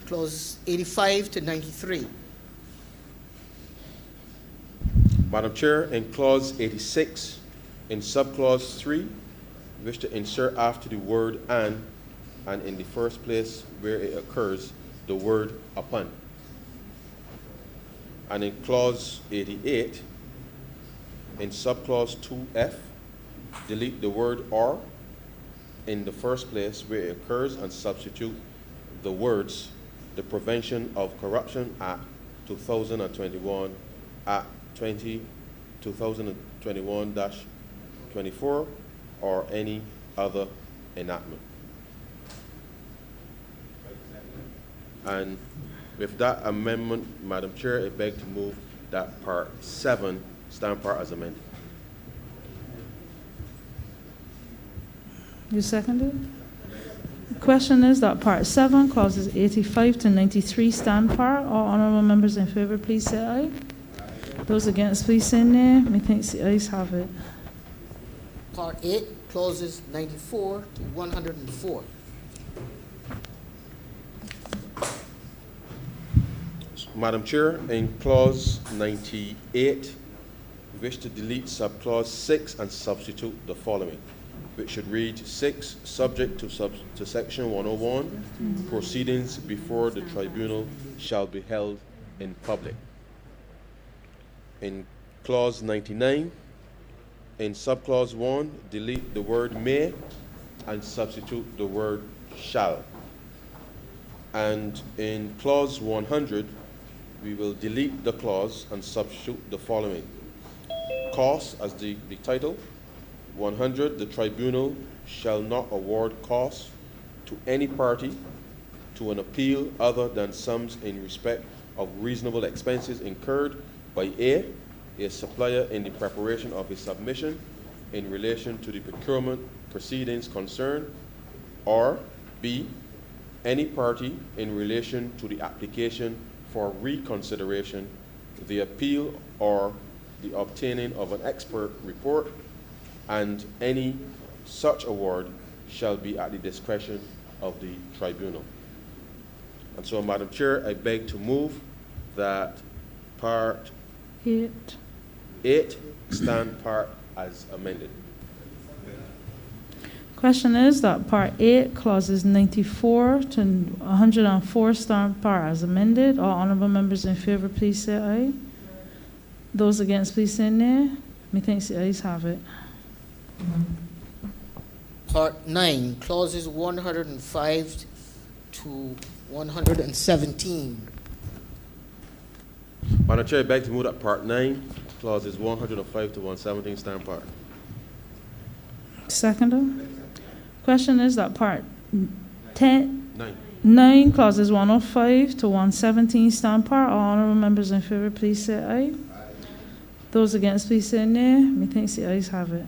clauses 85 to 93. Madam Chair, in clause 86, in subclause 3, I wish to insert after the word and in the first place where it occurs, the word upon. And in clause 88, in subclause 2F, delete the word or in the first place where it occurs and substitute the words the Prevention of Corruption Act 2021 Act 2021-24 or any other enactment. And with that amendment, Madam Chair, I beg to move that part 7 stand part as amended. You seconded? The question is that part 7, clauses 85 to 93 stand part. All honourable members in favour, please say aye. Those against, please say nay. Methinks the ayes have it. Part 8, clauses 94 to 104. Madam Chair, in clause 98, we wish to delete subclause 6 and substitute the following, which should read 6, subject to section 101, proceedings before the tribunal shall be held in public. In clause 99, in subclause 1, delete the word may and substitute the word shall. And in clause 100, we will delete the clause and substitute the following. Costs as the title. 100, the tribunal shall not award costs to any party to an appeal other than sums in respect of reasonable expenses incurred by a supplier in the preparation of a submission in relation to the procurement proceedings concerned, or b, any party in relation to the application for reconsideration, the appeal or the obtaining of an expert report, and any such award shall be at the discretion of the tribunal. And so, Madam Chair, I beg to move that part 8 stand part as amended. Question is that part 8, clauses 94 to 104 stand part as amended. All honourable members in favour, please say aye. Those against, please say nay. Methinks the ayes have it. Part 9, clauses 105 to 117. Madam Chair, I beg to move that part 9, clauses 105 to 117 stand part. Seconder. Question is that part 9, clauses 105 to 117 stand part. All honourable members in favour, please say aye. Those against, please say nay. Methinks the ayes have it.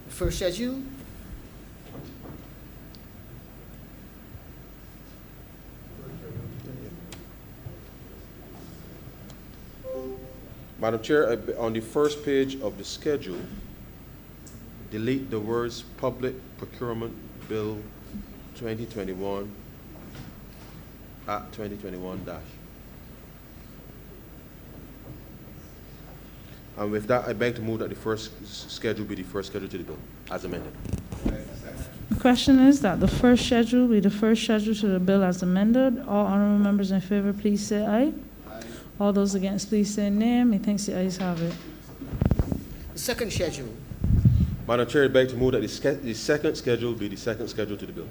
First schedule. Madam Chair, on the first page of the schedule, delete the words Public Procurement Bill 2021 at 2021 dash. And with that, I beg to move that the first schedule be the first schedule to the bill, as amended. The question is that the first schedule be the first schedule to the bill as amended. All honourable members in favour, please say aye. All those against, please say nay. Methinks the ayes have it. The second schedule. Madam Chair, I beg to move that the second schedule be the second schedule to the bill.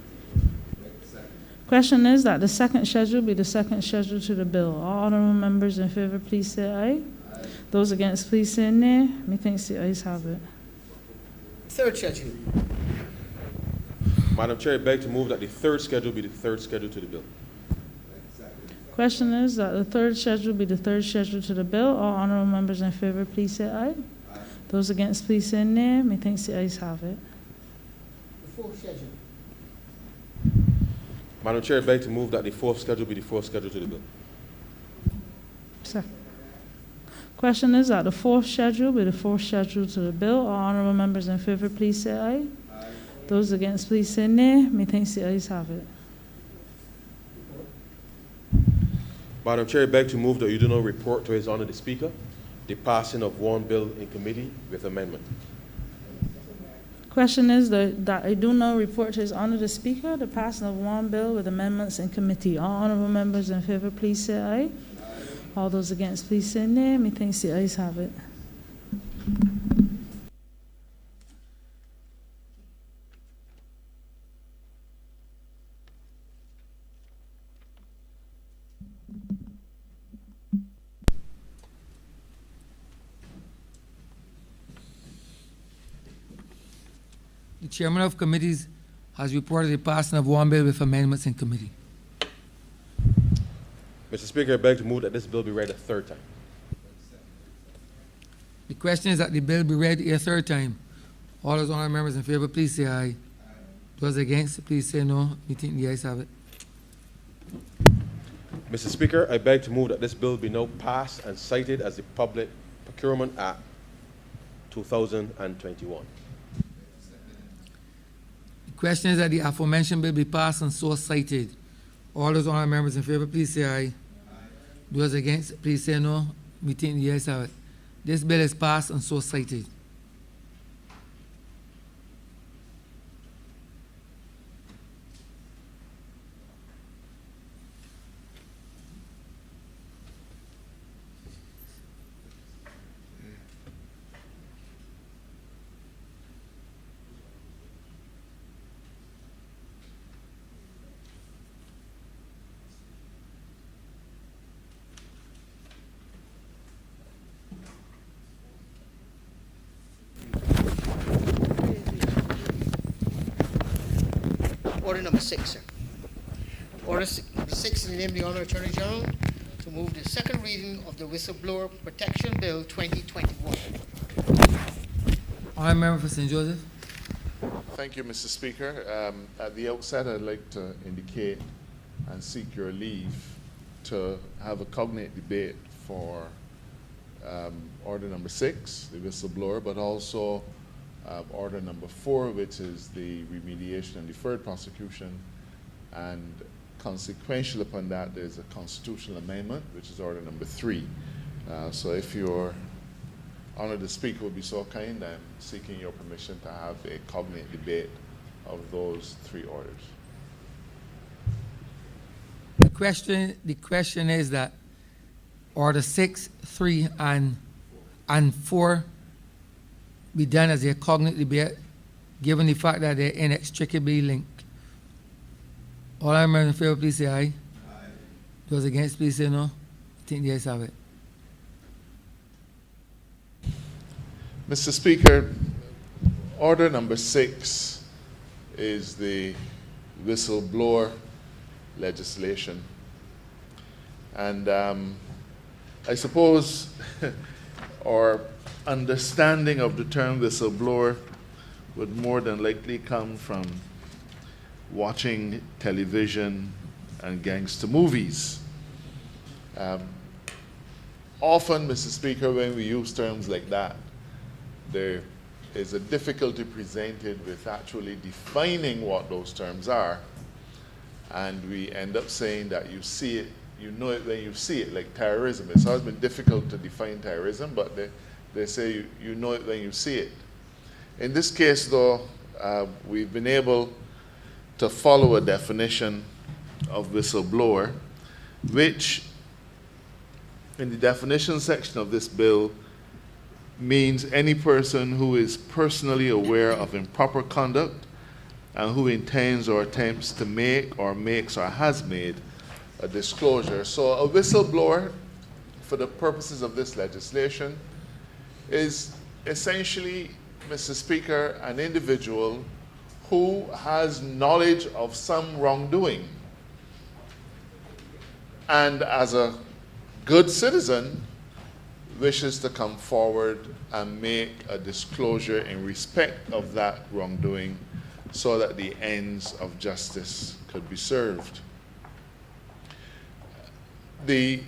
Question is that the second schedule be the second schedule to the bill. All honourable members in favour, please say aye. Those against, please say nay. Methinks the ayes have it. Third schedule. Madam Chair, I beg to move that the third schedule be the third schedule to the bill. Question is that the third schedule be the third schedule to the bill. All honourable members in favour, please say aye. Those against, please say nay. Methinks the ayes have it. The fourth schedule. Madam Chair, I beg to move that the fourth schedule be the fourth schedule to the bill. Second. Question is that the fourth schedule be the fourth schedule to the bill. All honourable members in favour, please say aye. Those against, please say nay. Methinks the ayes have it. Madam Chair, I beg to move that you do not report to His Honour the Speaker the passing of one bill in committee with amendment. Question is that I do not report to His Honour the Speaker the passing of one bill with amendments in committee. All honourable members in favour, please say aye. All those against, please say nay. Methinks the ayes have it. The chairman of committees has reported the passing of one bill with amendments in committee. Mr. Speaker, I beg to move that this bill be read a third time. The question is that the bill be read a third time. All those honourable members in favour, please say aye. Those against, please say no. We think the ayes have it. Mr. Speaker, I beg to move that this bill be now passed and cited as the Public Procurement Act 2021. The question is that the aforementioned bill be passed and so cited. All those honourable members in favour, please say aye. Those against, please say no. We think the ayes have it. This bill is passed and so cited. Order number 6, sir. Order number 6 in the name of the Honourable Attorney General to move the second reading of the Whistleblower Protection Bill 2021. Honourable member for St. Joseph. Thank you, Mr. Speaker. At the outset, I'd like to indicate and seek your leave to have a cognate debate for order number 6, the whistleblower, but also order number 4, which is the remediation and deferred prosecution, and consequential upon that, there's a constitutional amendment, which is order number 3. So if your Honour the Speaker would be so kind, I'm seeking your permission to have a cognate debate of those 3 orders. The question is that order 6, 3, and 4 be done as a cognate debate, given the fact that they're inextricably linked. All our members in favour, please say aye. Aye. Those against, please say no. I think the ayes have it. Mr. Speaker, order number 6 is the whistleblower legislation. And I suppose our understanding of the term whistleblower would more than likely come from watching television and gangster movies. Often, Mr. Speaker, when we use terms like that, there is a difficulty presented with actually defining what those terms are, and we end up saying that you see it, you know it when you see it, like terrorism. It's always been difficult to define terrorism, but they say you know it when you see it. In this case, though, we've been able to follow a definition of whistleblower, which in the definition section of this bill means any person who is personally aware of improper conduct and who intends or attempts to make or makes or has made a disclosure. So a whistleblower, for the purposes of this legislation, is essentially, Mr. Speaker, an individual who has knowledge of some wrongdoing and as a good citizen wishes to come forward and make a disclosure in respect of that wrongdoing so that the ends of justice could be served. The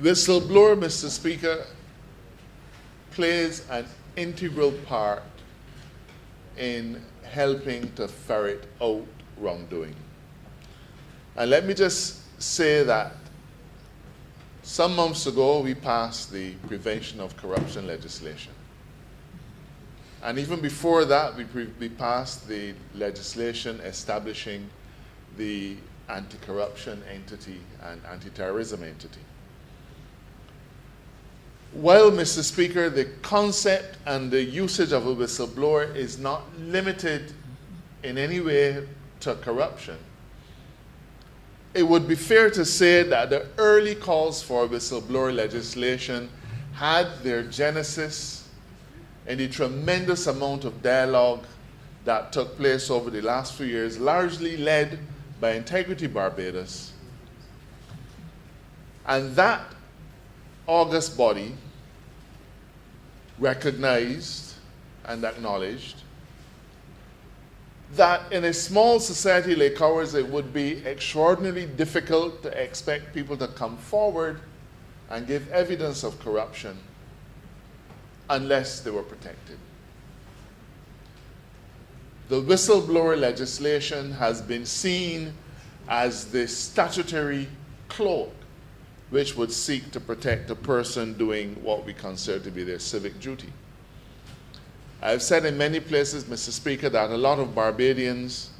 whistleblower, Mr. Speaker, plays an integral part in helping to ferret out wrongdoing. And let me just say that some months ago we passed the prevention of corruption legislation. And even before that, we passed the legislation establishing the anti-corruption entity and anti-terrorism entity. While, Mr. Speaker, the concept and the usage of a whistleblower is not limited in any way to corruption, it would be fair to say that the early calls for whistleblower legislation had their genesis in the tremendous amount of dialogue that took place over the last few years, largely led by Integrity Barbados. And that august body recognized and acknowledged that in a small society like ours, it would be extraordinarily difficult to expect people to come forward and give evidence of corruption unless they were protected. The whistleblower legislation has been seen as the statutory cloak which would seek to protect a person doing what we consider to be their civic duty. I've said in many places, Mr. Speaker, that a lot of Barbadians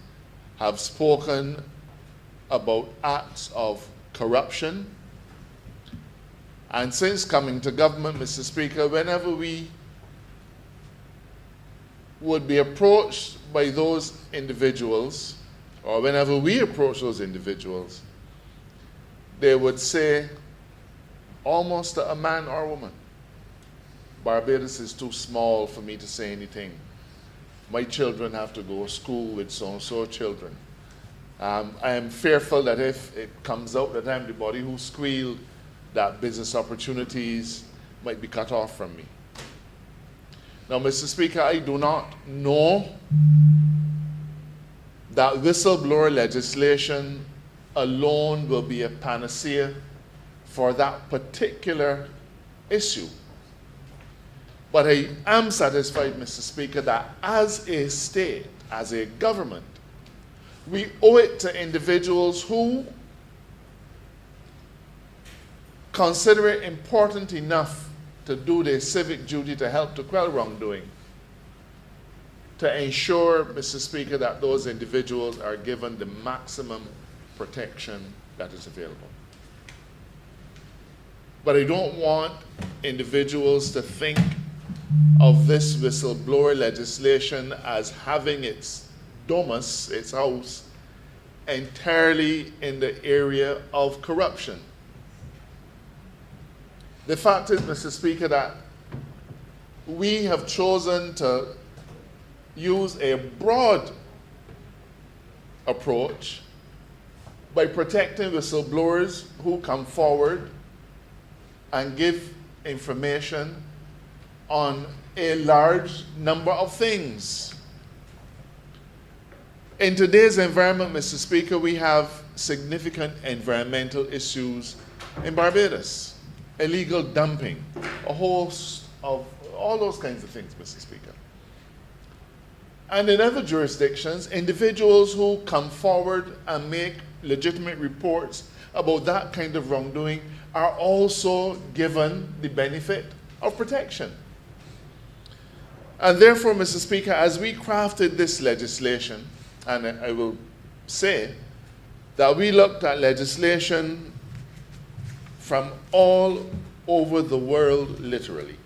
have spoken about acts of corruption. And since coming to government, Mr. Speaker, whenever we would be approached by those individuals, or whenever we approach those individuals, they would say, almost to a man or woman, Barbados is too small for me to say anything. My children have to go to school with so-and-so children. I am fearful that if it comes out that I'm the body who squealed, that business opportunities might be cut off from me. Now, Mr. Speaker, I do not know that whistleblower legislation alone will be a panacea for that particular issue. But I am satisfied, Mr. Speaker, that as a state, as a government, we owe it to individuals who consider it important enough to do their civic duty to help to quell wrongdoing, to ensure, Mr. Speaker, that those individuals are given the maximum protection that is available. But I don't want individuals to think of this whistleblower legislation as having its domus, its house, entirely in the area of corruption. The fact is, Mr. Speaker, that we have chosen to use a broad approach by protecting whistleblowers who come forward and give information on a large number of things. In today's environment, Mr. Speaker, we have significant environmental issues in Barbados. Illegal dumping, a host of all those kinds of things, Mr. Speaker. And in other jurisdictions, individuals who come forward and make legitimate reports about that kind of wrongdoing are also given the benefit of protection. And therefore, Mr. Speaker, as we crafted this legislation, and I will say that we looked at legislation from all over the world, literally.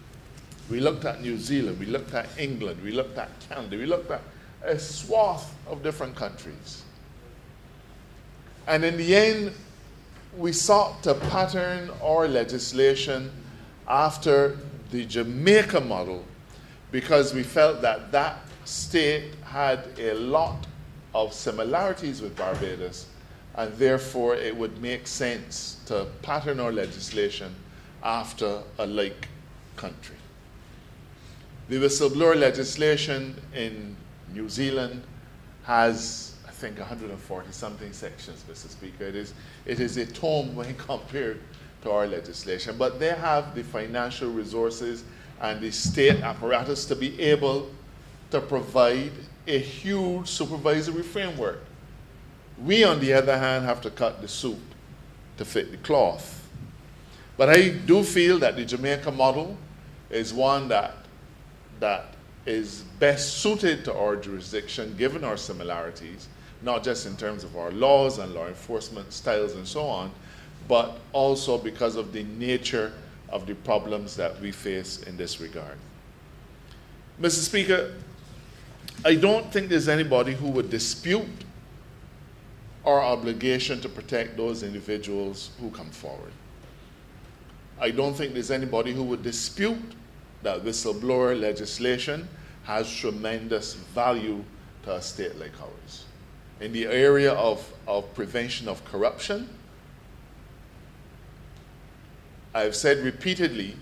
We looked at New Zealand, we looked at England, we looked at Canada, we looked at a swath of different countries. And in the end, we sought to pattern our legislation after the Jamaica model because we felt that that state had a lot of similarities with Barbados, and therefore it would make sense to pattern our legislation after a like country. The whistleblower legislation in New Zealand has, I think, 140-something sections, Mr. Speaker. It is a tome when compared to our legislation, but they have the financial resources and the state apparatus to be able to provide a huge supervisory framework. We, on the other hand, have to cut the soup to fit the cloth. But I do feel that the Jamaica model is one that is best suited to our jurisdiction, given our similarities, not just in terms of our laws and law enforcement styles and so on, but also because of the nature of the problems that we face in this regard. Mr. Speaker, I don't think there's anybody who would dispute our obligation to protect those individuals who come forward. I don't think there's anybody who would dispute that whistleblower legislation has tremendous value to a state like ours. In the area of prevention of corruption, I've said repeatedly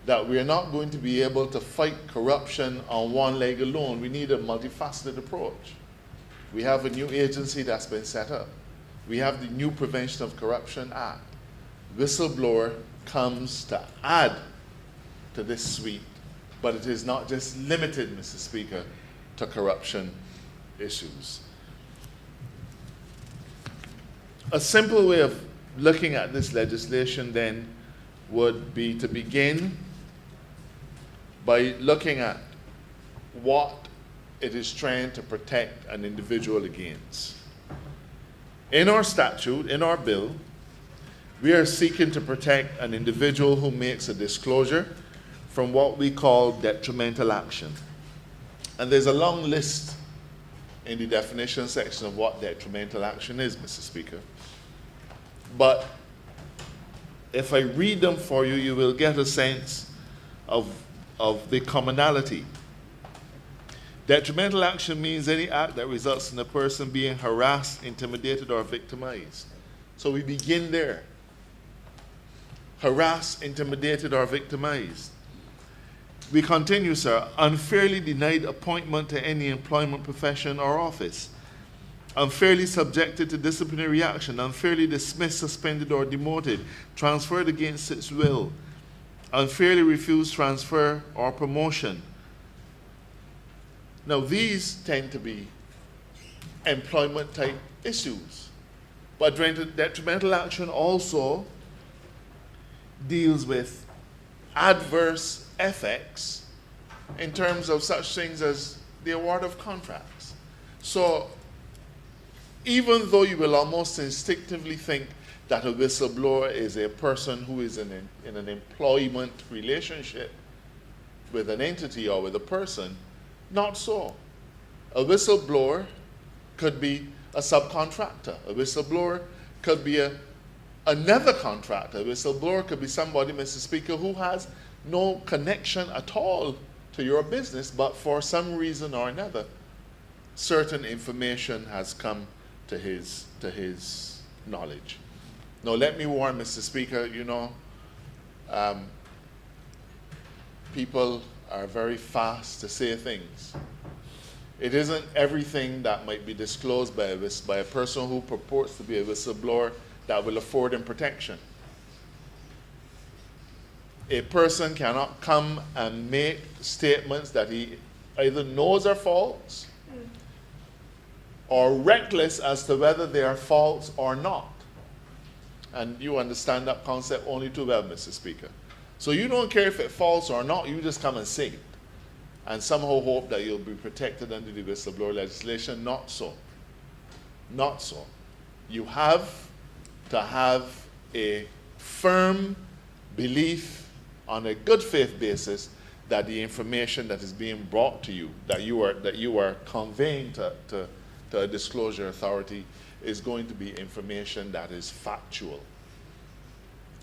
that we are not going to be able to fight corruption on one leg alone. We need a multifaceted approach. We have a new agency that's been set up. We have the new Prevention of Corruption Act. Whistleblower comes to add to this suite, but it is not just limited, Mr. Speaker, to corruption issues. A simple way of looking at this legislation then would be to begin by looking at what it is trying to protect an individual against. In our statute, in our bill, we are seeking to protect an individual who makes a disclosure from what we call detrimental action. And there's a long list in the definition section of what detrimental action is, Mr. Speaker. But if I read them for you, you will get a sense of the commonality. Detrimental action means any act that results in a person being harassed, intimidated, or victimized. So we begin there. Harassed, intimidated, or victimized. We continue, sir. Unfairly denied appointment to any employment, profession, or office. Unfairly subjected to disciplinary action. Unfairly dismissed, suspended, or demoted. Transferred against its will. Unfairly refused transfer or promotion. Now, these tend to be employment-type issues. But detrimental action also deals with adverse effects in terms of such things as the award of contracts. So, even though you will almost instinctively think that a whistleblower is a person who is in an employment relationship with an entity or with a person, not so. A whistleblower could be a subcontractor. A whistleblower could be another contractor. A whistleblower could be somebody, Mr. Speaker, who has no connection at all to your business, but for some reason or another, certain information has come to his knowledge. Now, let me warn, Mr. Speaker, people are very fast to say things. It isn't everything that might be disclosed by a person who purports to be a whistleblower that will afford him protection. A person cannot come and make statements that he either knows are false or reckless as to whether they are false or not. And you understand that concept only too well, Mr. Speaker. So you don't care if it's false or not, you just come and say it. And somehow hope that you'll be protected under the whistleblower legislation. Not so. Not so. You have to have a firm belief on a good faith basis that the information that is being brought to you, that you are conveying to a disclosure authority, is going to be information that is factual.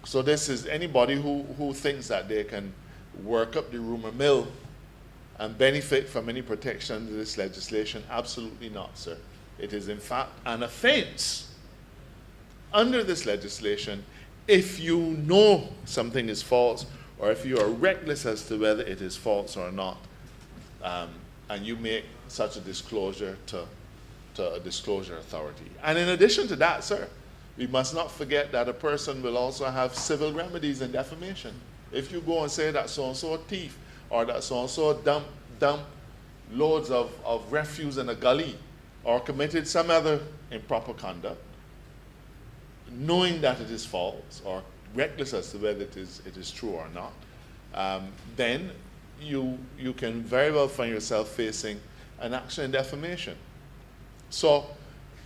So this is anybody who thinks that they can work up the rumor mill and benefit from any protection under this legislation. Absolutely not, sir. It is in fact an offense under this legislation if you know something is false, or if you are reckless as to whether it is false or not, and you make such a disclosure to a disclosure authority. And in addition to that, sir, we must not forget that a person will also have civil remedies in defamation. If you go and say that so-and-so a thief, or that so-and-so dump loads of refuse in a gully, or committed some other improper conduct, knowing that it is false, or reckless as to whether it is true or not, then you can very well find yourself facing an action in defamation. So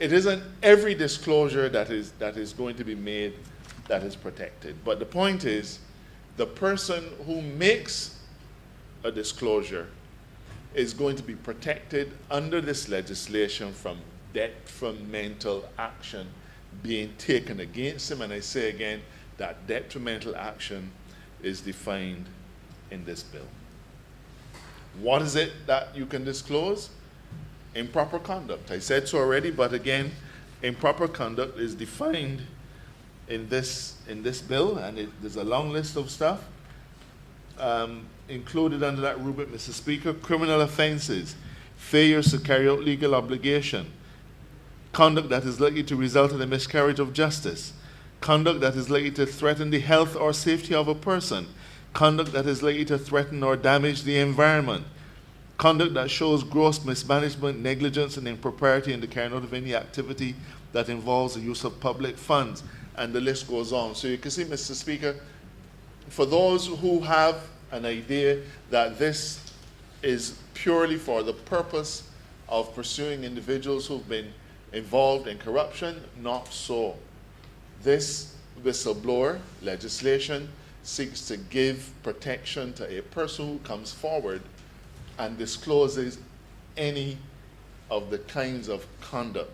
it isn't every disclosure that is going to be made that is protected. But the point is, the person who makes a disclosure is going to be protected under this legislation from detrimental action being taken against him. And I say again, that detrimental action is defined in this bill. What is it that you can disclose? Improper conduct. I said so already, but again, improper conduct is defined in this bill, and there's a long list of stuff included under that rubric, Mr. Speaker. Criminal offenses, failures to carry out legal obligation, conduct that is likely to result in a miscarriage of justice, conduct that is likely to threaten the health or safety of a person, conduct that is likely to threaten or damage the environment, conduct that shows gross mismanagement, negligence, and impropriety in the carrying out of any activity that involves the use of public funds, and the list goes on. So you can see, Mr. Speaker, for those who have an idea that this is purely for the purpose of pursuing individuals who've been involved in corruption, not so. This whistleblower legislation seeks to give protection to a person who comes forward and discloses any of the kinds of conduct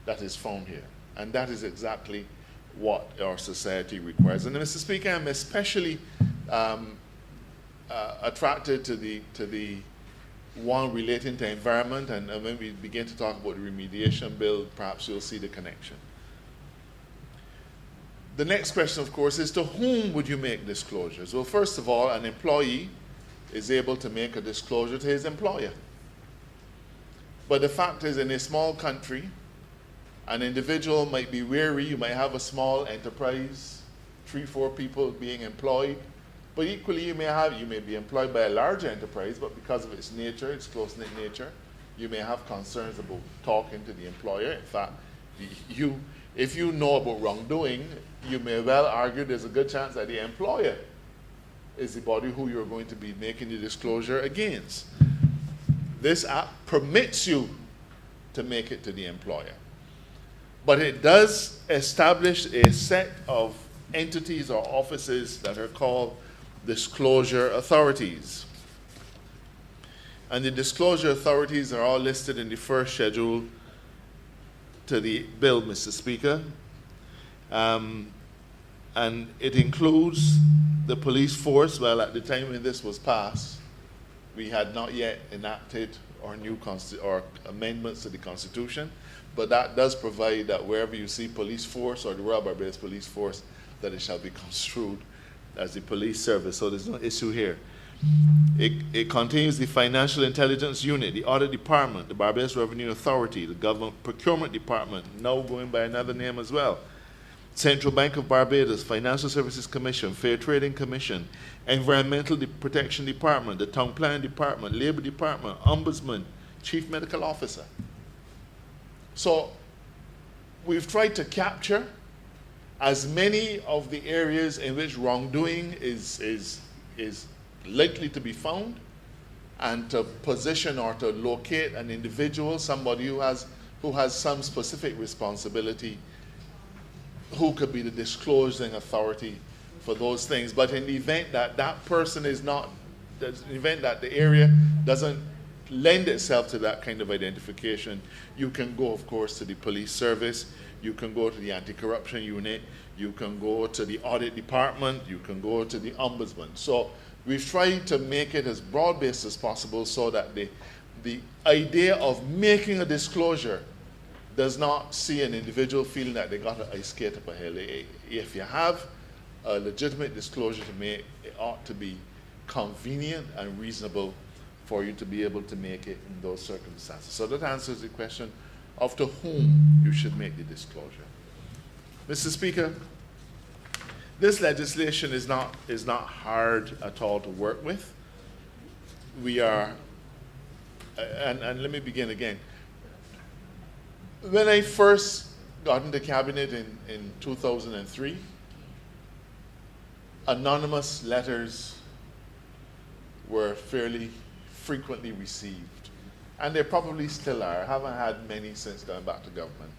that is found here. And that is exactly what our society requires. And Mr. Speaker, I'm especially attracted to the one relating to environment, and when we begin to talk about the remediation bill, perhaps you'll see the connection. The next question, of course, is to whom would you make disclosures? Well, first of all, an employee is able to make a disclosure to his employer. But the fact is, in a small country, an individual might be wary. You might have a small enterprise, 3-4 people being employed. But equally, you may be employed by a large enterprise, but because of its nature, its close-knit nature, you may have concerns about talking to the employer. In fact, if you know about wrongdoing, you may well argue there's a good chance that the employer is the body who you're going to be making the disclosure against. This act permits you to make it to the employer. But it does establish a set of entities or offices that are called disclosure authorities. And the disclosure authorities are all listed in the first schedule to the bill, Mr. Speaker. And it includes the police force. Well, at the time when this was passed, we had not yet enacted our new or amendments to the Constitution, but that does provide that wherever you see police force or the Royal Barbados Police Force, that it shall be construed as the police service. So there's no issue here. It contains the Financial Intelligence Unit, the Audit Department, the Barbados Revenue Authority, the Government Procurement Department, now going by another name as well, Central Bank of Barbados, Financial Services Commission, Fair Trading Commission, Environmental Protection Department, the Town Planning Department, Labor Department, Ombudsman, Chief Medical Officer. So we've tried to capture as many of the areas in which wrongdoing is likely to be found, and to position or to locate an individual, somebody who has some specific responsibility who could be the disclosing authority for those things. But in the event that that person is not, in the event that the area doesn't lend itself to that kind of identification, you can go, of course, to the police service, you can go to the anti-corruption unit, you can go to the audit department, you can go to the ombudsman. So we've tried to make it as broad-based as possible so that the idea of making a disclosure does not see an individual feeling that they got to ice skate up a hill. If you have a legitimate disclosure to make, it ought to be convenient and reasonable for you to be able to make it in those circumstances. So that answers the question of to whom you should make the disclosure. Mr. Speaker, this legislation is not hard at all to work with. We are, and let me begin again. When I first got into cabinet in 2003, anonymous letters were fairly frequently received, and they probably still are. I haven't had many since going back to government.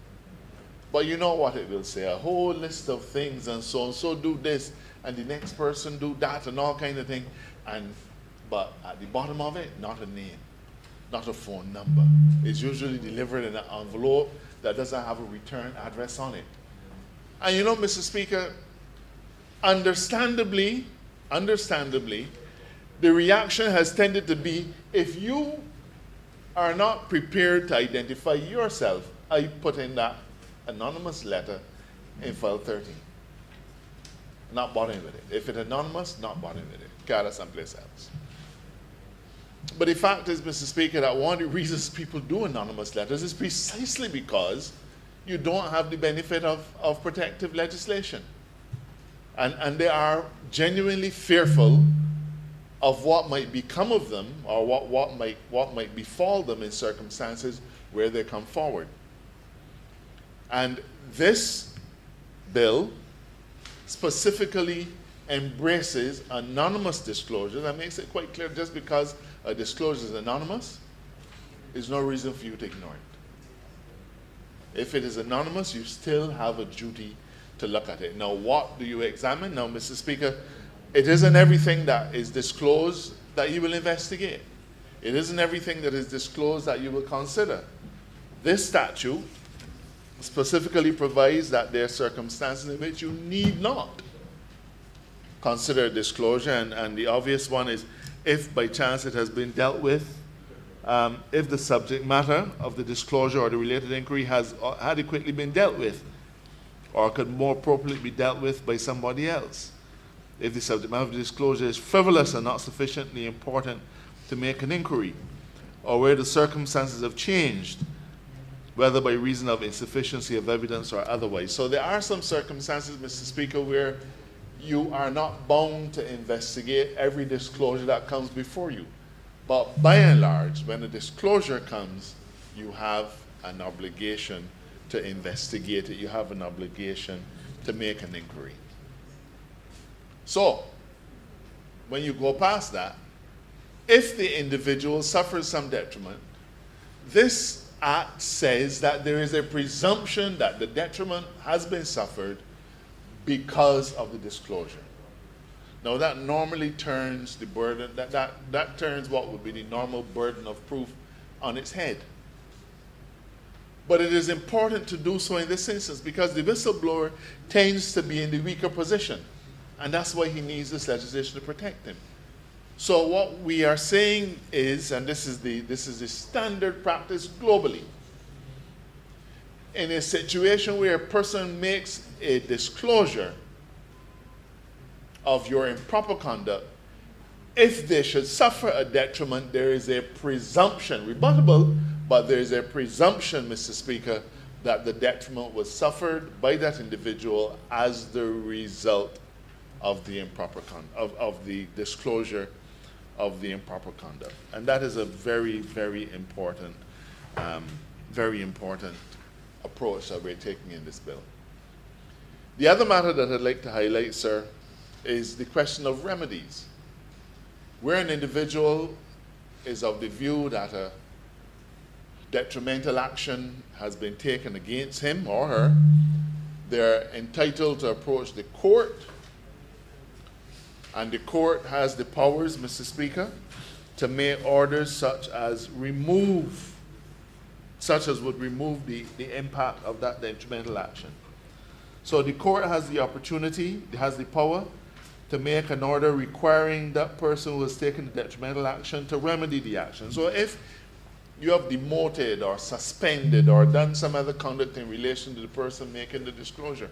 But you know what it will say, a whole list of things and so do this, and the next person do that, and all kind of thing. But at the bottom of it, not a name, not a phone number. It's usually delivered in an envelope that doesn't have a return address on it. And you know, Mr. Speaker, understandably, the reaction has tended to be, if you are not prepared to identify yourself, I put in that anonymous letter in file 13. Not bothering with it. If it's anonymous, not bothering with it. Carry it someplace else. But the fact is, Mr. Speaker, that one of the reasons people do anonymous letters is precisely because you don't have the benefit of protective legislation. And they are genuinely fearful of what might become of them, or what might befall them in circumstances where they come forward. And this bill specifically embraces anonymous disclosures and makes it quite clear just because a disclosure is anonymous, there's no reason for you to ignore it. If it is anonymous, you still have a duty to look at it. Now, what do you examine? Now, Mr. Speaker, it isn't everything that is disclosed that you will investigate. It isn't everything that is disclosed that you will consider. This statute specifically provides that there are circumstances in which you need not consider disclosure, and the obvious one is if by chance it has been dealt with, if the subject matter of the disclosure or the related inquiry has adequately been dealt with, or could more appropriately be dealt with by somebody else. If the subject matter of the disclosure is frivolous and not sufficiently important to make an inquiry, or where the circumstances have changed, whether by reason of insufficiency of evidence or otherwise. So there are some circumstances, Mr. Speaker, where you are not bound to investigate every disclosure that comes before you. But by and large, when a disclosure comes, you have an obligation to investigate it. You have an obligation to make an inquiry. So, when you go past that, if the individual suffers some detriment, this Act says that there is a presumption that the detriment has been suffered because of the disclosure. Now that normally turns the burden, that turns what would be the normal burden of proof on its head. But it is important to do so in this instance because the whistleblower tends to be in the weaker position, and that's why he needs this legislation to protect him. So what we are saying is, and this is the standard practice globally, in a situation where a person makes a disclosure of your improper conduct, if they should suffer a detriment, there is a presumption, rebuttable, but there is a presumption, Mr. Speaker, that the detriment was suffered by that individual as the result of the improper of the disclosure of the improper conduct. And that is a very, very important approach that we're taking in this bill. The other matter that I'd like to highlight, sir, is the question of remedies. Where an individual is of the view that a detrimental action has been taken against him or her, they're entitled to approach the court, and the court has the powers, Mr. Speaker, to make orders such as would remove the impact of that detrimental action. So the court has the opportunity, has the power to make an order requiring that person who has taken the detrimental action to remedy the action. So if you have demoted or suspended or done some other conduct in relation to the person making the disclosure,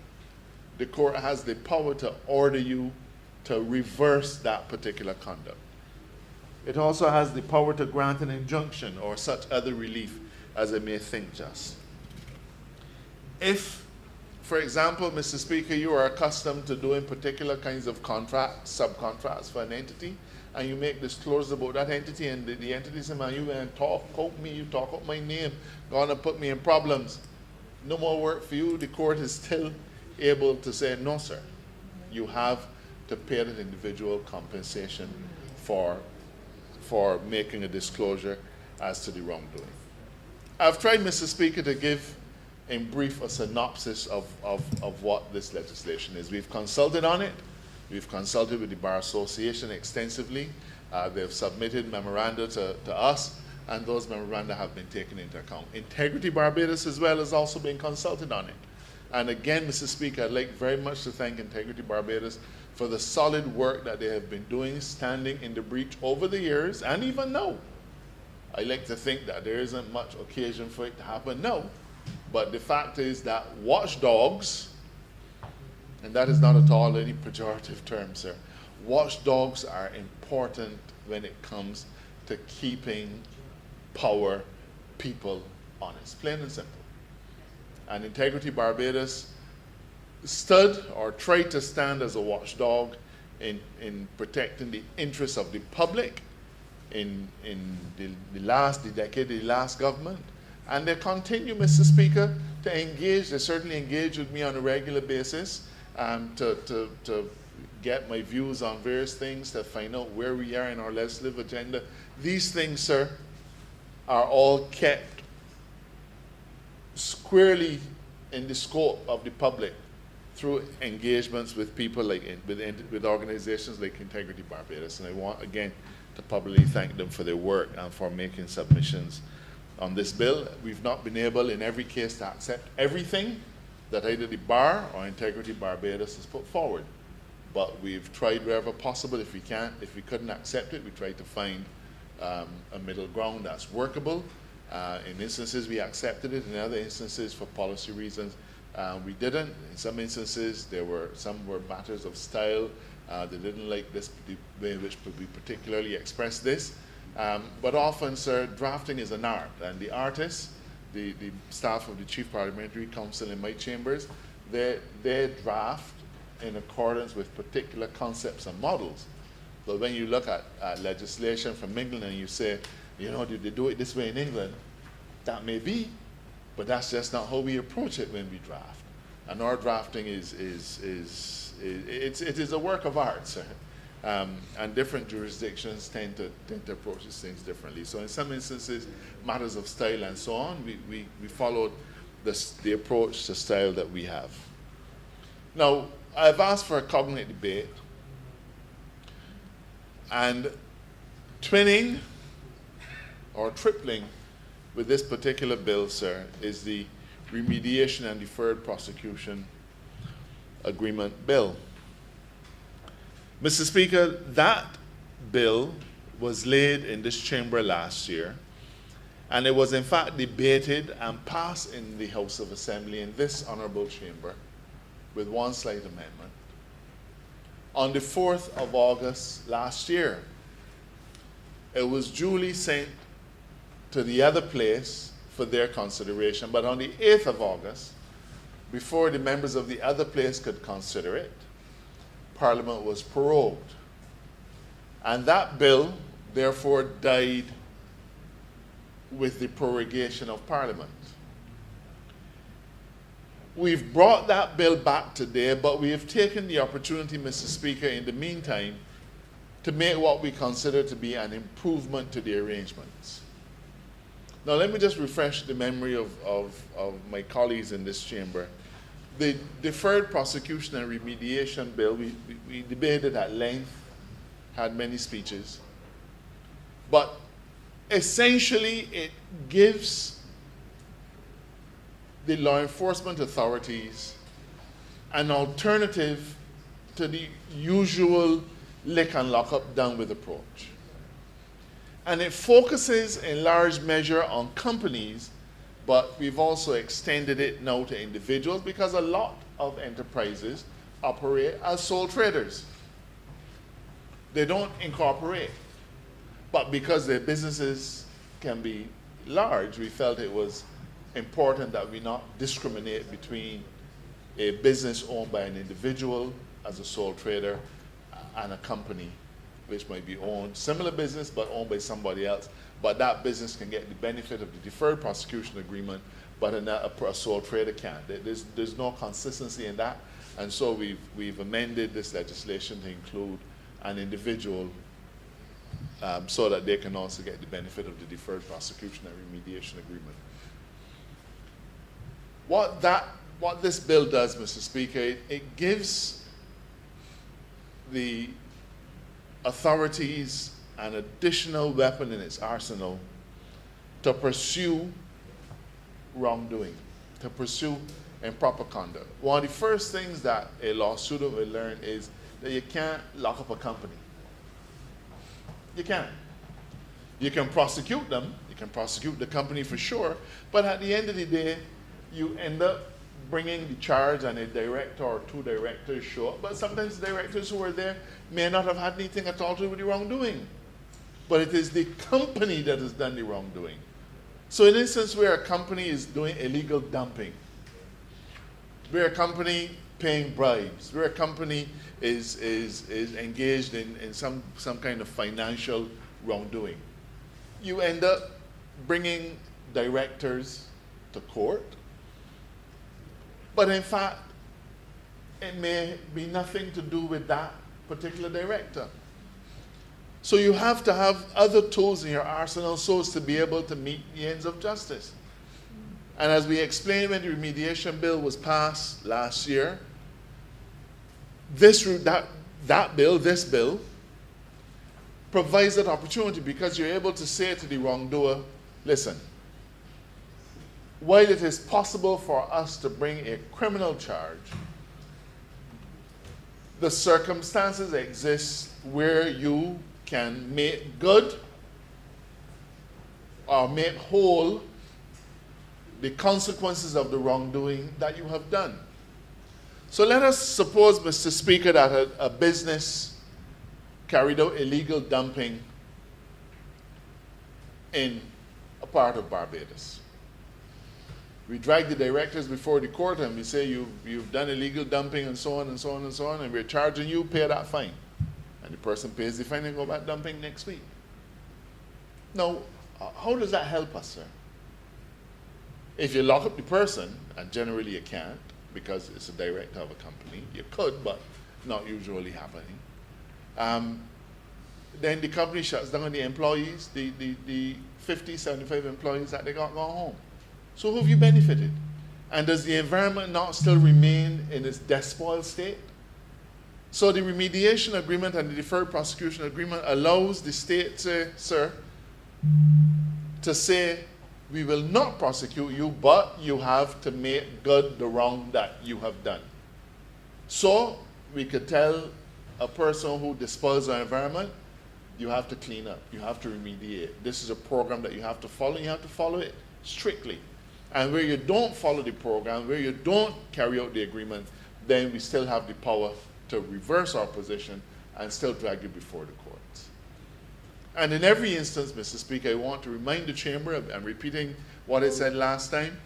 the court has the power to order you to reverse that particular conduct. It also has the power to grant an injunction or such other relief as it may think just. If, for example, Mr. Speaker, you are accustomed to doing particular kinds of contracts, subcontracts for an entity, and you make disclosure about that entity, and the entity says, man, you going to talk out me, you talk out my name, going to put me in problems. No more work for you. The court is still able to say, no, sir. You have to pay that individual compensation for making a disclosure as to the wrongdoing. I've tried, Mr. Speaker, to give in brief a synopsis of what this legislation is. We've consulted on it. We've consulted with the Bar Association extensively. They've submitted memoranda to us, and those memoranda have been taken into account. Integrity Barbados as well has also been consulted on it. And again, Mr. Speaker, I'd like very much to thank Integrity Barbados for the solid work that they have been doing, standing in the breach over the years, and even now. I like to think that there isn't much occasion for it to happen now, but the fact is that watchdogs, and that is not at all any pejorative term, sir, watchdogs are important when it comes to keeping power people honest, plain and simple. And Integrity Barbados stood or tried to stand as a watchdog in protecting the interests of the public in the last government. And they continue, Mr. Speaker, to engage. They certainly engage with me on a regular basis to get my views on various things, to find out where we are in our legislative agenda. These things, sir, are all kept squarely in the scope of the public through engagements with people like with organizations like Integrity Barbados. And I want again to publicly thank them for their work and for making submissions on this bill. We've not been able in every case to accept everything that either the Bar or Integrity Barbados has put forward, but we've tried wherever possible. If we couldn't accept it, we tried to find a middle ground that's workable. In instances we accepted it, in other instances for policy reasons we didn't. In some instances some were matters of style. They didn't like the way in which we particularly expressed this. But often, sir, drafting is an art, and the artists, the staff of the Chief Parliamentary Council in my chambers, they draft in accordance with particular concepts and models. But when you look at legislation from England and you say, you know, did they do it this way in England? That may be, but that's just not how we approach it when we draft. And our drafting it is a work of art, sir. And different jurisdictions tend to approach these things differently. So in some instances, matters of style and so on, we followed the approach to style that we have. Now, I've asked for a cognate debate, and twinning or tripling with this particular bill, sir, is the Remediation and Deferred Prosecution Agreement Bill. Mr. Speaker, that bill was laid in this chamber last year, and it was in fact debated and passed in the House of Assembly in this honourable chamber with one slight amendment on the 4th of August last year. It was duly sent to the other place for their consideration, but on the 8th of August, before the members of the other place could consider it, Parliament was prorogued. And that bill, therefore, died with the prorogation of Parliament. We've brought that bill back today, but we have taken the opportunity, Mr. Speaker, in the meantime, to make what we consider to be an improvement to the arrangements. Now, let me just refresh the memory of my colleagues in this chamber. The deferred prosecution and remediation bill, we debated at length, had many speeches, but essentially it gives the law enforcement authorities an alternative to the usual lick and lock up done with approach. And it focuses in large measure on companies, but we've also extended it now to individuals because a lot of enterprises operate as sole traders. They don't incorporate. But because their businesses can be large, we felt it was important that we not discriminate between a business owned by an individual as a sole trader and a company which might be owned, similar business but owned by somebody else, but that business can get the benefit of the deferred prosecution agreement, but a sole trader can't. There's no consistency in that, and so we've amended this legislation to include an individual so that they can also get the benefit of the deferred prosecution and remediation agreement. What this bill does, Mr. Speaker, it gives the authorities an additional weapon in its arsenal to pursue wrongdoing, to pursue improper conduct. One of the first things that a law student will learn is that you can't lock up a company. You can't. You can prosecute them, you can prosecute the company for sure, but at the end of the day, you end up bringing the charge and a director or two directors show up, but sometimes the directors who are there may not have had anything at all to do with the wrongdoing. But it is the company that has done the wrongdoing. So in instance where a company is doing illegal dumping, where a company paying bribes, where a company is engaged in some kind of financial wrongdoing, you end up bringing directors to court. But in fact, it may be nothing to do with that particular director. So you have to have other tools in your arsenal so as to be able to meet the ends of justice. And as we explained when the remediation bill was passed last year, this bill provides that opportunity because you're able to say to the wrongdoer, listen, while it is possible for us to bring a criminal charge, the circumstances exist where you can make good or make whole the consequences of the wrongdoing that you have done. So let us suppose, Mr. Speaker, that a business carried out illegal dumping in a part of Barbados. We drag the directors before the court and we say you've done illegal dumping and so on and so on and so on, and we're charging you, pay that fine. And the person pays the fine and go back dumping next week. Now, how does that help us, sir? If you lock up the person, and generally you can't because it's a director of a company, you could, but not usually happening. Then the company shuts down the employees, the 50, 75 employees that they got gone home. So who have you benefited? And does the environment not still remain in its despoiled state? So the remediation agreement and the deferred prosecution agreement allows the state, sir, to say, we will not prosecute you, but you have to make good the wrong that you have done. So we could tell a person who despoils our environment, you have to clean up, you have to remediate. This is a program that you have to follow, and you have to follow it strictly. And where you don't follow the program, where you don't carry out the agreement, then we still have the power to reverse our position and still drag you before the courts. And in every instance, Mr. Speaker, I want to remind the Chamber, I'm repeating what I said last time,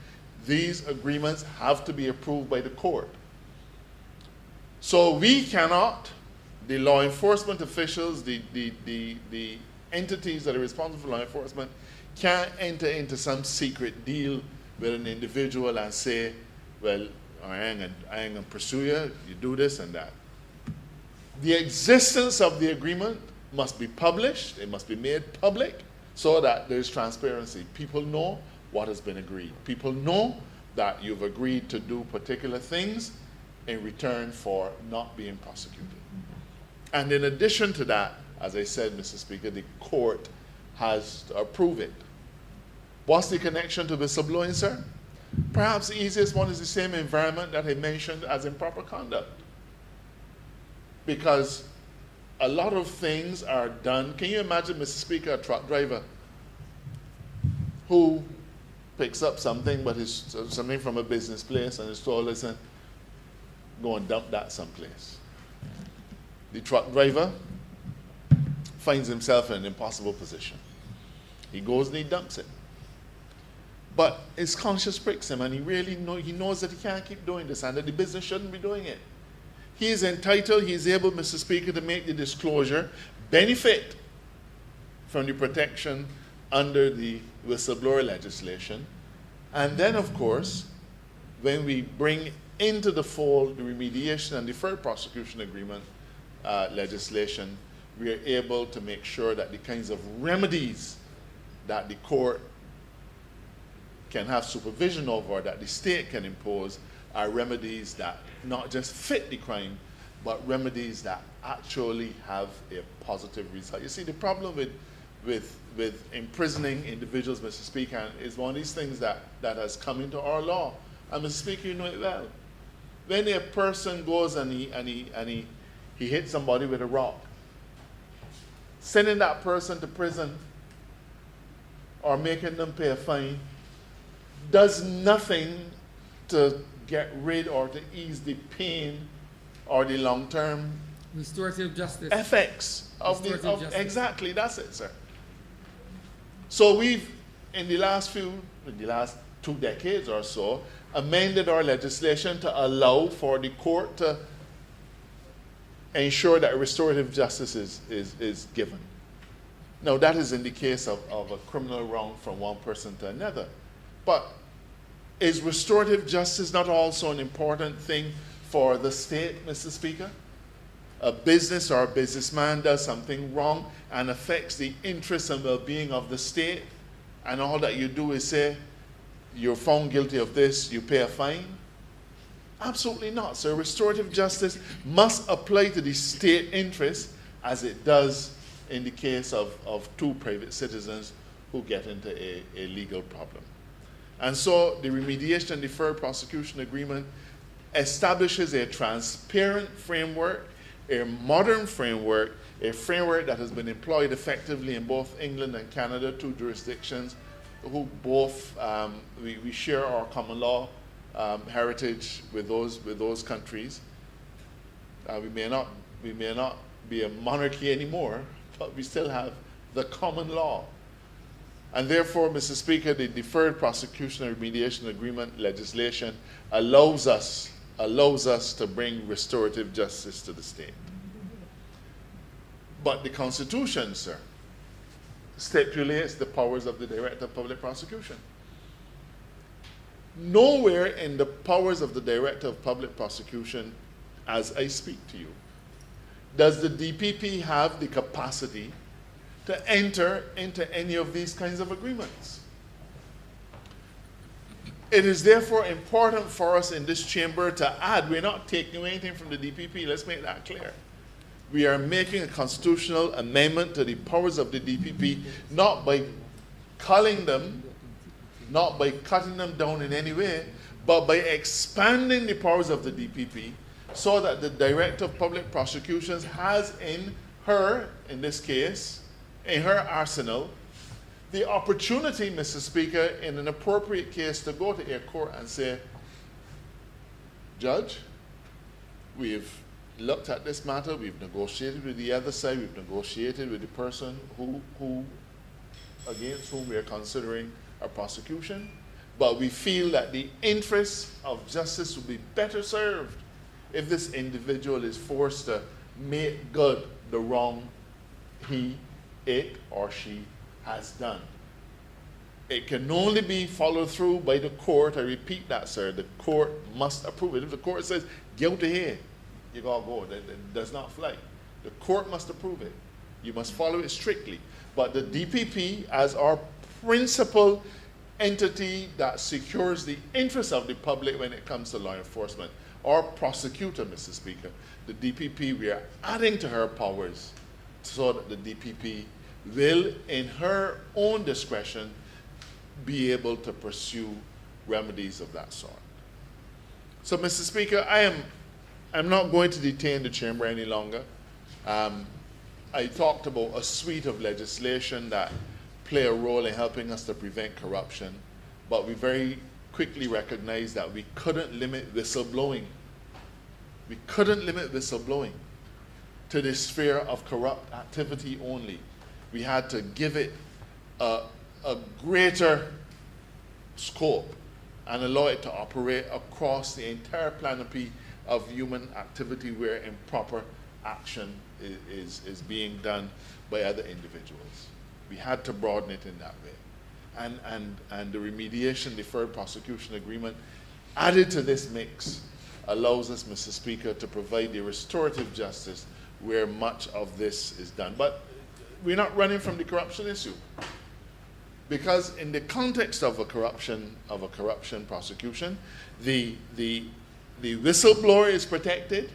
these agreements have to be approved by the court. So we cannot, the law enforcement officials, the entities that are responsible for law enforcement, can't enter into some secret deal with an individual and say, well, I ain't going to pursue you, you do this and that. The existence of the agreement must be published, it must be made public so that there's transparency. People know what has been agreed. People know that you've agreed to do particular things in return for not being prosecuted. And in addition to that, as I said, Mr. Speaker, the court has to approve it. What's the connection to whistleblowing, sir? Perhaps the easiest one is the same environment that I mentioned as improper conduct. Because a lot of things are done. Can you imagine, Mr. Speaker, a truck driver who picks up something, but it's something from a business place, and is told, listen, go and dump that someplace. The truck driver finds himself in an impossible position. He goes and he dumps it. But his conscience pricks him, and he knows that he can't keep doing this, and that the business shouldn't be doing it. He is entitled, he is able, Mr. Speaker, to make the disclosure, benefit from the protection under the whistleblower legislation. And then, of course, when we bring into the fold the remediation and deferred prosecution agreement legislation, we are able to make sure that the kinds of remedies that the court can have supervision over, that the state can impose, are remedies that not just fit the crime, but remedies that actually have a positive result. You see, the problem with imprisoning individuals, Mr. Speaker, is one of these things that has come into our law. And Mr. Speaker, you know it well. When a person goes and he hits somebody with a rock, sending that person to prison or making them pay a fine does nothing to get rid or to ease the pain or the long-term restorative justice effects of justice. Exactly, that's it, sir. So we've, in the last 2 decades or so, amended our legislation to allow for the court to ensure that restorative justice is given. Now, that is in the case of a criminal wrong from one person to another. But is restorative justice not also an important thing for the state, Mr. Speaker? A business or a businessman does something wrong and affects the interests and well-being of the state, and all that you do is say, you're found guilty of this, you pay a fine? Absolutely not. So restorative justice must apply to the state interest as it does in the case of two private citizens who get into a legal problem. And so the remediation and deferred prosecution agreement establishes a transparent framework, a modern framework, a framework that has been employed effectively in both England and Canada, two jurisdictions who both, we share our common law heritage with those countries. We may not be a monarchy anymore, but we still have the common law. And therefore, Mr. Speaker, the deferred prosecution and remediation agreement legislation allows us to bring restorative justice to the state. But the Constitution, sir, stipulates the powers of the Director of Public Prosecution. Nowhere in the powers of the Director of Public Prosecution, as I speak to you, does the DPP have the capacity to enter into any of these kinds of agreements. It is therefore important for us in this chamber to add, we're not taking away anything from the DPP, let's make that clear. We are making a constitutional amendment to the powers of the DPP, not by culling them, not by cutting them down in any way, but by expanding the powers of the DPP so that the Director of Public Prosecutions has in her, in this case, in her arsenal, the opportunity, Mr. Speaker, in an appropriate case to go to a court and say, Judge, we've looked at this matter, we've negotiated with the other side, we've negotiated with the person who against whom we are considering a prosecution, but we feel that the interests of justice will be better served if this individual is forced to make good the wrong it or she has done. It can only be followed through by the court. I repeat that, sir. The court must approve it. If the court says, guilty here, you gotta go. That does not fly. The court must approve it. You must follow it strictly. But the DPP, as our principal entity that secures the interests of the public when it comes to law enforcement. Our prosecutor, Mr. Speaker, the DPP, we are adding to her powers so that the DPP will, in her own discretion, be able to pursue remedies of that sort. So, Mr. Speaker, I'm not going to detain the chamber any longer. I talked about a suite of legislation that play a role in helping us to prevent corruption, but we very quickly recognized that we couldn't limit whistleblowing. We couldn't limit whistleblowing to the sphere of corrupt activity only. We had to give it a greater scope and allow it to operate across the entire planopy of human activity where improper action is being done by other individuals. We had to broaden it in that way. And the remediation deferred prosecution agreement added to this mix allows us, Mr. Speaker, to provide the restorative justice where much of this is done. But we're not running from the corruption issue. Because in the context of a corruption prosecution, the whistleblower is protected.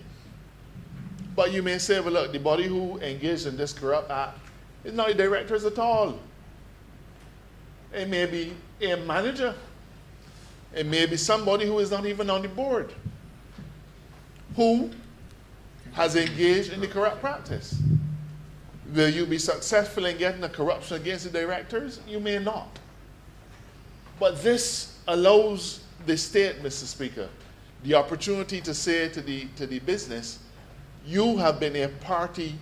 But you may say, well, look, the body who engaged in this corrupt act is not the directors at all. It may be a manager. It may be somebody who is not even on the board, who has engaged in the corrupt practice. Will you be successful in getting a corruption against the directors? You may not. But this allows the state, Mr. Speaker, the opportunity to say to the business, you have been a party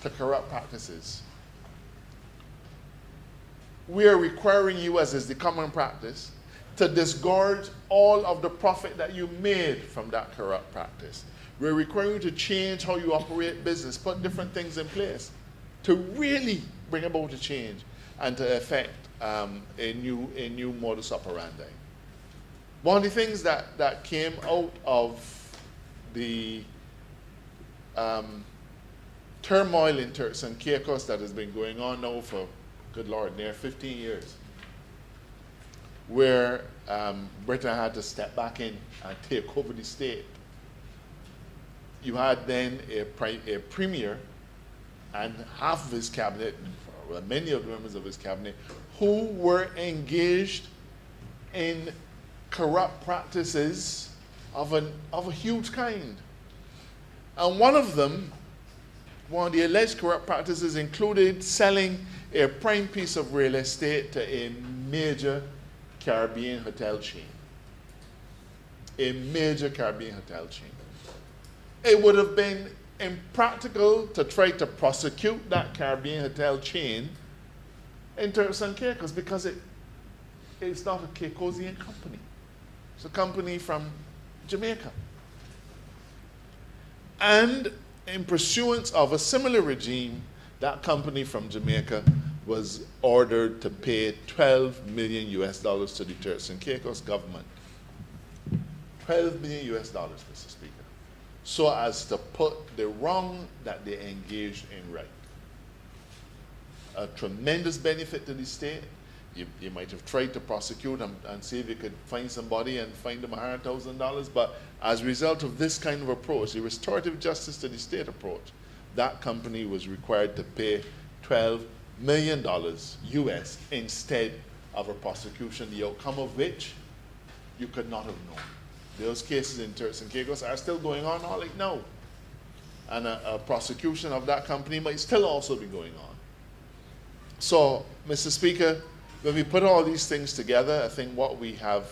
to corrupt practices. We are requiring you, as is the common practice, to disgorge all of the profit that you made from that corrupt practice. We're requiring you to change how you operate business, put different things in place to really bring about a change and to effect a new modus operandi. One of the things that came out of the turmoil in Turks and Caicos that has been going on now for, good Lord, near 15 years, where Britain had to step back in and take over the state. You had then a premier and half of his cabinet, well, many of the members of his cabinet, who were engaged in corrupt practices of a huge kind. And one of the alleged corrupt practices included selling a prime piece of real estate to a major Caribbean hotel chain. A major Caribbean hotel chain. It would have been impractical to try to prosecute that Caribbean hotel chain in Turks and Caicos because it's not a Caicosian company. It's a company from Jamaica. And in pursuance of a similar regime, that company from Jamaica was ordered to pay $12 million to the Turks and Caicos government. $12 million, Mr. Speaker, so as to put the wrong that they engaged in right. A tremendous benefit to the state. You might have tried to prosecute and see if you could find somebody and find them $100,000, but as a result of this kind of approach, the restorative justice to the state approach, that company was required to pay $12 million US instead of a prosecution, the outcome of which you could not have known. Those cases in Turks and Caicos are still going on all like now. And a prosecution of that company might still also be going on. So, Mr. Speaker, when we put all these things together, I think what we have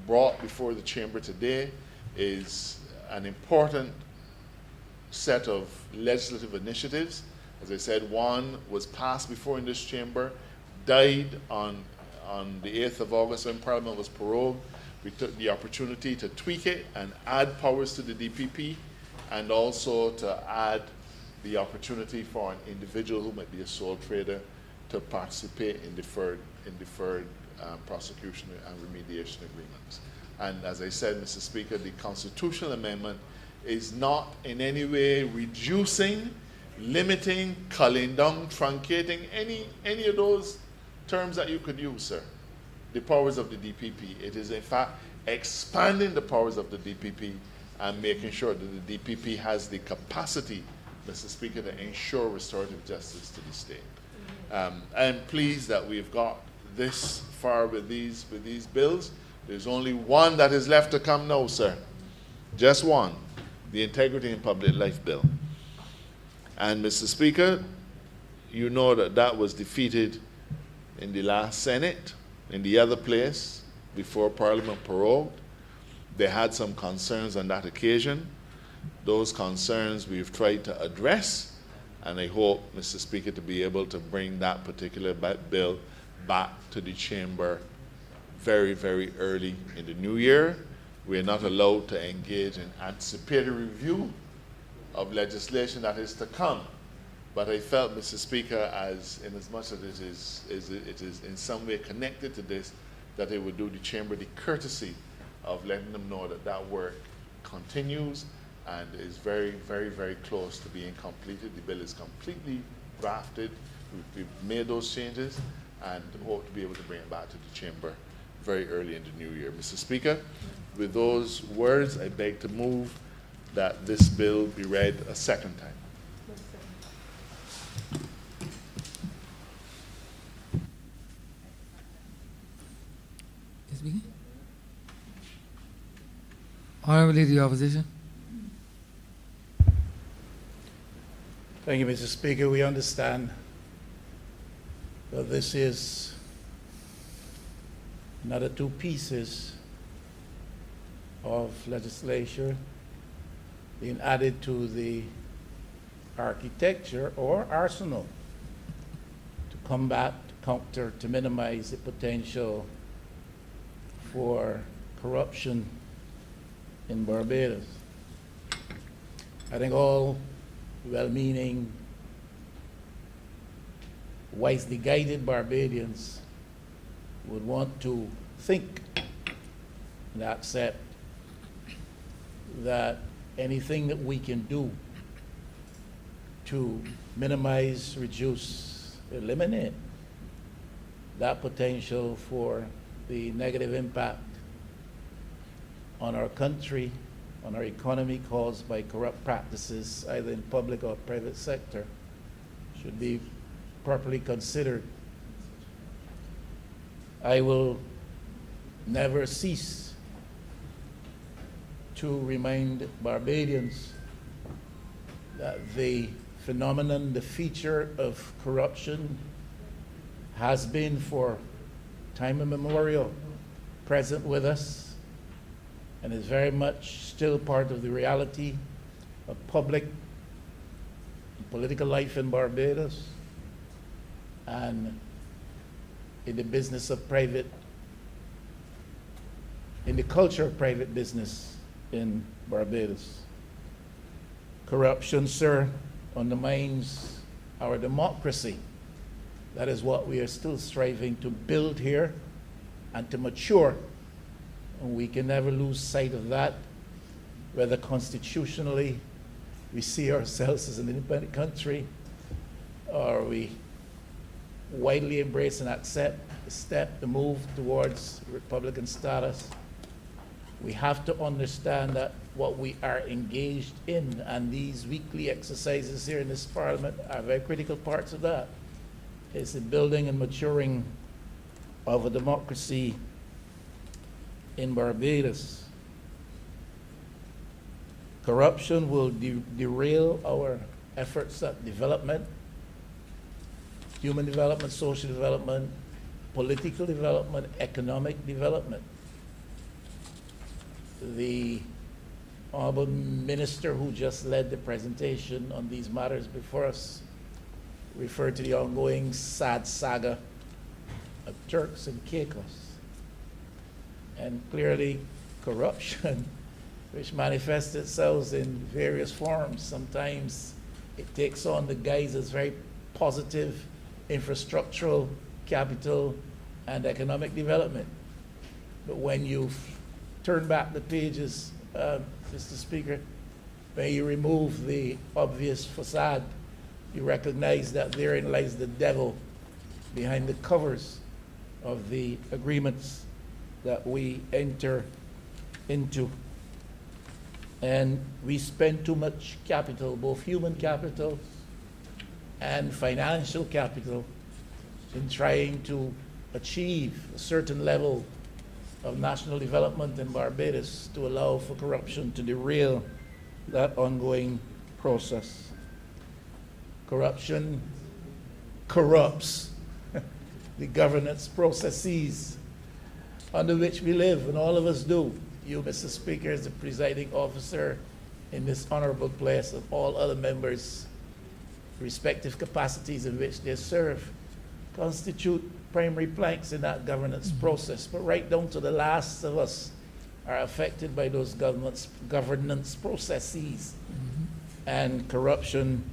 brought before the chamber today is an important set of legislative initiatives. As I said, one was passed before in this chamber, died on the 8th of August when Parliament was prorogued. We took the opportunity to tweak it and add powers to the DPP, and also to add the opportunity for an individual who might be a sole trader to participate in deferred prosecution and remediation agreements. And as I said, Mr. Speaker, the constitutional amendment is not in any way reducing, limiting, culling down, truncating any of those terms that you could use, sir. the powers of the DPP. It is, in fact, expanding the powers of the DPP and making sure that the DPP has the capacity, Mr. Speaker, to ensure restorative justice to the state. I'm pleased that we've got this far with these bills. There's only one that is left to come now, sir. Just one, the Integrity in Public Life Bill. And Mr. Speaker, you know that that was defeated in the last Senate, in the other place, before Parliament prorogued. They had some concerns on that occasion. Those concerns we've tried to address, and I hope, Mr. Speaker, to be able to bring that particular bill back to the chamber very, very early in the new year. We're not allowed to engage in anticipatory review of legislation that is to come. But I felt, Mr. Speaker, as in as much as it is in some way connected to this, that it would do the chamber the courtesy of letting them know that that work continues and is very, very, very close to being completed. The bill is completely drafted. We've made those changes and hope to be able to bring it back to the chamber very early in the new year. Mr. Speaker, with those words, I beg to move that this bill be read a second time. Honourable Leader of the Opposition. Thank you, Mr. Speaker. We understand that this is another two pieces of legislation being added to the architecture or arsenal to combat, to counter, to minimize the potential for corruption in Barbados. I think all well-meaning, wisely guided Barbadians would want to think and accept that anything that we can do to minimize, reduce, eliminate that potential for the negative impact on our country, on our economy caused by corrupt practices, either in public or private sector, should be properly considered. I will never cease to remind Barbadians that the phenomenon, the feature of corruption has been for time immemorial present with us and is very much still part of the reality of public and political life in Barbados and in the business of private, in the culture of private business in Barbados. Corruption, sir, undermines our democracy. That is what we are still striving to build here and to mature. And we can never lose sight of that, whether constitutionally we see ourselves as an independent country or we widely embrace and accept the step, the move towards Republican status. We have to understand that what we are engaged in, and these weekly exercises here in this Parliament are very critical parts of that, is the building and maturing of a democracy in Barbados. Corruption will derail our efforts at development, human development, social development, political development, economic development. The Honourable Minister who just led the presentation on these matters before us referred to the ongoing sad saga of Turks and Caicos. And clearly corruption, which manifests itself in various forms. Sometimes it takes on the guise as very positive infrastructural, capital, and economic development. But when you turn back the pages, Mr. Speaker, when you remove the obvious facade, you recognize that therein lies the devil behind the covers of the agreements that we enter into. And we spend too much capital, both human capital and financial capital, in trying to achieve a certain level of national development in Barbados to allow for corruption to derail that ongoing process. Corruption corrupts the governance processes under which we live, and all of us do. You, Mr. Speaker, as the presiding officer in this honorable place, and all other members, respective capacities in which they serve, constitute primary planks in that governance process. But right down to the last of us are affected by those governance processes. And corruption,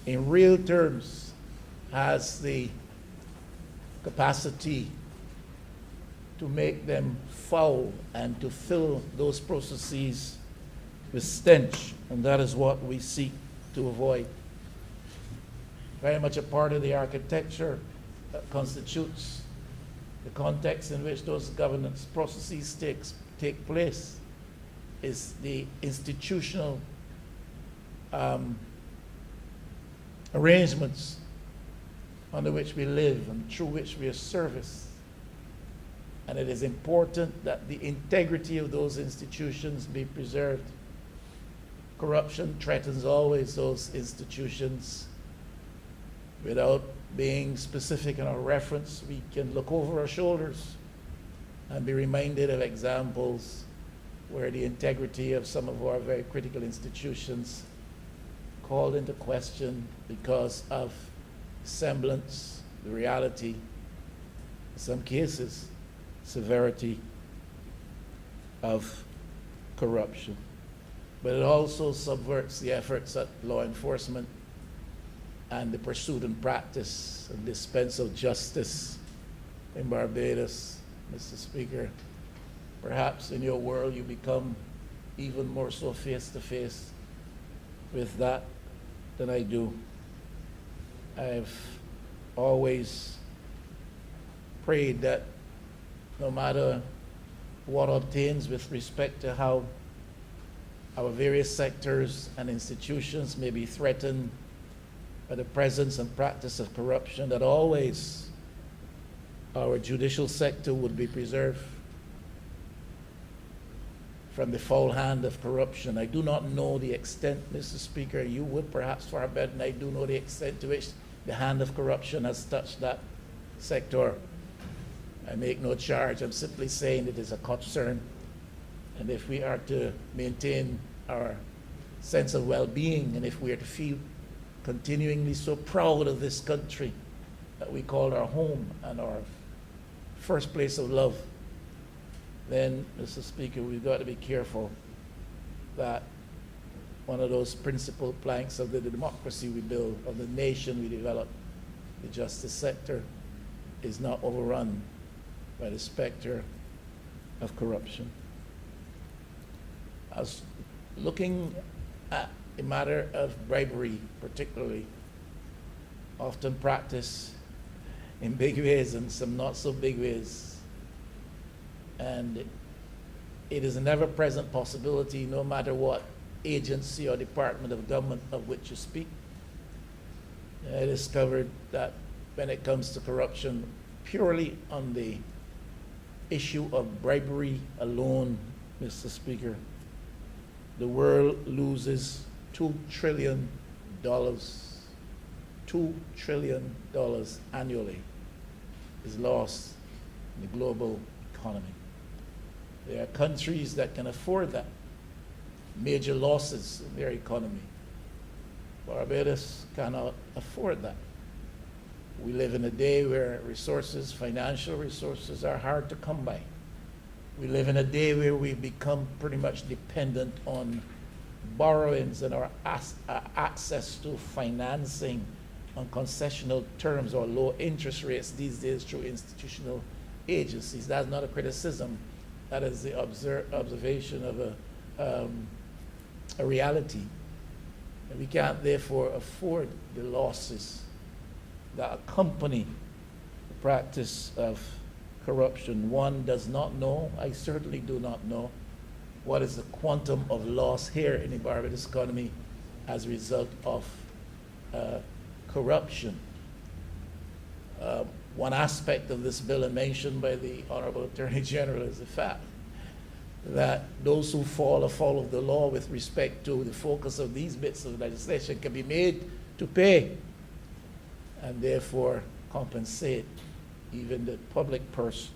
in real terms, has the capacity to make them foul and to fill those processes with stench, and that is what we seek to avoid. Very much a part of the architecture that constitutes the context in which those governance processes take place is the institutional arrangements under which we live and through which we are serviced. And it is important that the integrity of those institutions be preserved. Corruption threatens always those institutions. Without being specific in our reference, we can look over our shoulders and be reminded of examples where the integrity of some of our very critical institutions called into question because of semblance, the reality, in some cases, severity of corruption. But it also subverts the efforts at law enforcement and the pursuit and practice and dispense of justice in Barbados. Mr. Speaker, perhaps in your world you become even more so face to face with that than I do. I've always prayed that no matter what obtains with respect to how our various sectors and institutions may be threatened by the presence and practice of corruption, that always our judicial sector would be preserved from the foul hand of corruption. I do not know the extent, Mr. Speaker, you would perhaps far better than I do know the extent to which the hand of corruption has touched that sector. I make no charge. I'm simply saying it is a concern. And if we are to maintain our sense of well-being, and if we are to feel continuingly so proud of this country that we call our home and our first place of love, then, Mr. Speaker, we've got to be careful that one of those principal planks of the democracy we build, of the nation we develop, the justice sector, is not overrun by the specter of corruption. I was looking at a matter of bribery, particularly, often practiced in big ways and some not so big ways. And it is an ever-present possibility, no matter what agency or department of government of which you speak. I discovered that when it comes to corruption, purely on the issue of bribery alone, Mr. Speaker, the world loses $2 trillion, $2 trillion annually is lost in the global economy. There are countries that can afford that, major losses in their economy. Barbados cannot afford that. We live in a day where resources, financial resources, are hard to come by. We live in a day where we've become pretty much dependent on borrowings and our access to financing on concessional terms or low interest rates these days through institutional agencies. That's not a criticism. That is the observation of a reality. And we can't therefore afford the losses that accompany the practice of corruption. One does not know, I certainly do not know, what is the quantum of loss here in the Barbados economy as a result of corruption. One aspect of this bill, and mentioned by the Honourable Attorney General, is the fact that those who fall afoul of the law with respect to the focus of these bits of legislation can be made to pay and therefore compensate even the public purse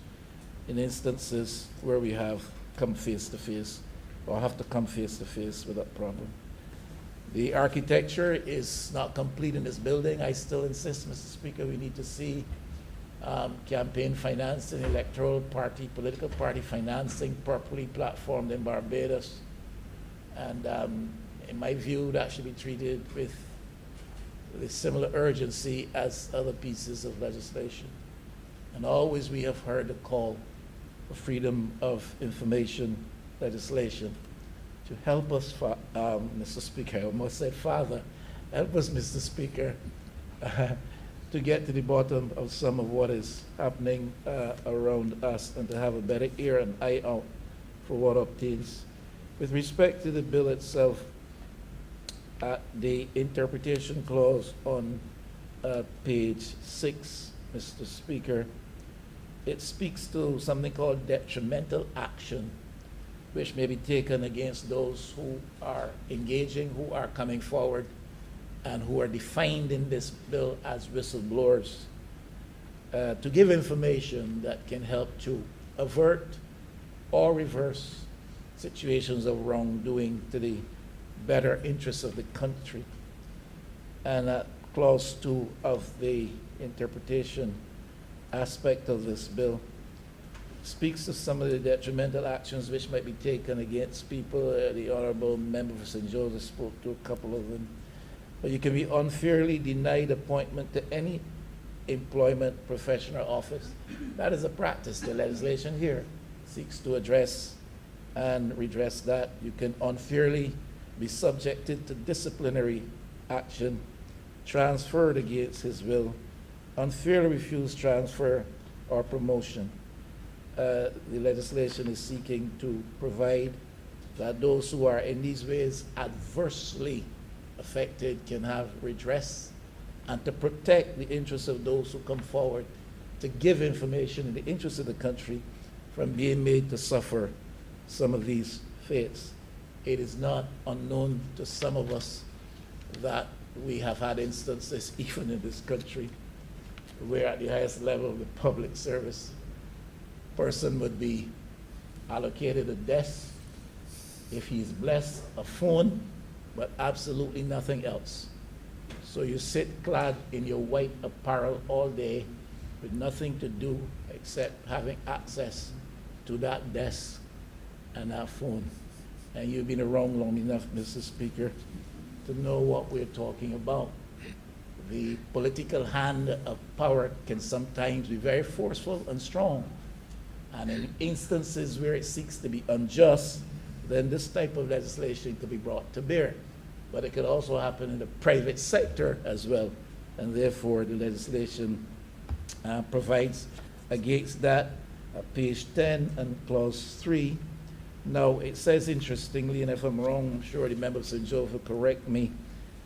in instances where we have come face to face or have to come face to face with that problem. The architecture is not complete in this building. I still insist, Mr. Speaker, we need to see campaign financing, electoral party, political party financing properly platformed in Barbados. And in my view, that should be treated with similar urgency as other pieces of legislation. And always we have heard the call for freedom of information legislation to help us, Mr. Speaker, I almost said Father, help us, Mr. Speaker, to get to the bottom of some of what is happening around us and to have a better ear and eye out for what obtains. With respect to the bill itself, the interpretation clause on page 6, Mr. Speaker, it speaks to something called detrimental action, which may be taken against those who are engaging, who are coming forward, and who are defined in this bill as whistleblowers, to give information that can help to avert or reverse situations of wrongdoing to the better interests of the country. And clause 2 of the interpretation aspect of this bill speaks to some of the detrimental actions which might be taken against people. The Honourable Member for St. Joseph spoke to a couple of them. But you can be unfairly denied appointment to any employment, profession, or office. That is a practice. The legislation here seeks to address and redress that. You can unfairly be subjected to disciplinary action, transferred against his will, unfairly refuse transfer or promotion. The legislation is seeking to provide that those who are in these ways adversely affected can have redress, and to protect the interests of those who come forward to give information in the interest of the country from being made to suffer some of these fates. It is not unknown to some of us that we have had instances, even in this country, where at the highest level of the public service, person would be allocated a desk, if he's blessed, a phone, but absolutely nothing else. So you sit clad in your white apparel all day with nothing to do except having access to that desk and that phone. And you've been around long enough, Mr. Speaker, to know what we're talking about. The political hand of power can sometimes be very forceful and strong. And in instances where it seeks to be unjust, then this type of legislation could be brought to bear. But it could also happen in the private sector as well. And therefore, the legislation provides against that. Page 10 and clause 3. Now, it says interestingly, and if I'm wrong, I'm sure the member of St. Joseph will correct me,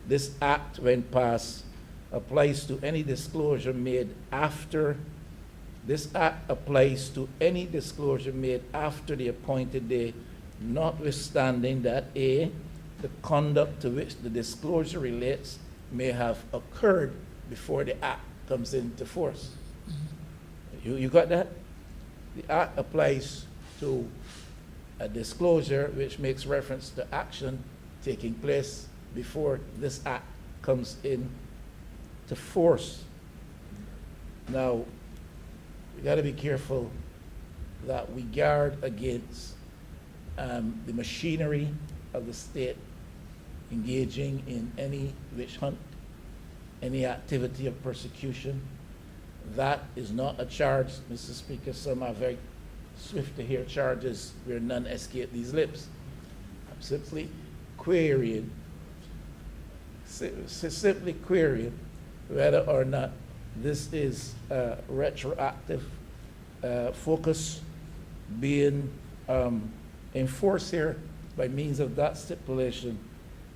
this act, when passed, applies to any disclosure made after, this act applies to any disclosure made after the appointed day, notwithstanding that A, the conduct to which the disclosure relates may have occurred before the act comes into force. You got that? The act applies to a disclosure which makes reference to action taking place before this act comes in to force. Now, we got to be careful that we guard against the machinery of the state engaging in any witch hunt, any activity of persecution. That is not a charge, Mr. Speaker. Some are very swift to hear charges where none escape these lips. I'm simply querying whether or not this is retroactive focus being enforced here by means of that stipulation.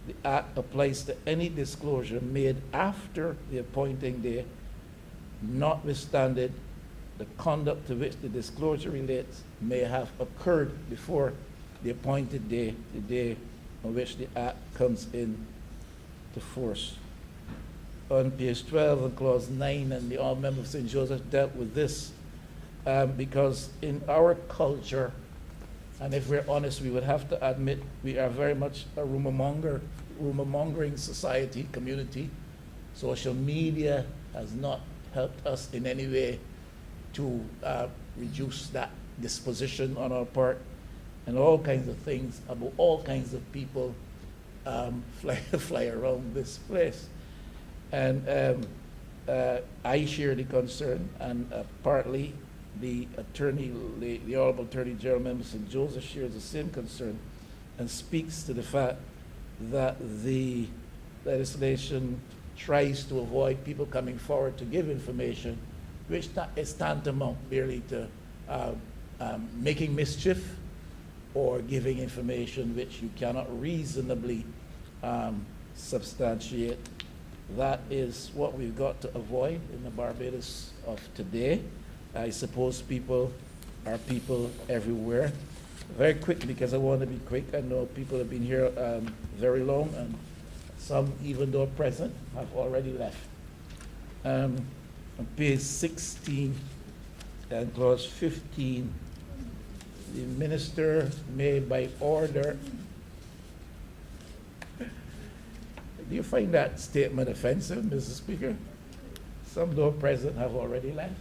The act applies to any disclosure made after the appointing day, notwithstanding the conduct to which the disclosure relates may have occurred before the appointed day, the day on which the act comes into force. On page 12 and clause 9, and the Honourable Member of St. Joseph dealt with this because in our culture, and if we're honest, we would have to admit we are very much a rumor-mongering society, community. Social media has not helped us in any way to reduce that disposition on our part, and all kinds of things about all kinds of people fly around this place. And I share the concern, and partly the Honourable Attorney General Member St. Joseph shares the same concern and speaks to the fact that the legislation tries to avoid people coming forward to give information, which is tantamount merely to making mischief or giving information which you cannot reasonably substantiate. That is what we've got to avoid in the Barbados of today. I suppose people are people everywhere. Very quick, because I want to be quick. I know people have been here very long, and some, even though present, have already left. On page 16 and clause 15, the minister may by order. Do you find that statement offensive, Mr. Speaker? Some, though present, have already left.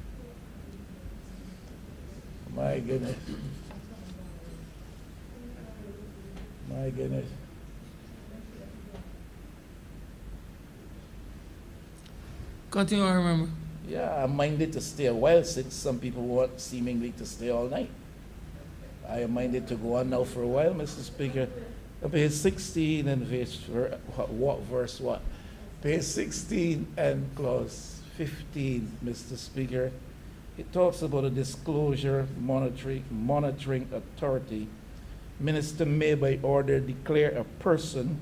My goodness. My goodness. Continue, I remember. Yeah, I'm minded to stay a while since some people want seemingly to stay all night. I am minded to go on now for a while, Mr. Speaker. Page 16 and verse what? Page 16 and clause 15, Mr. Speaker. It talks about a disclosure monitoring authority. Minister may by order declare a person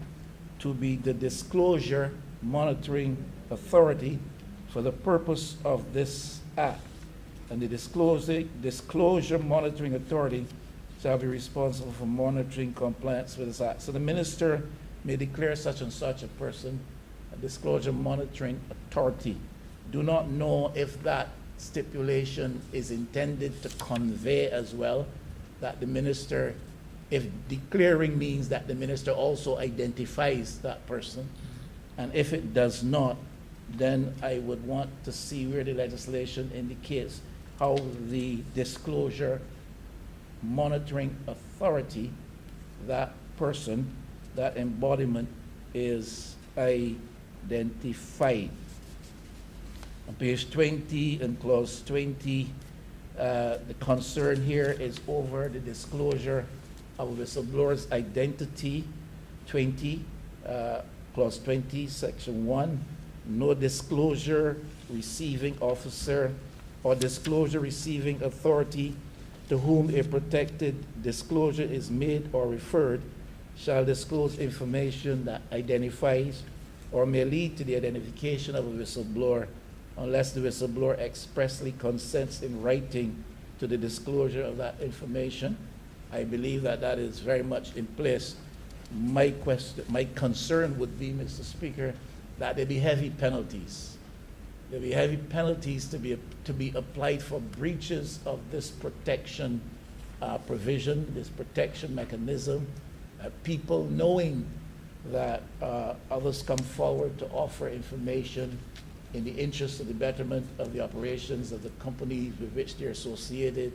to be the disclosure monitoring authority for the purpose of this act. And the disclosure monitoring authority shall be responsible for monitoring compliance with this act. So the minister may declare such and such a person a disclosure monitoring authority. Do not know if that stipulation is intended to convey as well that the minister, if declaring means that the minister also identifies that person, and if it does not, then I would want to see where the legislation indicates how the disclosure monitoring authority, that person, that embodiment is identified. On page 20 and clause 20, the concern here is over the disclosure of a whistleblower's identity. 20, clause 20, section 1, no disclosure receiving officer or disclosure receiving authority to whom a protected disclosure is made or referred shall disclose information that identifies or may lead to the identification of a whistleblower unless the whistleblower expressly consents in writing to the disclosure of that information. I believe that that is very much in place. My concern would be, Mr. Speaker, that there be heavy penalties. There be heavy penalties to be applied for breaches of this protection provision, this protection mechanism. People knowing that others come forward to offer information in the interest of the betterment of the operations of the companies with which they're associated,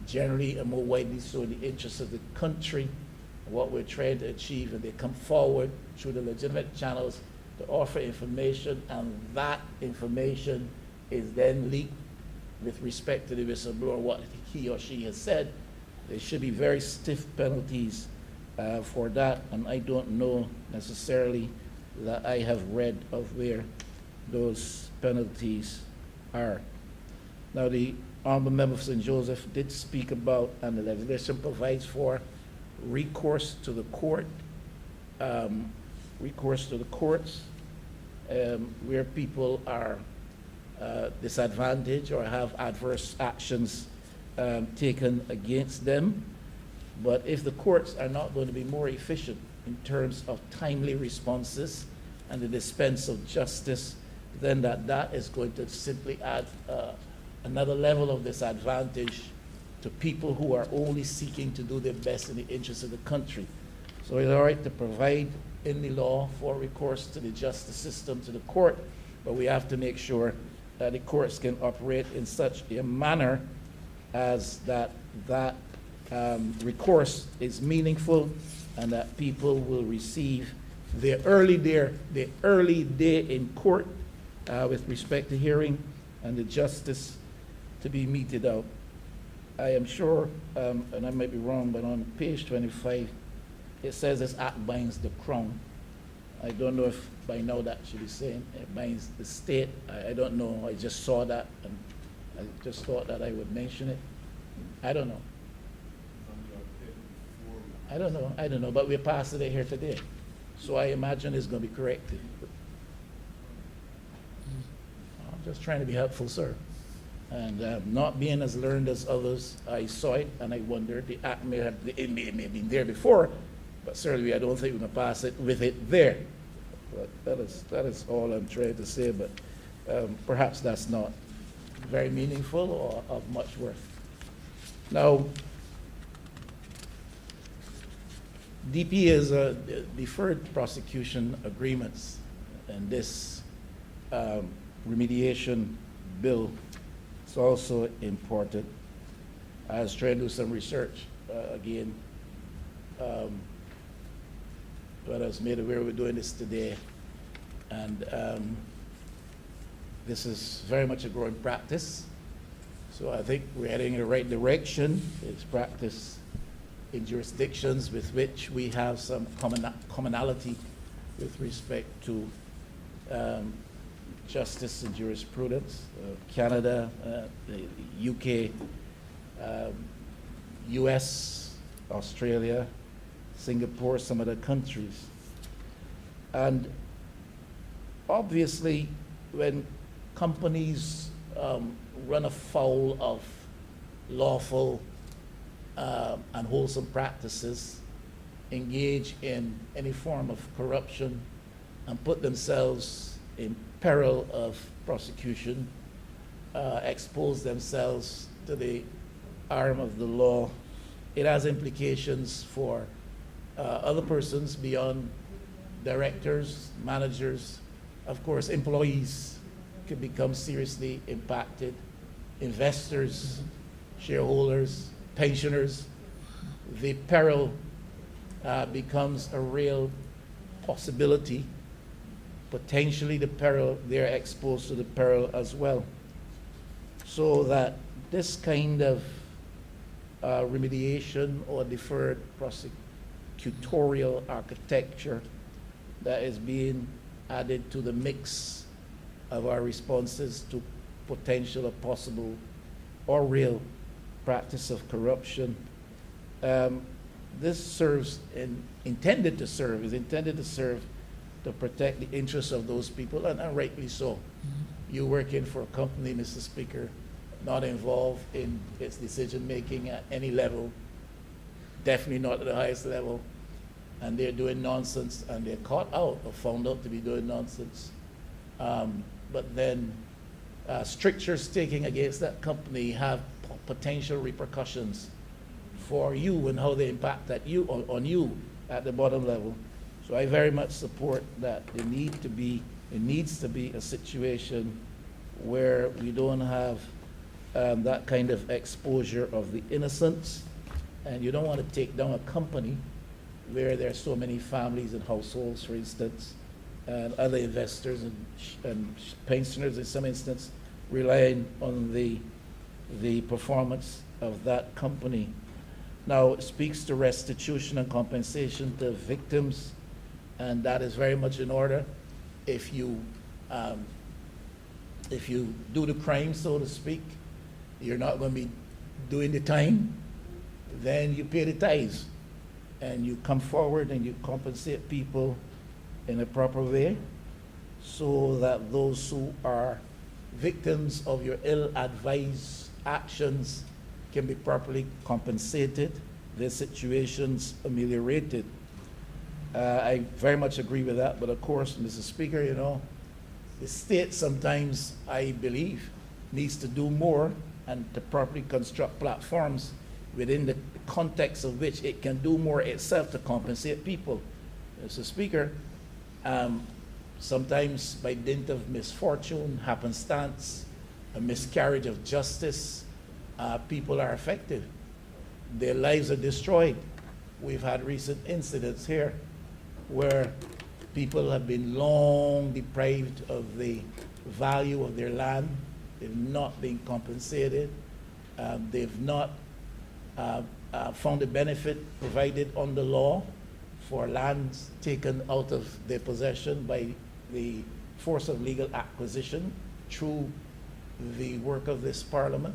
generally and more widely so in the interest of the country, what we're trying to achieve, and they come forward through the legitimate channels to offer information, and that information is then leaked with respect to the whistleblower, what he or she has said. There should be very stiff penalties for that, and I don't know necessarily that I have read of where those penalties are. Now, the Honourable Member for St. Joseph did speak about, and the legislation provides for recourse to the court, recourse to the courts, where people are disadvantaged or have adverse actions taken against them. But if the courts are not going to be more efficient in terms of timely responses and the dispense of justice, then that is going to simply add another level of disadvantage to people who are only seeking to do their best in the interest of the country. So it's all right to provide in the law for recourse to the justice system, to the court, but we have to make sure that the courts can operate in such a manner as that recourse is meaningful and that people will receive their early day in court with respect to hearing and the justice to be meted out. I am sure, and I might be wrong, but on page 25, it says this act binds the crown. I don't know if by now that should be saying it binds the state. I don't know. I just saw that, and I just thought that I would mention it. I don't know. I don't know, but we're passing it here today. So I imagine it's going to be corrected. I'm just trying to be helpful, sir. And not being as learned as others, I saw it and I wondered, the act may have been there before, but certainly I don't think we're going to pass it with it there. But that is all I'm trying to say, but perhaps that's not very meaningful or of much worth. Now, DP is deferred prosecution agreements, and this remediation bill is also important. I was trying to do some research again, but I was made aware we're doing this today, and this is very much a growing practice. So I think we're heading in the right direction. It's practice in jurisdictions with which we have some commonality with respect to justice and jurisprudence. Canada, the UK, US, Australia, Singapore, some other countries. And obviously, when companies run afoul of lawful and wholesome practices, engage in any form of corruption, and put themselves in peril of prosecution, expose themselves to the arm of the law, it has implications for other persons beyond directors, managers. Of course, employees could become seriously impacted, investors, shareholders, pensioners. The peril becomes a real possibility. Potentially the peril, they're exposed to the peril as well. So that this kind of remediation or deferred prosecutorial architecture that is being added to the mix of our responses to potential or possible or real practice of corruption. This is intended to serve to protect the interests of those people, and rightly so. Mm-hmm. You working for a company, Mr. Speaker, not involved in its decision-making at any level, definitely not at the highest level, and they're doing nonsense, and they're caught out or found out to be doing nonsense. But then strictures taken against that company have potential repercussions for you and how they impact on you at the bottom level. So I very much support that. It needs to be a situation where we don't have that kind of exposure of the innocents, and you don't want to take down a company where there are so many families and households, for instance, and other investors and pensioners in some instance relying on the performance of that company. Now, it speaks to restitution and compensation to victims, and that is very much in order. If you if you do the crime, so to speak, you're not going to be doing the time, then you pay the tithes. And you come forward and you compensate people in a proper way so that those who are victims of your ill-advised actions can be properly compensated, their situations ameliorated. I very much agree with that, but of course, Mr. Speaker, you know, the state sometimes, I believe, needs to do more and to properly construct platforms within the context of which it can do more itself to compensate people. Mr. Speaker, sometimes by dint of misfortune, happenstance, a miscarriage of justice, people are affected. Their lives are destroyed. We've had recent incidents here where people have been long deprived of the value of their land. They've not been compensated. They've not found the benefit provided under law for lands taken out of their possession by the force of legal acquisition through the work of this parliament.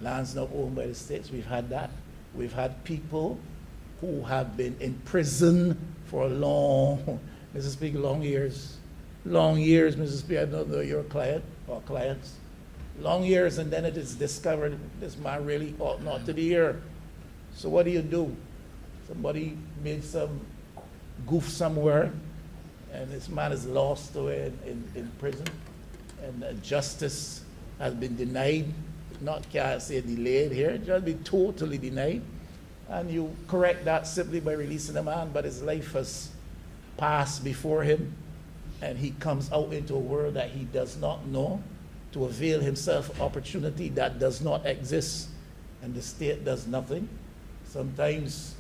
Lands now owned by the states. We've had that. We've had people who have been in prison for long, Mrs. Speaker, long years, Mrs. Speaker. I don't know your client or clients. Long years, and then it is discovered this man really ought not to be here. So what do? Somebody made some goof somewhere, and this man is lost away in prison, and justice has been denied. Not can't say delayed here, just be totally denied. And you correct that simply by releasing the man, but his life has passed before him, and he comes out into a world that he does not know, to avail himself of opportunity that does not exist, and the state does nothing. Sometimes,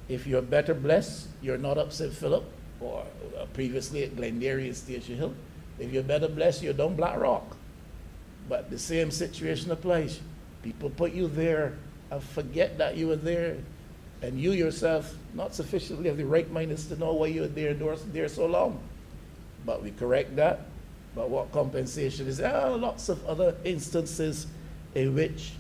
if you're better blessed, you're not up St. Philip, or previously at Glendale and Station Hill. If you're better blessed, you're down Black Rock. But the same situation applies. People put you there and forget that you were there, and you yourself not sufficiently of the right mindedness to know why you were there so long. But we correct that. But what compensation is? There are lots of other instances in which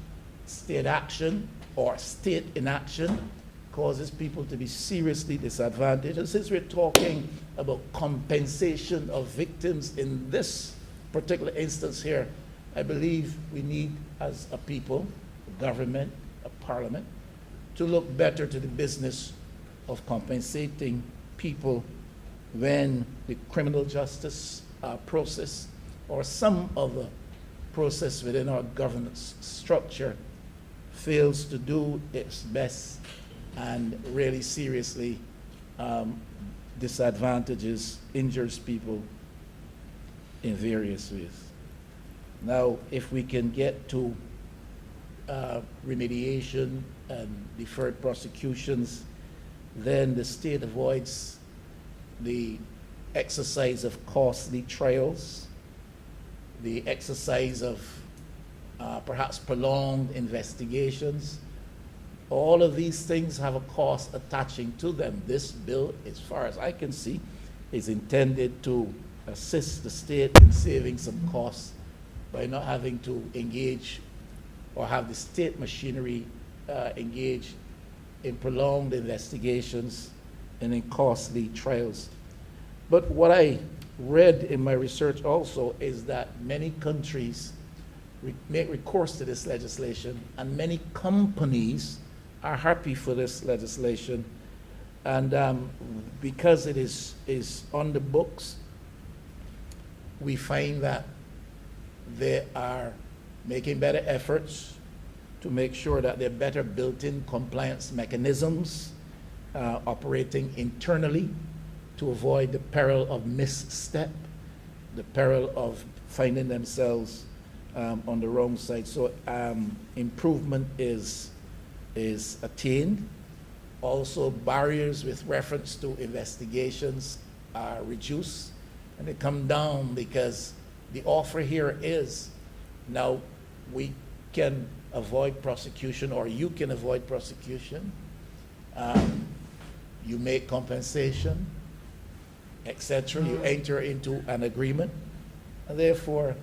state action or state inaction causes people to be seriously disadvantaged. And since we're talking about compensation of victims in this particular instance here, I believe we need, as a people, a government, a parliament, to look better to the business of compensating people when the criminal justice process or some other process within our governance structure fails to do its best and really seriously disadvantages, injures people in various ways. Now, if we can get to remediation and deferred prosecutions, then the state avoids the exercise of costly trials, the exercise of perhaps prolonged investigations. All of these things have a cost attaching to them. This bill, as far as I can see, is intended to assist the state in saving some costs by not having to engage or have the state machinery engage in prolonged investigations and in costly trials. But what I read in my research also is that many countries make recourse to this legislation, and many companies are happy for this legislation. And because it is on the books, we find that they are making better efforts to make sure that there are better built-in compliance mechanisms operating internally to avoid the peril of misstep, the peril of finding themselves on the wrong side. So improvement is attained. Also, barriers with reference to investigations are reduced, and they come down because the offer here is now we can avoid prosecution, or you can avoid prosecution. You make compensation, etc. You enter into an agreement, and therefore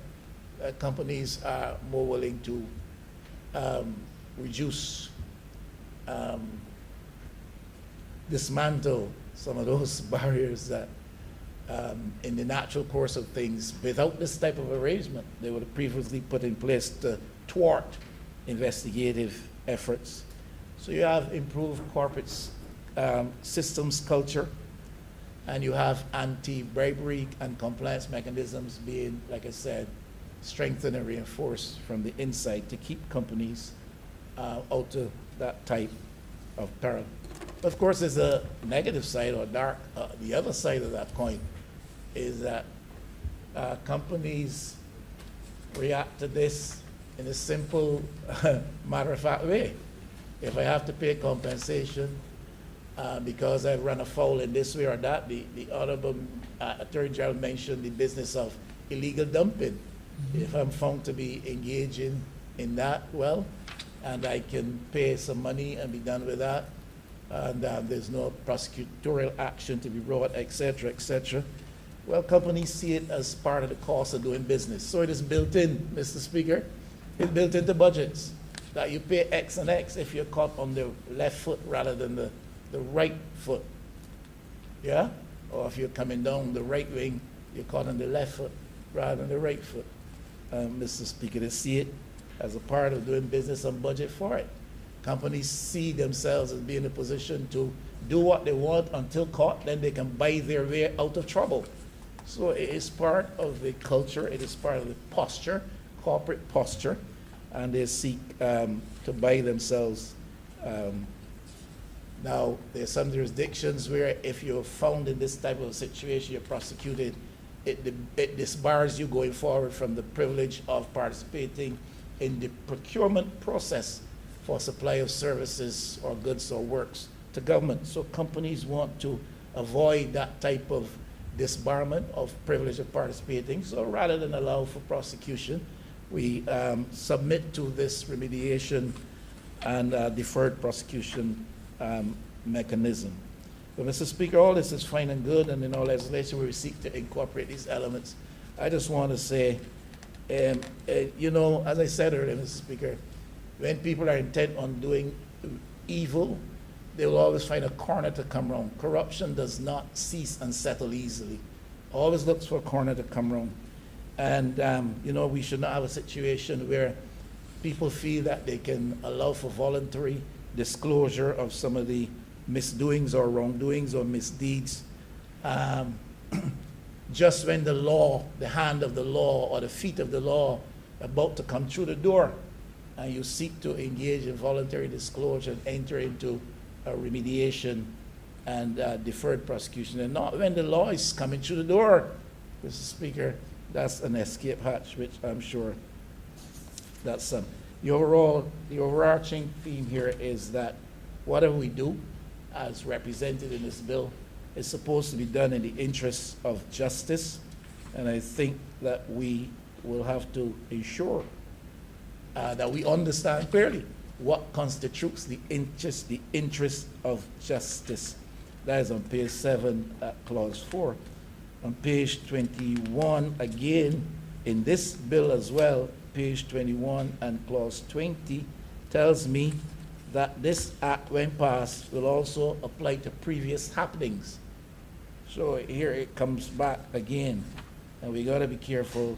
companies are more willing to reduce, dismantle some of those barriers that in the natural course of things, without this type of arrangement, they would have previously put in place to thwart investigative efforts. So you have improved corporate systems culture, and you have anti-bribery and compliance mechanisms being, like I said, strengthened and reinforced from the inside to keep companies out of that type of peril. Of course, there's a negative side or the other side of that coin is that companies react to this in a simple, matter-of-fact way. If I have to pay compensation because I've run afoul in this way or that, the Honourable Attorney General mentioned the business of illegal dumping. If I'm found to be engaging in that, well, and I can pay some money and be done with that, and there's no prosecutorial action to be brought, et cetera, well, companies see it as part of the cost of doing business. So it is built in, Mr. Speaker. It's built into budgets that you pay X and X if you're caught on the left foot rather than the right foot. Yeah? Or if you're coming down the right wing, you're caught on the left foot rather than the right foot. Mr. Speaker, they see it as a part of doing business and budget for it. Companies see themselves as being in a position to do what they want until caught, then they can buy their way out of trouble. So it is part of the culture, it is part of the posture, corporate posture, and they seek to buy themselves. Now, there's some jurisdictions where if you're found in this type of situation, you're prosecuted, it disbars you going forward from the privilege of participating in the procurement process for supply of services or goods or works to government. So companies want to avoid that type of disbarment of privilege of participating. So rather than allow for prosecution, we submit to this remediation and deferred prosecution mechanism. But Mr. Speaker, all this is fine and good, and in our legislation where we seek to incorporate these elements, I just want to say, you know, as I said earlier, Mr. Speaker, when people are intent on doing evil, they will always find a corner to come around. Corruption does not cease and settle easily. Always looks for a corner to come around. And, you know, we should not have a situation where people feel that they can allow for voluntary disclosure of some of the misdoings or wrongdoings or misdeeds just when the law, the hand of the law or the feet of the law about to come through the door, and you seek to engage in voluntary disclosure and enter into a remediation and deferred prosecution, and not when the law is coming through the door. Mr. Speaker, that's an escape hatch, which I'm sure that's the overarching theme here is that whatever we do as represented in this bill is supposed to be done in the interests of justice, and I think that we will have to ensure that we understand clearly what constitutes the interest of justice. That is on page 7, clause 4. On page 21, again, in this bill as well, page 21 and clause 20 tells me that this act, when passed, will also apply to previous happenings. So here it comes back again, and we got to be careful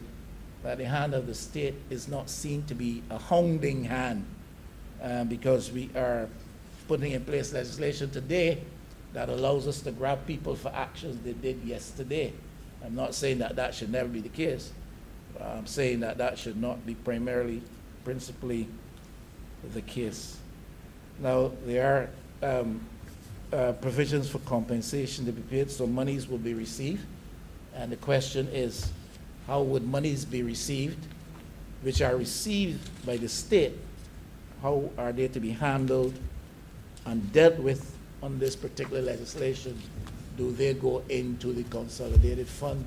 that the hand of the state is not seen to be a hounding hand, because we are putting in place legislation today that allows us to grab people for actions they did yesterday. I'm not saying that that should never be the case. I'm saying that that should not be principally the case. Now, there are provisions for compensation to be paid, so monies will be received. And the question is, how would monies be received, which are received by the state? How are they to be handled and dealt with on this particular legislation? Do they go into the consolidated fund?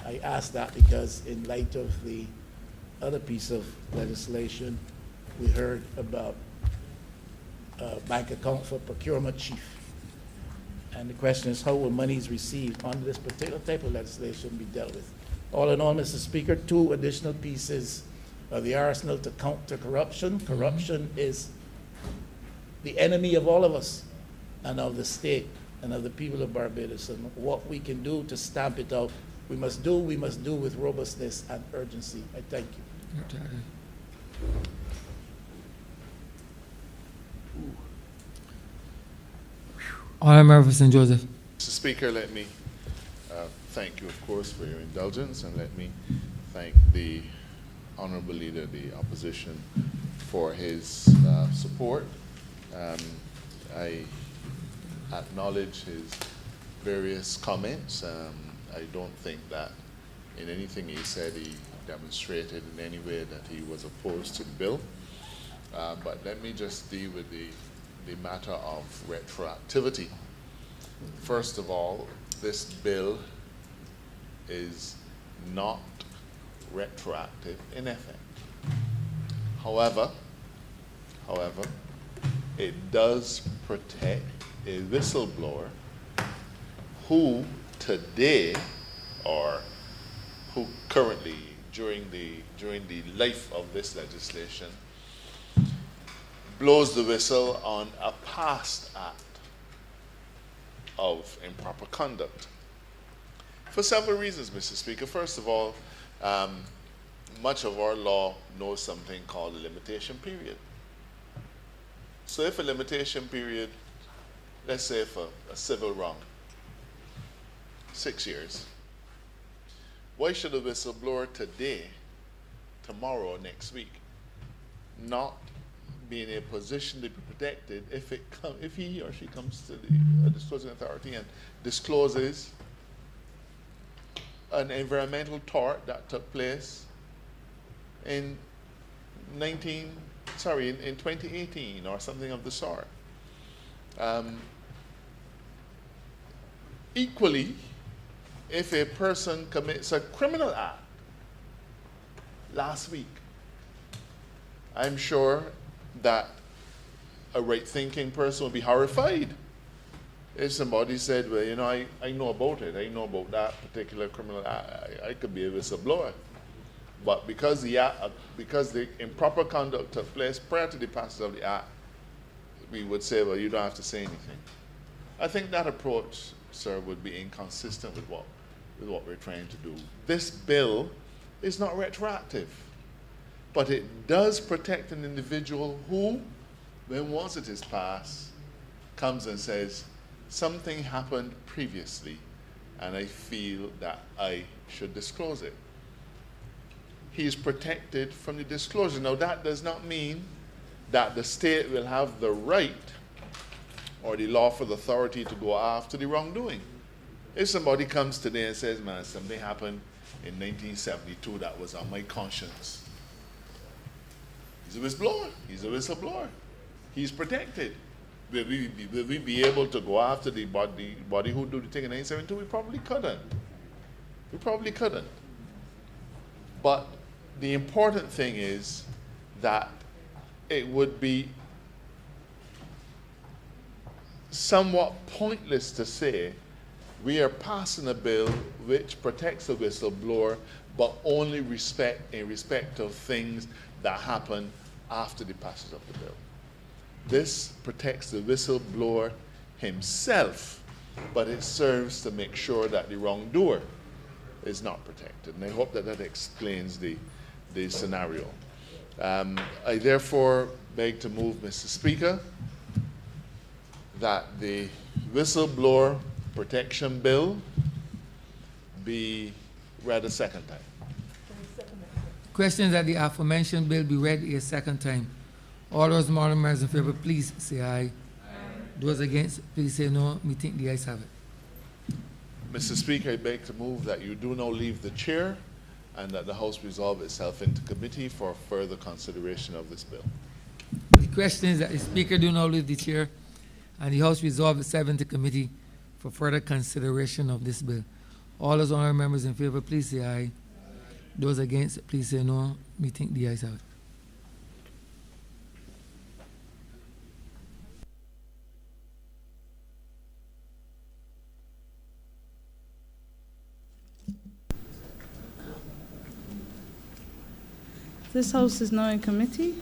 I ask that because in light of the other piece of legislation, we heard about bank account for procurement chief. And the question is, how will monies received under this particular type of legislation be dealt with? All in all, Mr. Speaker, 2 additional pieces of the arsenal to counter corruption. Corruption is the enemy of all of us and of the state and of the people of Barbados. And what we can do to stamp it out, we must do with robustness and urgency. I thank you. Honourable Member for St. Joseph. Mr. Speaker, let me thank you, of course, for your indulgence, and let me thank the Honourable Leader of the Opposition for his support. I acknowledge his various comments. I don't think that in anything he said he demonstrated in any way that he was opposed to the bill. But let me just deal with the matter of retroactivity. First of all, this bill is not retroactive in effect. However, it does protect a whistleblower who today, or who currently during the life of this legislation, blows the whistle on a past act of improper conduct. For several reasons, Mr. Speaker. First of all, much of our law knows something called a limitation period. So if a limitation period, let's say for a civil wrong, 6 years, why should a whistleblower today, tomorrow, next week, not be in a position to be protected if he or she comes to the disclosing authority and discloses an environmental tort that took place in 2018 or something of the sort. Equally, if a person commits a criminal act last week, I'm sure that a right-thinking person would be horrified if somebody said, well, you know, I know about it. I know about that particular criminal act. I could be a whistleblower. But because the improper conduct took place prior to the passage of the act, we would say, well, you don't have to say anything. I think that approach, sir, would be inconsistent with what we're trying to do. This bill is not retroactive, but it does protect an individual who, when once it is passed, comes and says, something happened previously, and I feel that I should disclose it. He is protected from the disclosure. Now, that does not mean that the state will have the right or the lawful authority to go after the wrongdoing. If somebody comes today and says, man, something happened in 1972 that was on my conscience, he's a whistleblower. He's a whistleblower. He's protected. Will we be able to go after the body who do the thing in 1972? We probably couldn't. We probably couldn't. But the important thing is that it would be somewhat pointless to say we are passing a bill which protects the whistleblower, but only in respect of things that happen after the passage of the bill. This protects the whistleblower himself, but it serves to make sure that the wrongdoer is not protected. And I hope that explains the scenario. I therefore beg to move, Mr. Speaker, that the whistleblower protection bill be read a second time. Questions that the aforementioned bill be read a second time. All those members in favor, please say aye. Aye. Those against, please say no. Me think the ayes have it. Mr. Speaker, I beg to move that you do now leave the chair and that the House resolve itself into committee for further consideration of this bill. The question is that the Speaker do now leave the chair and the House resolve itself into committee for further consideration of this bill. All those honourable members in favor, please say aye. Those against, please say no. Me think the ayes have it. This House is now in committee.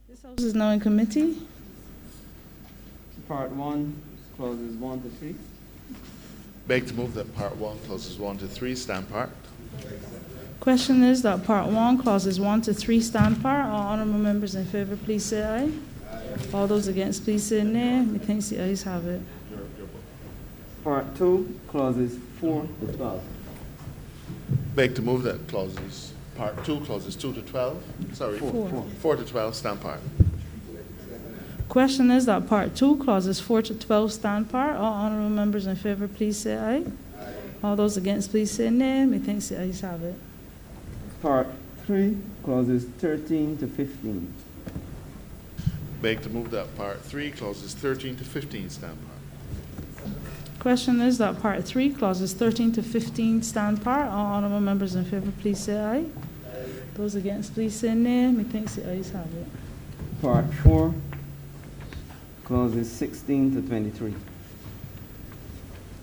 This House is now in committee. Part 1, clauses 1 to 3. Beg to move that Part 1, clauses 1 to 3 stand part. Question is that Part 1, clauses 1 to 3 stand part. All honourable members in favour, please say aye. All those against, please say nay. Methinks the ayes have it. Part 2, clauses 4 to 12. Beg to move that clauses, Part 2, clauses 2 to 12, sorry, 4 to 12 stand part. Question is that Part 2, clauses 4 to 12 stand part. All honourable members in favour, please say aye. All those against, please say nay. Methinks the ayes have it. Part 3, clauses 13 to 15. Beg to move that Part 3, clauses 13 to 15 stand part. Question is that Part 3, clauses 13 to 15 stand part. All honourable members in favour, please say aye. Those against, please say nay. Methinks the ayes have it. Part 4, clauses 16 to 23.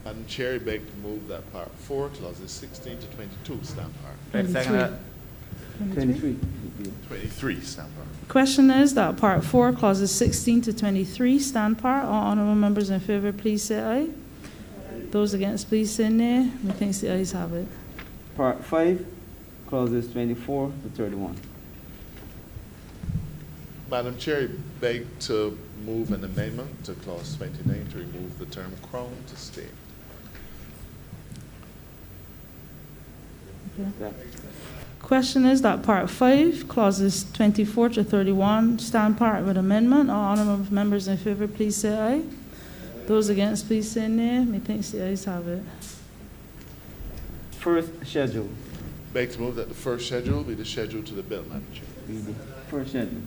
Madam Chair, I beg to move that Part 4, clauses 16 to 22 stand part. 23. 23 stand part. Question is that Part 4, clauses 16 to 23 stand part. All honourable members in favour, please say aye. Those against, please say nay. Methinks the ayes have it. Part 5, clauses 24 to 31. Madam Chair, I beg to move an amendment to clause 29 to remove the term crown to state. Question is that Part 5, clauses 24 to 31 stand part with amendment. All honourable members in favour, please say aye. Those against, please say nay. Methinks the ayes have it. First schedule. Beg to move that the first schedule be the schedule to the bill, Madam Chair. Be the first schedule.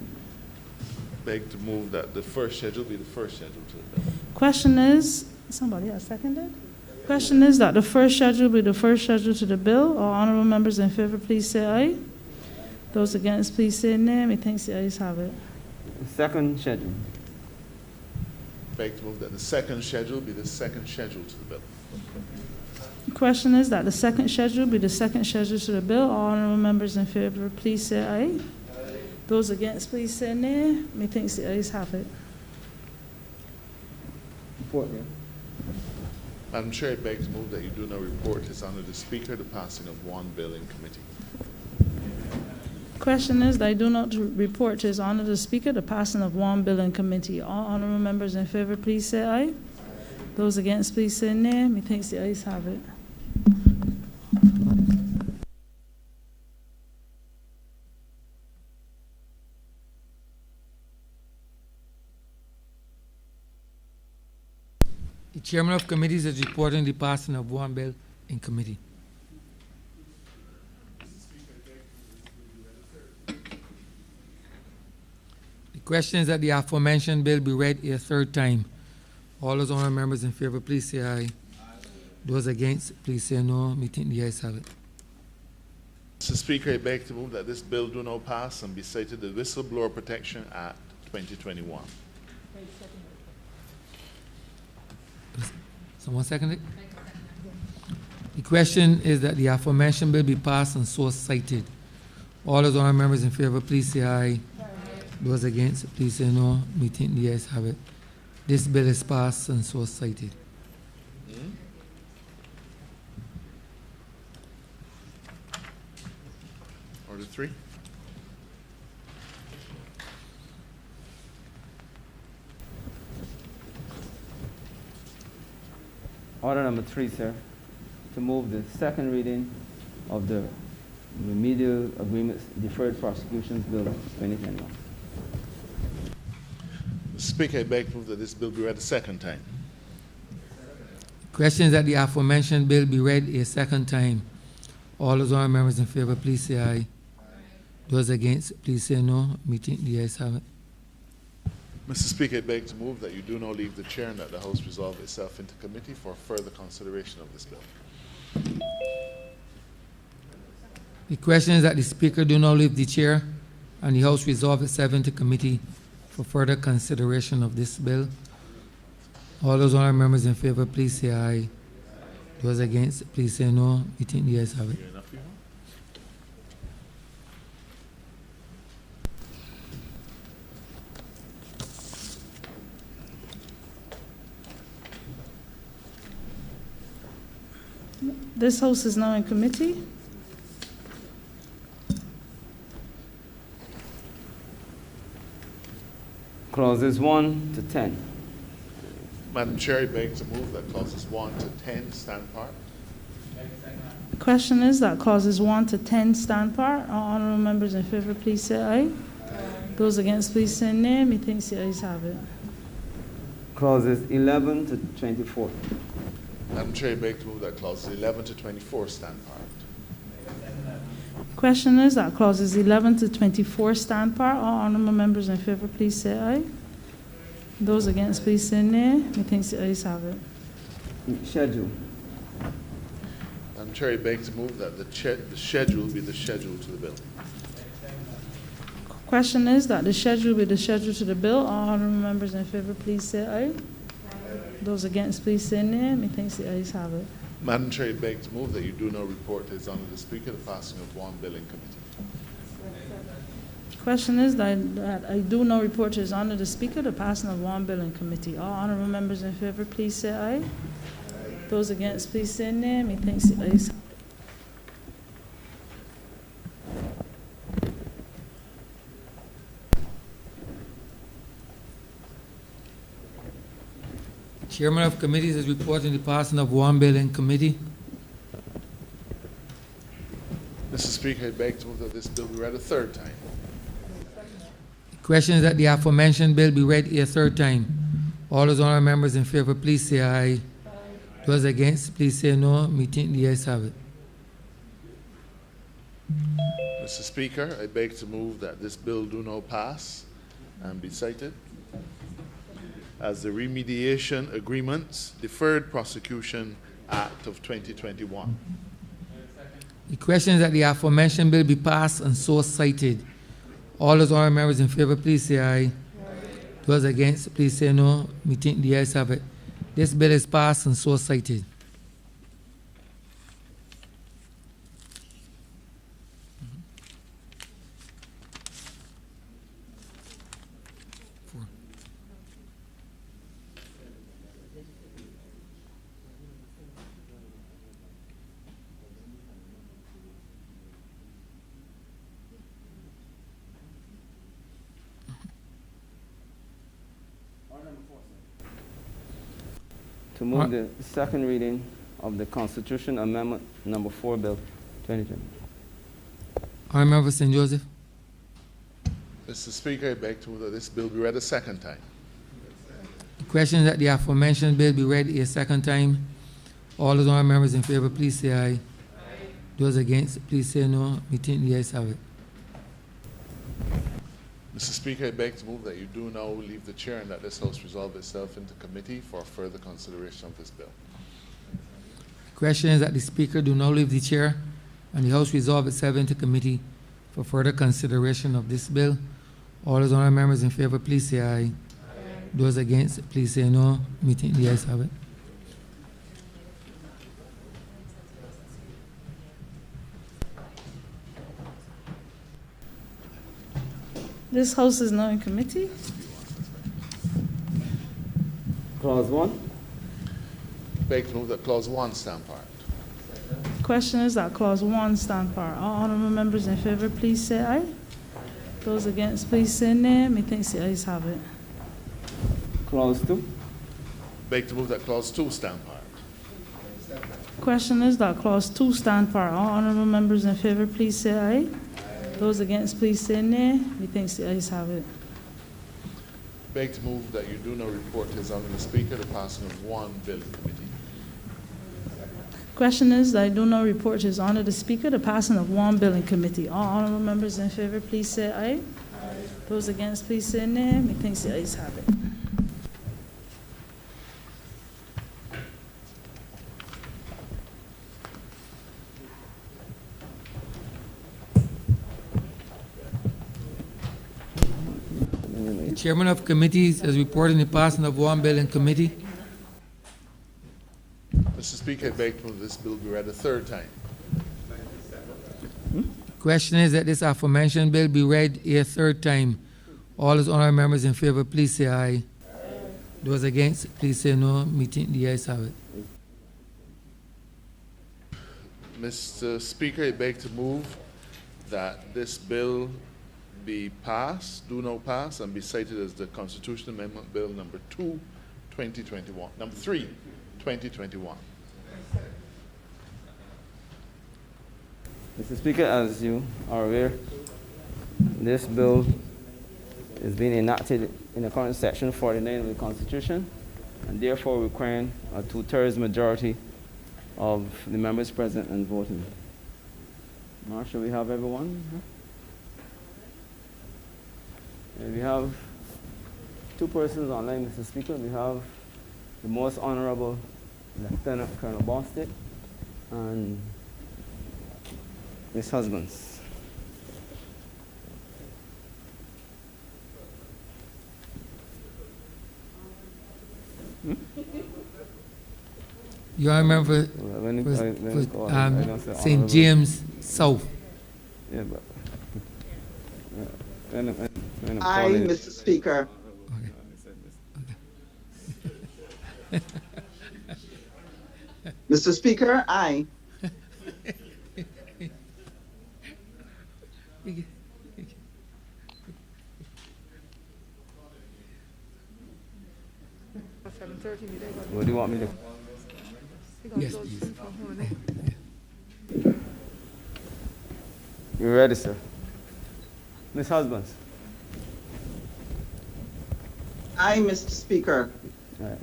Beg to move that the first schedule be the first schedule to the bill. Question is, somebody has seconded? Question is that the first schedule be the first schedule to the bill. All honourable members in favour, please say aye. Those against, please say nay. Methinks the ayes have it. Second schedule. Beg to move that the second schedule be the second schedule to the bill. Question is that the second schedule be the second schedule to the bill. All honourable members in favour, please say aye. Those against, please say nay. Methinks the ayes have it. Report, yeah. Madam Chair, I beg to move that you do not report this under the Speaker the passing of one bill in committee. Question is that I do not report to His Honour the Speaker the passing of one bill in committee. All honourable members in favour, please say aye. Those against, please say nay. Methinks the ayes have it. The chairman of committees is reporting the passing of one bill in committee. The question is that the aforementioned bill be read a third time. All those honourable members in favour, please say aye. Those against, please say no. Methinks the ayes have it. Mr. Speaker, I beg to move that this bill do not pass and be cited the Whistleblower Protection Act 2021. Someone second it? The question is that the aforementioned bill be passed and so cited. All those honourable members in favour, please say aye. Those against, please say no. Methinks the ayes have it. This bill is passed and so cited. Order 3. Order number 3, sir. To move the second reading of the remedial agreements deferred prosecutions bill 2021. Mr. Speaker, I beg to move that this bill be read a second time. Questions that the aforementioned bill be read a second time. All those honourable members in favour, please say aye. Those against, please say no. Meeting, the ayes have it. Mr. Speaker, I beg to move that you do not leave the chair and that the House resolve itself into committee for further consideration of this bill. The question is that the Speaker do not leave the chair and the House resolve itself into committee for further consideration of this bill. All those honourable members in favour, please say aye. Those against, please say no. Meeting, the ayes have it. This House is now in committee. Clauses 1 to 10. Madam Chair, I beg to move that clauses 1 to 10 stand part. The question is that clauses 1 to 10 stand part. All honourable members in favour, please say aye. Those against, please say nay. Methinks the ayes have it. Clauses 11 to 24. Madam Chair, I beg to move that clauses 11 to 24 stand part. Question is that clauses 11 to 24 stand part. All honourable members in favour, please say aye. Those against, please say nay. Methinks the ayes have it. Schedule. Madam Chair, I beg to move that the schedule be the schedule to the bill. Question is that the schedule be the schedule to the bill. All honourable members in favour, please say aye. Those against, please say nay. Methinks the ayes have it. Madam Chair, I beg to move that you do not report to His Honour the Speaker the passing of one bill in committee. Question is that I do not report to His Honour the Speaker the passing of one bill in committee. All honourable members in favour, please say aye. Those against, please say nay. Methinks the ayes have it. Chairman of committees is reporting the passing of one bill in committee. Mr. Speaker, I beg to move that this bill be read a third time. The question is that the aforementioned bill be read a third time. All those honourable members in favour, please say aye. Those against, please say no. Meeting, the ayes have it. Mr. Speaker, I beg to move that this bill do not pass and be cited as the Remediation Agreements Deferred Prosecution Act of 2021. The question is that the aforementioned bill be passed and so cited. All those honourable members in favour, please say aye. Those against, please say no. Meeting, the ayes have it. This bill is passed and so cited. To move the second reading of the Constitution Amendment Number 4 Bill 2020. Honourable Member St. Joseph. Mr. Speaker, I beg to move that this bill be read a second time. The question is that the aforementioned bill be read a second time. All those honourable members in favour, please say aye. Those against, please say no. Meeting, the ayes have it. Mr. Speaker, I beg to move that you do now leave the chair and that this House resolve itself into committee for further consideration of this bill. The question is that the Speaker do not leave the chair and the House resolve itself into committee for further consideration of this bill. All those honourable members in favour, please say aye. Those against, please say no. Meeting, the ayes have it. This House is now in committee. Clause 1. Beg to move that clause 1 stand part. Question is that clause 1 stand part. All honourable members in favour, please say aye. Those against, please say nay. Methinks the ayes have it. Clause 2. Beg to move that clause 2 stand part. Question is that clause 2 stand part. All honourable members in favour, please say aye. Those against, please say nay. Methinks the ayes have it. Beg to move that you do not report to His Honour the Speaker the passing of one bill in committee. Question is, I do not report to His Honor the Speaker the passing of one bill in committee. All honorable members in favor, please say aye. Those against, please say nay. Methinks the ayes have it. The chairman of committees is reporting the passing of one bill in committee. Mr. Speaker, I beg to move this bill be read a third time. Question is that this aforementioned bill be read a third time. All his honorable members in favor, please say aye. Those against, please say no. Meeting the ayes have it. Mr. Speaker, I beg to move that this bill be passed, do now pass, and be cited as the Constitutional Amendment Bill number 2, 2021. Number 3, 2021. Mr. Speaker, as you are aware, this bill is being enacted in accordance with Section 49 of the Constitution, and therefore requiring a 2/3 majority of the members present and voting. Marshal, we have everyone? We have two persons online, Mr. Speaker. We have the Most Honourable Lieutenant Colonel Bostic and Ms. Husbands. You all remember St. James South. Yeah, but Aye, Mr. Speaker. Mr. Speaker, aye. What do you want me to? Yes, please. You ready, sir? Ms. Husbands. Aye, Mr. Speaker. All right.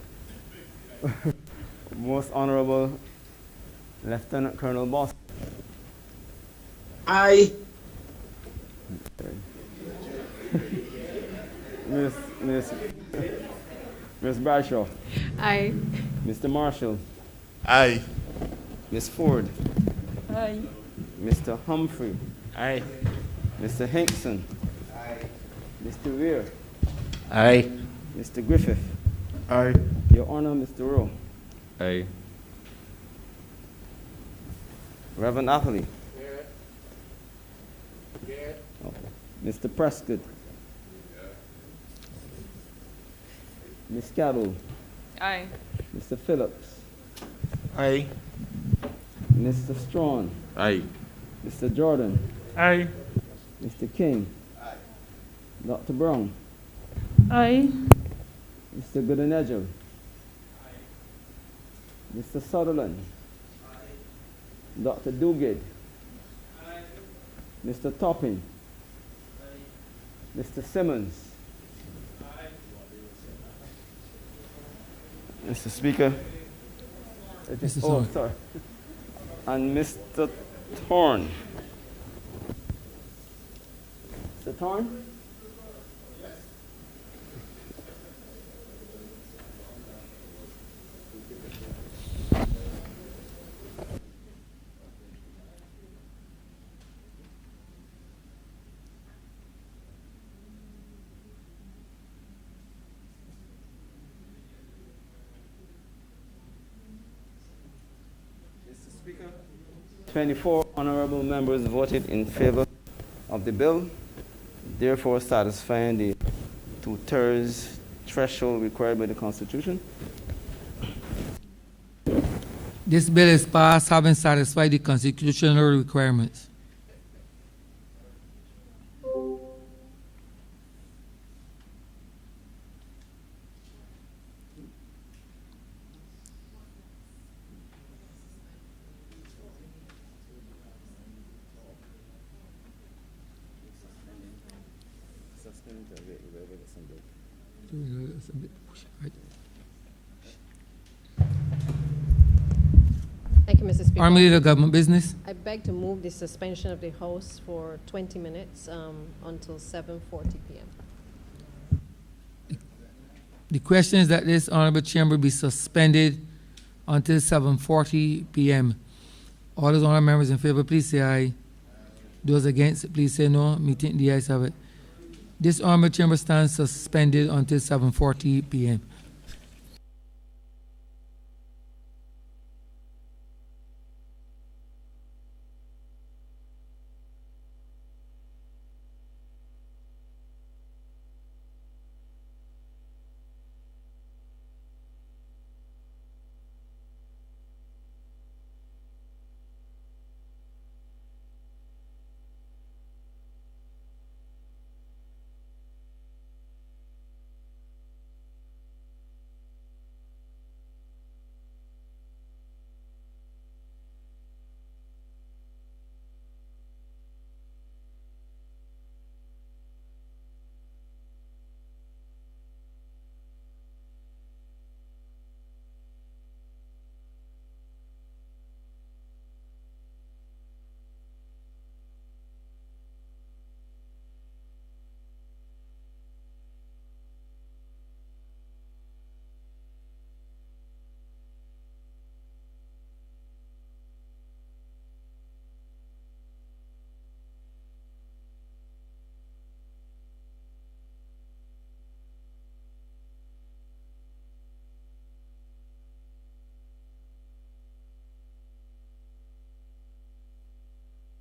Most Honourable Lieutenant Colonel Boss. Aye. Miss Bradshaw. Aye. Mr. Marshall. Aye. Miss Ford. Aye. Mr. Humphrey. Aye. Mr. Hinkson. Aye. Mr. Weir. Aye. Mr. Griffith. Aye. Your Honor, Mr. Rowe. Aye. Reverend Atherley. Here. Here. Okay. Mr. Prescott. Ms. Cabell. Aye. Mr. Phillips. Aye. Mr. Strawn. Aye. Mr. Jordan. Aye. Mr. King. Aye. Dr. Brown. Aye. Mr. Goodenedge. Mr. Sutherland. Dr. Duguid. Mr. Topping. Mr. Simmons. Mr. Speaker. Mr. Oh, Thorne. sorry. And Mr. Thorne. Mr. Thorne? Mr. Speaker. 24 honorable members voted in favor of the bill, therefore satisfying the 2/3 threshold required by the Constitution. This bill is passed having satisfied the constitutional requirements. Thank you, you, Mr. Speaker. Honourable Leader of Government Business. I beg to move the suspension of the House for 20 minutes until 7:40 p.m. The question is that this Honourable Chamber be suspended until 7:40 p.m. All those honourable members in favour, please say aye. Those against, please say no. Meeting the ayes have it. This Honourable Chamber stands suspended until 7:40 p.m.